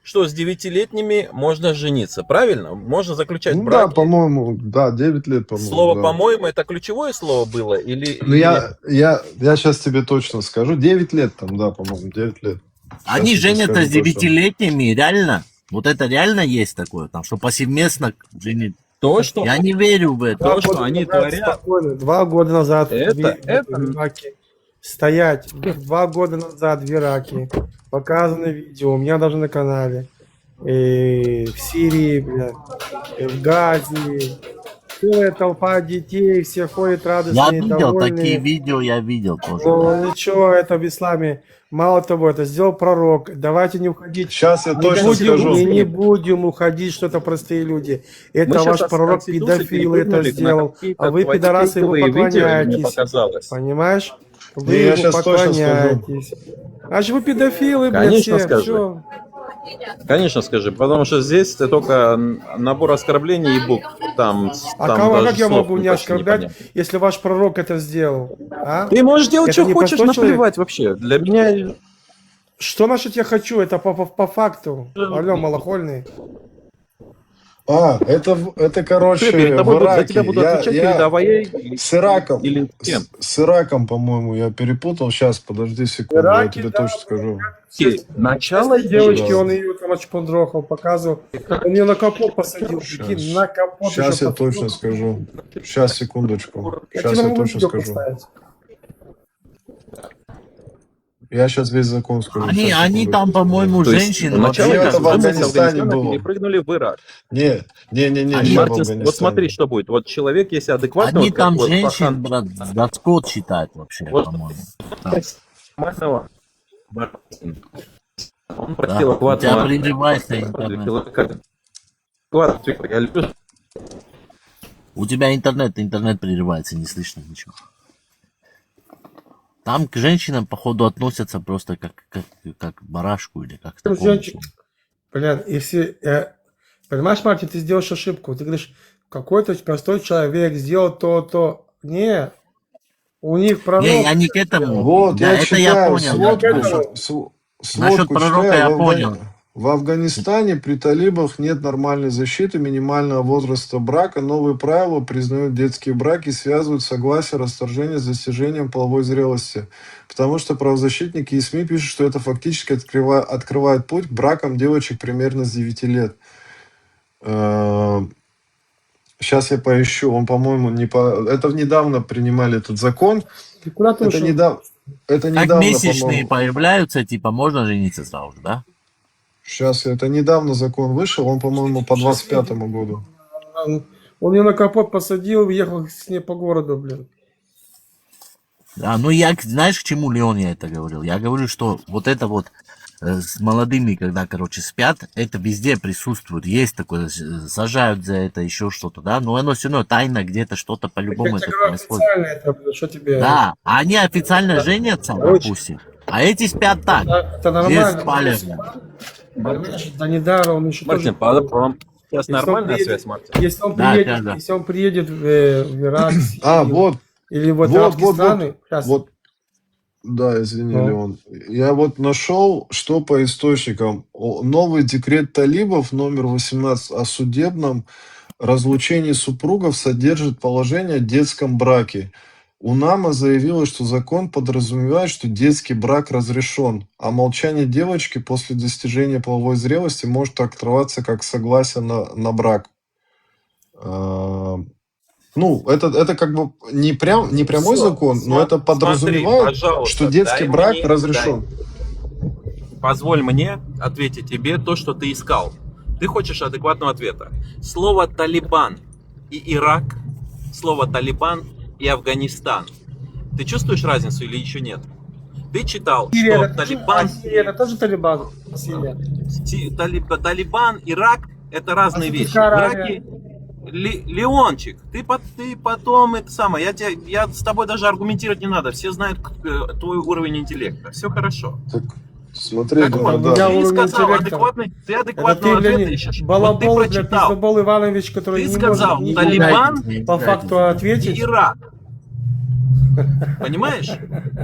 что с 9-летними можно жениться, правильно? Можно заключать браки. Да, по-моему, да, 9 лет, по-моему. Слово, да. по-моему, это ключевое слово было? Или, ну, я сейчас тебе точно скажу. 9 лет там, да, по-моему, 9 лет. Они женятся с 9-летними, реально? Вот это реально есть такое, там, что повсеместно женить? То, что... Я не верю в это. То, что они творят... Спокойно. 2 года назад в Это... Ираке стоять. 2 года назад в Ираке. Показано видео. У меня даже на канале. В Сирии, блядь. В Газе. Целая толпа детей. Все ходят радостные, Я видел довольные. такие видео, я видел тоже. Ну ничего, это в исламе. Мало того, это сделал пророк. Давайте не уходить. Сейчас я точно скажу. Не будем уходить, что это простые люди. Это ваш пророк педофил это сделал. А вы, пидорасы, ему поклоняетесь. Понимаешь? Вы я ему сейчас точно скажу. поклоняетесь. А же вы педофилы, блядь, Конечно, все. скажи. Всё. Конечно, скажи, потому что здесь ты только набор оскорблений и букв. Там Как я могу не почти оскорблять, непонятно. если ваш пророк это сделал? А? Ты можешь делать, Это что не хочешь, простой наплевать вообще. Для меня... Что значит я хочу? Это по факту. Алло, малохольный. Это короче, перед в тобой за Ираке. тебя буду отвечать перед Аваей С Ираком. или кем? С Ираком, по-моему, я перепутал. Сейчас, подожди секунду, я тебе точно скажу. Начало Девочки, Да. он ее там очпандрохал, показывал. Он ее на капот посадил. Прикинь, на капот. Сейчас еще я посадил. точно скажу. Сейчас, секундочку. Я Сейчас тебе я могу точно видео скажу. поставить. Я сейчас весь закон скажу. Они Сейчас, там, секундочку. по-моему, То есть женщины вначале вообще это как в бы мы с Афганистане Афганистана было. перепрыгнули в Ирак. Не, А сейчас в Мартин, Афганистане. вот смотри, что будет. Вот человек, если адекватный, Они вот как там вот женщин, Пахан, брат, за скот считают вообще, вот по-моему. Там. нормального, он Да. просил У тебя адекватного. прерывается интернет. Я люблю. У тебя интернет прерывается, не слышно ничего. Там к женщинам, походу, относятся просто как к барашку или как к такому. Женщин, блин, если... понимаешь, Мартин, ты сделаешь ошибку. Ты говоришь, какой-то простой человек сделал то. Не, у них пророк... Не, я не к этому. Вот, Да, я это читаю я понял. сводку Насчет пророка читаю. я понял. В Афганистане при талибах нет нормальной защиты минимального возраста брака. Новые правила признают детские браки и связывают согласие расторжения с достижением половой зрелости. Потому что правозащитники и СМИ пишут, что это фактически открывает путь к бракам девочек примерно с 9 лет. Сейчас я поищу. Он, по-моему, это недавно принимали этот закон. Это недавно, Как месячные по-моему. появляются, типа, можно жениться сразу же, да? Сейчас, это недавно закон вышел, он, по-моему, по 25-му году. Он ее на капот посадил, ехал с ней по городу, блин. Да, ну я, знаешь, к чему, Леон, я это говорил? Я говорю, что вот это вот с молодыми, когда, короче, спят, это везде присутствует. Есть такое, сажают за это, еще что-то, да? Но оно все равно тайно где-то что-то по-любому это происходит. Официально это, блин, что тебе... Да, а они официально женятся, допустим, а эти спят так. Это Здесь нормально. спали. Да недаром он еще Мартин, тоже... сейчас Если он нормальная приедет- связь, Мартин? Если он Да, приедет, да. если он приедет в Ирак, Вот. или вот Вот, арабские вот, страны, сейчас, Вот, да, извини, Ну. Леон. Я вот нашел, что по источникам. Новый декрет талибов номер 18 о судебном разлучении супругов содержит положение о детском браке. УНАМА заявила, что закон подразумевает, что детский брак разрешен, а молчание девочки после достижения половой зрелости может трактоваться как согласие на брак. Ну, это как бы не прямой Всё, закон, но смо- это смотри, подразумевает, пожалуйста, что детский дай брак мне- разрешен. Позволь мне ответить тебе то, что ты искал. Ты хочешь адекватного ответа. Слово «Талибан» и «Ирак», слово «Талибан» и «Афганистан». Ты чувствуешь разницу или еще нет? Ты читал, Сирия, что это тоже- Талибан, Сирия, это тоже Талибан. Сирия. Талибан, Ирак – это разные вещи. В Саудовская Ираке Леончик, ты потом это самое, я с тобой даже аргументировать не надо, все знают твой уровень интеллекта, все хорошо. Смотри, Так вот, да. ты уровень сказал интеллекта. ты адекватного Это ты, ответа блин, ищешь. Вот ты балабол, блядь, прочитал, пиздобол Иванович, который ты не сказал может Талибан по факту и ответить. Ирак. Понимаешь?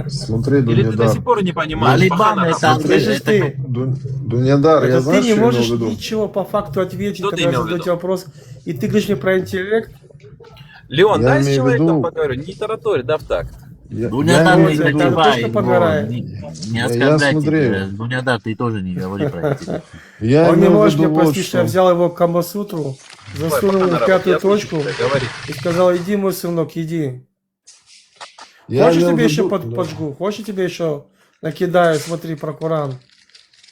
Смотри, Или ты до Дуньядар. сих пор не понимаешь? Талибан Пахана, это там. Слышишь ты? Дуньядар, я Это знаешь, ты не что имел в можешь виду? ничего по факту ответить, Что ты когда я имел в задаю виду? тебе вопрос. И ты говоришь мне про интеллект. Леон, Я дай с имею в человеком виду- поговорю, не тараторь, да в такт. Дунядар Вот, не это то, затевай, что но подгорает. не Я оскорбляйте. смотри, Дунядар, ты тоже не говори про это. я Он не имел в может мне виду вот простить, что я что. взял его Камасутру, Давай, засунул пока ему на работе, пятую я слышу точку тебя, говори. и сказал, иди, мой сынок, иди. Я Хочешь, имел в тебе еще виду, да. поджгу? Хочешь, тебе еще накидаю, смотри, про Коран.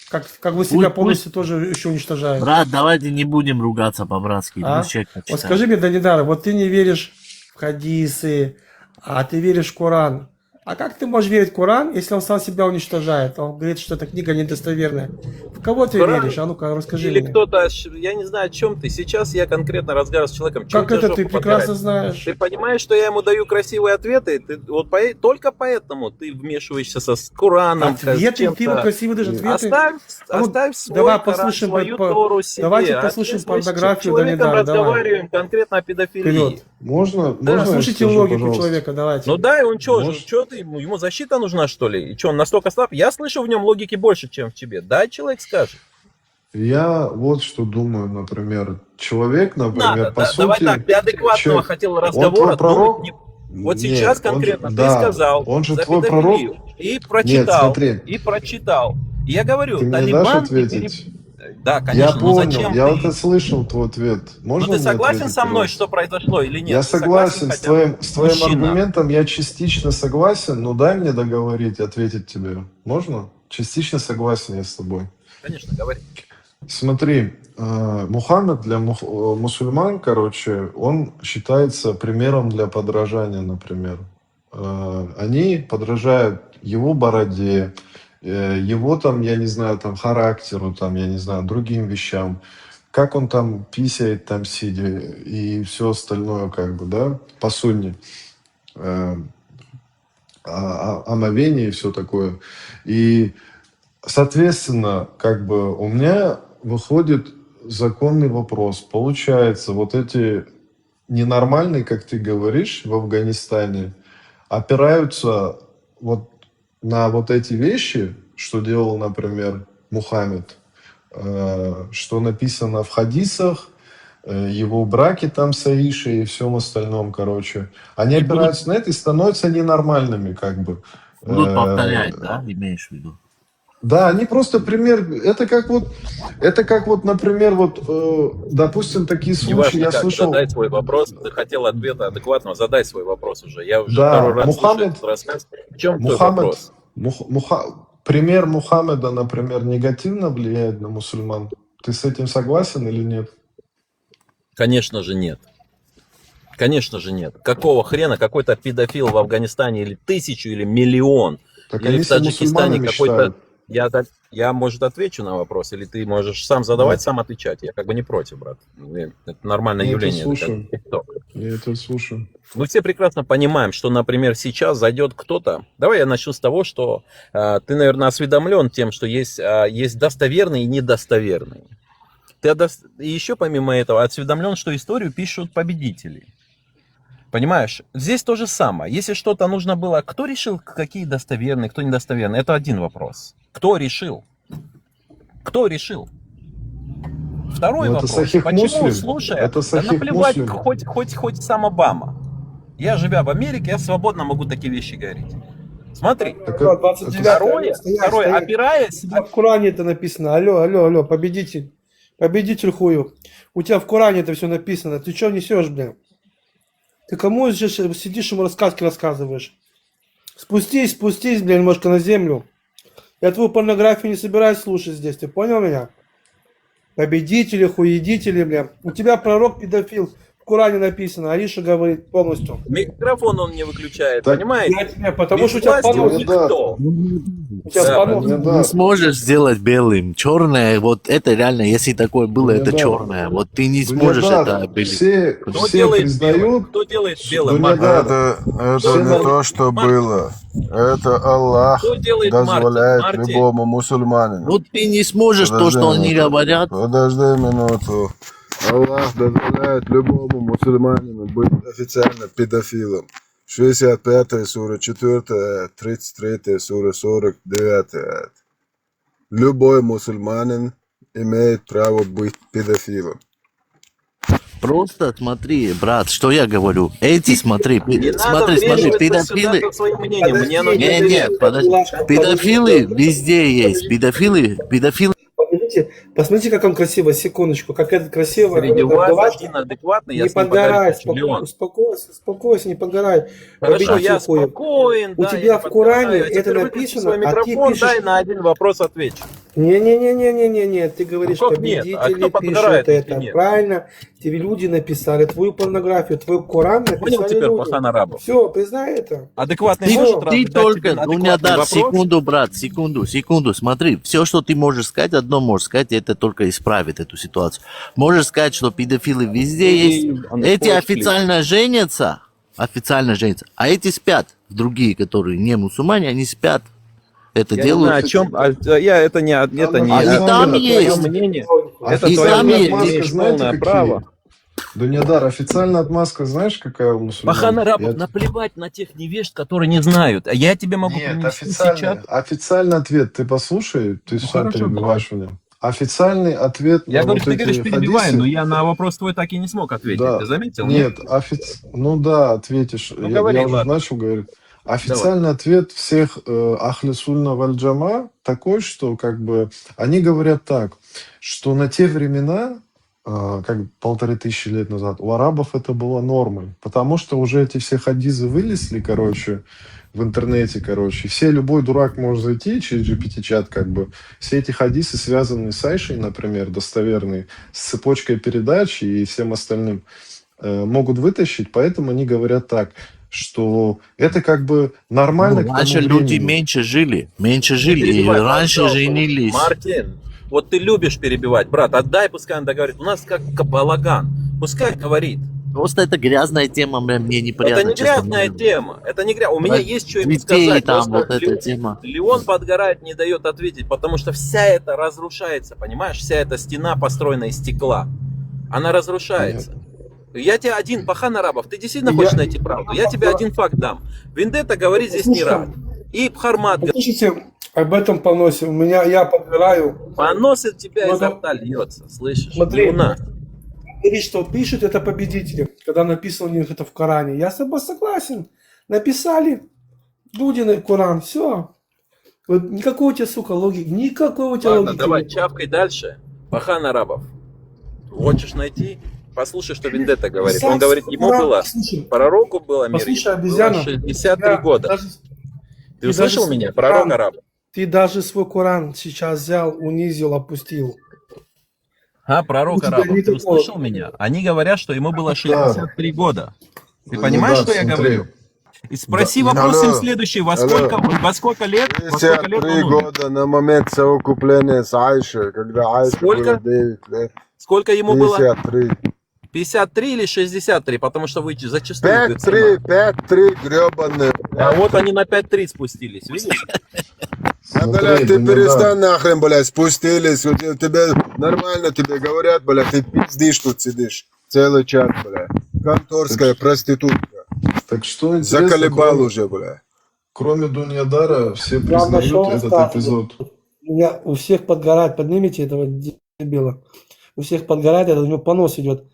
Как вы себя Пусть, полностью тоже еще уничтожаете. брат, давайте не будем ругаться по-братски. А? Пусть человек Вот почитает. скажи мне, Данидар, вот ты не веришь в хадисы, а ты веришь в Коран. А как ты можешь верить в Коран, если он сам себя уничтожает? Он говорит, что эта книга недостоверная. В кого ты Коран веришь? А ну-ка, расскажи или мне. кто-то, я не знаю, о чем ты. Сейчас я конкретно разговариваю с человеком. Чего Как у тебя это ты жопа прекрасно подгорает? знаешь? Ты понимаешь, что я ему даю красивые ответы? Ты, вот только поэтому ты вмешиваешься с Кораном, с Ответы? Ты ему чем-то. красивые даже ответы? Оставь, А ну, оставь свой давай Коран, послушаем, свою Тору себе. давайте А послушаем ты с порнографию человеком Данидара, давай. разговариваем конкретно о педофилии. Вперед. Можно Да. я Послушайте скажу, логику пожалуйста? человека, давайте. Ну да, и он что, Может- ты, ему защита нужна, что ли? И что, он настолько слаб? Я слышу в нем логики больше, чем в тебе. Дай человек скажет. Я вот что думаю, например, человек, например, Надо, по да, сути, давай так, для адекватного человек, хотел он разговора. твой пророк? Вот сейчас Нет, он же, конкретно ты да, сказал он же за твой педофилию. пророк. И Нет, прочитал, смотри, и прочитал. И я говорю, ты мне дашь Талибан... ответить? Да, Я конечно, но понял, зачем я ты... вот это слышал, твой ответ. Ну Можно ты мне согласен ответить, со мной, пожалуйста? что произошло или нет? Я Ты согласен согласен хотя бы? с твоим Мужчина. аргументом, я частично согласен, но дай мне договорить, ответить тебе. Можно? Частично согласен я с тобой. Конечно, говори. Смотри, Мухаммед для мусульман, короче, он считается примером для подражания, например. Они подражают его бороде, его там, я не знаю, там характеру, там, я не знаю, другим вещам. Как он там писает, там сидя, и все остальное, как бы, да, по сунне. Омовение и все такое. И, соответственно, как бы у меня выходит законный вопрос. Получается, вот эти ненормальные, как ты говоришь, в Афганистане, опираются вот на вот эти вещи, что делал, например, Мухаммед, что написано в хадисах, его браки там с Аишей и всем остальном, короче. Они И будут, опираются на это и становятся ненормальными, как бы. будут повторять, да, имеешь в виду? Да, они просто пример. Это как вот, например, вот, допустим, такие случаи Неважно я как, слышал. задай свой вопрос. Ты хотел ответа адекватного, задай свой вопрос уже. Я уже Да, второй раз слышу Мухаммед, этот рассказ. В чем твой Мухаммед, вопрос? пример Мухаммеда, например, негативно влияет на мусульман. Ты с этим согласен или нет? Конечно же нет. Конечно же нет. Какого хрена какой-то педофил в Афганистане или 1000, или миллион, Так или они в себя Таджикистане мусульманами какой-то... считают. Я, может, отвечу на вопрос, или ты можешь сам задавать, Да. сам отвечать. Я как бы не против, брат. Это нормальное Я это явление. Это как слушаю. TikTok. Я это слушаю. Мы все прекрасно понимаем, что, например, сейчас зайдет кто-то. Давай я начну с того, что ты, наверное, осведомлен тем, что есть достоверный и недостоверный. И еще помимо этого осведомлен, что историю пишут победители. Понимаешь? Здесь то же самое. Если что-то нужно было, кто решил, какие достоверные, кто недостоверные? Это один вопрос. Кто решил? Кто решил? Второй Ну, это вопрос. Сахих Почему, Муслим. слушая, Это да Сахих наплевать, Муслим. хоть сам Обама. Я, живя в Америке, я свободно могу такие вещи говорить. Смотри. Так, 29 Второе, опираясь... У тебя в Коране это написано. Алло, победитель. Победитель хую. У тебя в Коране это все написано. Ты что несешь, блин? Ты кому здесь сидишь, ему сказки рассказываешь? Спустись, блин, немножко на землю. Я твою порнографию не собираюсь слушать здесь, ты понял меня? Победители, хуедители, бля. У тебя пророк педофил. В Коране написано, Ариша говорит полностью. Микрофон он не выключает, Так, понимаете? Я тебе, потому Без что у тебя власти понос. никто. У тебя Да, понос. Мне Не да. сможешь сделать белым. Черное, вот это реально, если такое было, Мне это да. черное. Вот ты не Мне сможешь да. это белить. Все Кто делает белым? признают. Кто делает белым? Мне Мартин? да. Все Все на- то, что было. Это Аллах Кто делает Мартин? дозволяет Мартин. любому мусульманину. Вот ты не сможешь то, что они говорят. Подожди минуту. Аллах дозволяет любому мусульманину быть официально педофилом. 65 сура 4, 33 сура 49. Любой мусульманин имеет право быть педофилом. Просто смотри, брат, что я говорю. Эти, смотри, Не надо смотри, вмешиваться сюда педофилы. со своим мнением. Мне оно не Нет, интересно. подожди. Педофилы везде есть. Педофилы. Подождите, посмотрите, как он красиво, секундочку, как этот красиво. Среди вас Давайте, один адекватный, я не с ним подгорай, поговорю. Леон. успокойся, не подгорай. Хорошо, Победитель я хуев. спокоен, У да, тебя я в Коране подгораю. это Теперь выключи написано, свой а ты микрофон, пишешь... дай на один вопрос отвечу. Не, ты говоришь, Ну как нет? А победители кто подгорает, пишут если это. нет? Правильно, тебе люди написали твою порнографию, твой Коран Понял написали теперь, люди. пахан арабов? Все, признай это. Адекватный Ты, может ты дать только, тебе адекватный Дуньядар, вопрос? секунду, брат, секунду, смотри, все, что ты можешь сказать, одно можешь сказать, это только исправит эту ситуацию. Можешь сказать, что педофилы везде есть, эти официально женятся, а эти спят, другие, которые не мусульмане, они спят, это Я делают. не знаю, о чем. Это не И там есть. твое мнение. Это И твое там мнение, есть. имеешь полное право. Дуньядар, официальная отмазка знаешь, какая у мусульман? Пахан арабов, наплевать на тех невежд, которые не знают. А я тебе могу Нет, принести официальный, сейчас. официальный ответ, ты послушай, ты сам хорошо, перебиваешь меня. Официальный ответ Я на говорю, вот ты эти говоришь, перебиваю, хадисы. но я на вопрос твой так и не смог ответить. Да. Ты заметил? Нет, ну да, ответишь. Ну, я говори, уже ладно. начал говорить. Официальный ответ всех Ахли Сунна валь Джама такой, что как бы они говорят так, что на те времена, как 1500 лет назад, у арабов это было нормой, потому что уже эти все хадисы вылезли, короче, в интернете, короче. Все, любой дурак может зайти через GPT-чат, как бы. Все эти хадисы, связанные с Айшей, например, достоверные, с цепочкой передач и всем остальным, могут вытащить, поэтому они говорят так, что это как бы нормально к тому Раньше люди времени. меньше жили, Не и перебивай, раньше пожалуйста. женились. Мартин, вот ты любишь перебивать, брат, отдай, пускай он договорит. У нас как балаган. Пускай говорит. Просто это грязная тема, мне неприятно. Это не честно грязная говоря. тема. Это не грязь. У меня есть что ему Детей сказать. там, Просто вот эта тема. Леон подгорает, не дает ответить, потому что вся это разрушается, понимаешь? Вся эта стена, построенная из стекла, она разрушается. Я тебе один, пахан арабов, ты действительно хочешь найти правду? Я тебе один факт дам. Вендетта говорит здесь не рад. И Бхармат говорит. Слушайте, об этом поносе. Я подбираю. Поносит тебя изо рта льется, слышишь? Смотри, Не у нас. говорит, что пишут это победители, когда написано у них это в Коране. Я с тобой согласен. Написали Дудин Коран, все. Вот никакой у тебя, сука, логики, никакой у тебя Ладно, логики. давай, нет. чавкай дальше. Пахан арабов. Хочешь найти? Послушай, что Вендетта говорит. Он говорит, ему было, пророку было, мир Послушай, ему, обезьяна, было 63 года. Ты услышал даже меня? свой Пророк Коран- араб. Ты даже свой Коран сейчас взял, унизил, опустил. А, пророк У тебя арабов. не Ты такого. услышал меня? Они говорят, что ему было 63 года. Ты понимаешь, что я говорю? И спроси вопрос им следующий. Во сколько лет? Во сколько лет 53 он умер? года на момент совокупления с Айшей, когда Айше Сколько? было 9 лет. Сколько ему было? 53. 53 или 63? Потому что вы зачастую... 5-3 гребаные. А вот они на 5-3 спустились, видишь? Блядь, ты перестань нахрен, блядь, спустились. Тебе нормально тебе говорят, блядь, ты пиздишь тут сидишь. Целый час, блядь. Конторская проститутка. Так что интересно, Заколебал уже, блядь. Кроме Дуньядара, все Главное, что признают он этот ставит. эпизод. У всех подгорает, поднимите этого дебила. У всех подгорает, это у него понос идет.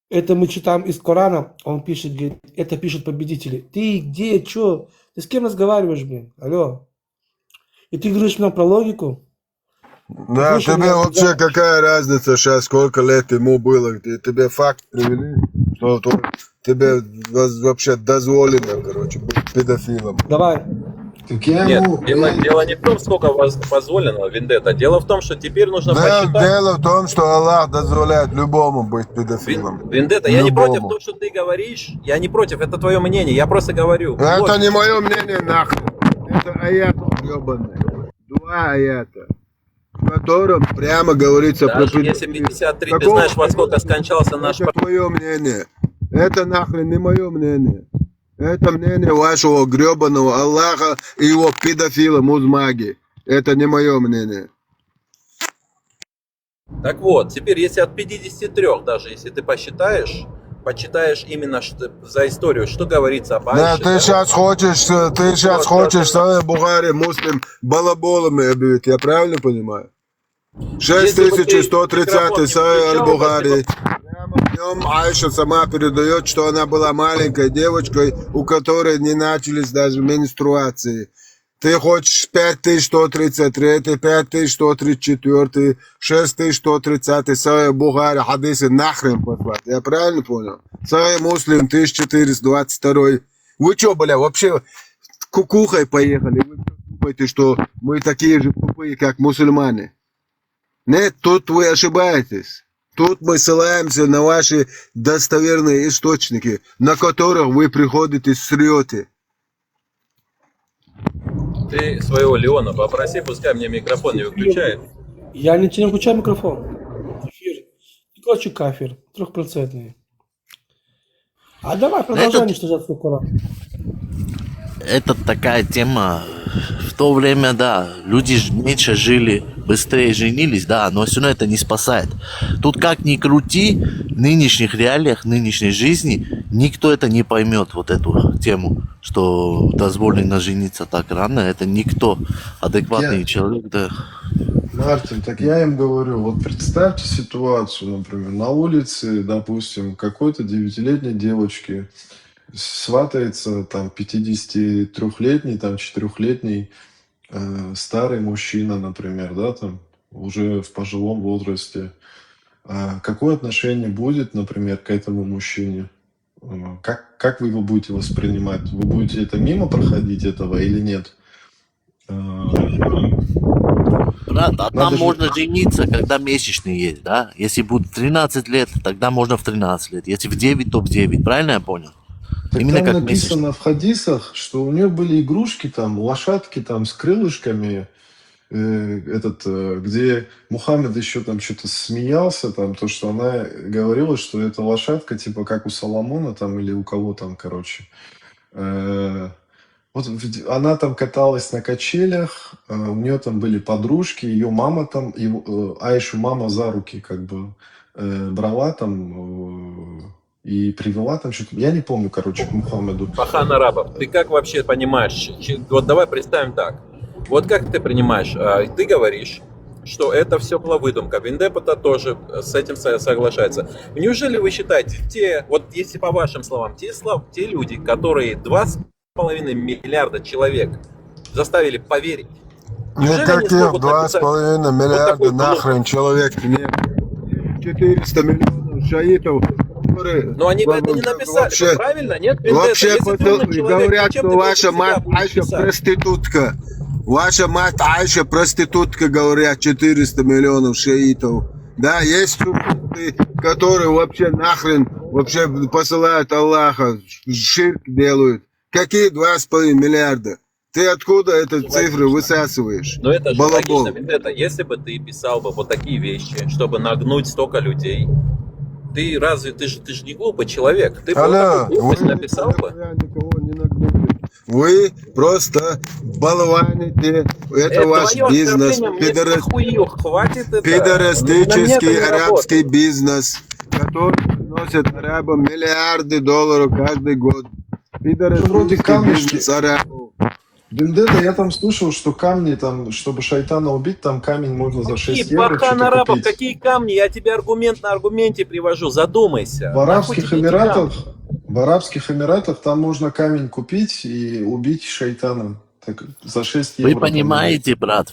Это мы читаем из Корана, он пишет, говорит, это пишут победители. Ты где, чё? Ты с кем разговариваешь, блин? Алло. И ты говоришь нам про логику? Да, Слушай, тебе меня- вообще какая разница сейчас, сколько лет ему было? Тебе факт привели, что тебе вообще дозволено, короче, быть педофилом. Давай. Так я Нет, ему... дело не в том, сколько вас позволено, Вендетта. Дело в том, что теперь нужно почитать. Дело в том, что Аллах дозволяет любому быть педофилом. Вендетта, я не Любому. против того, что ты говоришь. Я не против, это твое мнение. Я просто говорю. Это вот. не мое мнение, нахрен. Это аят ебаный. 2 аята, в котором прямо говорится Даже про если 53, ты Какого знаешь, во сколько скончался наш... Это твое мнение. Это нахрен не мое мнение. Это мнение вашего гребаного Аллаха и его педофила Музмаги. Это не мое мнение. Так вот, теперь если от 53, даже если ты почитаешь именно за историю, что говорится об Да, Айше. ты сейчас хочешь Сахих Бухари, Муслим балаболами объявить, я правильно понимаю? Если бы ты 6130 микрофон не Сахих включал, Аль-Бухари. нем Айша сама передает, что она была маленькой девочкой, у которой не начались даже менструации. Ты хочешь 5133, 5134, 6130 Сая Бухари, хадисы нахрен послать. Я правильно понял? Сая Муслим 1422. Вы что, бля, вообще кукухой поехали? Вы думаете, что мы такие же тупые, как мусульмане? Нет, тут вы ошибаетесь. Тут мы ссылаемся на ваши достоверные источники, на которых вы приходите срете. Ты своего Леона попроси, пускай мне микрофон не выключает. Я не включаю микрофон. Эфир. Короче, кафир. 3%. А давай продолжай уничтожать свой Коран. Это такая тема. В то время, да, люди меньше жили, быстрее женились, да, но все равно это не спасает. Тут как ни крути, в нынешних реалиях, нынешней жизни, никто это не поймет, вот эту тему, что дозволено жениться так рано, это никто, адекватный человек, да. Мартин, так я им говорю, вот представьте ситуацию, например, на улице, допустим, какой-то 9-летней девочки сватается там 53-летний, там 4-летний старый мужчина, например, да, там уже в пожилом возрасте. Какое отношение будет, например, к этому мужчине? Как вы его будете воспринимать? Вы будете это мимо проходить этого или нет? Брат, а там можно жениться, когда месячный есть, да? Если будет 13 лет, тогда можно в 13 лет. Если в 9, то в 9. Правильно я понял? Так Именно там как написано в хадисах, что у нее были игрушки, там, лошадки там с крылышками, где Мухаммед еще там что-то смеялся, там, то, что она говорила, что эта лошадка, типа, как у Соломона там, или у кого там, короче. Вот она там каталась на качелях, у нее там были подружки, ее мама там, Аишу мама за руки как бы брала там и привела там что-то. Я не помню, короче, к Мухаммеду. Пахан Арабов, ты как вообще понимаешь? Вот давай представим так. Вот как ты принимаешь? Ты говоришь, что это все была выдумка. Виндепа-то тоже с этим соглашается. Неужели вы считаете, вот если по вашим словам, те люди, которые 2,5 миллиарда человек заставили поверить, Никаких 2,5 миллиарда нахрен человек нет. 400 миллионов шаитов. Но они бы это не написали, вообще, правильно? Нет, вообще говорят, что ваша мать Айша проститутка. Ваша мать Айша проститутка, говорят, 400 миллионов шиитов. Да, есть субъекты, которые вообще нахрен вообще посылают Аллаха, ширк делают. Какие 2,5 миллиарда? Ты откуда эти цифры высасываешь? Но это же Балабол. логично, Вендетта. Если бы ты писал бы вот такие вещи, чтобы нагнуть столько людей, ты разве, ты же не глупый человек? Ты бы вот такую глупость написал бы? Вы просто болваните. Это ваш бизнес. Пидорастический арабский бизнес, который приносит арабам миллиарды долларов каждый год. Пидорастический бизнес арабов. Бендета, я там слышал, что камни, там, чтобы шайтана убить, там камень можно за 6 евро Пахан что-то Арабов, купить. какие камни? Я тебе аргумент на аргументе привожу. Задумайся. В Арабских Эмиратах там можно камень купить и убить шайтана. Так, за 6 евро. Вы понимаете, брат,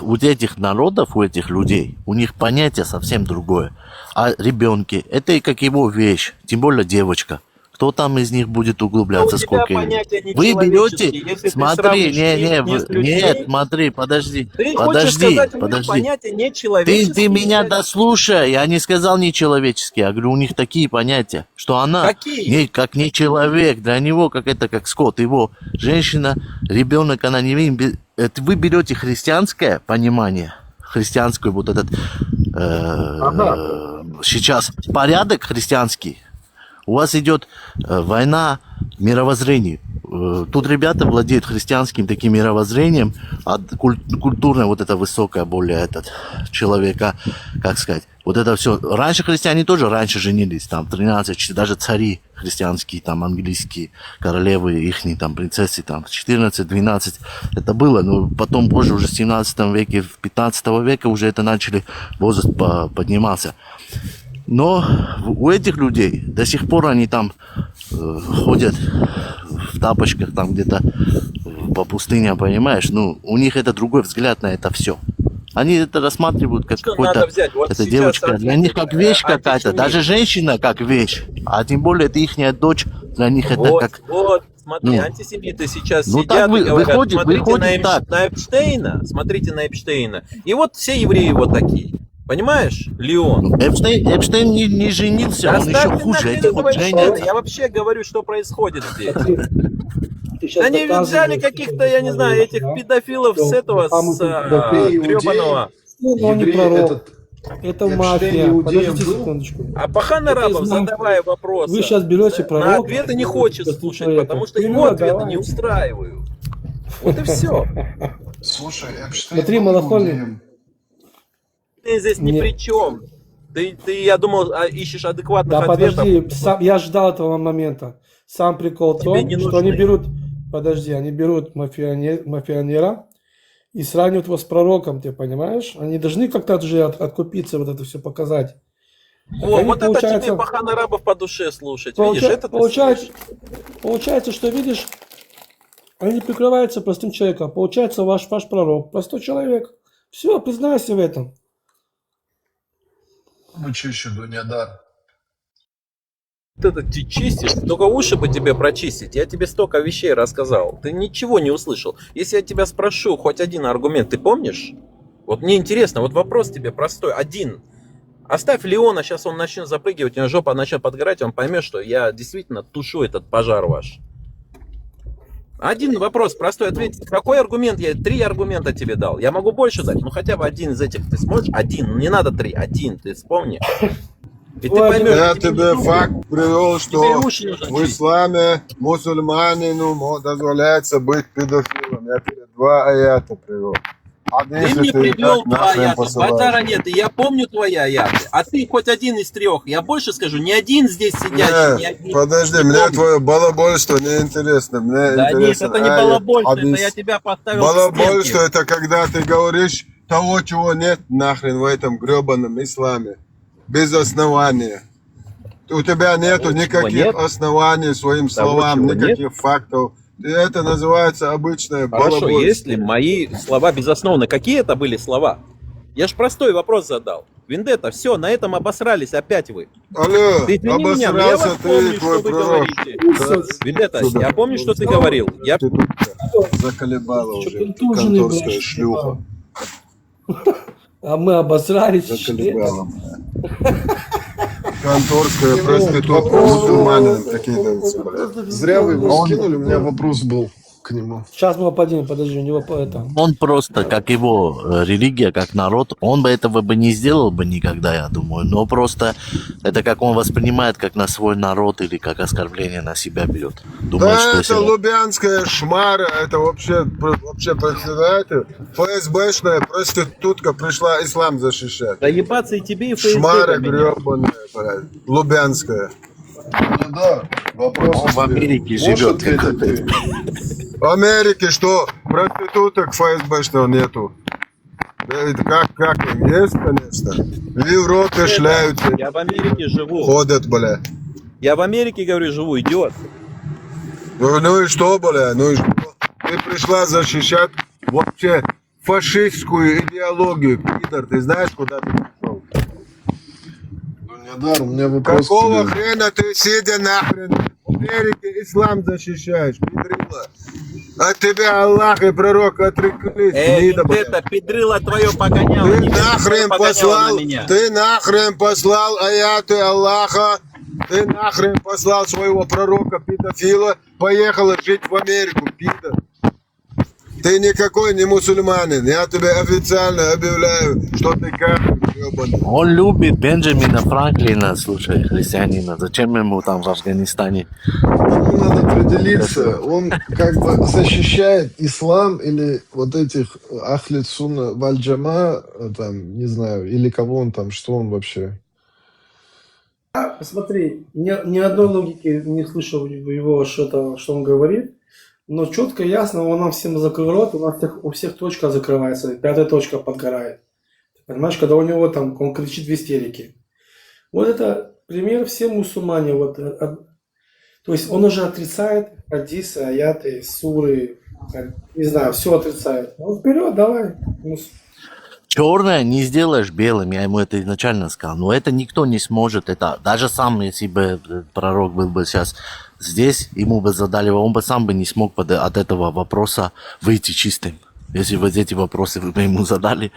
у этих народов, у этих людей, у них понятие совсем другое. А ребенки, это и как его вещь, тем более девочка. Кто там из них будет углубляться, сколько им? Вы берете, смотри, нет, смотри, подожди, Ты хочешь сказать, у них понятия нечеловеческие? Ты меня дослушай, я не сказал нечеловеческие, я говорю, у них такие понятия, что она как не человек, для него как это как скот, его женщина, ребенок, она не видит. Вы берете христианское понимание, христианскую вот этот сейчас порядок христианский. У вас идет война мировоззрений. Тут ребята владеют христианским таким мировоззрением, а культурное вот это высокое более человека, как сказать, вот это все. Раньше христиане тоже раньше женились, там 13, даже цари христианские, там английские, королевы ихние, там принцессы, там 14-12, это было, но потом позже уже в 17 веке, в 15 веке уже это начали, возраст поднимался. Но у этих людей до сих пор они там ходят в тапочках там где-то по пустыне, понимаешь? Ну, у них это другой взгляд на это все. Они это рассматривают как Что надо какой-то... взять? Вот эта сейчас девочка для них как вещь какая-то. антисемит. Даже женщина как вещь. А тем более это ихняя дочь. Для них это Вот, как... вот, смотри, Ну, антисемиты сейчас ну сидят так и говорят, выходит смотрите так. на Эпштейна, смотрите на Эпштейна. И вот все евреи вот такие. Понимаешь, Леон? Эпштейн не женился, он еще хуже. Эти вот женятся. Я вообще говорю, что происходит здесь. Ты сейчас Они ведь взяли доказываешь, каких-то, я не знаю, этих педофилов с этого, с гребаного. Он не пророк. Это мафия. Подождите секундочку. А Пахан Арабов, задавая вопросы, Вы сейчас берете на пророка. ответы не хочет слушать, потому что его ответы не устраивают. Вот и все. Слушай, Эпштейн Смотри, был Малахольный. иудеем. Ты здесь ни при чем. Ты, я думал, ищешь адекватных Да ответов. подожди, я ждал этого момента. Сам прикол в Тебе том, не что нужны. они берут, подожди, они берут мафионера и сравнивают его с пророком, ты понимаешь? Они должны как-то уже откупиться, вот это все показать. Так они, Вот это тебе Пахан Арабов по душе слушать. Видишь, это ты получается, что видишь, они прикрываются простым человеком. Получается, ваш пророк простой человек. Все, признайся в этом. Ну, чище Дунядар. это ты чистишь, только уши бы тебе прочистить. Я тебе столько вещей рассказал. Ты ничего не услышал. Если я тебя спрошу хоть один аргумент, ты помнишь? Вот мне интересно, вот вопрос тебе простой, один. Оставь Леона, сейчас он начнет запрыгивать, у него жопа начнет подгорать, он поймет, что я действительно тушу этот пожар ваш. Один вопрос, простой ответь. Какой аргумент? Я 3 аргумента тебе дал. Я могу больше дать, но хотя бы один из этих ты сможешь? Один, не надо 3, один, ты вспомни. И ты поймешь, Я тебе тебе не факт нужно. привел, Тебе что уши нужно в исламе мусульманину дозволяется быть педофилом. Я тебе 2 аята привел. Ты мне привел 2 аяты, базара нет, и я помню твои аяты. А ты хоть один из 3. Я больше скажу, ни один здесь сидящий, ни один. Подожди, не мне помню. твое балабольство не интересно. Мне Да нет, интересно это не аят, балабольство, это хадис. я тебя поставил к Балабольство стенке. это когда ты говоришь того, чего нет нахрен в этом гребаном исламе. Без основания. У тебя нету Того, чего никаких нет? оснований своим Того, словам, чего нет? никаких фактов. Это называется обычное Хорошо, балабольство. если мои слова безоснованы, какие это были слова? Я ж простой вопрос задал. Вендетта, все, на этом обосрались опять вы. Алло, Ты извини меня, но я обосрался вас ты помню, и что твой вы пророк. говорите. Вендетта, Сюда. я помню, что ты говорил. Я... Ты тут заколебала уже, ты контуженный, конторская блядь, шлюха. А мы обосрались. Заколебала. Конторская проститутка, мусульманин какие-то. блядь. Зря вы его скинули, у меня вопрос был к нему. Сейчас мы поднимем, подожди, у него по это. Он просто, как его религия, как народ, он бы этого бы не сделал бы никогда, я думаю. Но просто это как он воспринимает, как на свой народ или как оскорбление на себя берет. Думает, Да, что это если... лубянская шмара, это вообще представляете, ФСБшная проститутка пришла ислам защищать. Да ебаться и тебе, и ФСБ. Шмара поменять. гребаная, блядь, лубянская. Ну да, вопрос. Он в Америке Можешь живет. ответить ты? В Америке что, проституток ФСБшного нету? Да это как им? Есть, конечно. В Европе шляются, Я в Америке живу. ходят, бля. Я в Америке, говорю, живу, идиот. Ну и что, бля, ну и что? Ты пришла защищать вообще фашистскую идеологию, пидор. Ты знаешь, куда ты пришел? Дунядар, у меня вопрос к Какого тебе. хрена ты, сидя нахрен, в Америке ислам защищаешь, пидрила? От тебя Аллах и пророк отреклись, гнида, бля. Это педрило твое погоняло. Ты не нахрен погоняло послал, на меня. ты нахрен послал аяты Аллаха, ты нахрен послал своего пророка педофила, поехала жить в Америку, пидор. Ты никакой не мусульманин, я тебе официально объявляю, что ты кафир, ёбаный. Он любит Бенджамина Франклина, слушай, христианина. Зачем ему там в Афганистане? Ему надо определиться, он как бы защищает ислам или вот этих Ахли Сунна Валь Джама, там, не знаю, или кого он там, что он вообще? Смотри, ни одной логики не слышал в его что-то, что он говорит. Но четко, ясно, он нам всем закрыл рот, у всех точка закрывается, 5-я точка подгорает. Ты понимаешь, когда у него там, он кричит в истерике. Вот это пример, все мусульмане, вот, то есть он уже отрицает хадисы, аяты, суры, не знаю, все отрицает. Ну, вперед, давай. Черное не сделаешь белым, я ему это изначально сказал. Но это никто не сможет. Это даже сам, если бы пророк был бы сейчас здесь, ему бы задали, он бы сам бы не смог от этого вопроса выйти чистым. Если вот эти вопросы вы бы ему задали,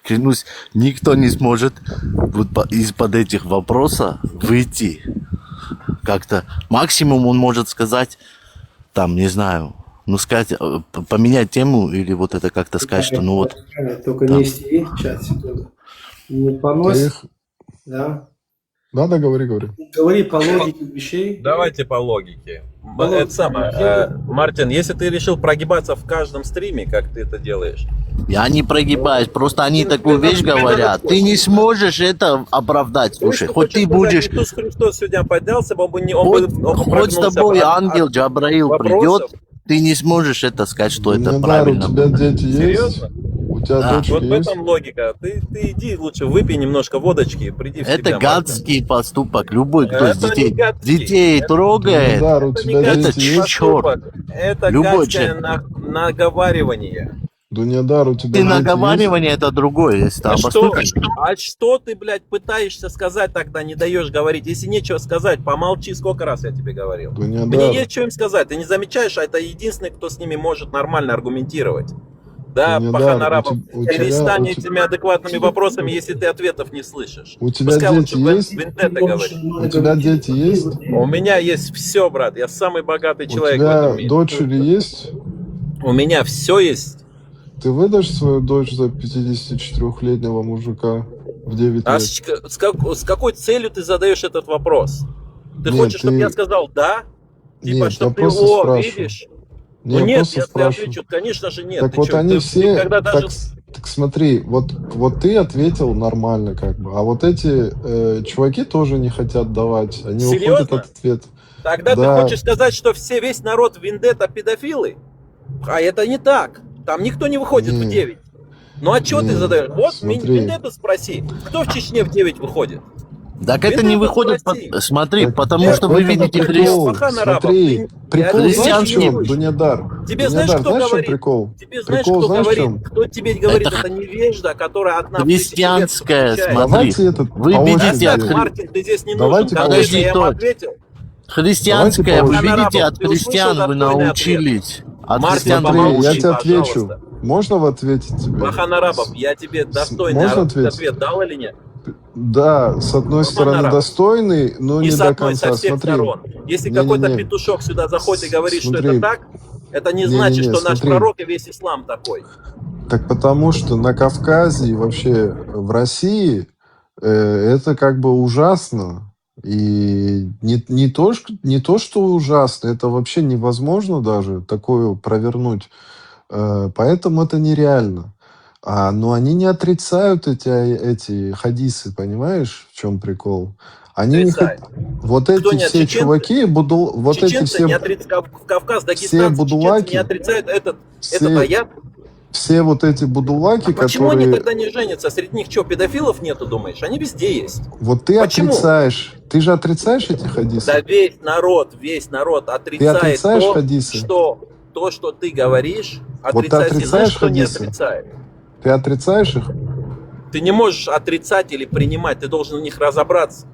клянусь, никто не сможет вот из-под этих вопросов выйти. Как-то максимум он может сказать, там, не знаю, ну, сказать, поменять тему или вот это как-то сказать, что ну вот... Только там. не истери сейчас, секунду. Не понос. Да. Да, говори. Говори по логике вещей. Давайте по логике. Это самое, Мартин, если ты решил прогибаться в каждом стриме, как ты это делаешь? Я не прогибаюсь, просто они такую вещь говорят. Ты не сможешь это оправдать, слушай. Хоть ты будешь... Иисус Христос сегодня поднялся, хоть с тобой ангел Джабраил придет, ты не сможешь это сказать, что это правильно. У тебя дети есть? Серьезно? У тебя дочки Вот в есть? этом логика. Ты иди лучше выпей немножко водочки, приди в себя. Это гадский поступок. Любой, кто Это не гадский. детей трогает, Дунядар, у тебя это дети есть? черт. Это Любой гадское наговаривание. Дунядар, у тебя Ты дети наговаривание это другое, если ты поступишь. А что ты, блядь, пытаешься сказать тогда, не даешь говорить? Если нечего сказать, помолчи, сколько раз я тебе говорил. Дунядар. Мне есть что им сказать, ты не замечаешь, а это единственный, кто с ними может нормально аргументировать. Да, Дунядар, Пахан Арабов, у тебя- перестань у тебя- этими адекватными вопросами, если ты ответов не слышишь. У тебя Пускай дети лучше есть? Вендетта говорит. У тебя дети есть? У меня есть все, брат, я самый богатый У человек в тебя этом мире. дочери есть? У меня все есть. Ты выдашь свою дочь за 54-летнего мужика в 9 А лет? с какой целью ты задаешь этот вопрос? Ты Нет, хочешь, чтобы ты- я сказал «да»? Типа, Нет, я чтобы ты, просто спрашиваю. видишь? Не, Ну я нет, просто я спрашиваю. отвечу, конечно же нет. Так Ты вот чё, они ты все, никогда даже... так смотри, вот ты ответил нормально как бы, а вот эти чуваки тоже не хотят давать, они уходят Серьезно? от ответа. Тогда Да. ты хочешь сказать, что весь народ Вендетта педофилы? А это не так. Там никто не выходит в 9. Ну а что ты Не, задаешь? Вот смотри. Вендетту спроси. Кто в Чечне в 9 выходит? Так это не выходит, смотри, потому Так что в вы этом видите прикол. Пахан Арабов, Смотри, прикол я знаешь в чем, христианский. Дунядар? Тебе знаешь, Дунядар, кто знаешь, в чем говорит? прикол? Тебе знаешь, Прикол кто знаешь в говорит? чем? Кто тебе говорит, это невежда, которая одна в 1000 лет Христианское, встречается. смотри. Давайте этот Вы по видите очереди. от Мартин, ты здесь не Давайте нужен. по Конечно, очереди. я ему Подожди, ответил. Христианское, Давайте вы по видите, очереди. от Ты услышал христиан вы достойный научились. От Мартин, христиан вы Смотри, я помолчи, тебе отвечу. пожалуйста. Можно ответить тебе? Пахан Арабов, я тебе достойный Можно ответить? ответ дал или нет? Да, с одной стороны Арабов. достойный, но Не не с до одной, конца. со всех Смотри. сторон. Если Не-не-не. какой-то петушок сюда заходит и говорит, что Смотри. это так, это не значит, Не-не-не, что наш смотри. пророк и весь ислам такой. Так потому что на Кавказе и вообще в России это как бы ужасно. И не то, что ужасно, это вообще невозможно даже такое провернуть. Поэтому это нереально. Но они не отрицают эти хадисы, понимаешь, в чем прикол? Они не Отрицают. Вот Кто эти не все чеченцы? чуваки, вот эти Чеченцы все, не отрицают, Кавказ, все дагестанцы, чеченцы будулаки, не отрицают этот все, аят. все вот эти будулаки, Почему они которые... тогда не женятся? Среди них что, педофилов нету, думаешь? Они везде есть. Вот ты Почему? отрицаешь. Ты же отрицаешь эти хадисы? Да весь народ отрицает отрицаешь то, хадисы? что ты говоришь, Вот ты отрицает. И знаешь, отрицаешь что не хадисы? отрицает? Ты отрицаешь их? Ты не можешь отрицать или принимать, ты должен в них разобраться.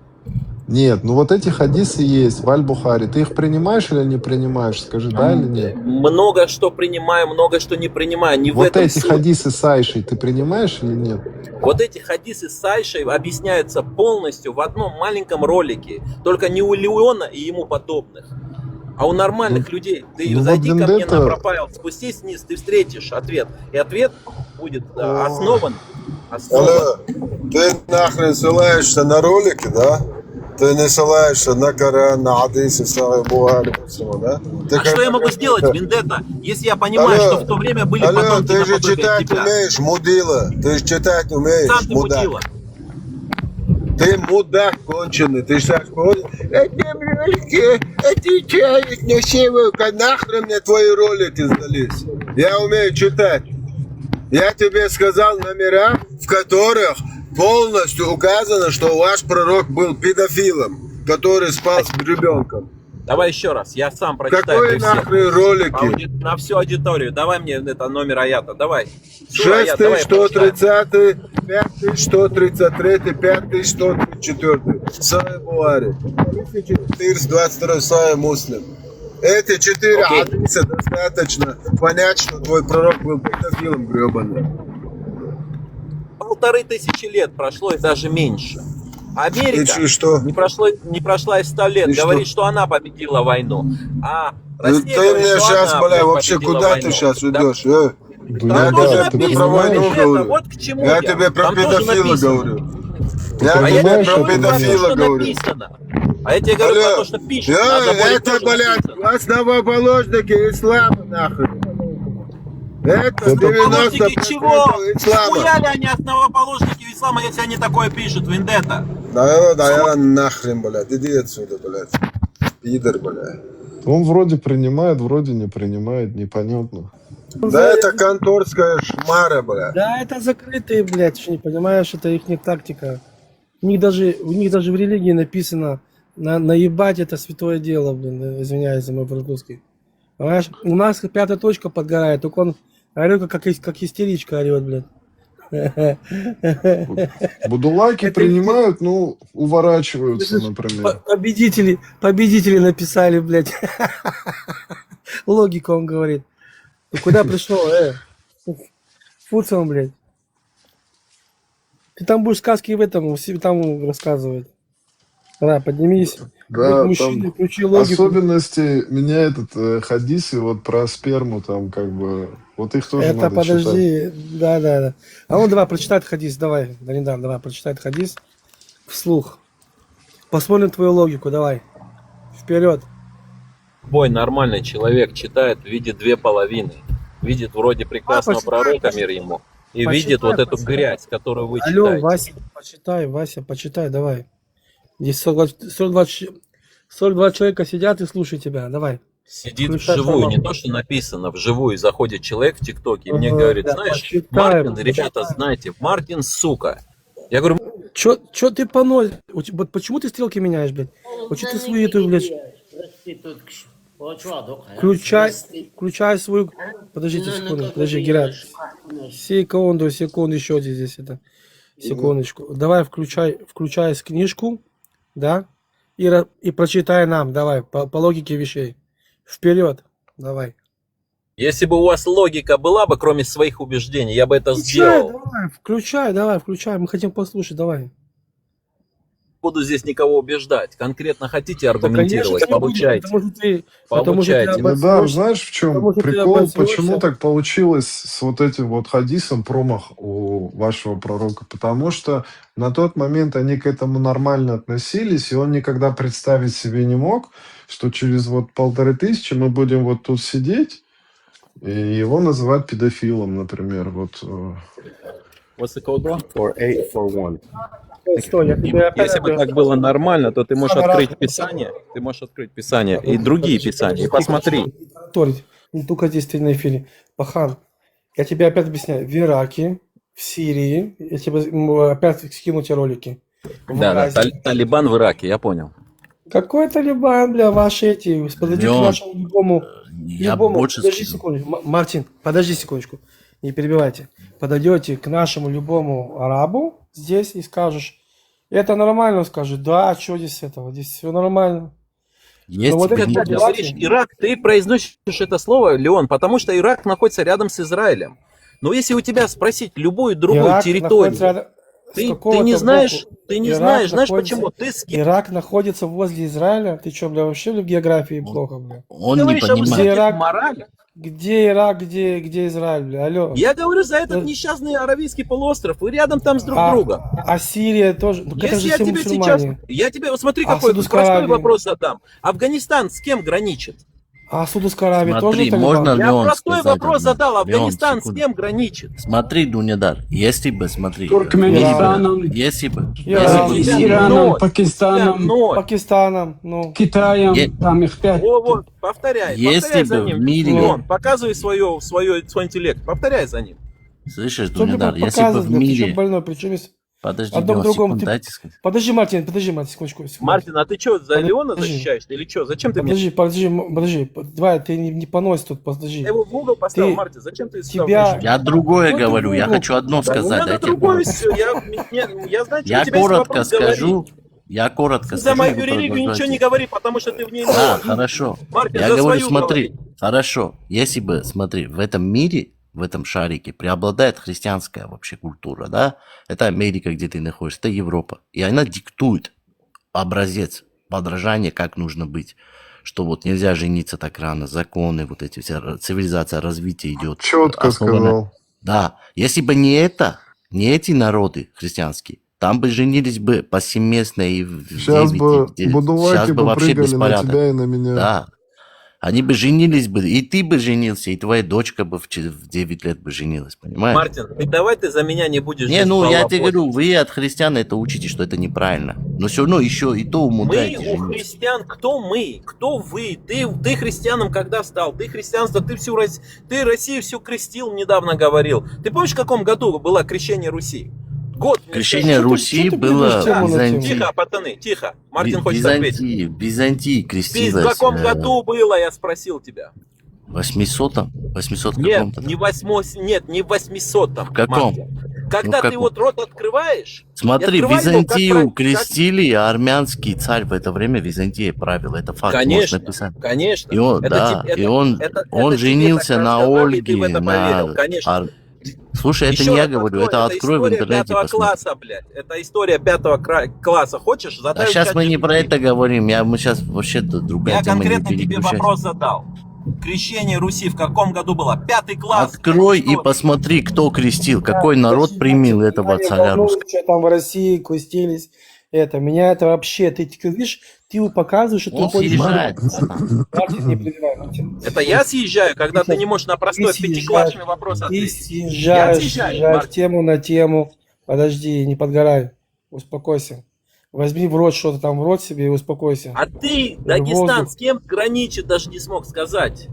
Нет, ну вот эти хадисы есть в Аль-Бухари. Ты их принимаешь или не принимаешь? Скажи, да или нет? Много что принимаю, много что не принимаю. Не в Вот этом эти суть. хадисы с Айшей ты принимаешь или нет? Вот эти хадисы с Айшей объясняются полностью в одном маленьком ролике. Только не у Леона и ему подобных, а у нормальных людей. Ты ну вот зайди ко мне Вендетта- на профайл, спустись вниз, ты встретишь ответ. И ответ будет основан. Алло, ты нахрен ссылаешься на ролики, да? Ты не ссылаешься на Коран, на хадисы, Сахих Бухари, всего, да? Ты А что я могу сделать, Вендетта, если я понимаю, что в то время были потомки ты же наподобие читать тебя? умеешь, мудила. Ты же читать умеешь, Сам ты мудак. мудила. Ты мудак конченый, ты сейчас понял? Отвечает на все, нахрен мне твои ролики сдались. Я умею читать. Я тебе сказал номера, в которых полностью указано, что ваш пророк был педофилом, который спал с ребенком. Давай еще раз, я сам прочитаю. Какой нахрен ролики? На всю аудиторию. Давай мне это номер аята. Давай. 6130, 5133, 5134. Сая Буари. 1422 Сая Муслим. Эти 4 адреса достаточно понять, что твой пророк был педофилом гребаным. 1500 лет прошло и даже меньше. Америка И что? не прошла и 100 лет. И Говорит, что? что она победила войну. А Ты Россия говорит, мне что сейчас, она, бля, блядь, вообще победила куда войну. ты сейчас Да, идешь? там Я тоже тебе написано про войну вот это, говорю. вот к чему Я тебе про Там тоже педофила написано. говорю. А Я я тебе тебе про говорю про то, педофила что говорю. написано. А я тебе говорю про то, что пишут. На заборе Это, тоже блядь, написано. основоположники ислама, нахуй. Это Основоположники 90% чего? ислама. Хуяли они основоположники ислама, если они такое пишут, Вендетта? Да нахрен, блядь, иди отсюда, блядь. Пидор, блядь. Он вроде принимает, вроде не принимает, непонятно. Да это конторская шмара, блядь. Да, это закрытые, блядь, что не понимаешь, это их не тактика. У них даже в религии написано, наебать это святое дело, блин, извиняюсь за мой французский. Понимаешь, у нас 5-я точка подгорает, только он орёт, как истеричка орёт, блядь. Будулаки принимают, ну, уворачиваются, например. Победители написали, блядь. Логика, он говорит. Ты куда пришел, Фуцам, блядь. Ты там будешь сказки в этом, там рассказывать. Да, поднимись. Да, Мужчина, там включи логику. особенности меня этот хадисы вот про сперму там как бы, вот их тоже Это надо подожди, читать. да. А ну давай, прочитай этот хадис, давай, Данидан, давай, прочитай этот хадис вслух. Посмотрим твою логику, давай. Вперед. Бой нормальный человек читает, видит две половины. Видит вроде прекрасного пророка, мир ему. И видит вот эту грязь, которую вы Алло, читаете. Вася, почитай, давай. Здесь 42 человека сидят и слушают тебя, давай. Сидит Включай вживую, формат. не то, что написано, вживую. Заходит человек в ТикТоке и мне говорит, да, знаешь, почитай, Мартин, ребята, знаете, Мартин, сука. Я говорю, Чё ты поносишь? Вот почему ты стрелки меняешь, блядь? Вот что ты свою эту, блядь, включай свою... Подождите секунду, подожди, Герат. Секунду, еще здесь это. Секундочку. Давай включай книжку, да? И прочитай нам, давай, по логике вещей. Вперед, давай. если бы у вас логика была бы, кроме своих убеждений, я бы это сделал. Включай, мы хотим послушать, давай. Буду здесь никого убеждать. Конкретно хотите аргументировать, получайте. Получайте. Да, знаешь, в чем потому что ты прикол? обосрёшься. Почему так получилось с вот этим вот хадисом промах у вашего пророка? Потому что на тот момент они к этому нормально относились, и он никогда представить себе не мог, что через вот 1500 мы будем вот тут сидеть, и его называть педофилом, например. Вот. What's the code, bro? 4841. Если бы так было нормально, то ты можешь открыть Писание, и другие Писания, и посмотри. Не только здесь ты на эфире. Пахан, я тебе опять объясняю. В Ираке, в Сирии, я тебе опять скину те ролики. Да, Талибан в Ираке, я понял. Какой Талибан, бля, ваши эти, подойдите к нашему любому, подожди секундочку, Мартин, подожди секундочку, не перебивайте. Подойдете к нашему любому арабу здесь и скажешь, это нормально, он скажет, да, что здесь этого, здесь все нормально. Если вот ты говоришь Ирак, ты произносишь это слово, Леон, потому что Ирак находится рядом с Израилем. Но если у тебя спросить любую другую Ирак территорию, ты не знаешь, знаешь почему? Ирак находится возле Израиля. Ты что, бля, вообще в географии плохо, бля? Он не понимает. Где Ирак, где Израиль, бля? Алло. Я говорю за этот несчастный Аравийский полуостров. Вы рядом там с друг другом. А Сирия тоже? Если я тебе сейчас... Вот смотри, какой простой вопрос задам. Афганистан с кем граничит? А Саудовская Аравия Смотри, тоже можно Талибан? Леон Я простой сказать вопрос одно? задал. Афганистан Леон, с кем граничит? Смотри, Дунядар, если бы, смотри. Туркменистаном, Если бы. Ираном, Пакистаном, Пакистаном, ну. Китаем, там их 5. Вот, повторяй. Если Повторяй за бы ним. в мире- Леон, показывай свой интеллект. Повторяй за ним. Слышишь, Что мне Дунядар, если бы показывать, в бля, ты что мире... больной? Причем есть Подожди, Одно к другому. секунду, дайте сказать. Подожди, Мартин, секундочку. Мартин, а ты что, за Подожди. Леона защищаешь или что? Зачем ты меня... Подожди. Давай, ты не понось тут, подожди. Я его в угол поставил, Ты- Мартин, зачем ты стал тебя- мешать? Я другое Ну, ты говорю, я выбрал. хочу одно Да не сказать. надо дайте другое мне. все, я знаю, что Я у тебя есть коротко вопрос скажу. говорить. Я коротко Ты за скажу. мою вы религию ничего продолжайте. не говори, потому что ты в ней Да, ноль. хорошо. Мартин, Я за говорю, свою смотри, говори. хорошо, если бы, смотри, в этом мире, в этом шарике преобладает христианская вообще культура, да? Это Америка, где ты находишься, это Европа. И она диктует образец подражания, как нужно быть. Что вот нельзя жениться так рано, законы, вот эти вся цивилизация, развитие идет. Четко основана- сказал. Да, если бы не это, не эти народы христианские, там бы женились бы повсеместно и в Сейчас 9, бы и в 10. будулаки Сейчас бы бы вообще прыгали на беспорядок. тебя и на меня. Да. Они бы женились бы, и ты бы женился, и твоя дочка бы в 9 лет бы женилась, понимаешь? Мартин, давай ты за меня не будешь Не, здесь ну я тебе балаболить. говорю, вы от христиан это учите, что это неправильно. Но все равно еще и то Мы умудряетесь у жениться. христиан, кто мы, кто вы? Ты христианом когда стал? Ты христианство, ты Россию всю крестил, недавно говорил. Ты помнишь, в каком году было крещение Руси? Год. мне Крещение скажи. Руси ты было переводишь тему в на тему? Византии. Тихо, пацаны, тихо. Мартин хочет ответить. В Византии В крестилась каком году было, я спросил тебя? в 800 Нет, каком-то. не в 800-м. В каком? Мартин. Когда Ну, ты каком? вот рот открываешь, Смотри, и открывай его, как Византию как- крестили, а армянский царь в это время Византией правил. Это факт, Конечно, можно написать. конечно. И он, Это да, тебе- и это- он, это он тебе женился так на рассказали, и ты в Ольге, это поверил, конечно. Слушай, это Еще не я раз говорю, открой, это открой в история интернете, 5 посмотри. класса, блядь. Это история 5 класса. Хочешь? А Задай в сейчас чат мы не GPT. про это говорим, мы сейчас вообще-то другая Я тема, не конкретно тебе переключайся. вопрос задал. Крещение Руси в каком году было? 5 класс. Открой и посмотри, кто крестил, какой народ примил этого царя русского. Что там в России крестились. Меня это вообще, ты видишь, ты показываешь, что ты Он ходишь. съезжает. Мартин, не перебивай, Мартин. Это я съезжаю, когда ты не можешь на простой Ты пятиклассный вопрос Ты ответить. съезжаешь, съезжаю, съезжаешь Мартин. тему на тему. Подожди, не подгорай. Успокойся. Возьми в рот что-то там в рот себе и успокойся. А ты, Воздух. Дагестан, с кем граничит, даже не смог сказать.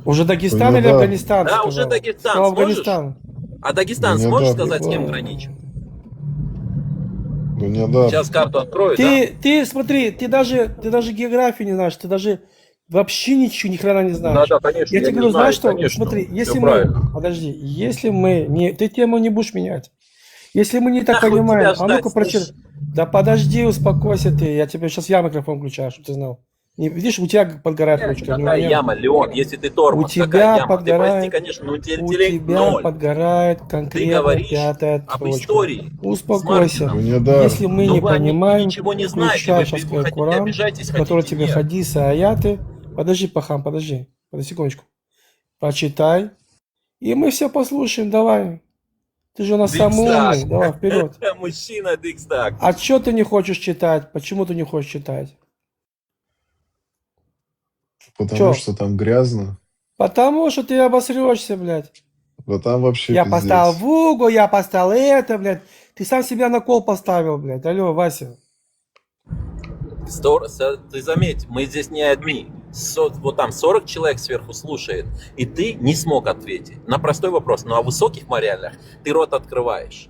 Уже Дагестан или да. Афганистан? Да, сказал? уже Дагестан, Сказал сможешь? Афганистан. А Дагестан Не сможешь да. сказать, с кем граничит? Да не да. Сейчас карту открою, да? Ты смотри, ты даже географию не знаешь, ты даже вообще ничего, ни хрена не знаешь. Да, конечно, Я я тебе не говорю, знаю, знаешь что? конечно. Смотри, Всё если мы, правильно. подожди, если мы не, ты тему не будешь менять. Если мы не так Нахуй понимаем, тебя а ну-ка ждать, прочитай. слышь? Да подожди, успокойся ты, я тебе сейчас микрофон включаю, чтобы ты знал. Не, видишь, у тебя подгорает ручка. у Какая меня яма, Леон, если ты тормоз, У тебя какая яма? подгорает- Ты прости, конечно, но у интеллект тебя ноль. подгорает Ты конкретно говоришь пятая об точка. истории. Успокойся. С Да не да. Если мы Ну не вы понимаем, ничего не знаете, включай вы сейчас хотите свой Коран, обижайтесь, который хотите тебе нет. хадисы, аяты. Подожди, Пахам, подожди секундочку. Почитай. И мы все послушаем, давай. Ты же у нас самый Дикстак. умный, давай, вперед. Мужчина Дикстак. А что ты не хочешь читать? Почему ты не хочешь читать? Потому Чё? что там грязно. Потому что ты обосрешься, блядь. Да там вообще Я пиздец. поставил в угол, я поставил это, блядь. Ты сам себя на кол поставил, блядь. Алло, Вася. Ты заметь, мы здесь не одни. Вот там 40 человек сверху слушает, и ты не смог ответить на простой вопрос. Ну, о высоких моралях ты рот открываешь.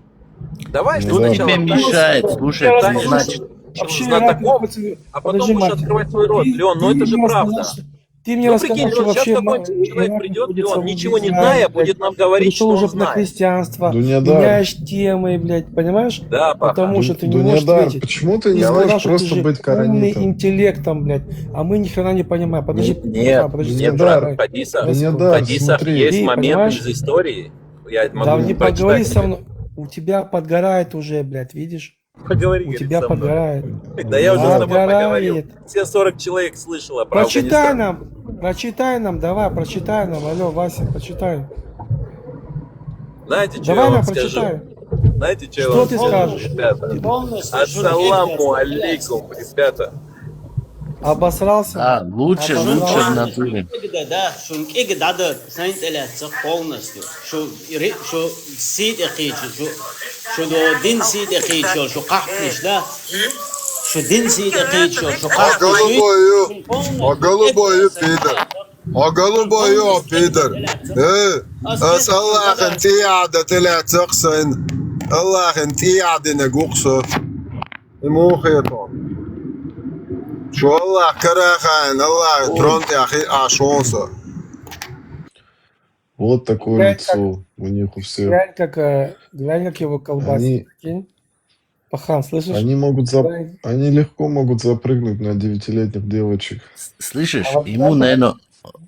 Давай, Ну что да. сначала Тебе мешает, слушай, Да, ты, значит, Вообще, знатоков, Ирак, а потом подожди, будешь Мартин. открывать свой рот. Леон, ну Ты это же мне правда. рассказал, Ты мне Ну рассказал, прикинь, что Леон, сейчас вообще такой человек Ирак придет, находится Леон, в ничего не Израиле, зная, блядь. будет нам говорить, Перешел что он уже на знает. христианство, Дунядар. меняешь темы, блядь, понимаешь? Да, Паха. Потому что ты не Дунядар, можешь ответить. почему ты не сказал, можешь что просто ты же быть умный коронитом? интеллектом, блядь, а мы ни хрена не понимаем. Подожди, Нет, Паха, подожди, нет, Дунядар. брат, Хадисов, Дунядар, Хадисов, смотри. есть Ты моменты понимаешь? из истории. Я Да могу не поговори прочитать со тебе. мной. У тебя подгорает уже, блядь, видишь? Поговори, У говорит, тебя со мной. подгорает. Да я уже с тобой поговорил. Подгорает. Все 40 человек слышало про Прочитай Афганистан. нам, давай, прочитай нам. Алло, Вася, прочитай. Знаете, что Давай я нам вам прочитай. скажу? Знаете, что я Что вам ты скажу, скажешь? ребята? Ассаламу алейкум, ребята. Обосрался? да, лучше в натуре. Да, шунки гдадыр, сайнтеляться полностью. Что сид экичи, что дин сид экичи, что кахниш, да? Что дин сид экичи, что А голубой, а голубой пидор. А голубой пидор. Асаллах انت قاعدة طلعت تقصن Allah en tiadine gukso. Imucheton. Шо Allah карахан, Allah тронте ашонса. Вот такое Глянь, как, лицо у них у всех. глянь, как его колбасит. Они, Прикинь. Пахан, слышишь? они легко могут запрыгнуть на 9-летних девочек. Слышишь, А вот ему, глянь, наверное,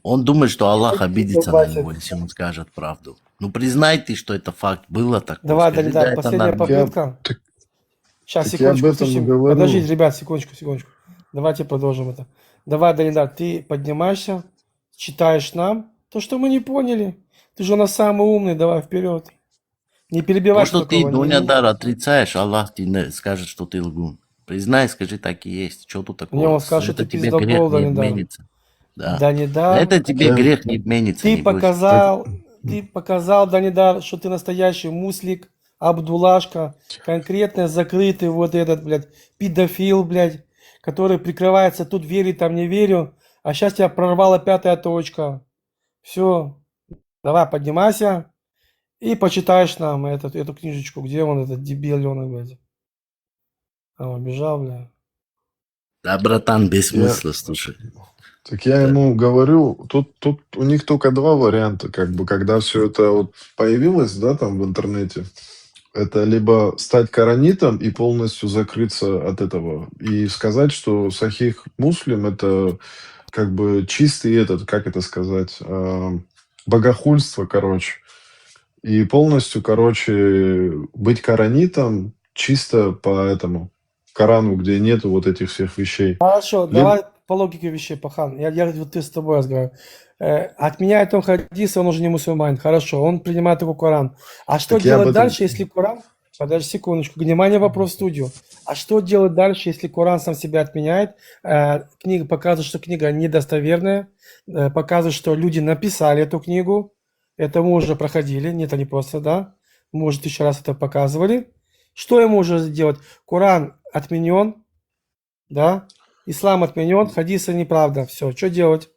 он думает, что Аллах как его обидится на колбасит. него, если он скажет правду. Ну, признай ты, что это факт, было такое. Давай, Скажи, Данидар, да, это последняя нормально. попытка. Сейчас, Так я об секундочку, этом и слушай. говорю. Подождите, ребят, секундочку. Давайте продолжим это. Давай, Данидар, ты поднимаешься, читаешь нам то, что мы не поняли. Ты же у нас самый умный, давай вперед. Не То, перебивай что ты, никого. Дунядар, отрицаешь, Аллах тебе скажет, что ты лгун. Признай, скажи, так и есть. Что тут Мне такого? он скажет, что Это ты тебе грех пиздокол, не Данидар. изменится. Да. Данидар, Это тебе грех не изменится, ты не бойся. показал, Данидар, что ты настоящий муслик, Абдулашка, конкретно закрытый вот этот, блядь, педофил, блядь, который прикрывается, тут верю, там не верю, а сейчас тебя прорвала 5-я точка. Все, давай поднимайся и почитаешь нам эту книжечку, где он, этот дебил, блядь. А, он бежал, блядь. Да, братан, без Я, смысла, слушай. так я ему говорю, тут у них только два варианта, как бы, когда все это вот появилось, да, там в интернете. Это либо стать коранитом и полностью закрыться от этого. И сказать, что Сахих Муслим это как бы чистый этот, как это сказать, богохульство, короче. И полностью, короче, быть коранитом чисто по этому Корану, где нету вот этих всех вещей. Хорошо, Либо- давай по логике вещей, Пахан. Я вот ты с тобой разговариваю. Отменяет он хадис, он уже не мусульманин. Хорошо, он принимает его Коран. А что Так я об делать этом- дальше, если Коран... Подожди секундочку. Внимание, вопрос в студию. А что делать дальше, если Коран сам себя отменяет? Книга показывает, что книга недостоверная. Показывает, что люди написали эту книгу. Это мы уже проходили. Нет, не просто, да? Мы уже 1000 раз это показывали. Что ему уже сделать? Коран отменен, да? Ислам отменен, хадисы неправда. Все, что делать?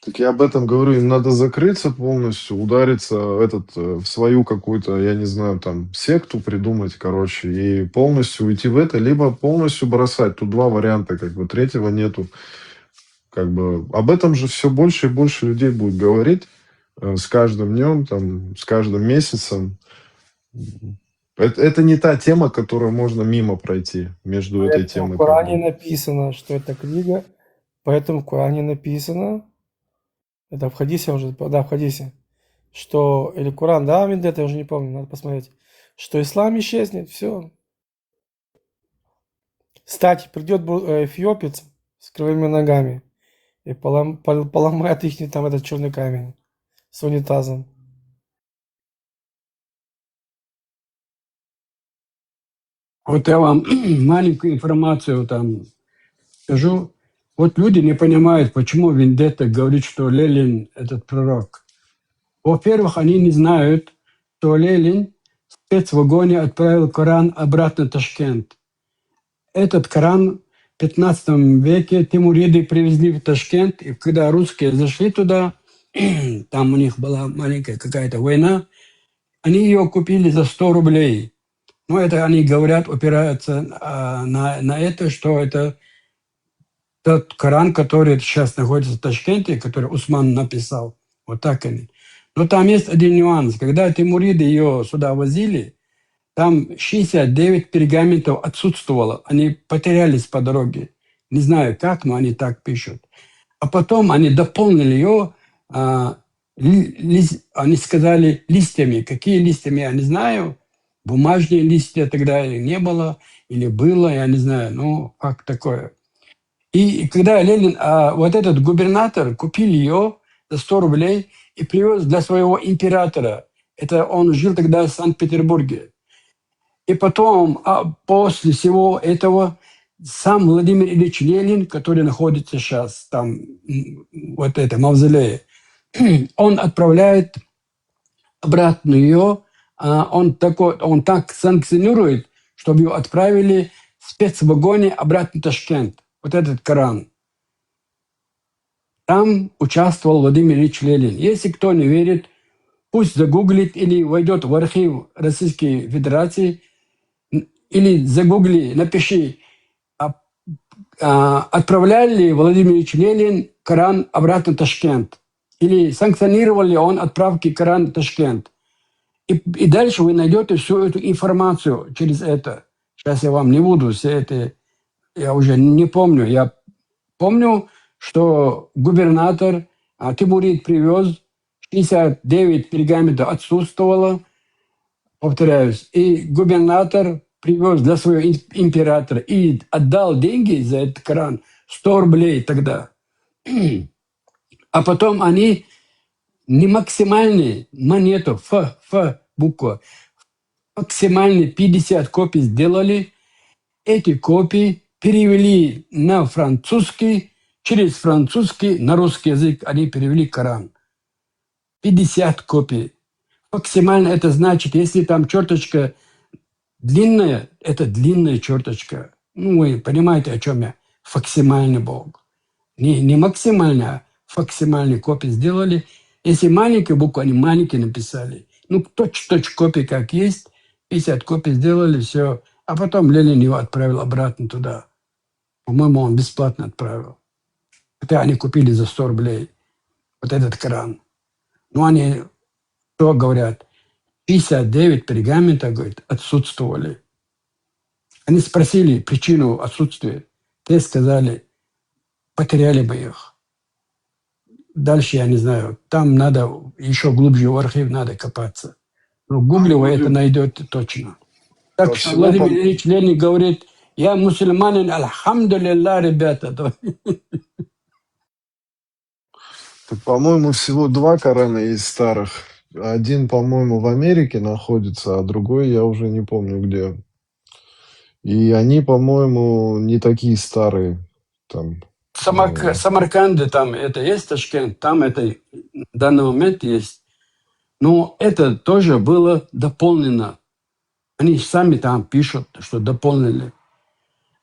Так я об этом говорю, им надо закрыться полностью, удариться в свою какую-то, я не знаю, там, секту придумать, короче, и полностью уйти в это, либо полностью бросать. Тут два варианта, как бы, третьего нету. Как бы, об этом же все больше и больше людей будет говорить с каждым днем, там, с каждым месяцем. Это не та тема, которую можно мимо пройти между этой Поэтому темой. в Коране написано, что это книга, поэтому в Коране написано, это в хадисе уже, да, в хадисе, что, или Коран, да, Вендетта, я уже не помню, надо посмотреть, что ислам исчезнет, все. Кстати, придет эфиопец с кривыми ногами и поломает их там этот черный камень с унитазом. Вот я вам маленькую информацию там скажу. Вот люди не понимают, почему Вендетта говорит, что Ленин – этот пророк. Во-первых, они не знают, что Ленин в спецвагоне отправил Коран обратно в Ташкент. Этот Коран в 15 веке тимуриды привезли в Ташкент, и когда русские зашли туда, там у них была маленькая какая-то война, они ее купили за 100 рублей. Ну, это они говорят, опираются на это, что это тот Коран, который сейчас находится в Ташкенте, который Усман написал. Вот так они. Но там есть один нюанс. Когда тимуриды ее сюда возили, там 69 пергаментов отсутствовало. Они потерялись по дороге. Не знаю как, но они так пишут. А потом они дополнили ее, они сказали листьями. Какие листьями, я не знаю. Бумажные листья тогда не было, или было, я не знаю. Ну, факт такой. И когда Ленин, вот этот губернатор купил ее за 100 рублей и привез для своего императора. Это он жил тогда в Санкт-Петербурге. И потом, после всего этого, сам Владимир Ильич Ленин, который находится сейчас там, вот это, мавзолее, он отправляет обратно ее, он так санкционирует, чтобы ее отправили в спецвагоне обратно в Ташкент. Вот этот Коран. Там участвовал Владимир Ильич Ленин. Если кто не верит, пусть загуглит или войдет в архив Российской Федерации, или загугли, напиши, отправлял ли Владимир Ильич Ленин Коран обратно в Ташкент, или санкционировал ли он отправки Корана в Ташкент. И дальше вы найдете всю эту информацию через это. Сейчас я вам не буду все это, я уже не помню. Я помню, что губернатор Тимурид привез, 69 пергаментов отсутствовало, повторяюсь, и губернатор привез для своего императора и отдал деньги за этот Коран, 100 рублей тогда. А потом они не максимальные монету, буква, максимальные 50 копий сделали. Эти копии перевели на французский, через французский на русский язык они перевели Коран. 50 копий. Максимально это значит, если там черточка длинная, это длинная черточка. Ну, вы понимаете, о чем я. Факсимальный Бог. Не максимально, а факсимальные копии сделали. Если маленькие буквы, они маленькие написали. Ну, точь-точь копии как есть. 50 копий сделали, все. А потом Ленин его отправил обратно туда. По-моему, он бесплатно отправил. Хотя они купили за 100 рублей вот этот Коран. Ну, они что говорят? 59 пергаментов, говорит, отсутствовали. Они спросили причину отсутствия. Те сказали, потеряли бы их. Дальше я не знаю. Там надо еще глубже в архив надо копаться. Но в Гугле вы это найдете точно. Так что Владимир Ильич Ленин говорит, я мусульманин, альхамдулилля, ребята. По-моему, всего 2 Корана есть старых. Один, по-моему, в Америке находится, а другой я уже не помню где. И они, по-моему, не такие старые. Там, Самарканде там это есть, Ташкент, там это в данный момент есть. Но это тоже было дополнено. Они сами там пишут, что дополнили.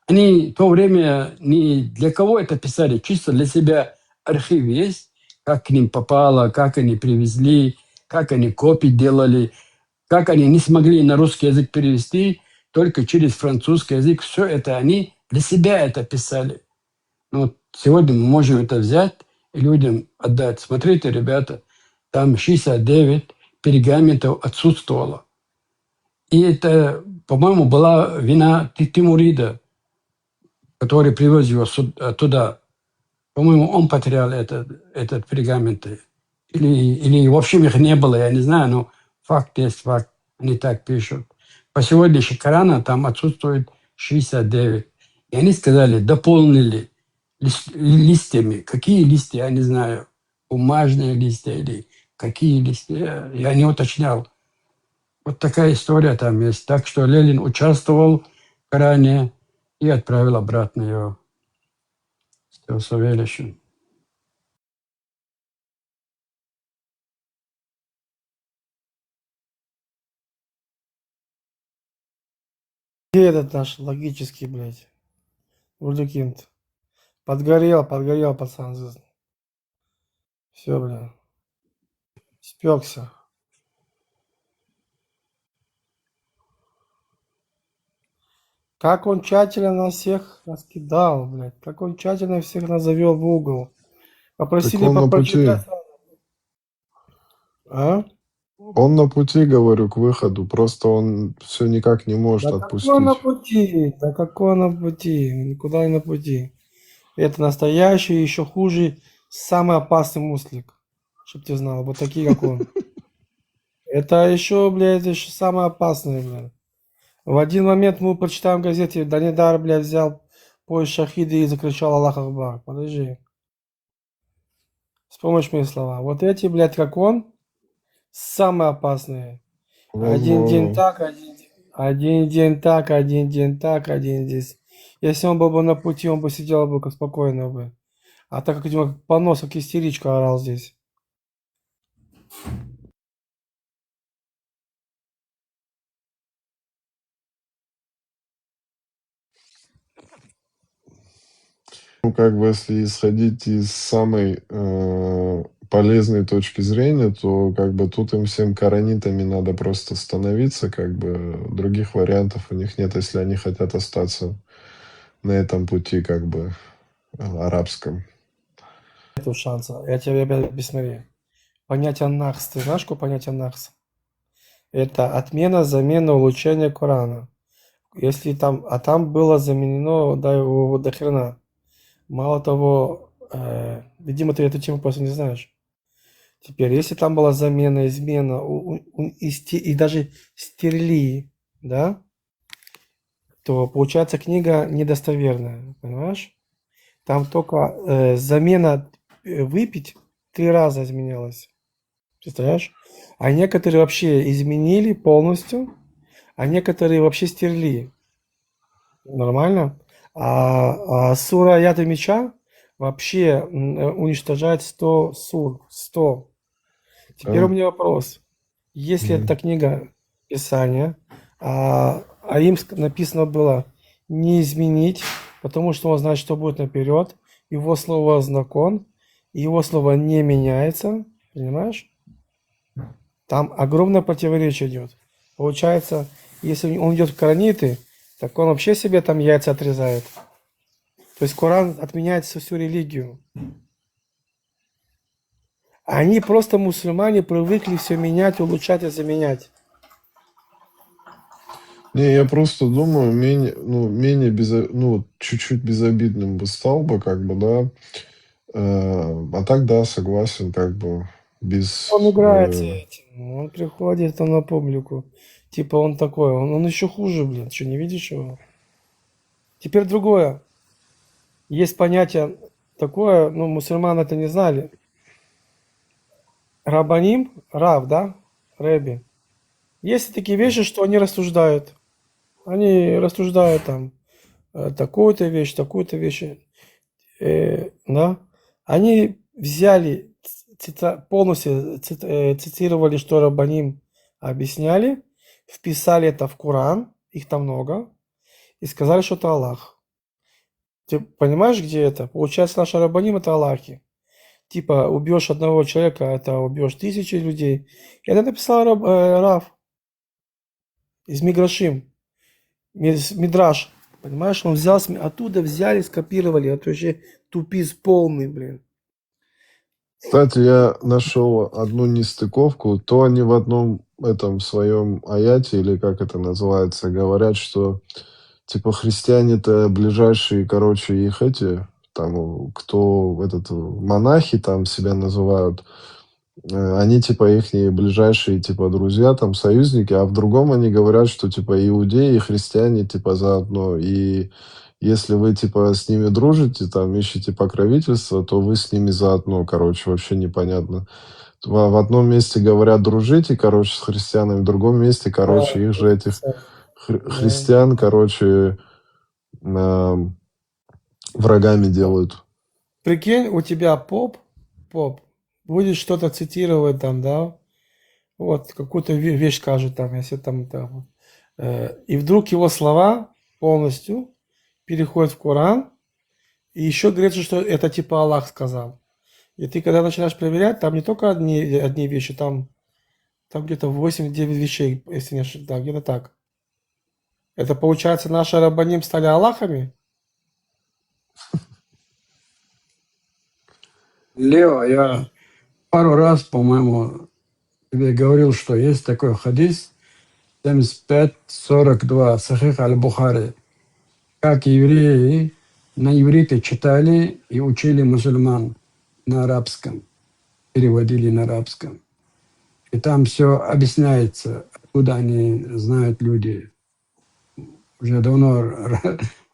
Они в то время не для кого это писали, чисто для себя архив есть, как к ним попало, как они привезли, как они копии делали, как они не смогли на русский язык перевести, только через французский язык. Все это они для себя это писали. Ну, сегодня мы можем это взять и людям отдать. Смотрите, ребята, там 69 пергаментов отсутствовало. И это, по-моему, была вина Тимурида, который привез его туда. По-моему, он потерял этот пергамент. Или в общем их не было, я не знаю, но факт есть факт. Они так пишут. По сегодняшнему Корана там отсутствует 69. И они сказали, дополнили листьями. Какие листья, я не знаю. Бумажные листья или какие листья. Я не уточнял. Вот такая история там есть. Так что Ленин участвовал в Коране и отправил обратно его с Савельичем. Где этот наш логический, блядь, вундеркинд? Подгорел, пацан. Все, бля. Спекся. Как он тщательно нас всех раскидал, блядь. Как он тщательно всех нас завел в угол. Попросили он на пути. прочитать. А? Он на пути, говорю, к выходу. Просто он все никак не может отпустить. Какой на пути? Да какой на пути? Никуда не на пути. Это настоящий, еще хуже, самый опасный муслик. Чтоб ты знал, вот такие, как он. Это еще, блядь, еще самое опасное, блядь. В один момент мы прочитаем в газете, Данидар, блядь, взял поезд шахиды и закричал Аллах Акбар. Подожди. Вспомнишь мои слова. Вот эти, блядь, как он, самые опасные. Один день так, один день так, один день так, один здесь. Если он был бы на пути, он бы сидел бы как спокойно бы. А так как у него понос, как истеричка орал здесь. Ну, как бы, если исходить из самой полезной точки зрения, то как бы тут им всем коранитами надо просто становиться, как бы других вариантов у них нет, если они хотят остаться на этом пути как бы арабском. Нету шанса. Я тебе объясню. Понятие нахс. Ты знаешь, что понятие нахс? Это отмена, замена, улучшение Корана. Если там, а там было заменено до хрена. Мало того, видимо, ты эту тему просто не знаешь. Теперь, если там была замена, измена и даже стерли, да, то получается книга недостоверная, понимаешь? Там только замена выпить 3 раза изменялась. Представляешь? А некоторые вообще изменили полностью, а некоторые вообще стерли. Нормально? А сура Яд и Меча вообще уничтожает 100 сур. 100. Теперь у меня вопрос. Если эта книга Писания, а им написано было не изменить, потому что он знает, что будет наперед, его слово закон, его слово не меняется, понимаешь? Там огромное противоречие идет. Получается, если он идет в кораниты, так он вообще себе там яйца отрезает. То есть Коран отменяет всю религию. Они просто мусульмане привыкли все менять, улучшать и заменять. Не, я просто думаю, чуть-чуть безобидным бы стал бы, как бы, да. А так, да, согласен, как бы, без... Он играется этим. Он приходит там на публику. Типа он такой. Он еще хуже, блин. Что, не видишь его? Теперь другое. Есть понятие такое, мусульмане это не знали. Рабаним, рав, да? Рэби. Есть такие вещи, что они рассуждают. Они рассуждают там такую-то вещь, да? Они взяли, полностью цитировали, что Рабаним объясняли, вписали это в Коран, их там много, и сказали, что это Аллах. Ты понимаешь, где это? Получается, наши Рабаним это Аллахи. Типа, убьешь одного человека, это убьешь 1000 людей. И это написал Рав из Мидрашим. Мидраш. Понимаешь, он взял, оттуда взяли, скопировали. Это вообще тупиз полный, блин. Кстати, я нашел одну нестыковку. То они в одном этом своем аяте, или как это называется, говорят, что типа христиане-то ближайшие, короче, их эти, там, кто монахи там себя называют, они типа их ближайшие типа друзья, там, союзники, а в другом они говорят, что типа иудеи и христиане типа заодно. И если вы типа с ними дружите, там, ищете покровительство, то вы с ними заодно, короче, вообще непонятно. В одном месте говорят дружите, короче, с христианами, в другом месте, короче, их же этих христиан, короче, врагами делают. Прикинь, у тебя поп будет что-то цитировать там, да, вот какую-то вещь скажет там, если там, и вдруг его слова полностью переходят в Коран, и еще говорится, что это типа Аллах сказал. И ты когда начинаешь проверять, там не только одни вещи, там где-то 8-9 вещей, если не ошибаюсь, да, где-то так. Это получается, наши рабаним стали Аллахами? Лео, я пару раз, по-моему, тебе говорил, что есть такой хадис 75-42 Сахих аль-Бухари. Как евреи на иврите читали и учили мусульман на арабском, переводили на арабском. И там все объясняется, откуда они знают люди. Уже давно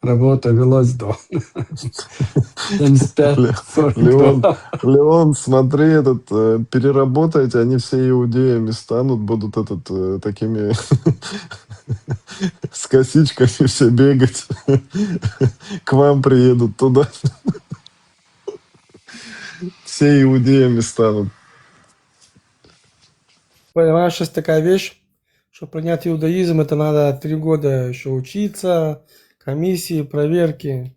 работа велась до 75-42. Леон, смотри, переработайте, они все иудеями станут, будут такими с косичками все бегать. К вам приедут туда. Все иудеями станут. Понимаешь, есть такая вещь, что принять иудаизм, это надо 3 года еще учиться, комиссии, проверки.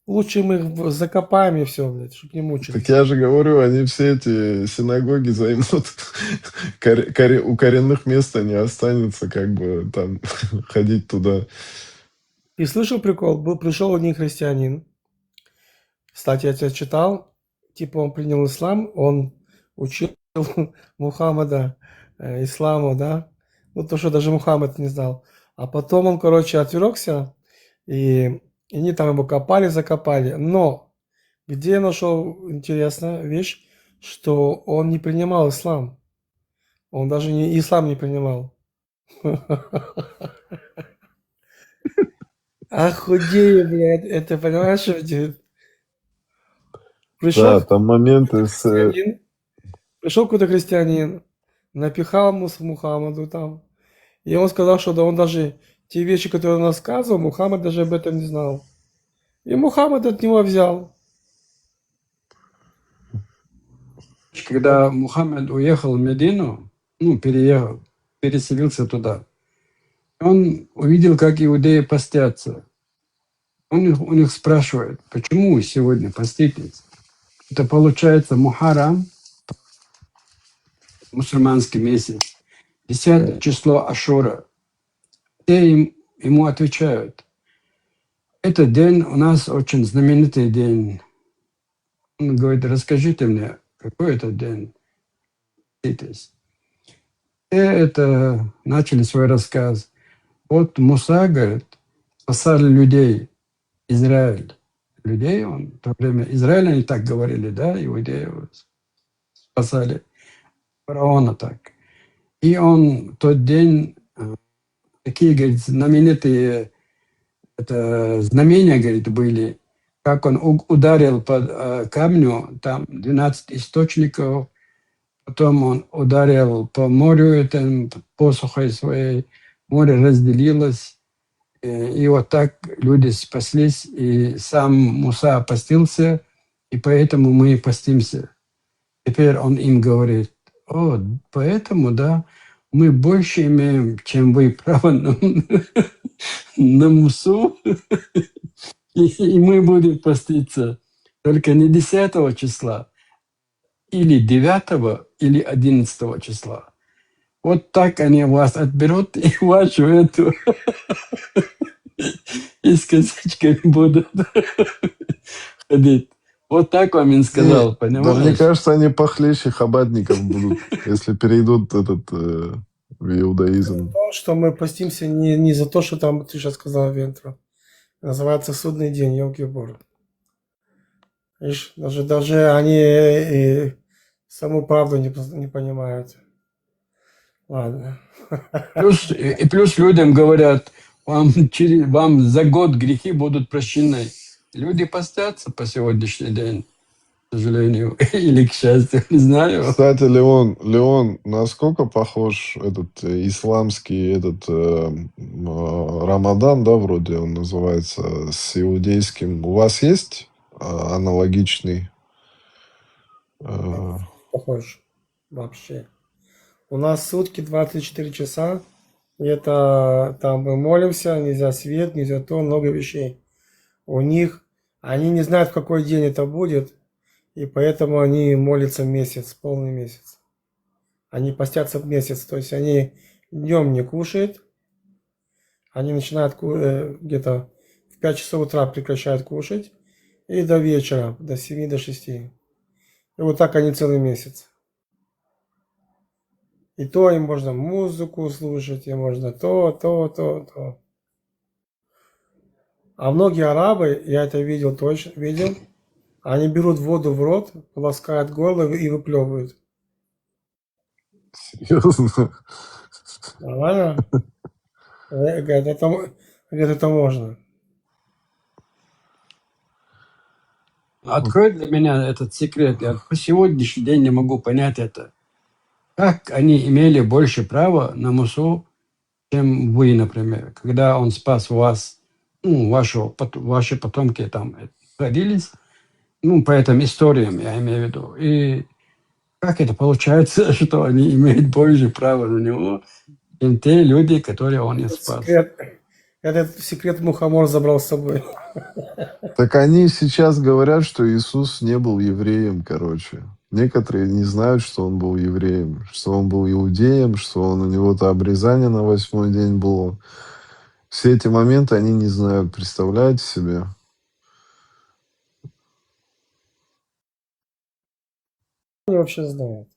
Лучше мы их закопаем и все, блядь, чтобы не Так мучились. я же говорю, они все эти синагоги займут. У коренных мест не останется, как бы там ходить туда. И слышал прикол? Пришел один христианин. Кстати, я тебя читал. Типа он принял ислам, он учил Мухаммада исламу, да? Ну, то, что даже Мухаммад не знал. А потом он, короче, отвлекся, и они там его копали, закопали. Но где я нашел интересную вещь, что он не принимал ислам. Он даже ислам не принимал. Охудею, блядь, это понимаешь, что Да, там моменты с... пришел какой-то христианин, напихал Мухаммаду там, и он сказал, что да он даже те вещи, которые он рассказывал, Мухаммад даже об этом не знал. И Мухаммад от него взял. Когда Мухаммад уехал в Медину, ну, переехал, переселился туда, он увидел, как иудеи постятся. Он у них спрашивает, почему вы сегодня поститесь? Это получается Мухаррам, мусульманский месяц, 10 число Ашура. Те ему отвечают, этот день у нас очень знаменитый день. Он говорит, расскажите мне, какой это день? поститесь?» И это начали свой рассказ. Вот Муса, говорит, спасали людей, Израиль. Людей он в то время, Израиль они так говорили, да, иудеи спасали фараона так. И он в тот день такие, говорит, знаменитые это знамения, говорит, были, как он ударил по камню, там 12 источников, потом он ударил по морю, там посухой своей, море разделилось, и вот так люди спаслись, и сам Муса постился, и поэтому мы постимся. Теперь он им говорит, о, поэтому, да, мы больше имеем, чем вы, право на Мусу, и мы будем поститься только не 10 числа, или 9, или 11 числа. Вот так они вас отберут и вашу эту и с косичками будут ходить. Вот так вам им сказал, Да, понимаешь? мне кажется, они похлеще хабадников будут, если перейдут в иудаизм. То, что мы постимся не за то, что там ты сейчас сказал, Вентру. Называется судный день, Йом-Кипур. Видишь, даже они и саму правду не понимают. Ладно. Плюс людям говорят, вам за год грехи будут прощены. Люди постятся по сегодняшний день, к сожалению, или к счастью, не знаю. Кстати, Леон, насколько похож этот исламский Рамадан, да, вроде он называется, с иудейским? У вас есть аналогичный? Похож вообще. У нас сутки 24 часа. И это там мы молимся, нельзя свет, нельзя то, много вещей. У них, они не знают, в какой день это будет, и поэтому они молятся месяц, полный месяц. Они постятся месяц, то есть они днем не кушают, они начинают где-то в 5 часов утра прекращают кушать, и до вечера, до 7, до 6. И вот так они целый месяц. И то им можно музыку слушать, и можно то. А многие арабы, я это видел точно, они берут воду в рот, полоскают горло и выплевывают. Серьезно? Нормально? Говорят, это можно. Открой для меня этот секрет. Я по сегодняшний день не могу понять это. Как они имели больше права на Мусу, чем вы, например, когда он спас вас, ну, ваши потомки там родились, ну, по этим историям, я имею в виду. И как это получается, что они имеют больше права на него, чем те люди, которые он не спас? Этот секрет мухомор забрал с собой. Так они сейчас говорят, что Иисус не был евреем, короче. Некоторые не знают, что он был евреем, что он был иудеем, что у него-то обрезание на 8-й день было. Все эти моменты они не знают. Представляете себе? Они вообще знают.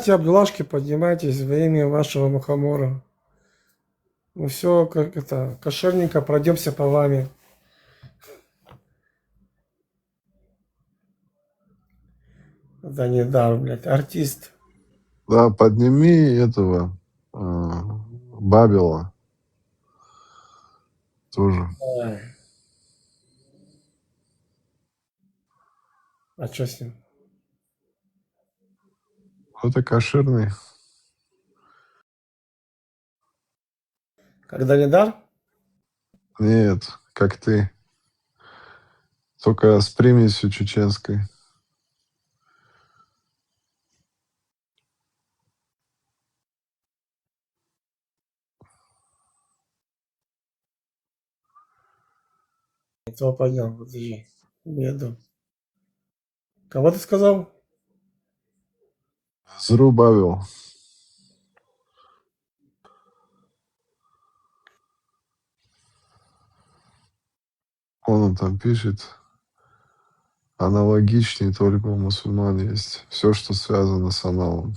Абдулашки, поднимайтесь во имя вашего мухомора. Мы все как это кошерненько пройдемся по вами. Да не дар, блядь, артист. Да, подними этого Бабела тоже. Ай. А что с ним? Это кошерный. Когда не дар? Нет, как ты. Только с примесью чеченской. Этого понял, подожди. Беду. Кого ты сказал? Зрубавел. Он там пишет. Аналогичнее только у мусульман есть. Все, что связано с аналом.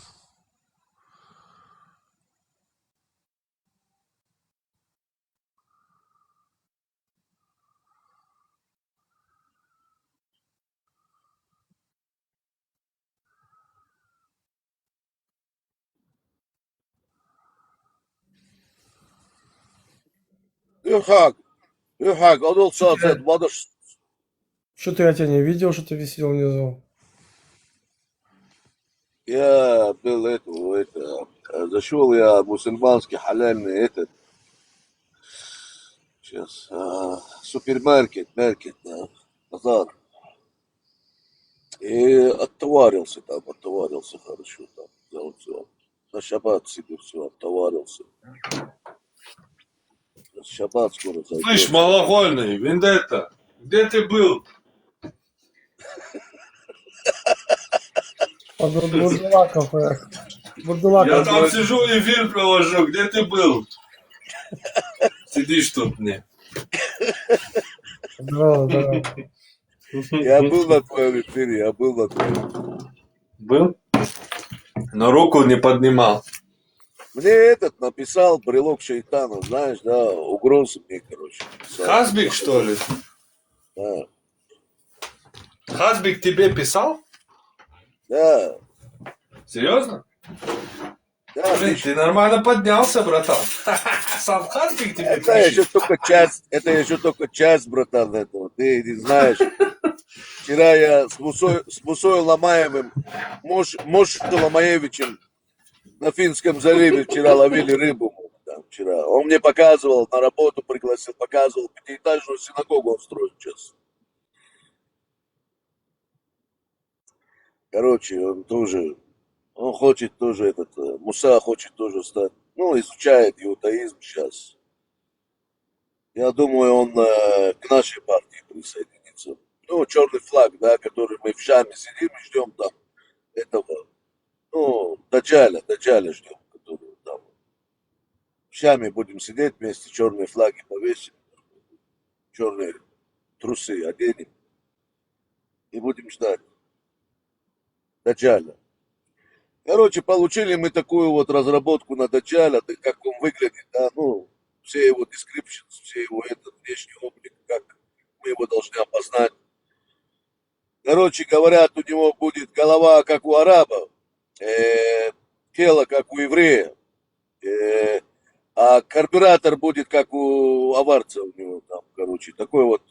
Юхак, одол саацет, вадаш. Что-то я тебя не видел, что ты висел внизу. Я был зашел я мусульманский халяльный этот, сейчас, супермаркет, да, базар. И оттоварился хорошо там, взял все. На шаббат себе все, оттоварился. Шаббат скоро зайдет. Слышь, малогольный, Вендетта, где ты был? Бурдулаков. Я там сижу, эфир провожу, где ты был? Сидишь тут мне. Да. Я был на твоем эфире, Был? Но руку не поднимал. Мне этот написал брелок шайтана, знаешь, да, угрозы мне, короче. Написал. Хазбик, что ли? Да. Хазбик тебе писал? Да. Серьезно? Да, блин, ты нормально поднялся, братан. Сам Хазбик тебе это еще только часть, братан, этого. Ты не знаешь. Вчера я с Мусой Ломаевым, Мош Ломаевичем на Финском заливе вчера ловили рыбу. Там, вчера. Он мне показывал, на работу пригласил, показывал, 5-этажную синагогу он строит сейчас. Короче, он хочет тоже Муса хочет тоже стать, изучает иудаизм сейчас. Я думаю, он к нашей партии присоединится. Черный флаг, да, который мы в Шаме сидим и ждем там этого, Даджаля ждем, который там. В Шаме будем сидеть вместе, черные флаги повесим, черные трусы оденем и будем ждать Даджаля. Короче, получили мы такую вот разработку на Даджаля, как он выглядит, да, все его descriptions, все его внешний облик, как мы его должны опознать. Короче, говорят, у него будет голова, как у араба, тело, как у еврея, а карбюратор будет, как у аварца у него там, короче, такой вот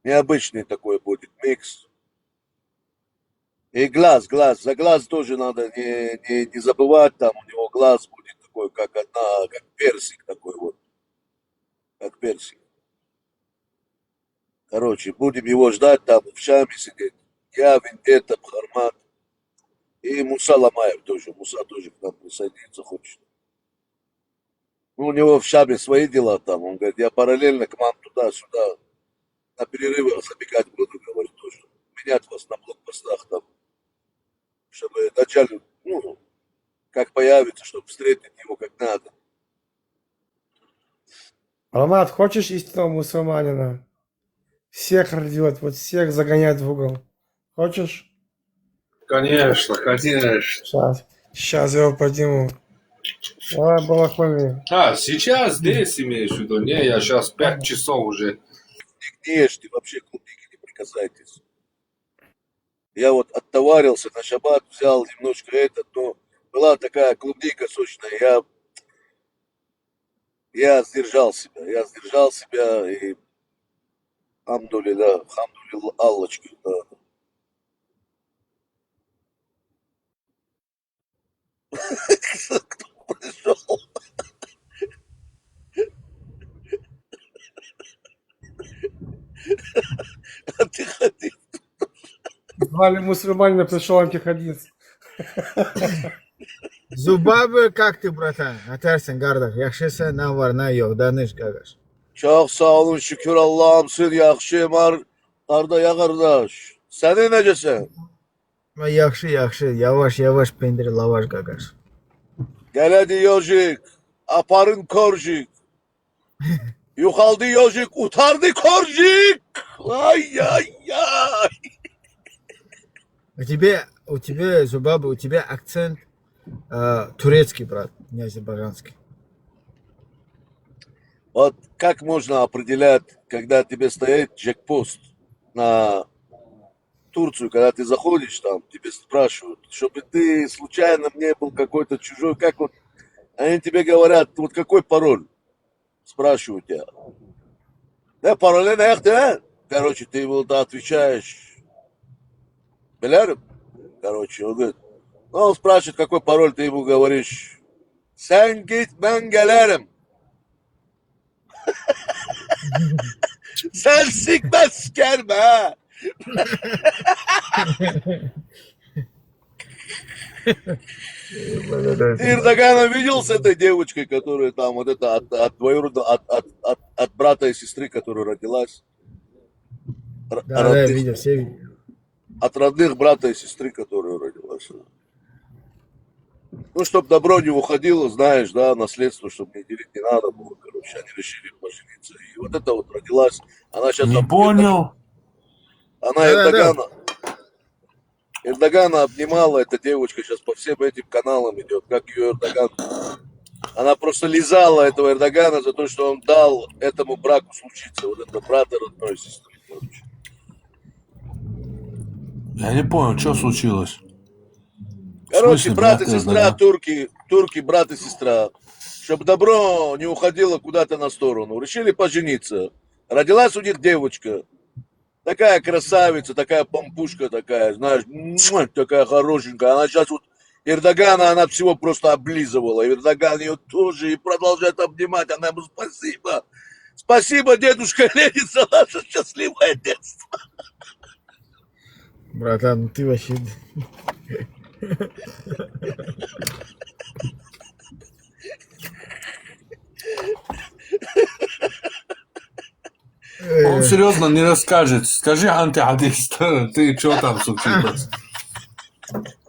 необычный такой будет микс. И глаз. За глаз тоже надо не забывать, там у него глаз будет такой, как персик такой вот. Как персик. Короче, будем его ждать, там в Шаме сидеть. Я, Вендетта, Бхармат. И Муса Ламаев тоже. Муса тоже к нам присоединиться хочет. Ну, у него в Шаме свои дела там. Он говорит, я параллельно к вам туда-сюда на перерывах забегать буду, говорит, тоже. Менять вас на блокпостах там. Чтобы начальник, ну, как появится, чтобы встретить его как надо. Алмат, хочешь истинного мусульманина? Всех рвет, вот всех загоняет в угол. Хочешь? Конечно. Сейчас я его подниму. Давай, балахмани. Сейчас здесь имеешь в виду? Не, я сейчас 5 часов уже. Не ешьте, вообще клубники не прикасайтесь. Я вот оттоварился на шаббат, взял немножко но была такая клубника сочная, я сдержал себя, и хамдулилля, Аллочки, да. Кто пришел? Антихадис. Звали мусульманина, пришел антихадис. Зубабы, как ты, братан? Atarsan qardaş. Yaxşısan, nə var, nə yox, danış qardaş. Çok sağ olun, şükür Allah'ımsın, yaxşıyım Arda ya kardeş. Sen necesin? Yaxşı, yavaş pendir lavaş qardaş. Geledi yojik, aparın korjik. Yuxaldı yojik, utardı korjik. Ay. У тебя, Зубаба, у тебя акцент турецкий, брат, не азербайджанский. Вот как можно определять, когда тебе стоит джекпост на Турцию, когда ты заходишь там, тебе спрашивают, чтобы ты случайно не был какой-то чужой, как вот, они тебе говорят, вот какой пароль, спрашивают тебя. Да, пароль да? Короче, ты ему отвечаешь, белярым, короче, он говорит, он спрашивает, какой пароль, ты ему говоришь, sen git ben gelirim. Sen sikmez sikerme ha. Эрдогана видел с этой девочкой, которая там вот это от брата и сестры, которая родилась? Да, видел, все видели. От родных брата и сестры, которая родилась. Ну, чтобы добро не уходило, знаешь, да, наследство, чтобы не делить не надо было, короче, они решили пожениться. И вот это вот родилась, она сейчас... Не понял. Она Эрдогана обнимала, эта девочка сейчас по всем этим каналам идет, как ее Эрдоган. Она просто лизала этого Эрдогана за то, что он дал этому браку случиться, вот это брата родной сестры, короче. Я не понял, что случилось. Короче, брат и сестра, турки, брат и сестра, чтобы добро не уходило куда-то на сторону, решили пожениться. Родилась у них девочка, такая красавица, такая помпушка такая, знаешь, такая хорошенькая. Она сейчас вот Эрдогана, она всего просто облизывала. Эрдоган ее тоже и продолжает обнимать. Она ему спасибо. Спасибо, дедушка Ленин, за наше счастливое детство. Братан, ты вообще... Он серьезно не расскажет. Скажи, антихадис, ты что там случилось?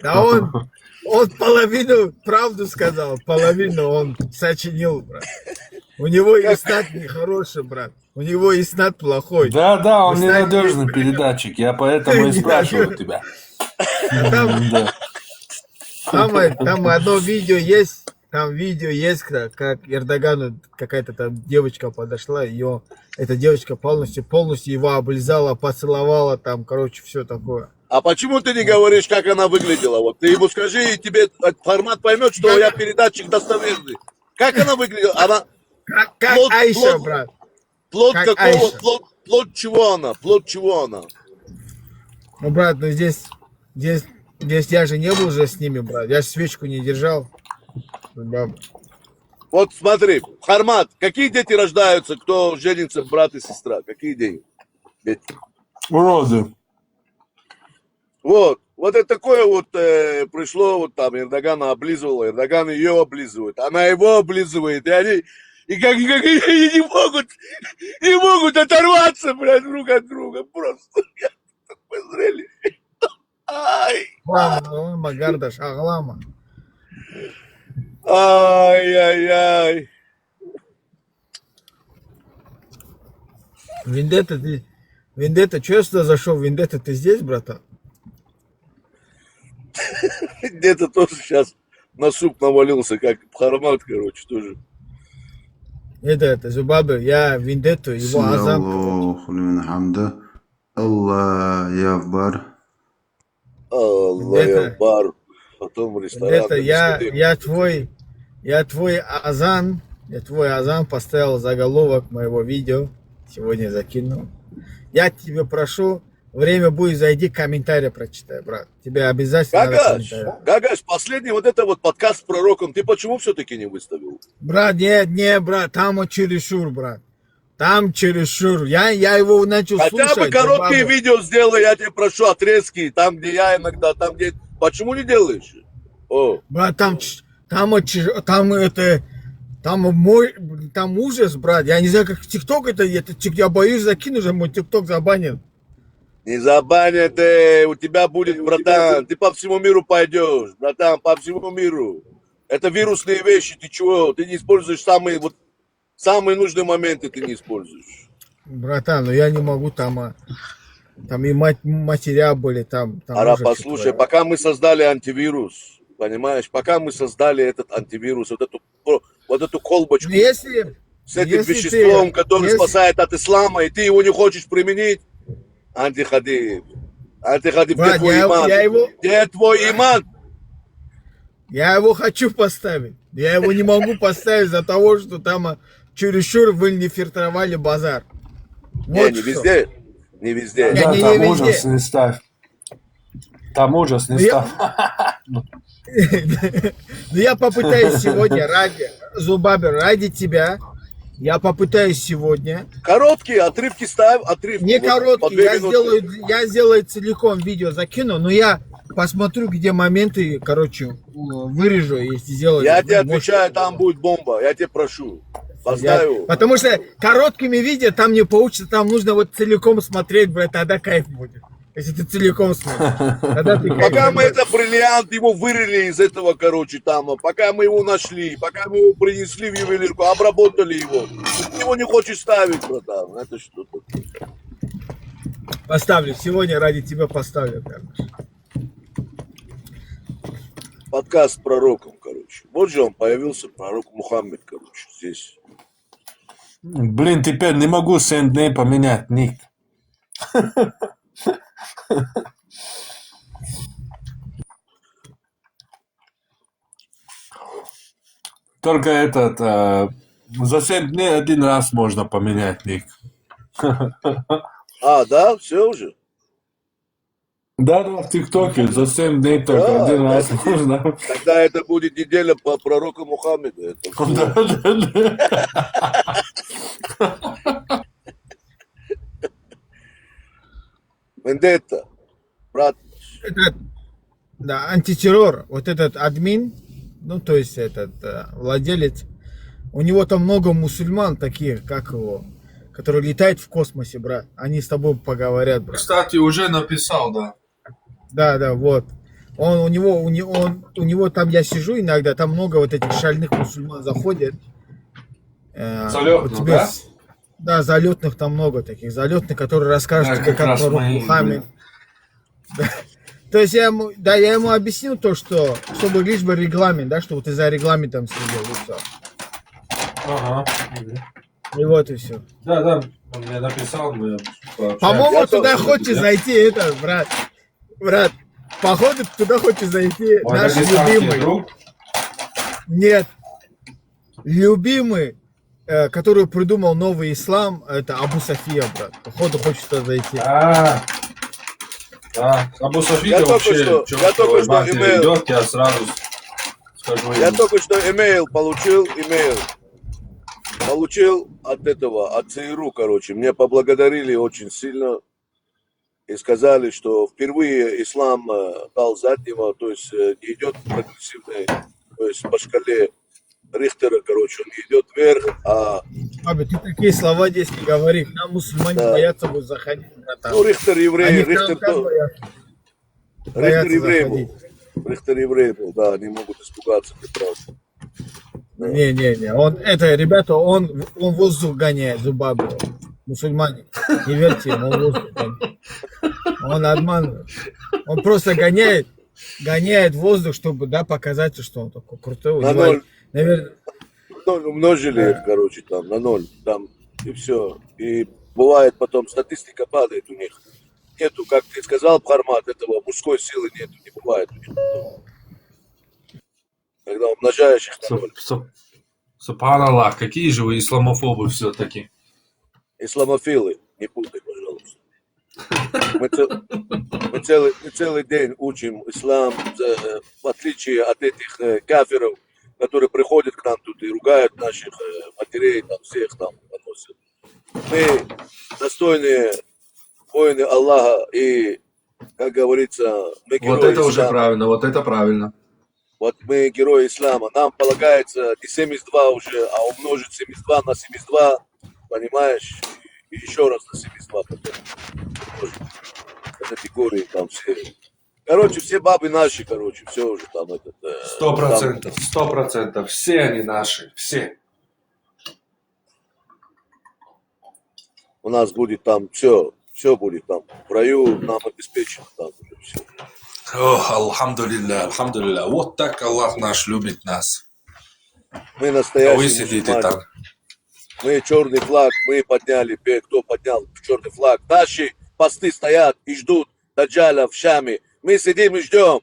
Да он половину правду сказал, половину он сочинил, брат. У него иснат нехороший, брат. У него иснат плохой. Да, он ненадежный передатчик. Я поэтому и спрашиваю тебя. Там одно видео есть. Там видео есть, как Эрдогану какая-то там девочка подошла, эта девочка полностью его облизала, поцеловала, там, короче, все такое. А почему ты не говоришь, как она выглядела? Вот ты ему скажи, и тебе формат поймет, что я передатчик достоверный. Как она выглядела? Она... Как Айша, брат. Плод какого? Плод чего она? Ну, брат, ну здесь я же не был же с ними, брат. Я же свечку не держал. Вот смотри, Хармат, какие дети рождаются, кто женится, брат и сестра? Какие дети? Уроды. Вот это такое вот пришло, вот там Эрдогана облизывала, Эрдоган ее облизывает, она его облизывает, и они как они не могут оторваться, блядь, друг от друга, просто такое зрелище. Ай! Ağlama kardeş, ağlama. Ай-яй-яй. Вендетта, что я сюда зашел? Вендетта, ты здесь, братан? Где-то тоже сейчас на суп навалился, как Хармат, короче, тоже. Это Зубабы, я Вендетту, его азан. Аллаху лиман хамда. Аллах якбар. Аллах акбар. Потом в ресторан. Это я твой азан поставил заголовок моего видео. Сегодня закинул. Я тебе прошу, время будет, зайди, комментарий прочитай, брат. Тебе обязательно надо комментарий. Гагаш, последний вот это вот подкаст с пророком, ты почему все-таки не выставил? Брат, нет, брат, там чересчур, брат. Там чересчур. Я его начал слушать. Хотя бы короткие видео сделай, я тебя прошу, отрезки, там, где я иногда, там, где... Почему не делаешь? О. Брат, там ужас, брат. Я не знаю, как ТикТок это, я боюсь закину же, мой ТикТок забанен. Не забанят, у тебя будет, братан, ты по всему миру пойдешь, братан, по всему миру. Это вирусные вещи, ты чего? Ты не используешь самые нужные моменты, ты не используешь. Братан, ну я не могу, там и матеря были, там Ара, послушай, пока мы создали антивирус, понимаешь, пока мы создали этот антивирус, вот эту колбочку с этим веществом, которое спасает от ислама, и ты его не хочешь применить, антихадиб, где твой иман? Где твой иман? Я его хочу поставить. Я его не могу поставить из-за того, что там чересчур вы не фильтровали базар. Вот не везде. Не везде. Да, там ужас не ставь. Там ужас не ставь. Ну я попытаюсь сегодня ради тебя. Я попытаюсь сегодня. Короткие отрывки ставь, отрывки. Не короткие, я сделаю целиком видео, закину, но я посмотрю, где моменты, короче, вырежу, если сделаю. Я тебе отвечаю, там будет бомба, я тебя прошу. Поставил. Потому что короткими видео там не получится, там нужно вот целиком смотреть, брат, тогда кайф будет. Если ты целиком смотришь. Пока мы это бриллиант, его вырыли из этого, короче, там, пока мы его нашли, пока мы его принесли в ювелирку, обработали его, ты его не хочешь ставить, братан, это что-то. Поставлю, сегодня ради тебя поставлю, короче. Подкаст с пророком, короче. Вот же он появился, пророк Мухаммед, короче, здесь. Блин, теперь не могу сендней поменять ник. Только за 7 дней один раз можно поменять ник. Да? Все уже? Да, в ТикТоке за 7 дней только один раз можно. Тогда это будет неделя по пророку Мухаммеду. Вендетта, брат. Да, антитеррор, вот этот админ, ну то есть этот владелец, у него там много мусульман таких, как его, которые летают в космосе, брат. Они с тобой поговорят, брат. Кстати, уже написал, да. Да, вот. У него там, я сижу иногда, там много вот этих шальных мусульман заходят. Залетных, да? Да, залетных там много таких. Залетных, которые расскажут, как пророк Мухаммед. Да. То есть я ему объяснил то, что, чтобы лишь бы регламент, да, что ты за регламентом следил, и все. Ага. И вот и все. Да, он мне написал. По-моему, туда хочешь зайти, брат, походу туда хочешь зайти наш любимый. Друг? Нет. Любимый, который придумал новый ислам, это Абу София, брат. Походу хочет туда зайти. Да, Абу София Я только вообще что чертовой матери имейл, идет, я сразу скажу я ему. только что получил от этого, от ЦРУ, короче. Меня поблагодарили очень сильно и сказали, что впервые ислам дал заднего, то есть не идет прогрессивной, то есть по шкале Рихтера, короче, он идет вверх, а Аби, ты такие слова здесь не говори. Нам мусульмане да. боятся будут заходить, братан. Ну, Рихтер еврей, Они к нам Рихтер как то, боятся? Рихтер Боятся еврей заходить. был, Рихтер еврей был, да, они могут испугаться, ты прав. Да. Не, он воздух гоняет, Зубабы. Мусульмане. Не верьте ему, он воздух гоняет. Он обманывает. Он просто гоняет воздух, чтобы, да, показать, что он такой крутой. У На него, ноль, наверное, умножили их, короче, там, на ноль, там, и все. И бывает потом, статистика падает у них. Нету, как ты сказал, Бхармат, этого мужской силы нету, не бывает у них. Когда умножаешь их на ноль. Субхан Аллах, какие же вы исламофобы все-таки. Исламофилы, не путай, пожалуйста. Мы целый день учим ислам, в отличие от этих кафиров, которые приходят к нам тут и ругают наших матерей, там, всех там поносят. Мы достойные воины Аллаха и, как говорится, мы герои Вот это уже ислама. правильно, вот это правильно. Вот мы герои ислама. Нам полагается не 72 уже, а умножить 72 на 72, понимаешь? И еще раз на 72 потом. Категории там все. Короче, все бабы наши, короче, все уже там этот... 100%, все они наши, все. У нас будет там все будет там. В раю нам обеспечено там уже все. Ох, алхамдулилля. Вот так Аллах наш любит нас. Мы А вы настоящие сидите мусульмане. там. Мы черный флаг, мы подняли, кто поднял черный флаг. Наши посты стоят и ждут Даджаля в Шаме. Мы сидим и ждем.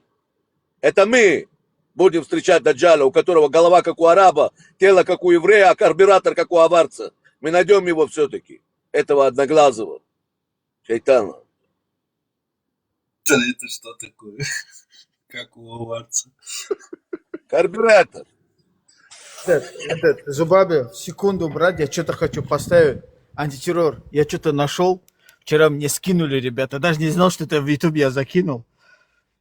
Это мы будем встречать Даджаля, у которого голова как у араба, тело как у еврея, а карбюратор как у аварца. Мы найдем его все-таки, этого одноглазого шайтана. Это что такое? Как у аварца. Карбюратор. Зубабе, секунду, брат, я что-то хочу поставить. Антитеррор. Я что-то нашел. Вчера мне скинули, ребята. Даже не знал, что это в YouTube я закинул.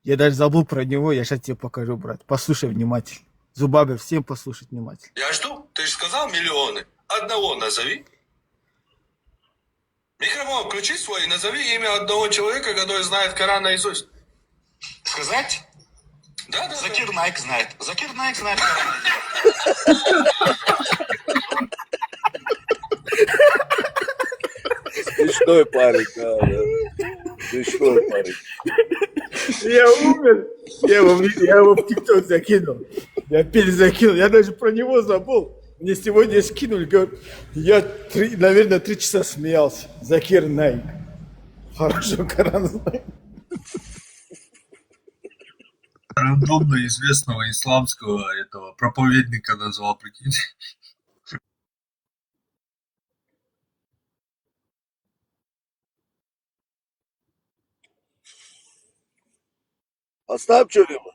Я даже забыл про него. Я сейчас тебе покажу, брат. Послушай внимательно. Зубабе, всем послушать внимательно. Я жду. Ты же сказал миллионы. Одного назови. Микрофон включи свой и назови имя одного человека, который знает Коран наизусть. Сказать? Да. Закир Найк знает. Закир Найк знает Коран наизусть. Смешной парень, да. Смешной парень. Я умер. Я его в ТикТок закинул. Я перезакинул. Я даже про него забыл. Мне сегодня скинули. Говорят, я, наверное, 3 часа смеялся. Закир Найк. Хорошо, Коран знает. Рандомно известного исламского этого проповедника назвал, прикинь. Оставь что-нибудь.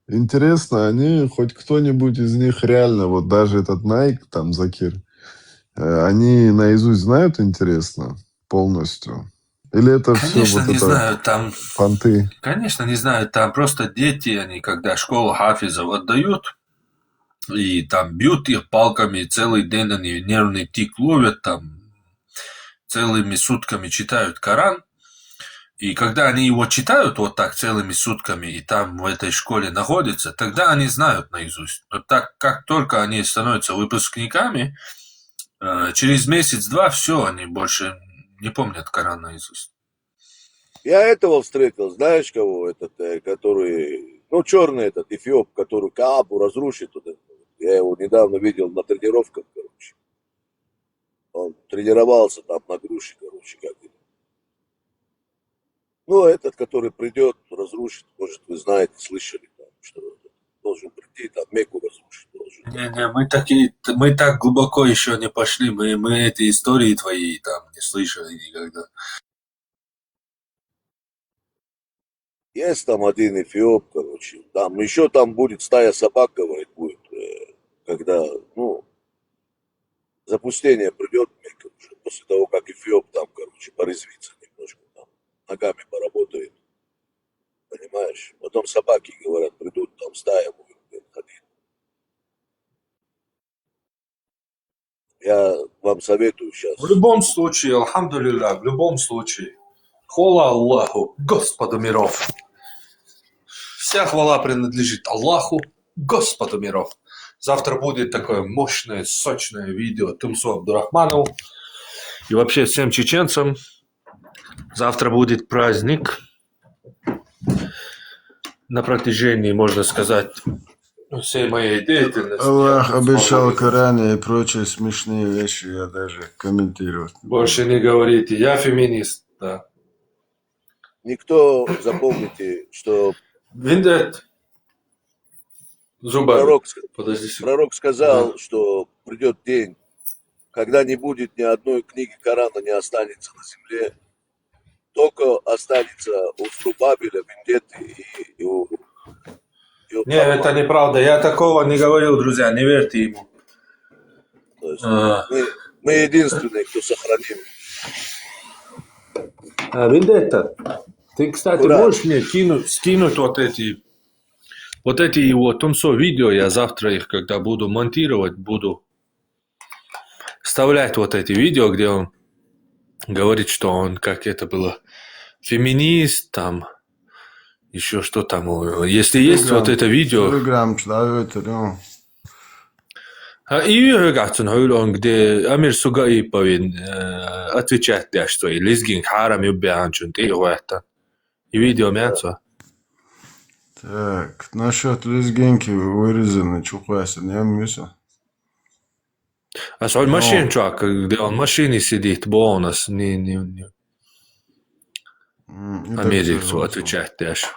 Интересно, они, хоть кто-нибудь из них реально, вот даже этот Найк, там, Закир, они наизусть знают, интересно, полностью? Или это все Конечно, вот не это знаю, там... понты? Конечно, не знаю, там просто дети, они когда школу хафизов отдают, и там бьют их палками, и целый день они нервный тик ловят, там целыми сутками читают Коран. И когда они его читают вот так целыми сутками, и там в этой школе находятся, тогда они знают наизусть. Но так как только они становятся выпускниками, через месяц-два все, они больше не помнят Коран наизусть. Я этого встретил, знаешь кого, этот, который, ну, черный этот, эфиоп, который Каабу разрушит. Вот это. Я его недавно видел на тренировках, короче. Он тренировался там на груше, короче, как-то. Ну, этот, который придет, разрушит, может, вы знаете, слышали, там, что должен прийти, там, Мекку разрушить должен. Не, мы так глубоко еще не пошли, мы эти истории твои там не слышали никогда. Есть там один эфиоп, короче. Там еще там будет стая собак, говорит, будет, когда, ну, запустение придет, короче, после того, как эфиоп там, короче, порезвится немножко, там, ногами поработает, понимаешь? Потом собаки, говорят, придут, там стая будет ходить. Я вам советую сейчас. В любом случае, алхамдулилля, в любом случае. Хвала Аллаху, Господу миров. Вся хвала принадлежит Аллаху, Господу миров. Завтра будет такое мощное, сочное видео Тумсу Абдурахманову и вообще всем чеченцам. Завтра будет праздник на протяжении, можно сказать, всей моей деятельности. Аллах обещал в Коране и прочие смешные вещи, я даже комментировать. Больше не говорите, я феминист, да. Никто, запомните, что Виндет. Зубами. Пророк сказал, что придет день, когда не будет ни одной книги Корана, не останется на земле, только останется у Зрубабеля, Виндеты и у Не, это неправда. Я такого не говорил, друзья, не верьте ему. То есть мы единственные, кто сохранил. Виндетта, ты, кстати, можешь мне скинуть вот эти его Тумсо видео, я завтра их, когда буду монтировать, буду вставлять вот эти видео, где он говорит, что он, как это было, феминист, там, еще что там. Если есть вот это видео... И он, где Амир Сугаиповин отвечает, да, что и Лизгин Харам Юбианчун, ты его это. И видео мясо. Так, насчет лезгинки вырезаны, чухайся, не мюса. А что машин чувак, где он в машине сидит, бонус, не. Америку отвечает, даже.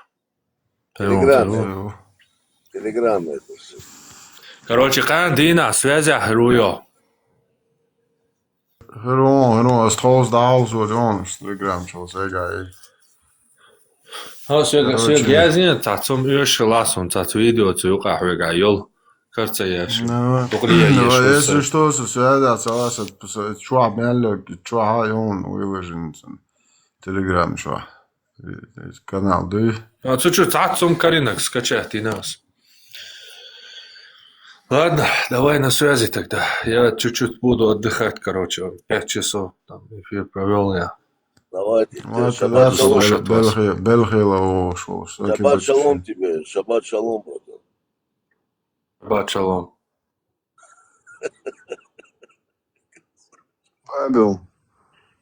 Телеграм это все. Короче, каждый на связях Руё. Als trouwens de hals wordt anders. Telegram, zoals ik ga. Все грязно, тацом юшелас, он тац видео цука хуга йол. Кажется, я Если что, связаться с чувак, чувак, он выложен Telegram, чувак. Канал, да? А чуть-чуть тацом Каринок скачать и нас. Ладно, давай на связи тогда. Я чуть-чуть буду отдыхать, короче. 5 часов там эфир провел я. Давайте. Шаббат шалом тебе. Шаббат шалом, братан. Шаббат шалом. Павел,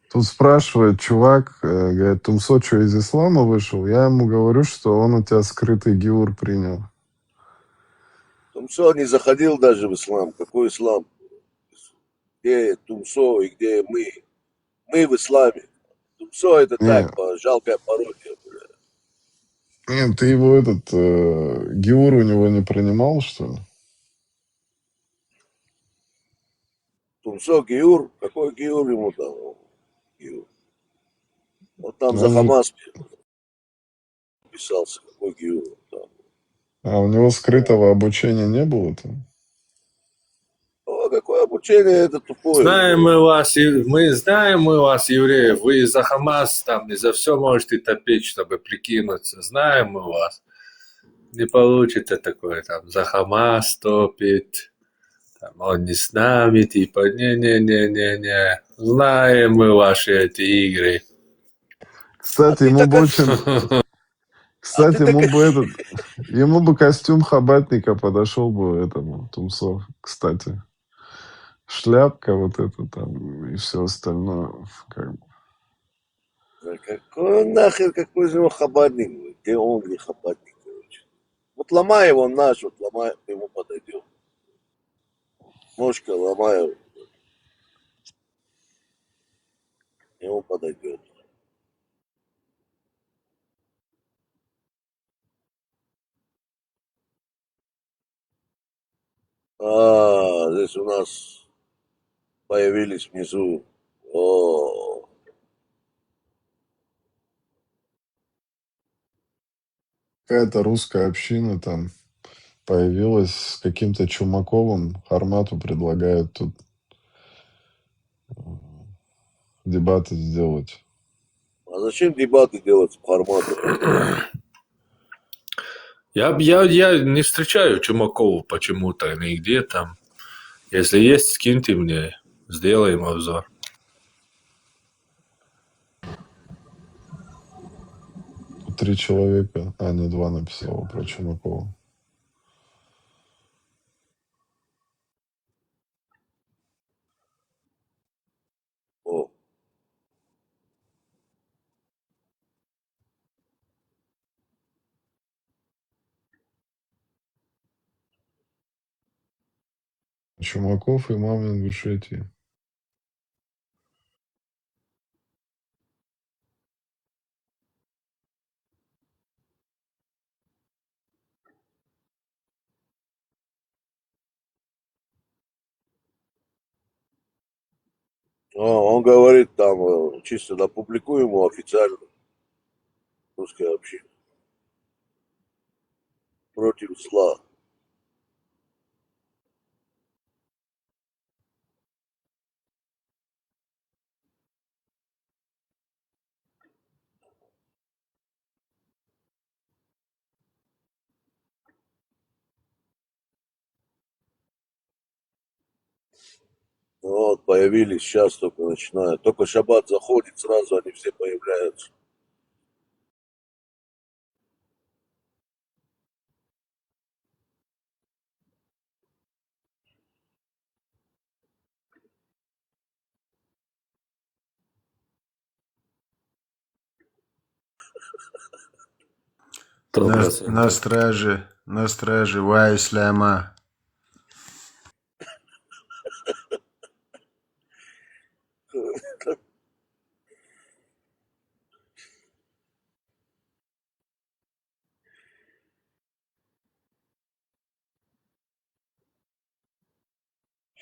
тут спрашивает чувак, говорит, Тумсо что, из ислама вышел? Я ему говорю, что он у тебя скрытый гиур принял. Тумсо не заходил даже в ислам. Какой ислам? Где Тумсо и где мы? Мы в исламе. Тумсо это так, жалкая пародия. Нет, ты его гиур у него не принимал, что ли? Тумсо гиур? Какой гиур ему там? Гиур. Вот там за Хамас писался. Какой гиур там? А у него скрытого обучения не было там? О, какое обучение, это тупое. Знаем мы вас, евреев. Вы за Хамас там и за все можете топить, чтобы прикинуться. Знаем мы вас. Не получится такое там. За Хамас топит. Там, он не с нами, типа, не. Знаем мы ваши эти игры. Кстати, ему бы очень... Кстати, ему бы костюм хабатника подошел бы этому Тумсо, кстати. Шляпка вот эта там и все остальное. Как бы. Да какой нахер, какой же он хабатник? Где он, где хабатник, короче. Вот ломай его наш, вот ломай, ему подойдет. Ножка ломаю. Ему подойдет. Здесь у нас появились внизу. О, Какая-то русская община там появилась с каким-то Чумаковым. Хармату предлагают тут дебаты сделать. А зачем дебаты делать с Харматом? Я не встречаю Чумакова почему-то нигде там. Если есть, скиньте мне, сделаем обзор. Три человека, а не два написало про Чумакова. О. Чумаков и Мамин в Ингушетии. Он говорит там, чисто опубликуем ему официально русская община. Против зла. Вот, появились сейчас только начинают. Только шаббат заходит, сразу они все появляются. На страже, ва исляма.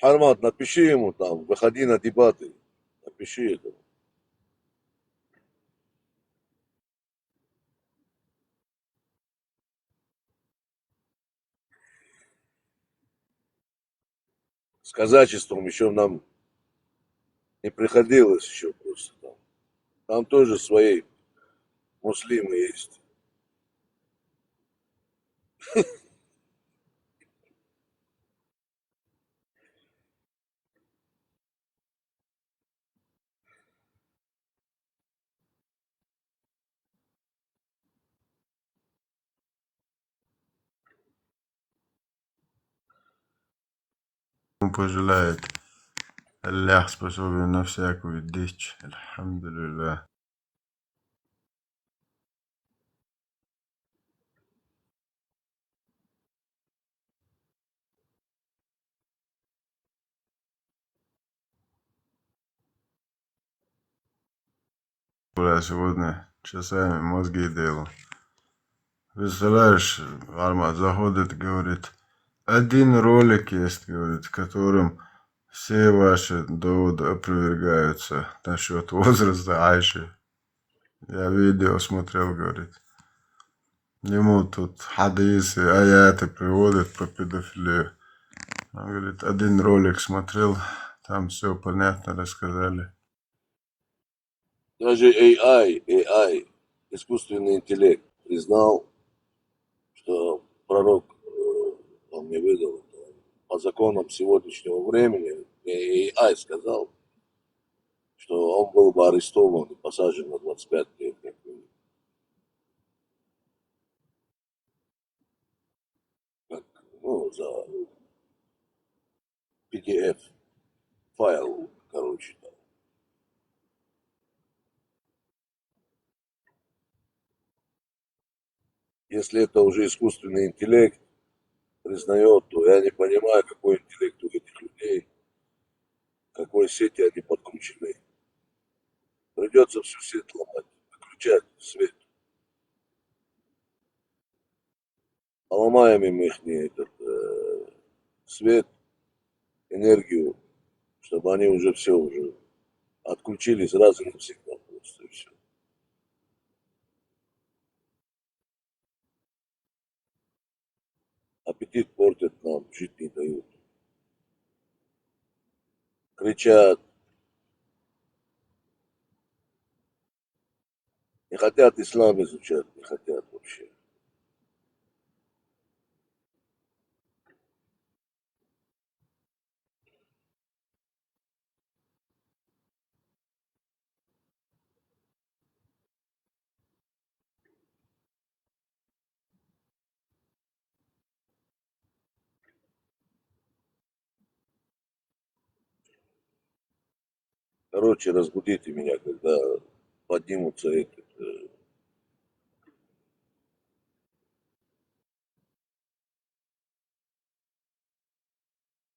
Хармат, напиши ему там, выходи на дебаты. Напиши это. С казачеством еще нам не приходилось еще просто там. Там тоже свои муслимы есть. Пожелает. Аллах способен на всякую дичь. Альхамдулилlah. Бля, сегодня часами мозги делал. Представляешь, Армат заходит, говорит, один ролик есть, говорит, в котором все ваши доводы опровергаются насчет возраста Айши. Я видео смотрел, говорит. Ему тут хадисы, аяты приводят про педофилию. Он говорит, один ролик смотрел, там все понятно рассказали. Даже AI, искусственный интеллект, признал, что пророк он мне выдал это, по законам сегодняшнего времени, мне AI сказал, что он был бы арестован и посажен на 25 лет. Как, ну, за PDF файл, короче. Да. Если это уже искусственный интеллект признает, то я не понимаю, какой интеллект у этих людей, какой сети они подключены. Придется всю сеть ломать, выключать свет. Поломаем им их этот, свет, энергию, чтобы они уже все уже отключились раз и навсегда просто и все. Аппетит портят нам, жить не дают. Кричат, не хотят ислам изучать, не хотят вообще. Короче, разбудите меня, когда поднимутся эти